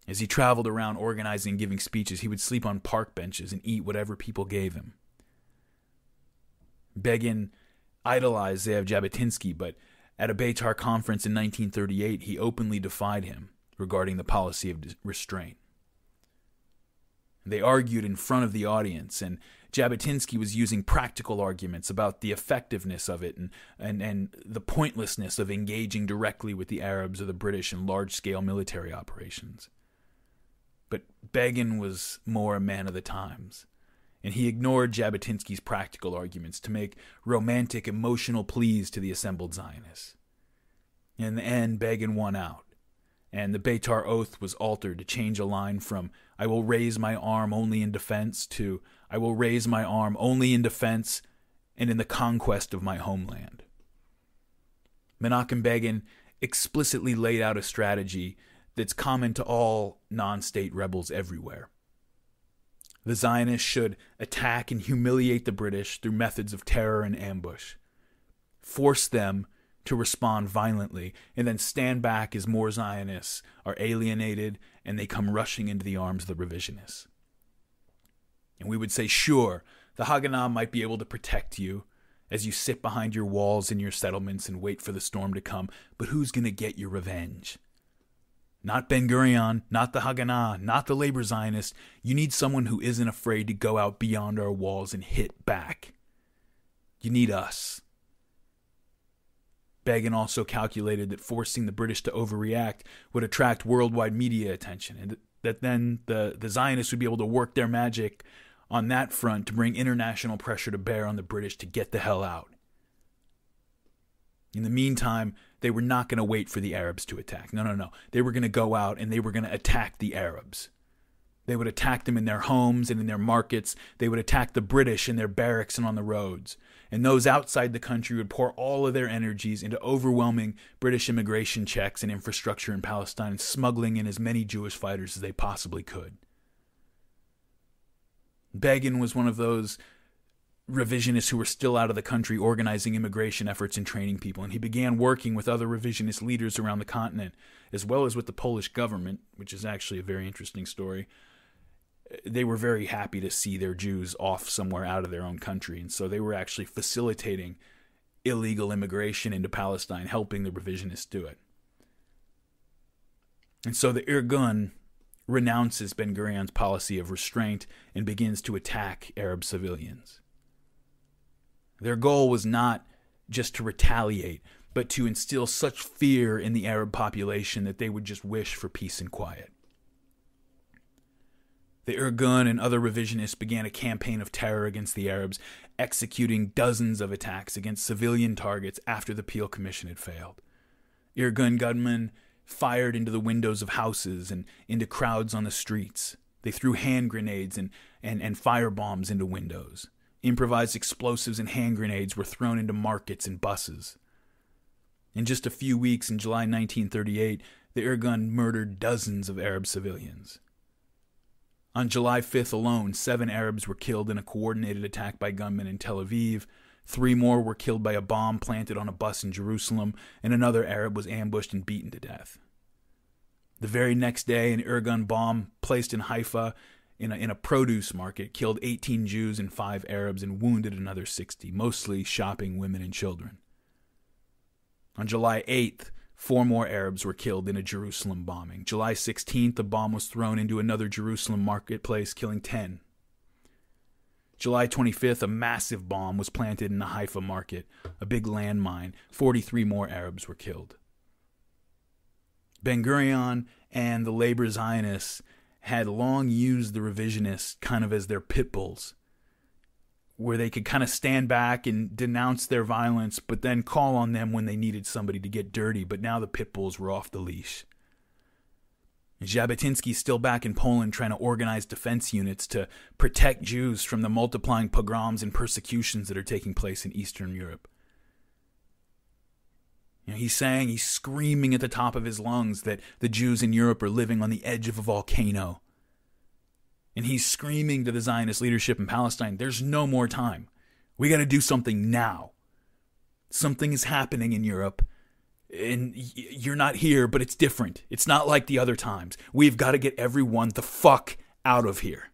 As he traveled around organizing and giving speeches, he would sleep on park benches and eat whatever people gave him. Begin idolized Zeev Jabotinsky, but at a Beitar conference in 1938, he openly defied him regarding the policy of restraint. They argued in front of the audience, and Jabotinsky was using practical arguments about the effectiveness of it and the pointlessness of engaging directly with the Arabs or the British in large-scale military operations. But Begin was more a man of the times, and he ignored Jabotinsky's practical arguments to make romantic, emotional pleas to the assembled Zionists. In the end, Begin won out, and the Beitar Oath was altered to change a line from "I will raise my arm only in defense" to "I will raise my arm only in defense and in the conquest of my homeland." Menachem Begin explicitly laid out a strategy that's common to all non-state rebels everywhere. The Zionists should attack and humiliate the British through methods of terror and ambush, force them to respond violently, and then stand back as more Zionists are alienated and they come rushing into the arms of the revisionists. And we would say, sure, the Haganah might be able to protect you as you sit behind your walls in your settlements and wait for the storm to come, but who's going to get your revenge? Not Ben-Gurion, not the Haganah, not the labor Zionist. You need someone who isn't afraid to go out beyond our walls and hit back. You need us. Begin also calculated that forcing the British to overreact would attract worldwide media attention, and that then the Zionists would be able to work their magic on that front to bring international pressure to bear on the British to get the hell out. In the meantime, they were not going to wait for the Arabs to attack. No. They were going to go out and they were going to attack the Arabs. They would attack them in their homes and in their markets. They would attack the British in their barracks and on the roads. And those outside the country would pour all of their energies into overwhelming British immigration checks and infrastructure in Palestine, smuggling in as many Jewish fighters as they possibly could. Begin was one of those revisionists who were still out of the country organizing immigration efforts and training people, and he began working with other revisionist leaders around the continent, as well as with the Polish government, which is actually a very interesting story. They were very happy to see their Jews off somewhere out of their own country, and so they were actually facilitating illegal immigration into Palestine, helping the revisionists do it. And so the Irgun renounces Ben-Gurion's policy of restraint and begins to attack Arab civilians. Their goal was not just to retaliate, but to instill such fear in the Arab population that they would just wish for peace and quiet. The Irgun and other revisionists began a campaign of terror against the Arabs, executing dozens of attacks against civilian targets after the Peel Commission had failed. Irgun gunmen fired into the windows of houses and into crowds on the streets. They threw hand grenades and fire bombs into windows. Improvised explosives and hand grenades were thrown into markets and buses. In just a few weeks in July 1938, the Irgun murdered dozens of Arab civilians. On July 5th alone, 7 Arabs were killed in a coordinated attack by gunmen in Tel Aviv. 3 more were killed by a bomb planted on a bus in Jerusalem, and another Arab was ambushed and beaten to death. The very next day, an Irgun bomb placed in Haifa in a produce market killed 18 Jews and 5 Arabs and wounded another 60, mostly shopping women and children. On July 8th, 4 more Arabs were killed in a Jerusalem bombing. July 16th, a bomb was thrown into another Jerusalem marketplace, killing 10. July 25th, a massive bomb was planted in the Haifa market, a big landmine. 43 more Arabs were killed. Ben-Gurion and the labor Zionists had long used the revisionists kind of as their pit bulls, where they could kind of stand back and denounce their violence, but then call on them when they needed somebody to get dirty. But now the pit bulls were off the leash. Jabotinsky's still back in Poland trying to organize defense units to protect Jews from the multiplying pogroms and persecutions that are taking place in Eastern Europe. He's screaming at the top of his lungs that the Jews in Europe are living on the edge of a volcano. And he's screaming to the Zionist leadership in Palestine, there's no more time. We got to do something now. Something is happening in Europe. And you're not here, but it's different. It's not like the other times. We've got to get everyone the fuck out of here.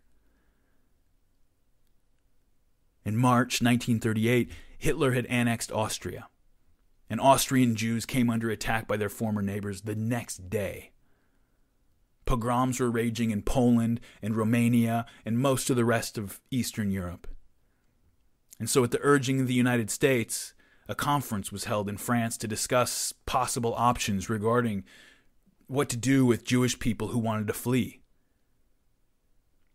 In March 1938, Hitler had annexed Austria. And Austrian Jews came under attack by their former neighbors the next day. Pogroms were raging in Poland and Romania and most of the rest of Eastern Europe. And so at the urging of the United States, a conference was held in France to discuss possible options regarding what to do with Jewish people who wanted to flee.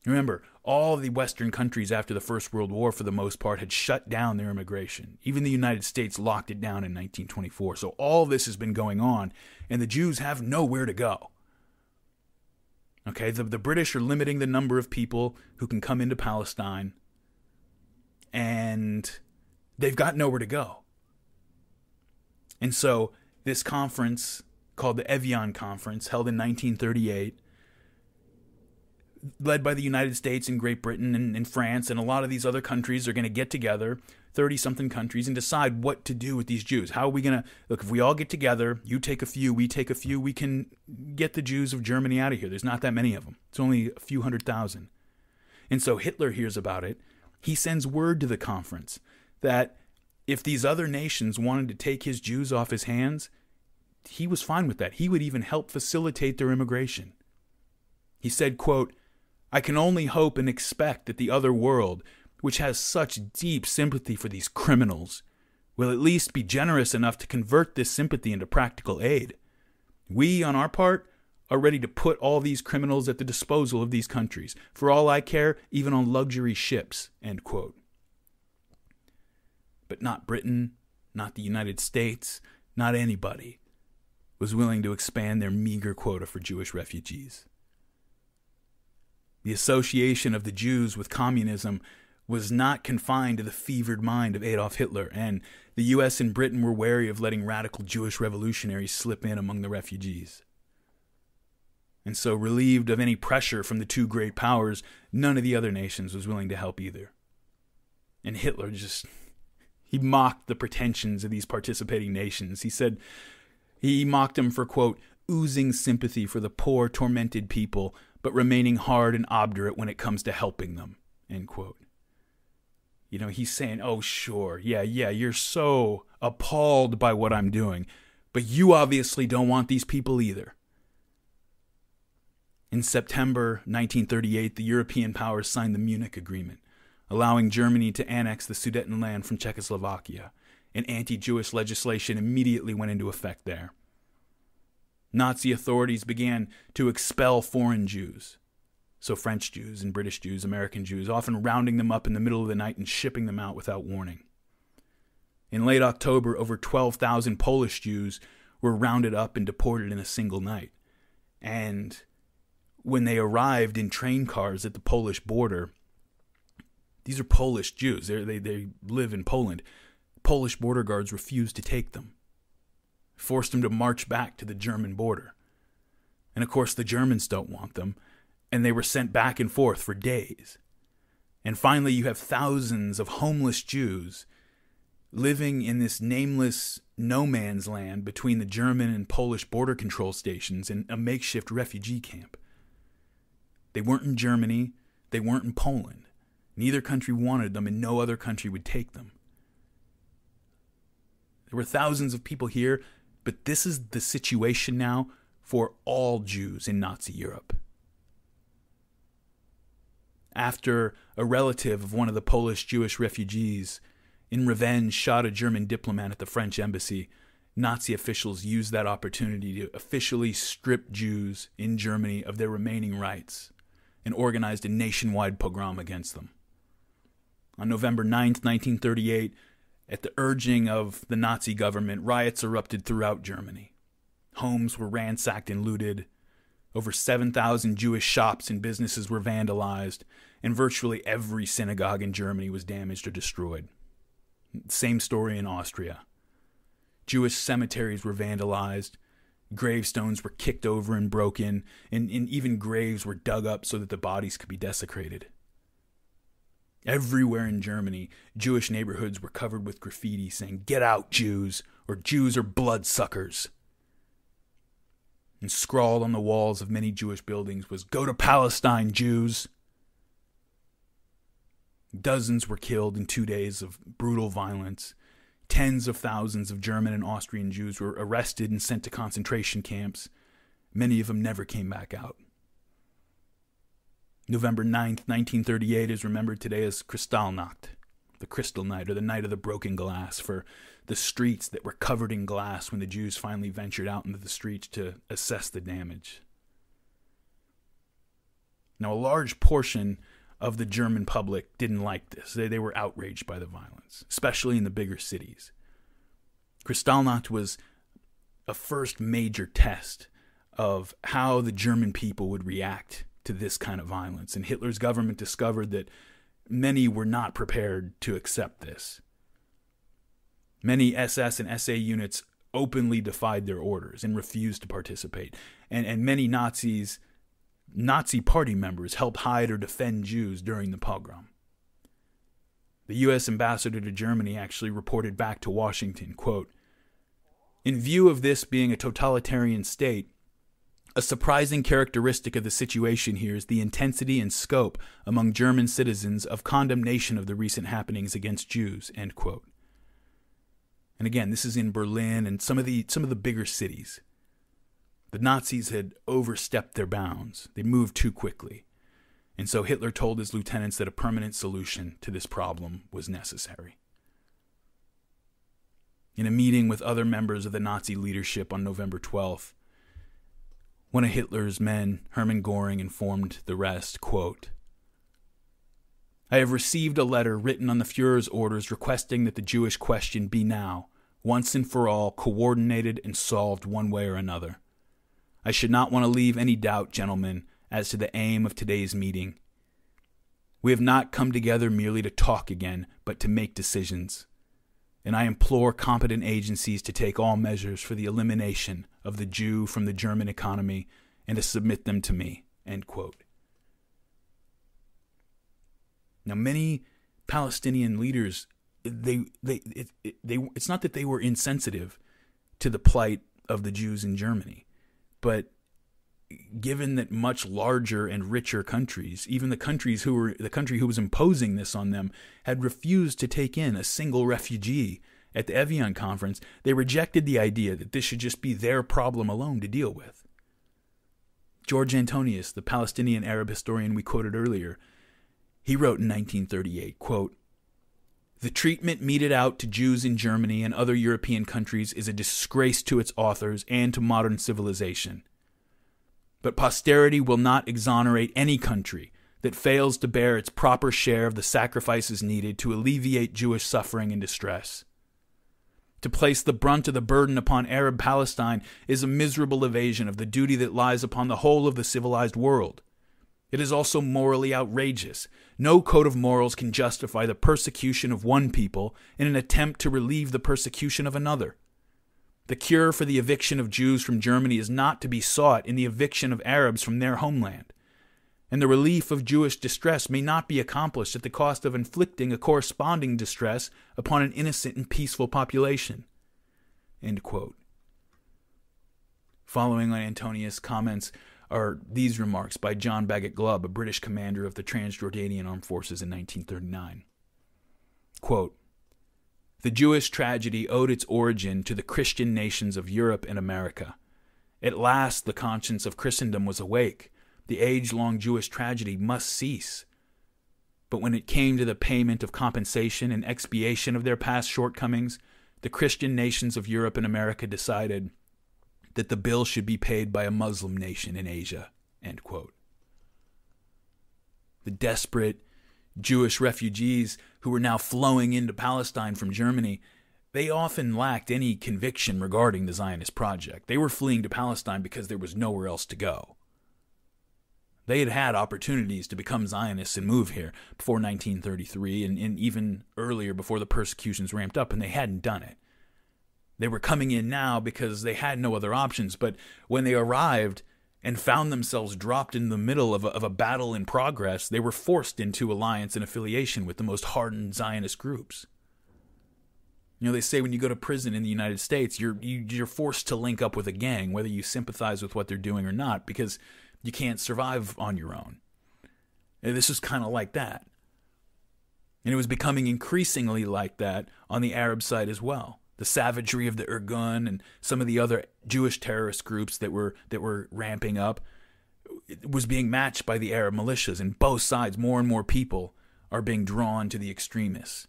Remember, all the Western countries after the First World War, for the most part, had shut down their immigration. Even the United States locked it down in 1924. So all this has been going on, and the Jews have nowhere to go. Okay, the British are limiting the number of people who can come into Palestine, and they've got nowhere to go. And so this conference, called the Evian Conference, held in 1938, led by the United States and Great Britain and France, and a lot of these other countries are going to get together, 30-something countries, and decide what to do with these Jews. How are we going to, look, if we all get together, you take a few, we take a few, we can get the Jews of Germany out of here. There's not that many of them. It's only a few 100,000. And so Hitler hears about it. He sends word to the conference that if these other nations wanted to take his Jews off his hands, he was fine with that. He would even help facilitate their immigration. He said, quote, "I can only hope and expect that the other world, which has such deep sympathy for these criminals, will at least be generous enough to convert this sympathy into practical aid. We, on our part, are ready to put all these criminals at the disposal of these countries. For all I care, even on luxury ships," end quote. But not Britain, not the United States, not anybody was willing to expand their meager quota for Jewish refugees. The association of the Jews with communism was not confined to the fevered mind of Adolf Hitler, and the U.S. and Britain were wary of letting radical Jewish revolutionaries slip in among the refugees. And so, relieved of any pressure from the two great powers, none of the other nations was willing to help either. And Hitler he mocked the pretensions of these participating nations. He mocked them for, quote, "oozing sympathy for the poor, tormented people, but remaining hard and obdurate when it comes to helping them," end quote. He's saying, oh, sure, yeah, you're so appalled by what I'm doing, but you obviously don't want these people either. In September 1938, the European powers signed the Munich Agreement, allowing Germany to annex the Sudetenland from Czechoslovakia, and anti-Jewish legislation immediately went into effect there. Nazi authorities began to expel foreign Jews, so French Jews and British Jews, American Jews, often rounding them up in the middle of the night and shipping them out without warning. In late October, over 12,000 Polish Jews were rounded up and deported in a single night. And when they arrived in train cars at the Polish border, these are Polish Jews. They live in Poland. Polish border guards refused to take them, forced them to march back to the German border. And of course, the Germans don't want them, and they were sent back and forth for days. And finally, you have thousands of homeless Jews living in this nameless no man's land between the German and Polish border control stations in a makeshift refugee camp. They weren't in Germany. They weren't in Poland. Neither country wanted them, and no other country would take them. There were thousands of people here, but this is the situation now for all Jews in Nazi Europe. After a relative of one of the Polish Jewish refugees, in revenge, shot a German diplomat at the French embassy, Nazi officials used that opportunity to officially strip Jews in Germany of their remaining rights and organized a nationwide pogrom against them. On November 9th, 1938, at the urging of the Nazi government, riots erupted throughout Germany. Homes were ransacked and looted. Over 7,000 Jewish shops and businesses were vandalized, and virtually every synagogue in Germany was damaged or destroyed. Same story in Austria. Jewish cemeteries were vandalized, gravestones were kicked over and broken, and even graves were dug up so that the bodies could be desecrated. Everywhere in Germany, Jewish neighborhoods were covered with graffiti saying, "Get out, Jews," or "Jews are bloodsuckers." And scrawled on the walls of many Jewish buildings was, "Go to Palestine, Jews." Dozens were killed in 2 days of brutal violence. Tens of thousands of German and Austrian Jews were arrested and sent to concentration camps. Many of them never came back out. November 9th, 1938 is remembered today as Kristallnacht, the Crystal Night, or the Night of the Broken Glass, for the streets that were covered in glass when the Jews finally ventured out into the streets to assess the damage. Now, a large portion of the German public didn't like this. They were outraged by the violence, especially in the bigger cities. Kristallnacht was a first major test of how the German people would react to this kind of violence, and Hitler's government discovered that many were not prepared to accept this. Many SS and SA units openly defied their orders and refused to participate, and many Nazi party members helped hide or defend Jews during the pogrom. The U.S. ambassador to Germany actually reported back to Washington, quote, "In view of this being a totalitarian state, a surprising characteristic of the situation here is the intensity and scope among German citizens of condemnation of the recent happenings against Jews," end quote. And again, this is in Berlin and some of the bigger cities. The Nazis had overstepped their bounds. They moved too quickly. And so Hitler told his lieutenants that a permanent solution to this problem was necessary. In a meeting with other members of the Nazi leadership on November 12th, one of Hitler's men, Hermann Göring, informed the rest, quote, "I have received a letter written on the Führer's orders requesting that the Jewish question be now, once and for all, coordinated and solved one way or another. I should not want to leave any doubt, gentlemen, as to the aim of today's meeting. We have not come together merely to talk again, but to make decisions. And I implore competent agencies to take all measures for the elimination of the Jew from the German economy and to submit them to me," end quote. Now, many Palestinian leaders, it's not that they were insensitive to the plight of the Jews in Germany, but given that much larger and richer countries, even the country who was imposing this on them, had refused to take in a single refugee at the Evian conference, they rejected the idea that this should just be their problem alone to deal with. George Antonius, the Palestinian Arab historian we quoted earlier, he wrote in 1938, quote, "The treatment meted out to Jews in Germany and other European countries is a disgrace to its authors and to modern civilization. But posterity will not exonerate any country that fails to bear its proper share of the sacrifices needed to alleviate Jewish suffering and distress. To place the brunt of the burden upon Arab Palestine is a miserable evasion of the duty that lies upon the whole of the civilized world. It is also morally outrageous. No code of morals can justify the persecution of one people in an attempt to relieve the persecution of another. The cure for the eviction of Jews from Germany is not to be sought in the eviction of Arabs from their homeland. And the relief of Jewish distress may not be accomplished at the cost of inflicting a corresponding distress upon an innocent and peaceful population." End quote. Following on Antonius' comments are these remarks by John Bagot Glubb, a British commander of the Transjordanian Armed Forces in 1939. Quote, "The Jewish tragedy owed its origin to the Christian nations of Europe and America. At last the conscience of Christendom was awake. The age-long Jewish tragedy must cease. But when it came to the payment of compensation and expiation of their past shortcomings, the Christian nations of Europe and America decided that the bill should be paid by a Muslim nation in Asia." End quote. The desperate Jewish refugees who were now flowing into Palestine from Germany, they often lacked any conviction regarding the Zionist project. They were fleeing to Palestine because there was nowhere else to go. They had had opportunities to become Zionists and move here before 1933 and even earlier before the persecutions ramped up, and they hadn't done it. They were coming in now because they had no other options, but when they arrived and found themselves dropped in the middle of a battle in progress, they were forced into alliance and affiliation with the most hardened Zionist groups. You know, they say when you go to prison in the United States, you're forced to link up with a gang, whether you sympathize with what they're doing or not, because you can't survive on your own. And this was kind of like that. And it was becoming increasingly like that on the Arab side as well. The savagery of the Irgun and some of the other Jewish terrorist groups that were ramping up, it was being matched by the Arab militias. And both sides, more and more people are being drawn to the extremists.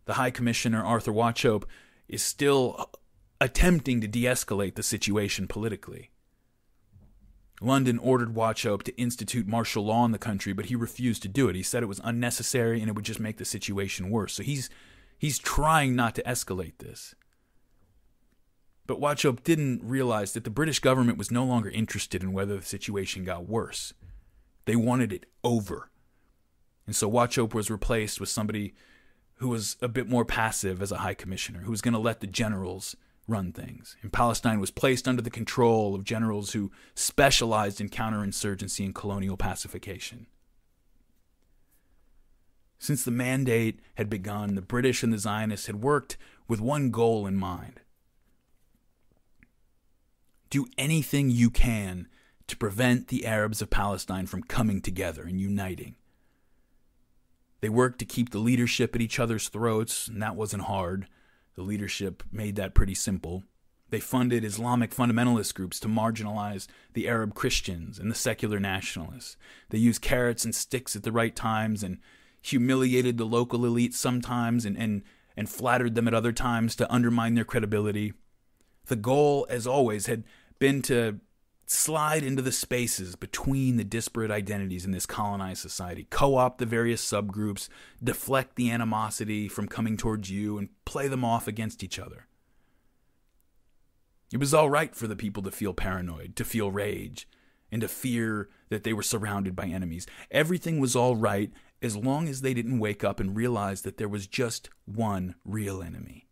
The High Commissioner, Arthur Wauchope, is still attempting to de-escalate the situation politically. London ordered Wauchope to institute martial law in the country, but he refused to do it. He said it was unnecessary and it would just make the situation worse. So he's trying not to escalate this. But Wauchope didn't realize that the British government was no longer interested in whether the situation got worse. They wanted it over. And so Wauchope was replaced with somebody who was a bit more passive as a high commissioner, who was going to let the generals run things. And Palestine was placed under the control of generals who specialized in counterinsurgency and colonial pacification. Since the mandate had begun, the British and the Zionists had worked with one goal in mind. Do anything you can to prevent the Arabs of Palestine from coming together and uniting. They worked to keep the leadership at each other's throats, and that wasn't hard. The leadership made that pretty simple. They funded Islamic fundamentalist groups to marginalize the Arab Christians and the secular nationalists. They used carrots and sticks at the right times and humiliated the local elite sometimes and flattered them at other times to undermine their credibility. The goal, as always, had been to slide into the spaces between the disparate identities in this colonized society, co-opt the various subgroups, deflect the animosity from coming towards you, and play them off against each other. It was all right for the people to feel paranoid, to feel rage, and to fear that they were surrounded by enemies. Everything was all right as long as they didn't wake up and realize that there was just one real enemy.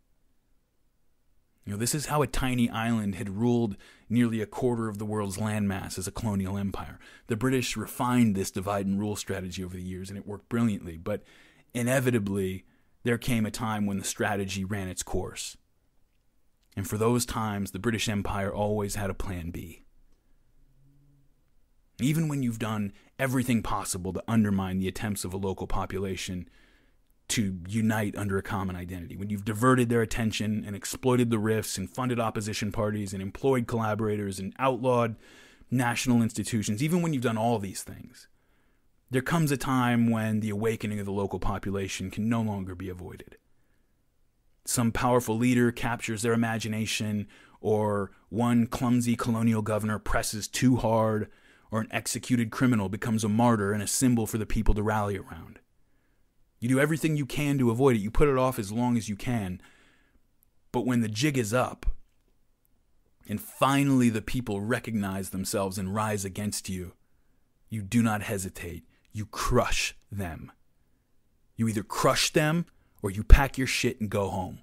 You know, this is how a tiny island had ruled nearly a quarter of the world's landmass as a colonial empire. The British refined this divide and rule strategy over the years, and it worked brilliantly. But inevitably, there came a time when the strategy ran its course. And for those times, the British Empire always had a plan B. Even when you've done everything possible to undermine the attempts of a local population to unite under a common identity, when you've diverted their attention and exploited the rifts and funded opposition parties and employed collaborators and outlawed national institutions, even when you've done all these things, there comes a time when the awakening of the local population can no longer be avoided. Some powerful leader captures their imagination, or one clumsy colonial governor presses too hard, or an executed criminal becomes a martyr and a symbol for the people to rally around. You do everything you can to avoid it. You put it off as long as you can. But when the jig is up, and finally the people recognize themselves and rise against you, you do not hesitate. You crush them. You either crush them or you pack your shit and go home.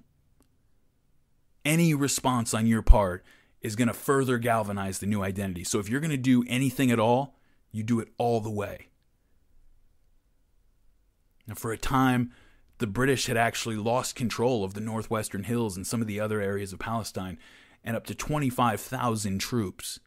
Any response on your part is going to further galvanize the new identity. So if you're going to do anything at all, you do it all the way. Now, for a time, the British had actually lost control of the northwestern hills and some of the other areas of Palestine, and up to 25,000 troops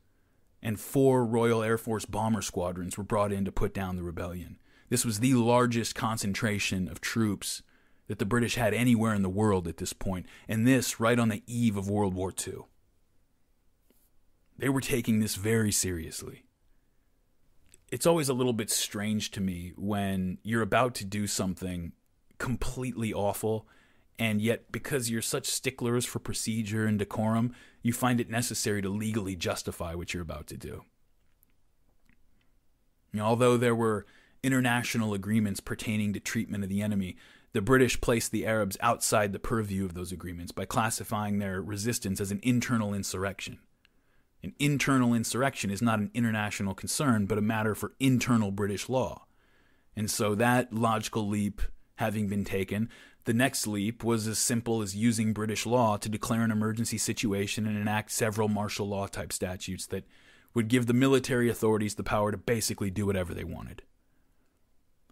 and 4 Royal Air Force bomber squadrons were brought in to put down the rebellion. This was the largest concentration of troops that the British had anywhere in the world at this point, and this right on the eve of World War II. They were taking this very seriously. It's always a little bit strange to me when you're about to do something completely awful, and yet because you're such sticklers for procedure and decorum, you find it necessary to legally justify what you're about to do. You know, although there were international agreements pertaining to treatment of the enemy, the British placed the Arabs outside the purview of those agreements by classifying their resistance as an internal insurrection. An internal insurrection is not an international concern, but a matter for internal British law. And so that logical leap having been taken, the next leap was as simple as using British law to declare an emergency situation and enact several martial law type statutes that would give the military authorities the power to basically do whatever they wanted.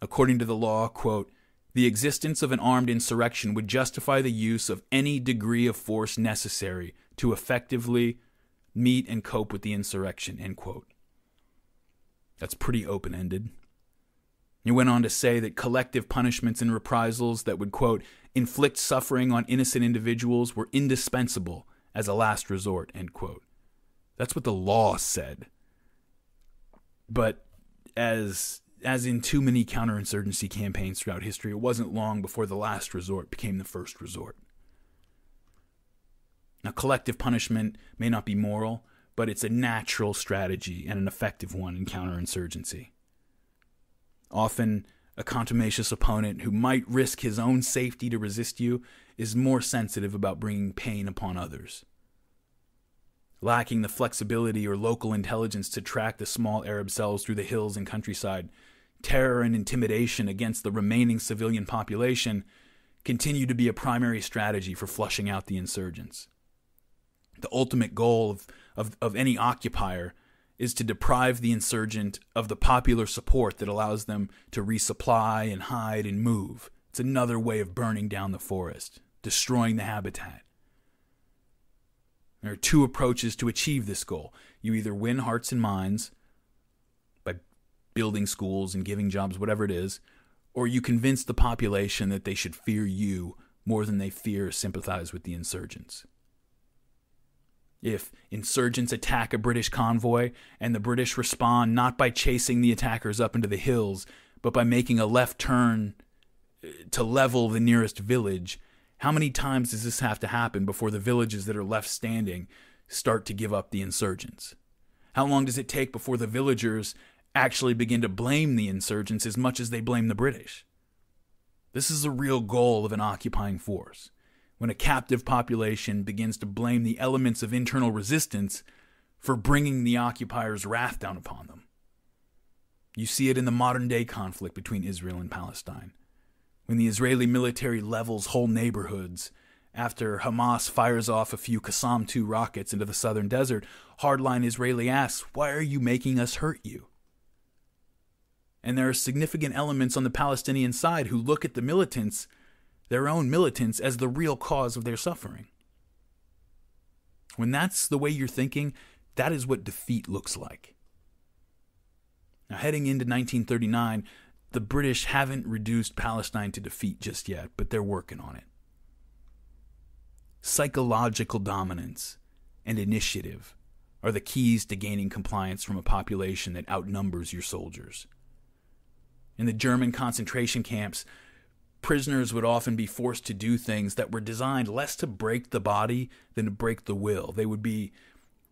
According to the law, quote, the existence of an armed insurrection would justify the use of any degree of force necessary to effectively meet and cope with the insurrection, end quote. That's pretty open-ended. He went on to say that collective punishments and reprisals that would, quote, inflict suffering on innocent individuals were indispensable as a last resort, end quote. That's what the law said. But as in too many counterinsurgency campaigns throughout history, it wasn't long before the last resort became the first resort. Now, collective punishment may not be moral, but it's a natural strategy and an effective one in counterinsurgency. Often, a contumacious opponent who might risk his own safety to resist you is more sensitive about bringing pain upon others. Lacking the flexibility or local intelligence to track the small Arab cells through the hills and countryside, terror and intimidation against the remaining civilian population continue to be a primary strategy for flushing out the insurgents. The ultimate goal of any occupier is to deprive the insurgent of the popular support that allows them to resupply and hide and move. It's another way of burning down the forest, destroying the habitat. There are two approaches to achieve this goal. You either win hearts and minds by building schools and giving jobs, whatever it is, or you convince the population that they should fear you more than they fear or sympathize with the insurgents. If insurgents attack a British convoy and the British respond not by chasing the attackers up into the hills, but by making a left turn to level the nearest village, how many times does this have to happen before the villages that are left standing start to give up the insurgents? How long does it take before the villagers actually begin to blame the insurgents as much as they blame the British? This is the real goal of an occupying force. When a captive population begins to blame the elements of internal resistance for bringing the occupiers' wrath down upon them. You see it in the modern-day conflict between Israel and Palestine. When the Israeli military levels whole neighborhoods after Hamas fires off a few Qassam-2 rockets into the southern desert, hardline Israeli asks, "Why are you making us hurt you?" And there are significant elements on the Palestinian side who look at the militants, their own militants, as the real cause of their suffering. When that's the way you're thinking, that is what defeat looks like. Now, heading into 1939, the British haven't reduced Palestine to defeat just yet, but they're working on it. Psychological dominance and initiative are the keys to gaining compliance from a population that outnumbers your soldiers. In the German concentration camps, prisoners would often be forced to do things that were designed less to break the body than to break the will. They would be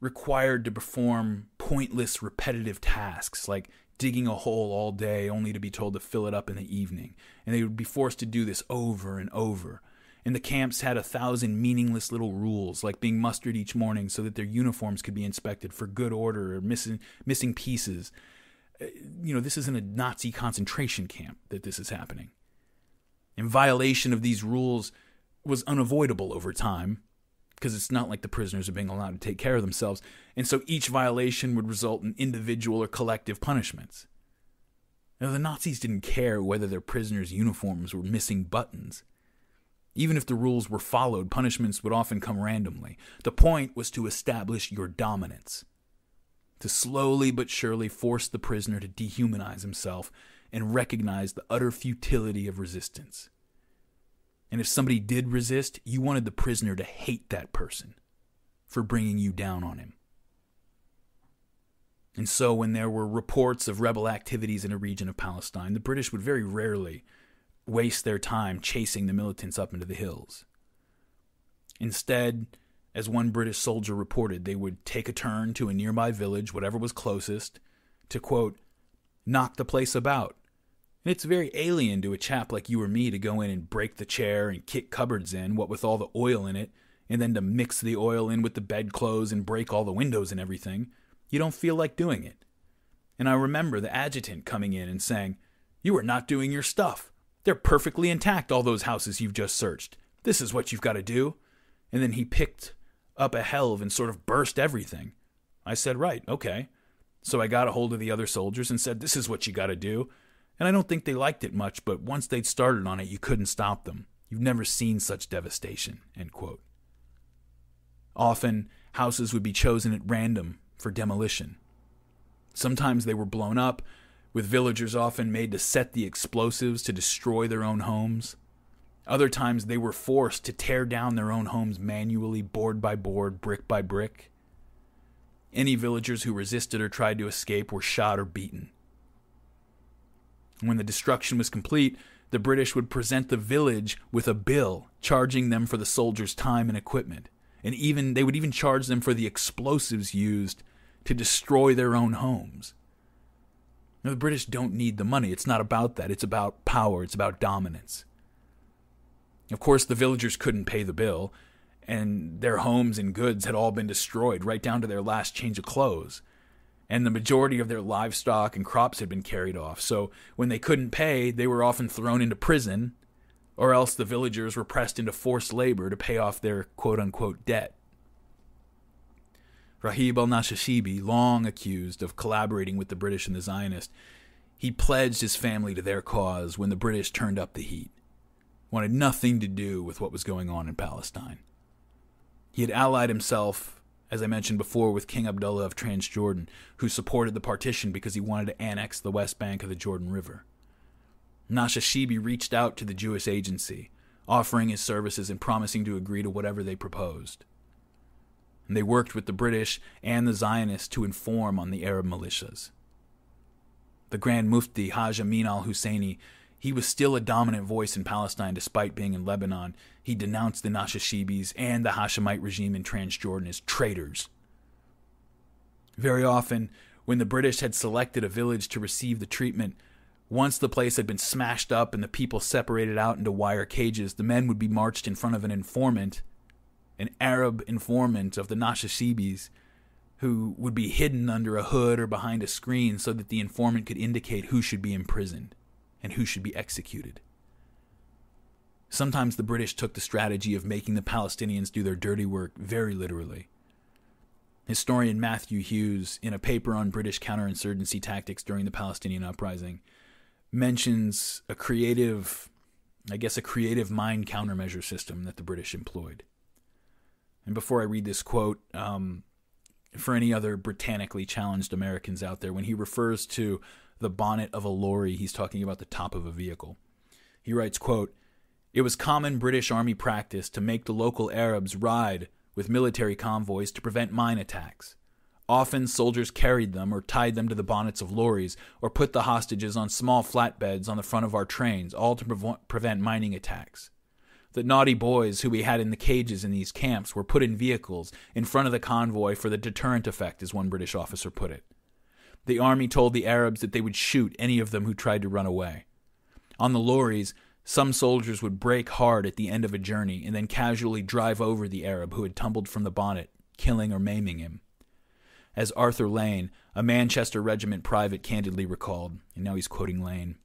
required to perform pointless, repetitive tasks like digging a hole all day only to be told to fill it up in the evening. And they would be forced to do this over and over. And the camps had 1,000 meaningless little rules, like being mustered each morning so that their uniforms could be inspected for good order or missing pieces. This isn't a Nazi concentration camp that this is happening. And violation of these rules was unavoidable over time, because it's not like the prisoners are being allowed to take care of themselves. And so each violation would result in individual or collective punishments. Now, the Nazis didn't care whether their prisoners' uniforms were missing buttons. Even if the rules were followed, punishments would often come randomly. The point was to establish your dominance, to slowly but surely force the prisoner to dehumanize himself and recognize the utter futility of resistance. And if somebody did resist, you wanted the prisoner to hate that person for bringing you down on him. And so when there were reports of rebel activities in a region of Palestine, the British would very rarely waste their time chasing the militants up into the hills. Instead, as one British soldier reported, they would take a turn to a nearby village, whatever was closest, to, quote, knock the place about. And it's very alien to a chap like you or me to go in and break the chair and kick cupboards in, what with all the oil in it, and then to mix the oil in with the bedclothes and break all the windows and everything, you don't feel like doing it. And I remember the adjutant coming in and saying, "You are not doing your stuff. They're perfectly intact, all those houses you've just searched. This is what you've got to do." And then he picked up a helve and sort of burst everything. I said, "Right, okay." So I got a hold of the other soldiers and said, "This is what you got to do." And I don't think they liked it much, but once they'd started on it, you couldn't stop them. You've never seen such devastation, end quote. Often, houses would be chosen at random for demolition. Sometimes they were blown up, with villagers often made to set the explosives to destroy their own homes. Other times they were forced to tear down their own homes manually, board by board, brick by brick. Any villagers who resisted or tried to escape were shot or beaten. When the destruction was complete, the British would present the village with a bill charging them for the soldiers' time and equipment. And they would even charge them for the explosives used to destroy their own homes. Now, the British don't need the money. It's not about that. It's about power. It's about dominance. Of course, the villagers couldn't pay the bill, and their homes and goods had all been destroyed, right down to their last change of clothes. And the majority of their livestock and crops had been carried off. So when they couldn't pay, they were often thrown into prison, or else the villagers were pressed into forced labor to pay off their quote-unquote debt. Rahib al-Nashashibi, long accused of collaborating with the British and the Zionists, he pledged his family to their cause when the British turned up the heat. Wanted nothing to do with what was going on in Palestine. He had allied himself, as I mentioned before, with King Abdullah of Transjordan, who supported the partition because he wanted to annex the west bank of the Jordan River. Nashashibi reached out to the Jewish agency, offering his services and promising to agree to whatever they proposed. And they worked with the British and the Zionists to inform on the Arab militias. The Grand Mufti, Haj Amin al-Husseini, he was still a dominant voice in Palestine despite being in Lebanon. He denounced the Nashashibis and the Hashemite regime in Transjordan as traitors. Very often, when the British had selected a village to receive the treatment, once the place had been smashed up and the people separated out into wire cages, the men would be marched in front of an informant, an Arab informant of the Nashashibis, who would be hidden under a hood or behind a screen so that the informant could indicate who should be imprisoned and who should be executed. Sometimes the British took the strategy of making the Palestinians do their dirty work very literally. Historian Matthew Hughes, in a paper on British counterinsurgency tactics during the Palestinian uprising, mentions a creative mine countermeasure system that the British employed. And before I read this quote, for any other Britannically challenged Americans out there, when he refers to the bonnet of a lorry, he's talking about the top of a vehicle. He writes, quote, "It was common British Army practice to make the local Arabs ride with military convoys to prevent mine attacks. Often soldiers carried them or tied them to the bonnets of lorries or put the hostages on small flatbeds on the front of our trains, all to prevent mining attacks. The naughty boys who we had in the cages in these camps were put in vehicles in front of the convoy for the deterrent effect, as one British officer put it. The army told the Arabs that they would shoot any of them who tried to run away. On the lorries, some soldiers would brake hard at the end of a journey and then casually drive over the Arab who had tumbled from the bonnet, killing or maiming him. As Arthur Lane, a Manchester Regiment private, candidly recalled," and now he's quoting Lane,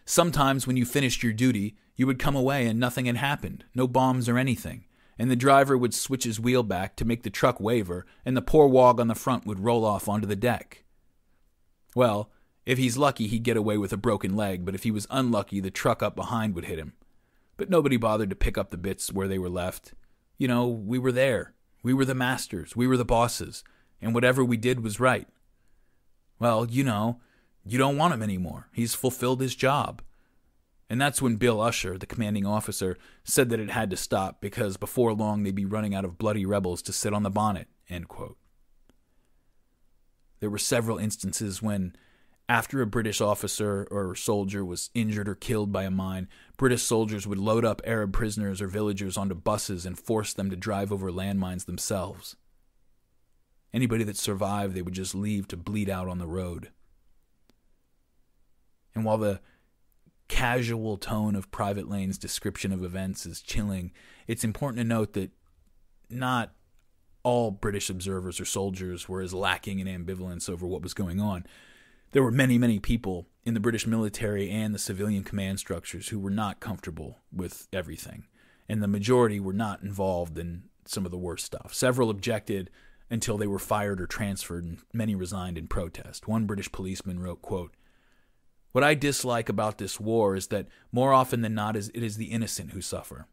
"Sometimes when you finished your duty, you would come away and nothing had happened, no bombs or anything, and the driver would switch his wheel back to make the truck waver, and the poor wog on the front would roll off onto the deck. Well, if he's lucky, he'd get away with a broken leg, but if he was unlucky, the truck up behind would hit him. But nobody bothered to pick up the bits where they were left. You know, we were there. We were the masters. We were the bosses. And whatever we did was right. Well, you know, you don't want him anymore. He's fulfilled his job." And that's when Bill Usher, the commanding officer, said that it had to stop because before long they'd be running out of bloody rebels to sit on the bonnet, end quote. There were several instances when, after a British officer or soldier was injured or killed by a mine, British soldiers would load up Arab prisoners or villagers onto buses and force them to drive over landmines themselves. Anybody that survived, they would just leave to bleed out on the road. And while the casual tone of Private Lane's description of events is chilling, it's important to note that not all British observers or soldiers were as lacking in ambivalence over what was going on. There were many, many people in the British military and the civilian command structures who were not comfortable with everything, and the majority were not involved in some of the worst stuff. Several objected until they were fired or transferred, and many resigned in protest. One British policeman wrote, quote, "What I dislike about this war is that more often than not it is the innocent who suffer.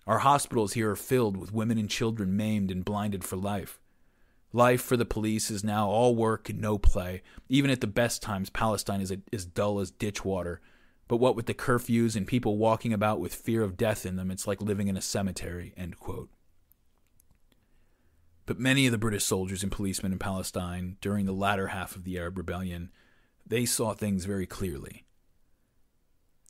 Our hospitals here are filled with women and children maimed and blinded for life. Life for the police is now all work and no play. Even at the best times, Palestine is as dull as ditch water. But what with the curfews and people walking about with fear of death in them, it's like living in a cemetery," end quote. But many of the British soldiers and policemen in Palestine during the latter half of the Arab Rebellion, they saw things very clearly.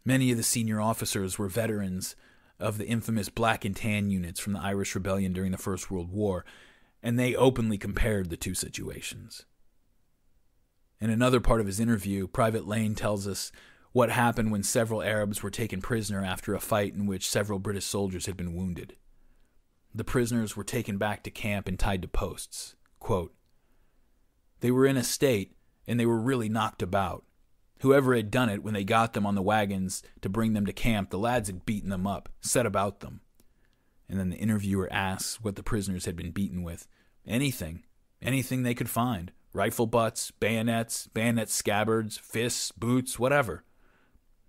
Many of the senior officers were veterans of the infamous Black and Tan units from the Irish Rebellion during the First World War, and they openly compared the two situations. In another part of his interview, Private Lane tells us what happened when several Arabs were taken prisoner after a fight in which several British soldiers had been wounded. The prisoners were taken back to camp and tied to posts. Quote, "They were in a state, and they were really knocked about. Whoever had done it, when they got them on the wagons to bring them to camp, the lads had beaten them up, set about them." And then the interviewer asks what the prisoners had been beaten with. Anything they could find. Rifle butts, bayonets, bayonet scabbards, fists, boots, whatever.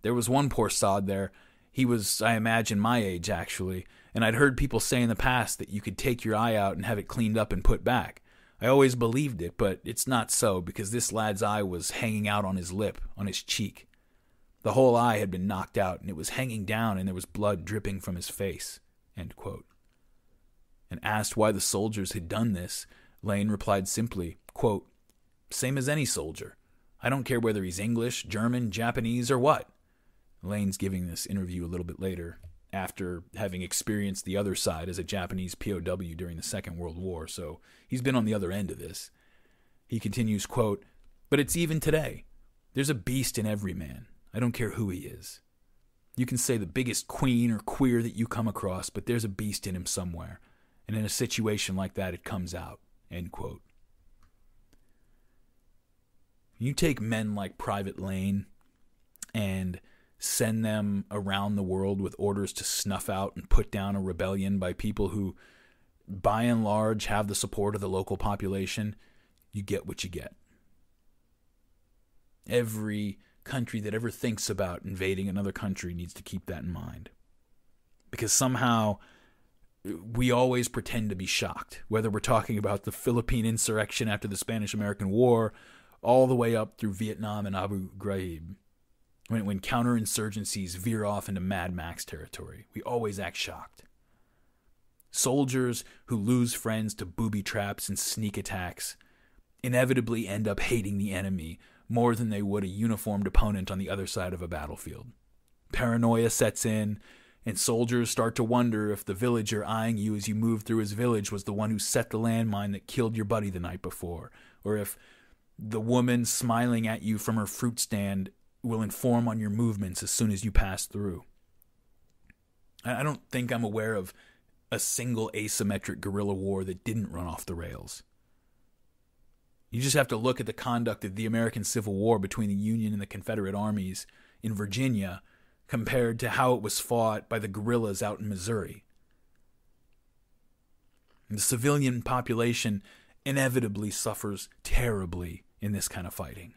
There was one poor sod there. He was, I imagine, my age, actually, and I'd heard people say in the past that you could take your eye out and have it cleaned up and put back. I always believed it, but it's not so, because this lad's eye was hanging out on his lip, on his cheek. The whole eye had been knocked out, and it was hanging down, and there was blood dripping from his face, end quote. And asked why the soldiers had done this, Lane replied simply, quote, "Same as any soldier. I don't care whether he's English, German, Japanese, or what." Lane's giving this interview a little bit later, after having experienced the other side as a Japanese POW during the Second World War, so he's been on the other end of this. He continues, quote, "But it's even today. There's a beast in every man. I don't care who he is. You can say the biggest queen or queer that you come across, but there's a beast in him somewhere. And in a situation like that, it comes out," end quote. You take men like Private Lane and send them around the world with orders to snuff out and put down a rebellion by people who, by and large, have the support of the local population, you get what you get. Every country that ever thinks about invading another country needs to keep that in mind. Because somehow we always pretend to be shocked, whether we're talking about the Philippine insurrection after the Spanish-American War, all the way up through Vietnam and Abu Ghraib. When counterinsurgencies veer off into Mad Max territory, we always act shocked. Soldiers who lose friends to booby traps and sneak attacks inevitably end up hating the enemy more than they would a uniformed opponent on the other side of a battlefield. Paranoia sets in, and soldiers start to wonder if the villager eyeing you as you move through his village was the one who set the landmine that killed your buddy the night before, or if the woman smiling at you from her fruit stand will inform on your movements as soon as you pass through. I don't think I'm aware of a single asymmetric guerrilla war that didn't run off the rails. You just have to look at the conduct of the American Civil War between the Union and the Confederate armies in Virginia compared to how it was fought by the guerrillas out in Missouri. And the civilian population inevitably suffers terribly in this kind of fighting.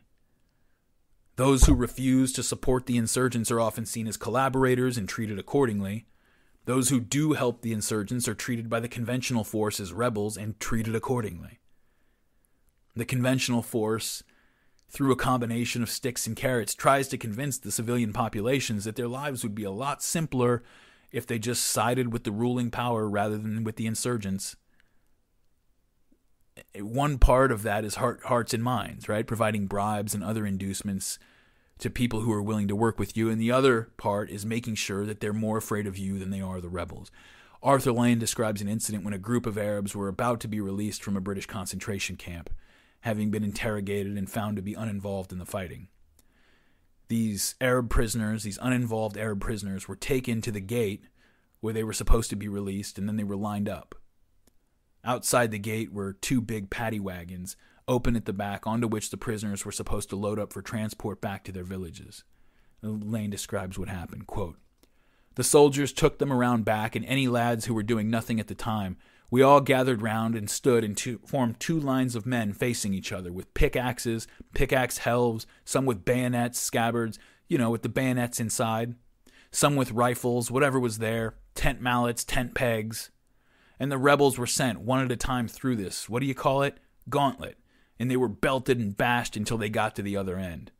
Those who refuse to support the insurgents are often seen as collaborators and treated accordingly. Those who do help the insurgents are treated by the conventional force as rebels and treated accordingly. The conventional force, through a combination of sticks and carrots, tries to convince the civilian populations that their lives would be a lot simpler if they just sided with the ruling power rather than with the insurgents. One part of that is hearts and minds, right? Providing bribes and other inducements to people who are willing to work with you. And the other part is making sure that they're more afraid of you than they are the rebels. Arthur Lane describes an incident when a group of Arabs were about to be released from a British concentration camp, having been interrogated and found to be uninvolved in the fighting. These Arab prisoners, these uninvolved Arab prisoners, were taken to the gate where they were supposed to be released, and then they were lined up. Outside the gate were 2 big paddy wagons, open at the back, onto which the prisoners were supposed to load up for transport back to their villages. Lane describes what happened, quote, "The soldiers took them around back, and any lads who were doing nothing at the time, we all gathered round and stood and formed 2 lines of men facing each other with pickaxes, pickaxe helves, some with bayonets, scabbards, with the bayonets inside, some with rifles, whatever was there, tent mallets, tent pegs. And the rebels were sent one at a time through this, what do you call it? Gauntlet. And they were belted and bashed until they got to the other end.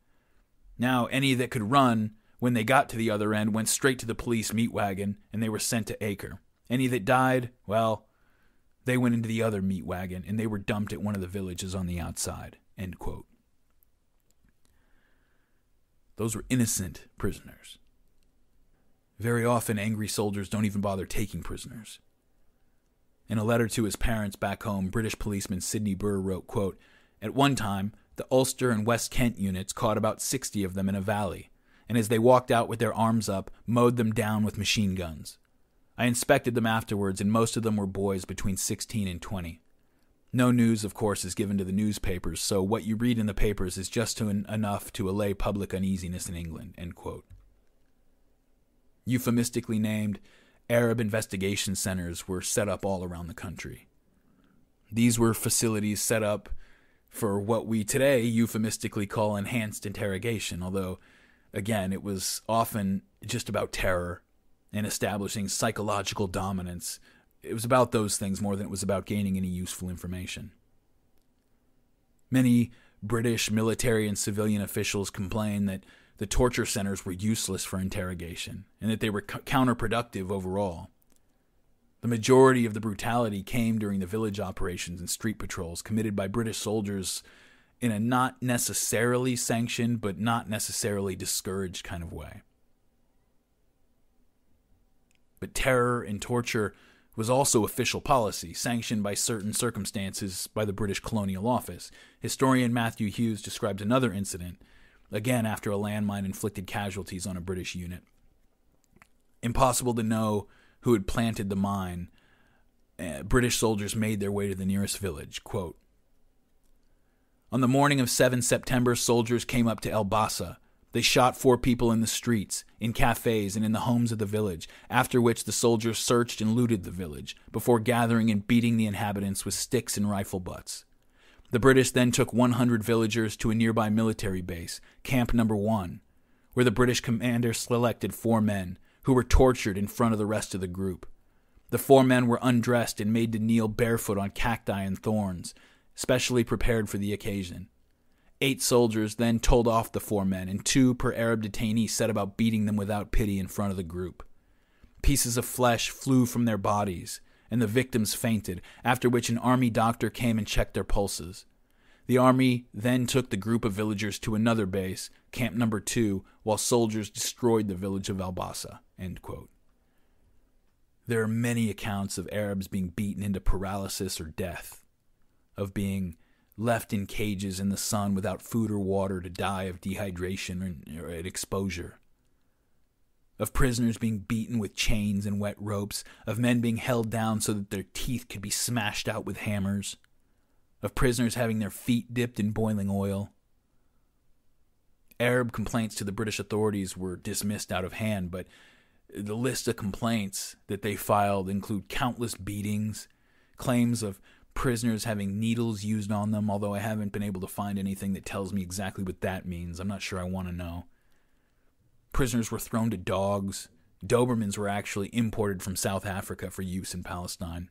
Now, any that could run, when they got to the other end, went straight to the police meat wagon, and they were sent to Acre. Any that died, well, they went into the other meat wagon, and they were dumped at one of the villages on the outside." End quote. Those were innocent prisoners. Very often, angry soldiers don't even bother taking prisoners. In a letter to his parents back home, British policeman Sidney Burr wrote, quote, "At one time, the Ulster and West Kent units caught about 60 of them in a valley, and as they walked out with their arms up, mowed them down with machine guns. I inspected them afterwards, and most of them were boys between 16 and 20. No news, of course, is given to the newspapers, so what you read in the papers is just enough to allay public uneasiness in England." End quote. Euphemistically named Arab investigation centers were set up all around the country. These were facilities set up for what we today euphemistically call enhanced interrogation, although, again, it was often just about terror and establishing psychological dominance. It was about those things more than it was about gaining any useful information. Many British military and civilian officials complained that the torture centers were useless for interrogation and that they were counterproductive overall. The majority of the brutality came during the village operations and street patrols committed by British soldiers in a not necessarily sanctioned but not necessarily discouraged kind of way. But terror and torture was also official policy, sanctioned by certain circumstances by the British Colonial Office. Historian Matthew Hughes describes another incident, again after a landmine inflicted casualties on a British unit. Impossible to know who had planted the mine. British soldiers made their way to the nearest village. Quote, "On the morning of 7 September, soldiers came up to El Bassa. They shot 4 people in the streets, in cafes, and in the homes of the village, after which the soldiers searched and looted the village, before gathering and beating the inhabitants with sticks and rifle butts. The British then took 100 villagers to a nearby military base, Camp No. 1, where the British commander selected 4 men, who were tortured in front of the rest of the group. The 4 men were undressed and made to kneel barefoot on cacti and thorns, specially prepared for the occasion. 8 soldiers then told off the 4 men, and 2 per Arab detainee set about beating them without pity in front of the group. Pieces of flesh flew from their bodies, and the victims fainted, after which an army doctor came and checked their pulses. The army then took the group of villagers to another base, Camp No. 2, while soldiers destroyed the village of El Bassa." End quote. There are many accounts of Arabs being beaten into paralysis or death, of being left in cages in the sun without food or water to die of dehydration or exposure, of prisoners being beaten with chains and wet ropes, of men being held down so that their teeth could be smashed out with hammers, of prisoners having their feet dipped in boiling oil. Arab complaints to the British authorities were dismissed out of hand, but the list of complaints that they filed include countless beatings, claims of prisoners having needles used on them, although I haven't been able to find anything that tells me exactly what that means. I'm not sure I want to know. Prisoners were thrown to dogs. Dobermans were actually imported from South Africa for use in Palestine.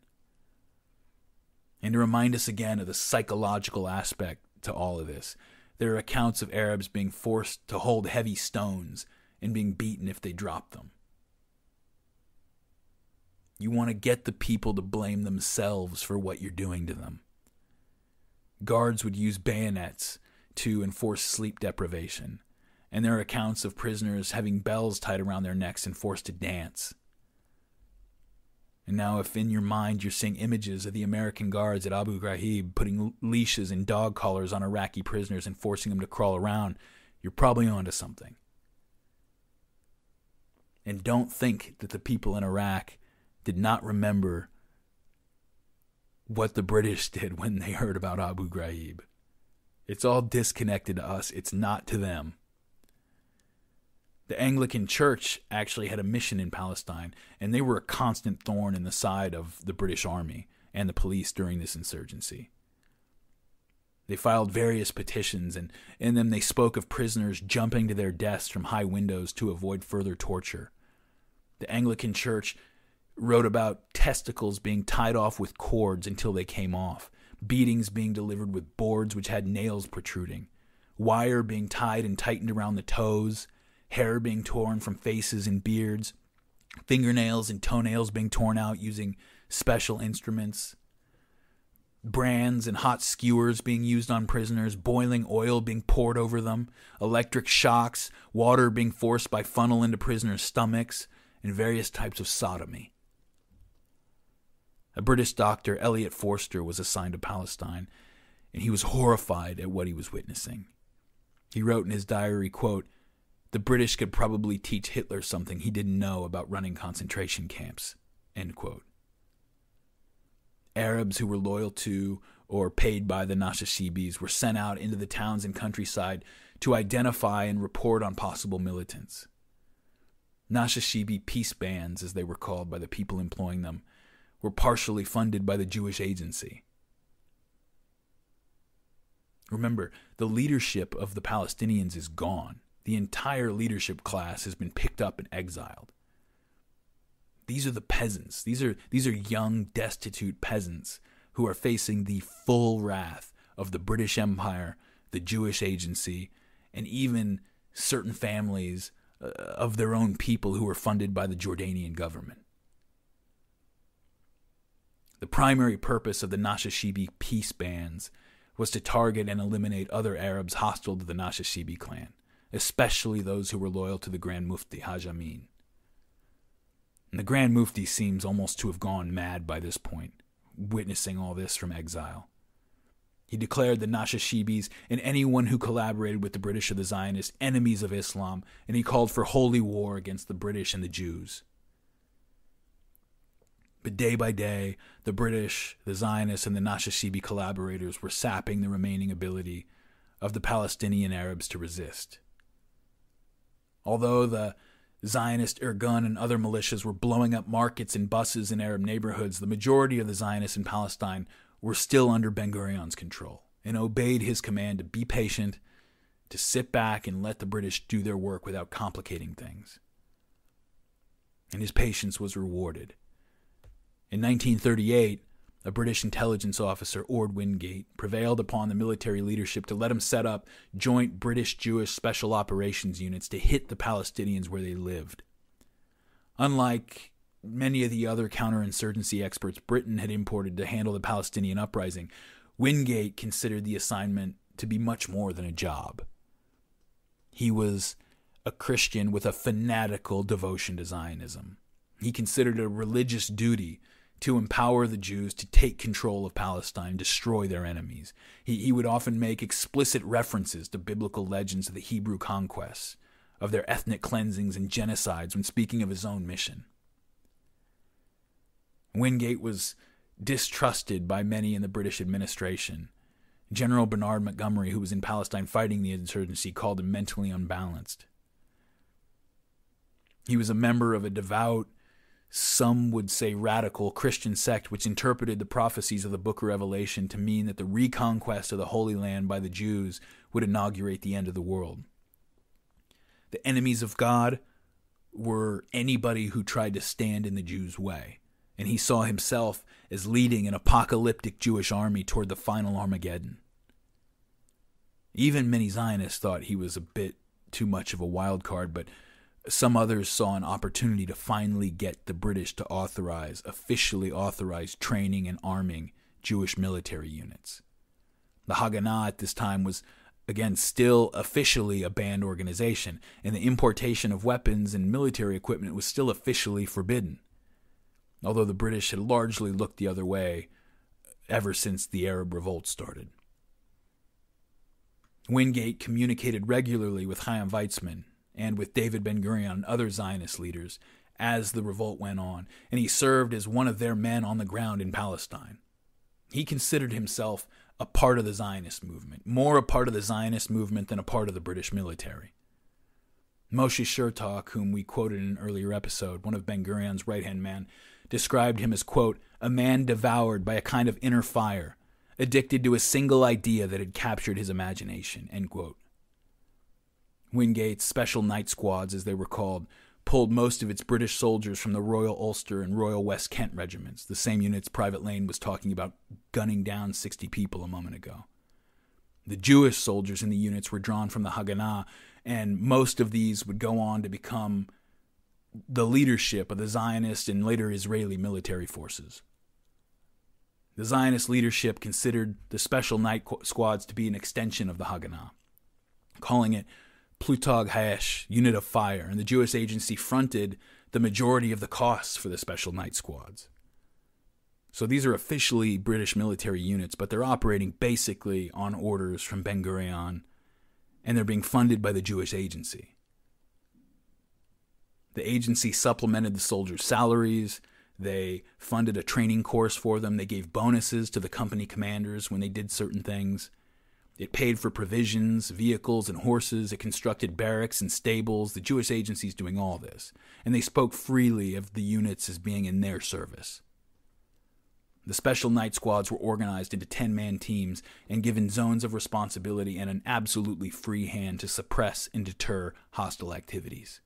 And to remind us again of the psychological aspect to all of this, there are accounts of Arabs being forced to hold heavy stones and being beaten if they dropped them. You want to get the people to blame themselves for what you're doing to them. Guards would use bayonets to enforce sleep deprivation, and there are accounts of prisoners having bells tied around their necks and forced to dance. And now if in your mind you're seeing images of the American guards at Abu Ghraib putting leashes and dog collars on Iraqi prisoners and forcing them to crawl around, you're probably onto something. And don't think that the people in Iraq did not remember what the British did when they heard about Abu Ghraib. It's all disconnected to us. It's not to them. The Anglican Church actually had a mission in Palestine, and they were a constant thorn in the side of the British Army and the police during this insurgency. They filed various petitions, and in them they spoke of prisoners jumping to their deaths from high windows to avoid further torture. The Anglican Church wrote about testicles being tied off with cords until they came off, beatings being delivered with boards which had nails protruding, wire being tied and tightened around the toes, hair being torn from faces and beards, fingernails and toenails being torn out using special instruments, brands and hot skewers being used on prisoners, boiling oil being poured over them, electric shocks, water being forced by funnel into prisoners' stomachs, and various types of sodomy. A British doctor, Elliot Forster, was assigned to Palestine, and he was horrified at what he was witnessing. He wrote in his diary, quote, "The British could probably teach Hitler something he didn't know about running concentration camps," end quote. Arabs who were loyal to or paid by the Nashashibis were sent out into the towns and countryside to identify and report on possible militants. Nashashibi peace bands, as they were called by the people employing them, were partially funded by the Jewish Agency. Remember, the leadership of the Palestinians is gone. The entire leadership class has been picked up and exiled. These are the peasants. These are young, destitute peasants who are facing the full wrath of the British Empire, the Jewish Agency, and even certain families of their own people who were funded by the Jordanian government. The primary purpose of the Nashashibi peace bands was to target and eliminate other Arabs hostile to the Nashashibi clan, especially those who were loyal to the Grand Mufti, Haj Amin. And the Grand Mufti seems almost to have gone mad by this point, witnessing all this from exile. He declared the Nashashibis and anyone who collaborated with the British or the Zionists enemies of Islam, and he called for holy war against the British and the Jews. But day by day, the British, the Zionists, and the Nashashibi collaborators were sapping the remaining ability of the Palestinian Arabs to resist. Although the Zionist Irgun and other militias were blowing up markets and buses in Arab neighborhoods, the majority of the Zionists in Palestine were still under Ben-Gurion's control and obeyed his command to be patient, to sit back and let the British do their work without complicating things. And his patience was rewarded. In 1938, a British intelligence officer, Ord Wingate, prevailed upon the military leadership to let him set up joint British-Jewish special operations units to hit the Palestinians where they lived. Unlike many of the other counterinsurgency experts Britain had imported to handle the Palestinian uprising, Wingate considered the assignment to be much more than a job. He was a Christian with a fanatical devotion to Zionism. He considered it a religious duty to empower the Jews to take control of Palestine, destroy their enemies. He would often make explicit references to biblical legends of the Hebrew conquests, of their ethnic cleansings and genocides when speaking of his own mission. Wingate was distrusted by many in the British administration. General Bernard Montgomery, who was in Palestine fighting the insurgency, called him mentally unbalanced. He was a member of a devout, some would say radical, Christian sect which interpreted the prophecies of the Book of Revelation to mean that the reconquest of the Holy Land by the Jews would inaugurate the end of the world. The enemies of God were anybody who tried to stand in the Jews' way, and he saw himself as leading an apocalyptic Jewish army toward the final Armageddon. Even many Zionists thought he was a bit too much of a wild card, but some others saw an opportunity to finally get the British to officially authorize training and arming Jewish military units. The Haganah at this time was, again, still officially a banned organization, and the importation of weapons and military equipment was still officially forbidden, although the British had largely looked the other way ever since the Arab revolt started. Wingate communicated regularly with Chaim Weizmann, and with David Ben-Gurion and other Zionist leaders as the revolt went on, and he served as one of their men on the ground in Palestine. He considered himself a part of the Zionist movement, more a part of the Zionist movement than a part of the British military. Moshe Chertok, whom we quoted in an earlier episode, one of Ben-Gurion's right-hand men, described him as, quote, a man devoured by a kind of inner fire, addicted to a single idea that had captured his imagination, end quote. Wingate's Special Night Squads, as they were called, pulled most of its British soldiers from the Royal Ulster and Royal West Kent regiments, the same units Private Lane was talking about gunning down 60 people a moment ago. The Jewish soldiers in the units were drawn from the Haganah, and most of these would go on to become the leadership of the Zionist and later Israeli military forces. The Zionist leadership considered the Special Night Squads to be an extension of the Haganah, calling it Plutog Haesh, Unit of Fire, and the Jewish agency fronted the majority of the costs for the Special Night Squads. So these are officially British military units, but they're operating basically on orders from Ben-Gurion, and they're being funded by the Jewish agency. The agency supplemented the soldiers' salaries, they funded a training course for them, they gave bonuses to the company commanders when they did certain things. It paid for provisions, vehicles, and horses. It constructed barracks and stables. The Jewish agency is doing all this. And they spoke freely of the units as being in their service. The Special Night Squads were organized into 10-man teams and given zones of responsibility and an absolutely free hand to suppress and deter hostile activities.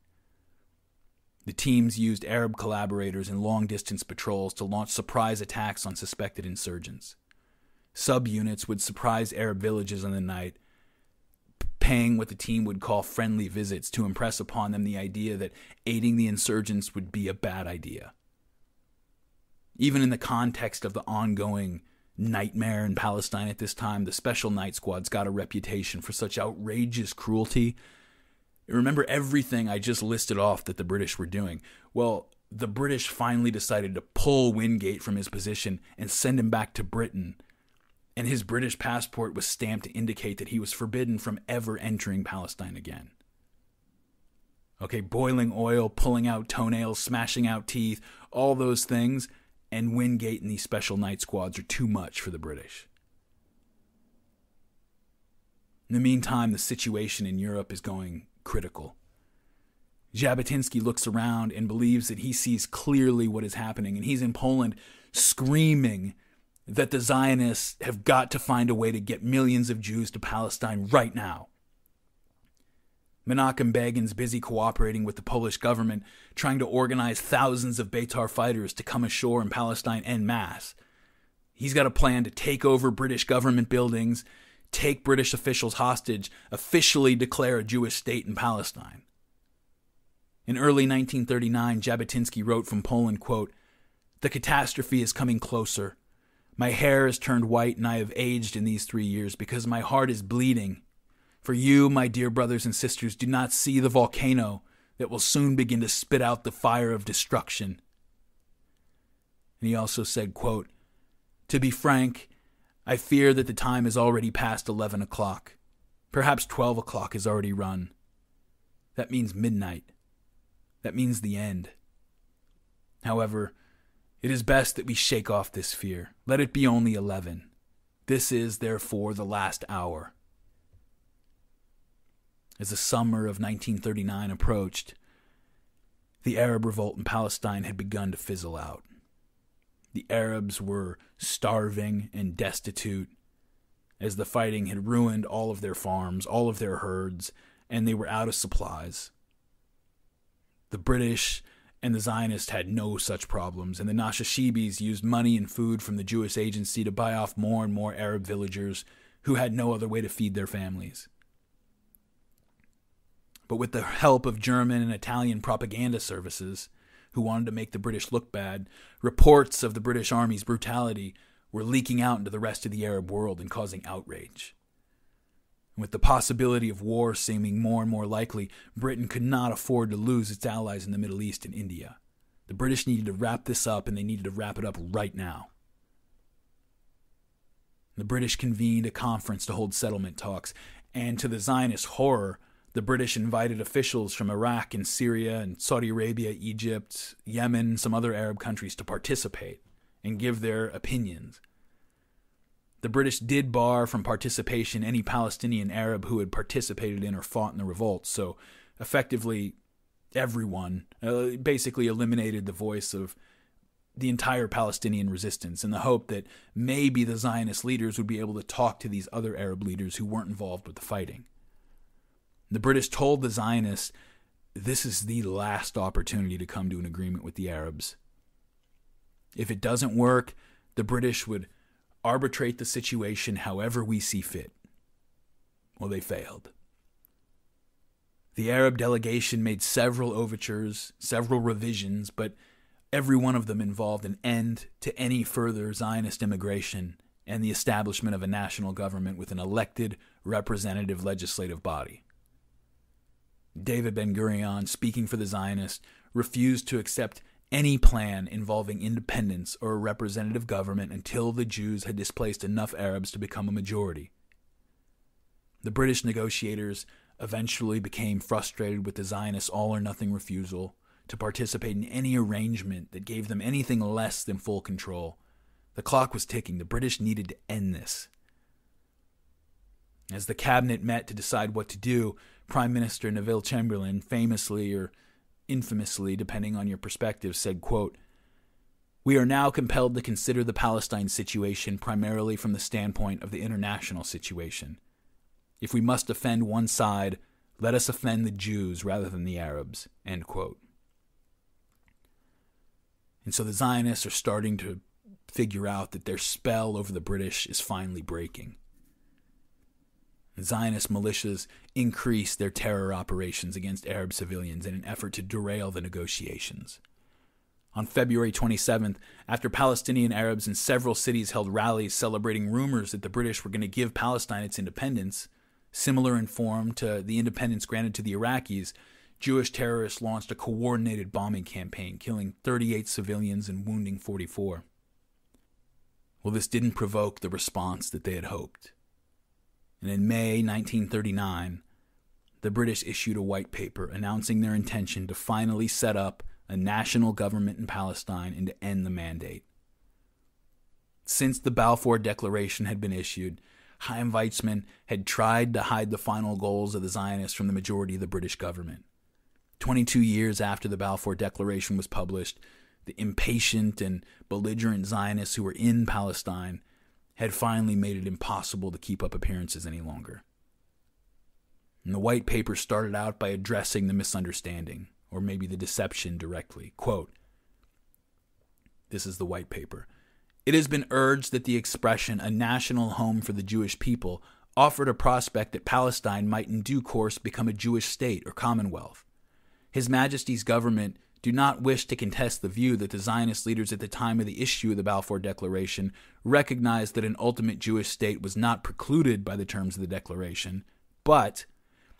The teams used Arab collaborators in long-distance patrols to launch surprise attacks on suspected insurgents. Subunits would surprise Arab villages in the night, paying what the team would call friendly visits to impress upon them the idea that aiding the insurgents would be a bad idea. Even in the context of the ongoing nightmare in Palestine at this time, the Special Night Squads got a reputation for such outrageous cruelty. Remember everything I just listed off that the British were doing. Well, the British finally decided to pull Wingate from his position and send him back to Britain, and his British passport was stamped to indicate that he was forbidden from ever entering Palestine again. Okay, boiling oil, pulling out toenails, smashing out teeth, all those things, and Wingate and these Special Night Squads are too much for the British. In the meantime, the situation in Europe is going critical. Jabotinsky looks around and believes that he sees clearly what is happening, and he's in Poland screaming that the Zionists have got to find a way to get millions of Jews to Palestine right now. Menachem Begin's busy cooperating with the Polish government, trying to organize thousands of Beitar fighters to come ashore in Palestine en masse. He's got a plan to take over British government buildings, take British officials hostage, officially declare a Jewish state in Palestine. In early 1939, Jabotinsky wrote from Poland, quote, "The catastrophe is coming closer. My hair has turned white and I have aged in these 3 years because my heart is bleeding. For you, my dear brothers and sisters, do not see the volcano that will soon begin to spit out the fire of destruction." And he also said, quote, "To be frank, I fear that the time is already past 11 o'clock. Perhaps 12 o'clock has already run. That means midnight. That means the end. However, it is best that we shake off this fear. Let it be only 11. This is, therefore, the last hour." As the summer of 1939 approached, the Arab revolt in Palestine had begun to fizzle out. The Arabs were starving and destitute, as the fighting had ruined all of their farms, all of their herds, and they were out of supplies. The British and the Zionists had no such problems, and the Nashashibis used money and food from the Jewish agency to buy off more and more Arab villagers who had no other way to feed their families. But with the help of German and Italian propaganda services, who wanted to make the British look bad, reports of the British Army's brutality were leaking out into the rest of the Arab world and causing outrage. With the possibility of war seeming more and more likely, Britain could not afford to lose its allies in the Middle East and India. The British needed to wrap this up, and they needed to wrap it up right now. The British convened a conference to hold settlement talks, and to the Zionist horror, the British invited officials from Iraq and Syria and Saudi Arabia, Egypt, Yemen, some other Arab countries to participate and give their opinions. The British did bar from participation any Palestinian Arab who had participated in or fought in the revolt, so effectively everyone basically eliminated the voice of the entire Palestinian resistance in the hope that maybe the Zionist leaders would be able to talk to these other Arab leaders who weren't involved with the fighting. The British told the Zionists, this is the last opportunity to come to an agreement with the Arabs. If it doesn't work, the British would arbitrate the situation however we see fit. Well, they failed. The Arab delegation made several overtures, several revisions, but every one of them involved an end to any further Zionist immigration and the establishment of a national government with an elected representative legislative body. David Ben-Gurion, speaking for the Zionists, refused to accept any plan involving independence or a representative government until the Jews had displaced enough Arabs to become a majority. The British negotiators eventually became frustrated with the Zionists' all-or-nothing refusal to participate in any arrangement that gave them anything less than full control. The clock was ticking. The British needed to end this. As the cabinet met to decide what to do, Prime Minister Neville Chamberlain famously or infamously, depending on your perspective, said, quote, "We are now compelled to consider the Palestine situation primarily from the standpoint of the international situation. If we must offend one side, let us offend the Jews rather than the Arabs," end quote. And so the Zionists are starting to figure out that their spell over the British is finally breaking. The Zionist militias increase their terror operations against Arab civilians in an effort to derail the negotiations. On February 27th, after Palestinian Arabs in several cities held rallies celebrating rumors that the British were going to give Palestine its independence, similar in form to the independence granted to the Iraqis, Jewish terrorists launched a coordinated bombing campaign, killing 38 civilians and wounding 44. Well, this didn't provoke the response that they had hoped. And in May 1939, the British issued a white paper announcing their intention to finally set up a national government in Palestine and to end the mandate. Since the Balfour Declaration had been issued, Chaim Weizmann had tried to hide the final goals of the Zionists from the majority of the British government. 22 years after the Balfour Declaration was published, the impatient and belligerent Zionists who were in Palestine had finally made it impossible to keep up appearances any longer. And the white paper started out by addressing the misunderstanding, or maybe the deception directly. Quote, this is the white paper. "It has been urged that the expression, a national home for the Jewish people, offered a prospect that Palestine might in due course become a Jewish state or commonwealth. His Majesty's government do not wish to contest the view that the Zionist leaders at the time of the issue of the Balfour Declaration recognized that an ultimate Jewish state was not precluded by the terms of the Declaration, but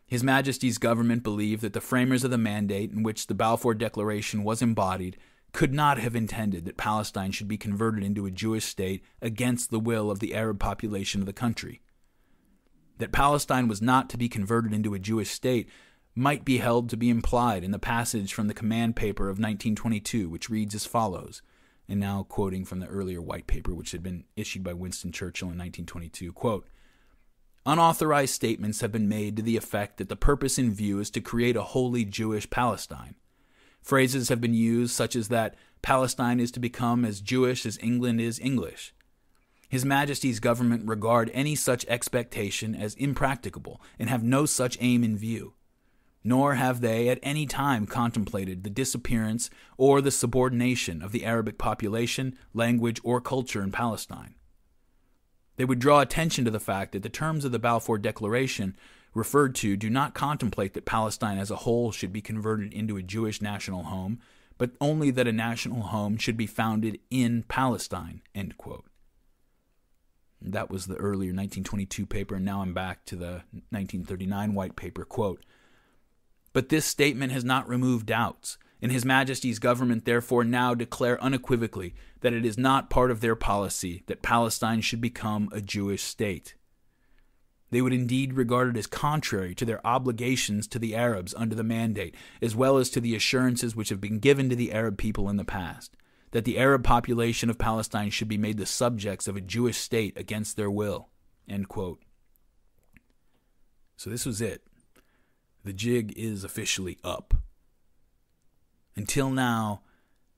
His Majesty's government believed that the framers of the mandate in which the Balfour Declaration was embodied could not have intended that Palestine should be converted into a Jewish state against the will of the Arab population of the country. That Palestine was not to be converted into a Jewish state might be held to be implied in the passage from the command paper of 1922, which reads as follows, and now quoting from the earlier white paper, which had been issued by Winston Churchill in 1922, quote, "Unauthorized statements have been made to the effect that the purpose in view is to create a wholly Jewish Palestine. Phrases have been used such as that Palestine is to become as Jewish as England is English. His Majesty's government regard any such expectation as impracticable and have no such aim in view. Nor have they at any time contemplated the disappearance or the subordination of the Arabic population, language, or culture in Palestine. They would draw attention to the fact that the terms of the Balfour Declaration referred to do not contemplate that Palestine as a whole should be converted into a Jewish national home, but only that a national home should be founded in Palestine," end quote. That was the earlier 1922 paper, and now I'm back to the 1939 white paper, quote, "But this statement has not removed doubts, and His Majesty's government therefore now declare unequivocally that it is not part of their policy that Palestine should become a Jewish state. They would indeed regard it as contrary to their obligations to the Arabs under the Mandate, as well as to the assurances which have been given to the Arab people in the past, that the Arab population of Palestine should be made the subjects of a Jewish state against their will." End quote. So this was it. The jig is officially up. Until now,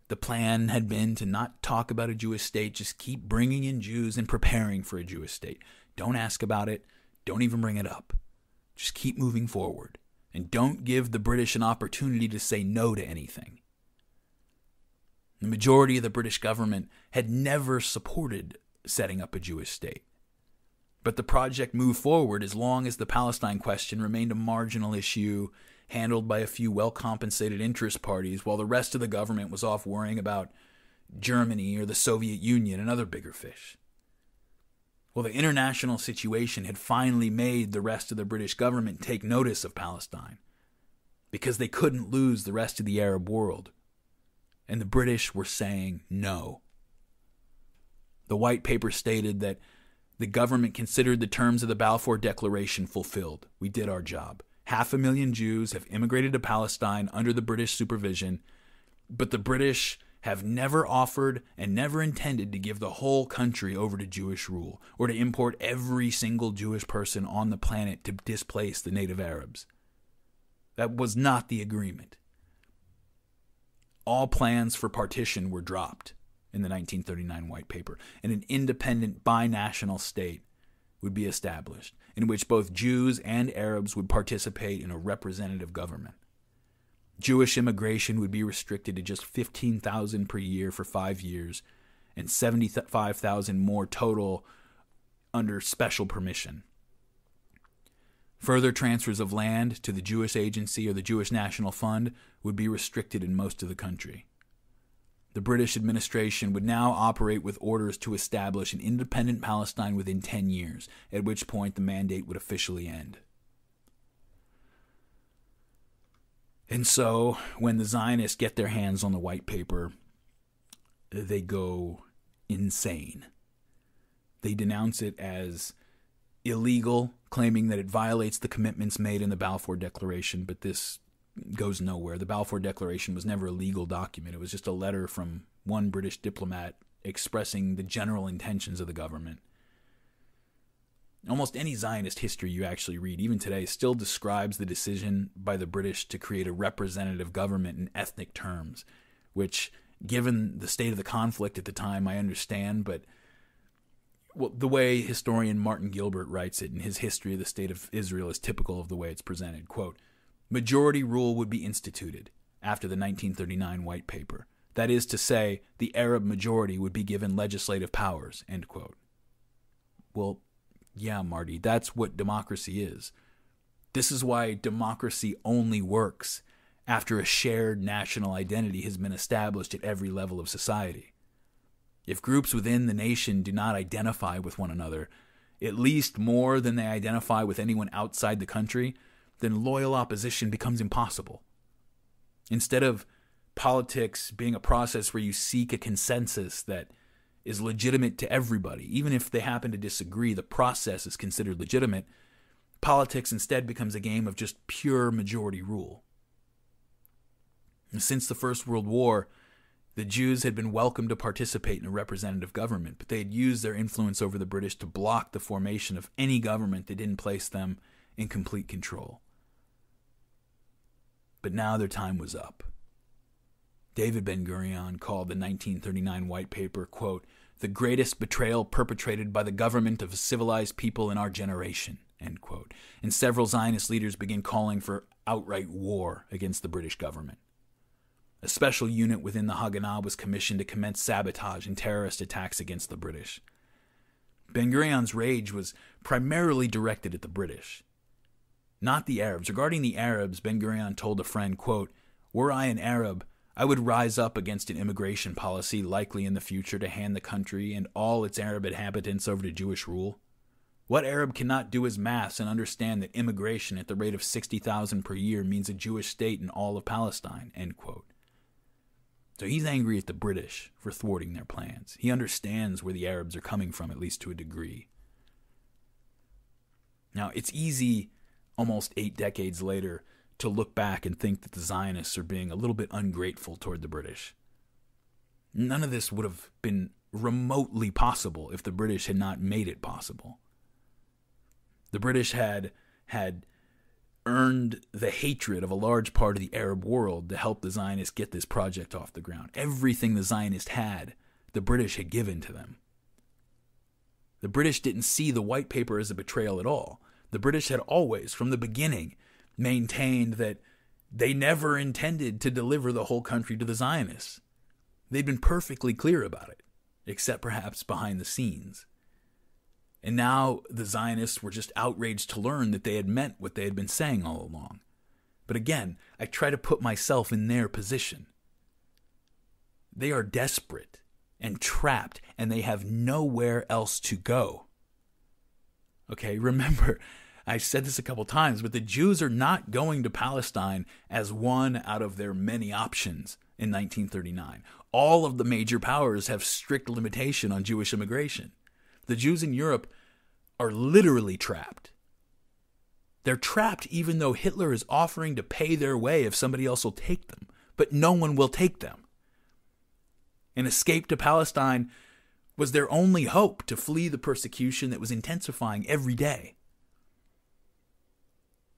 the plan had been to not talk about a Jewish state, just keep bringing in Jews and preparing for a Jewish state. Don't ask about it. Don't even bring it up. Just keep moving forward. And don't give the British an opportunity to say no to anything. The majority of the British government had never supported setting up a Jewish state. But the project moved forward as long as the Palestine question remained a marginal issue handled by a few well-compensated interest parties, while the rest of the government was off worrying about Germany or the Soviet Union and other bigger fish. Well, the international situation had finally made the rest of the British government take notice of Palestine, because they couldn't lose the rest of the Arab world. And the British were saying no. The white paper stated that the government considered the terms of the Balfour Declaration fulfilled. We did our job. 500,000 Jews have immigrated to Palestine under the British supervision, but the British have never offered and never intended to give the whole country over to Jewish rule, or to import every single Jewish person on the planet to displace the native Arabs. That was not the agreement. All plans for partition were dropped in the 1939 White Paper, and an independent binational state would be established, in which both Jews and Arabs would participate in a representative government. Jewish immigration would be restricted to just 15,000 per year for 5 years, and 75,000 more total under special permission. Further transfers of land to the Jewish Agency or the Jewish National Fund would be restricted in most of the country. The British administration would now operate with orders to establish an independent Palestine within 10 years, at which point the mandate would officially end. And so, when the Zionists get their hands on the white paper, they go insane. They denounce it as illegal, claiming that it violates the commitments made in the Balfour Declaration, but this goes nowhere. The Balfour Declaration was never a legal document. It was just a letter from one British diplomat expressing the general intentions of the government. Almost any Zionist history you actually read, even today, still describes the decision by the British to create a representative government in ethnic terms, which, given the state of the conflict at the time, I understand, but the way historian Martin Gilbert writes it in his History of the State of Israel is typical of the way it's presented. Quote, "Majority rule would be instituted after the 1939 White Paper. That is to say, the Arab majority would be given legislative powers." End quote. Well, yeah, Marty, that's what democracy is. This is why democracy only works after a shared national identity has been established at every level of society. If groups within the nation do not identify with one another, at least more than they identify with anyone outside the country, then loyal opposition becomes impossible. Instead of politics being a process where you seek a consensus that is legitimate to everybody, even if they happen to disagree, the process is considered legitimate, politics instead becomes a game of just pure majority rule. And since the First World War, the Jews had been welcome to participate in a representative government, but they had used their influence over the British to block the formation of any government that didn't place them in complete control. But now their time was up. David Ben-Gurion called the 1939 White Paper, quote, "the greatest betrayal perpetrated by the government of a civilized people in our generation," end quote. And several Zionist leaders began calling for outright war against the British government. A special unit within the Haganah was commissioned to commence sabotage and terrorist attacks against the British. Ben-Gurion's rage was primarily directed at the British, not the Arabs. Regarding the Arabs, Ben-Gurion told a friend, quote, "Were I an Arab, I would rise up against an immigration policy likely in the future to hand the country and all its Arab inhabitants over to Jewish rule. What Arab cannot do his maths and understand that immigration at the rate of 60,000 per year means a Jewish state in all of Palestine?" End quote. So he's angry at the British for thwarting their plans. He understands where the Arabs are coming from, at least to a degree. Now, it's easy, almost 8 decades later, to look back and think that the Zionists are being a little bit ungrateful toward the British. None of this would have been remotely possible if the British had not made it possible. The British had earned the hatred of a large part of the Arab world to help the Zionists get this project off the ground. Everything the Zionists had, the British had given to them. The British didn't see the white paper as a betrayal at all. The British had always, from the beginning, maintained that they never intended to deliver the whole country to the Zionists. They'd been perfectly clear about it, except perhaps behind the scenes. And now the Zionists were just outraged to learn that they had meant what they had been saying all along. But again, I try to put myself in their position. They are desperate and trapped, and they have nowhere else to go. Okay, remember, I've said this a couple times, but the Jews are not going to Palestine as one out of their many options in 1939. All of the major powers have strict limitation on Jewish immigration. The Jews in Europe are literally trapped. They're trapped even though Hitler is offering to pay their way if somebody else will take them, but no one will take them. An escape to Palestine was their only hope to flee the persecution that was intensifying every day.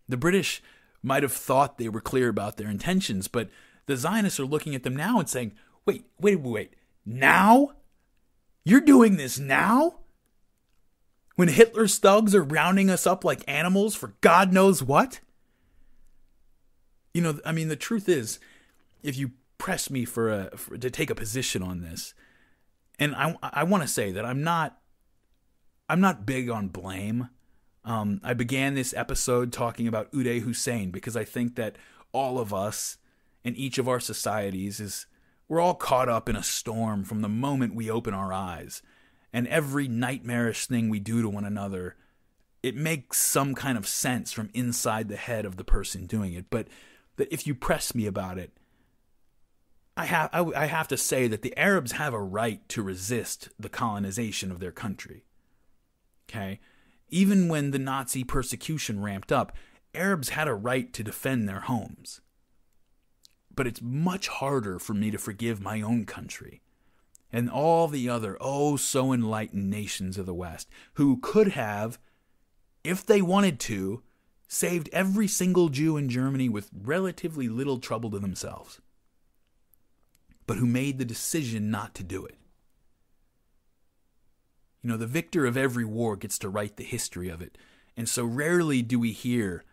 The British might have thought they were clear about their intentions, but the Zionists are looking at them now and saying, wait, now? You're doing this now? When Hitler's thugs are rounding us up like animals for God knows what? The truth is, if you press me to take a position on this, and I want to say that I'm not big on blame. I began this episode talking about Uday Hussein because I think that all of us in each of our societies we're all caught up in a storm from the moment we open our eyes. And every nightmarish thing we do to one another, it makes some kind of sense from inside the head of the person doing it. But if you press me about it, I have to say that the Arabs have a right to resist the colonization of their country. Okay? Even when the Nazi persecution ramped up, Arabs had a right to defend their homes. But it's much harder for me to forgive my own country and all the other so enlightened nations of the West who could have, if they wanted to, saved every single Jew in Germany with relatively little trouble to themselves, but who made the decision not to do it. The victor of every war gets to write the history of it, and so rarely do we hear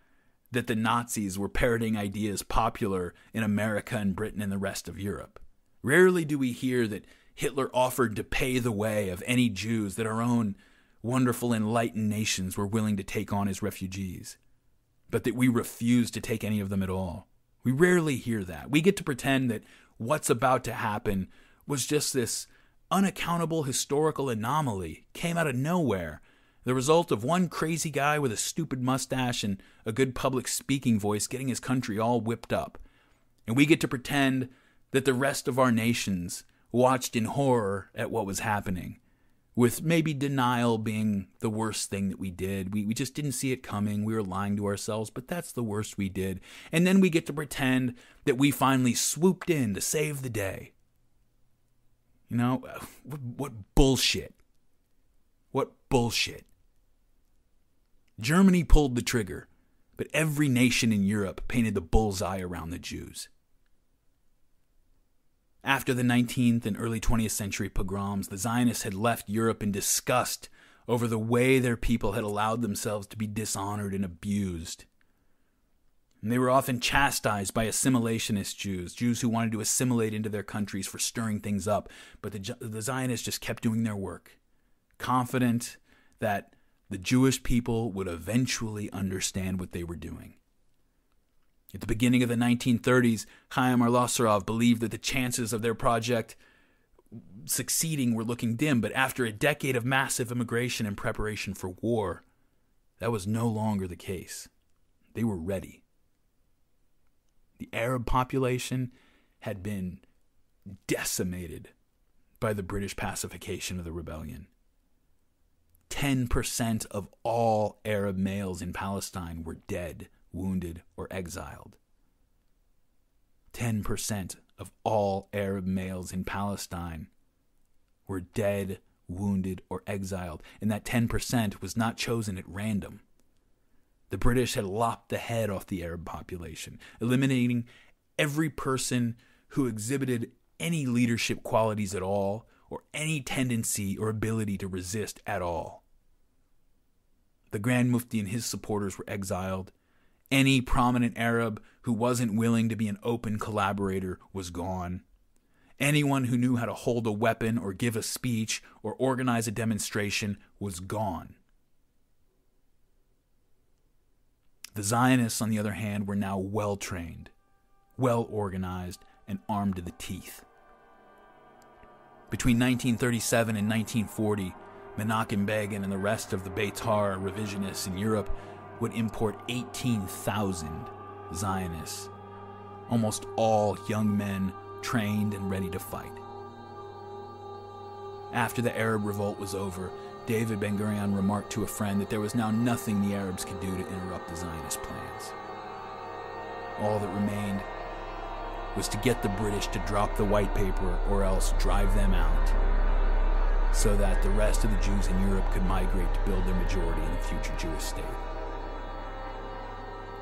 that the Nazis were parroting ideas popular in America and Britain and the rest of Europe. Rarely do we hear that Hitler offered to pay the way of any Jews that our own wonderful enlightened nations were willing to take on as refugees, but that we refused to take any of them at all. We rarely hear that. We get to pretend that what's about to happen was just this unaccountable historical anomaly, came out of nowhere, the result of one crazy guy with a stupid mustache and a good public speaking voice getting his country all whipped up. And we get to pretend that the rest of our nations watched in horror at what was happening, with maybe denial being the worst thing that we did. We just didn't see it coming. We were lying to ourselves, but that's the worst we did. And then we get to pretend that we finally swooped in to save the day. What bullshit. What bullshit. Germany pulled the trigger, but every nation in Europe painted the bullseye around the Jews. After the 19th and early 20th century pogroms, the Zionists had left Europe in disgust over the way their people had allowed themselves to be dishonored and abused. And they were often chastised by assimilationist Jews who wanted to assimilate into their countries for stirring things up, but the Zionists just kept doing their work, confident that the Jewish people would eventually understand what they were doing. At the beginning of the 1930s, Chaim Arlosarov believed that the chances of their project succeeding were looking dim, but after a decade of massive immigration and preparation for war, that was no longer the case. They were ready. The Arab population had been decimated by the British pacification of the rebellion. 10% of all Arab males in Palestine were dead, wounded, or exiled. 10% of all Arab males in Palestine were dead, wounded, or exiled. And that 10% was not chosen at random. The British had lopped the head off the Arab population, eliminating every person who exhibited any leadership qualities at all, or any tendency or ability to resist at all. The Grand Mufti and his supporters were exiled. Any prominent Arab who wasn't willing to be an open collaborator was gone. Anyone who knew how to hold a weapon or give a speech or organize a demonstration was gone. The Zionists, on the other hand, were now well-trained, well-organized, and armed to the teeth. Between 1937 and 1940, Menachem Begin and the rest of the Beitar revisionists in Europe would import 18,000 Zionists, almost all young men trained and ready to fight. After the Arab revolt was over, David Ben-Gurion remarked to a friend that there was now nothing the Arabs could do to interrupt the Zionist plans. All that remained was to get the British to drop the white paper or else drive them out, so that the rest of the Jews in Europe could migrate to build their majority in a future Jewish state.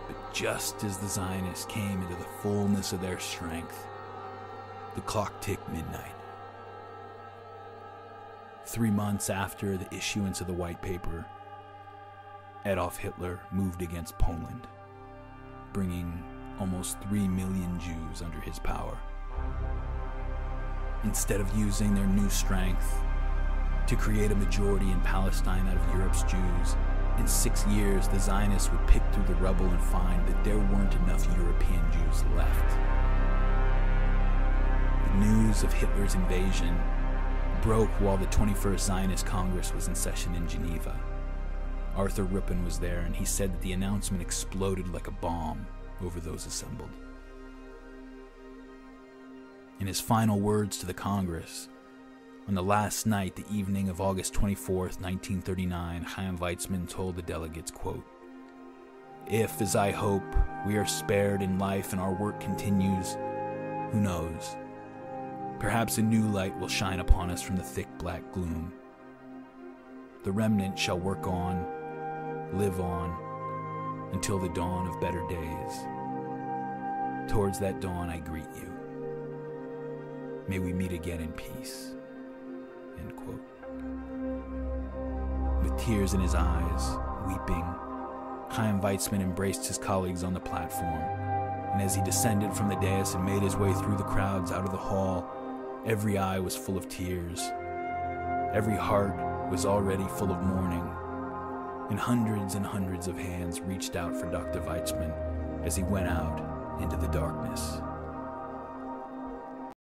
But just as the Zionists came into the fullness of their strength, the clock ticked midnight. 3 months after the issuance of the white paper, Adolf Hitler moved against Poland, bringing almost 3 million Jews under his power. Instead of using their new strength to create a majority in Palestine out of Europe's Jews, in 6 years the Zionists would pick through the rubble and find that there weren't enough European Jews left. The news of Hitler's invasion broke while the 21st Zionist Congress was in session in Geneva. Arthur Ruppin was there, and he said that the announcement exploded like a bomb over those assembled. In his final words to the Congress, on the last night, the evening of August 24th, 1939, Chaim Weizmann told the delegates, quote, "If, as I hope, we are spared in life and our work continues, who knows? Perhaps a new light will shine upon us from the thick black gloom. The remnant shall work on, live on, until the dawn of better days. Towards that dawn I greet you. May we meet again in peace." End quote. With tears in his eyes, weeping, Chaim Weizmann embraced his colleagues on the platform, and as he descended from the dais and made his way through the crowds out of the hall, every eye was full of tears. Every heart was already full of mourning, and hundreds of hands reached out for Dr. Weizmann as he went out into the darkness.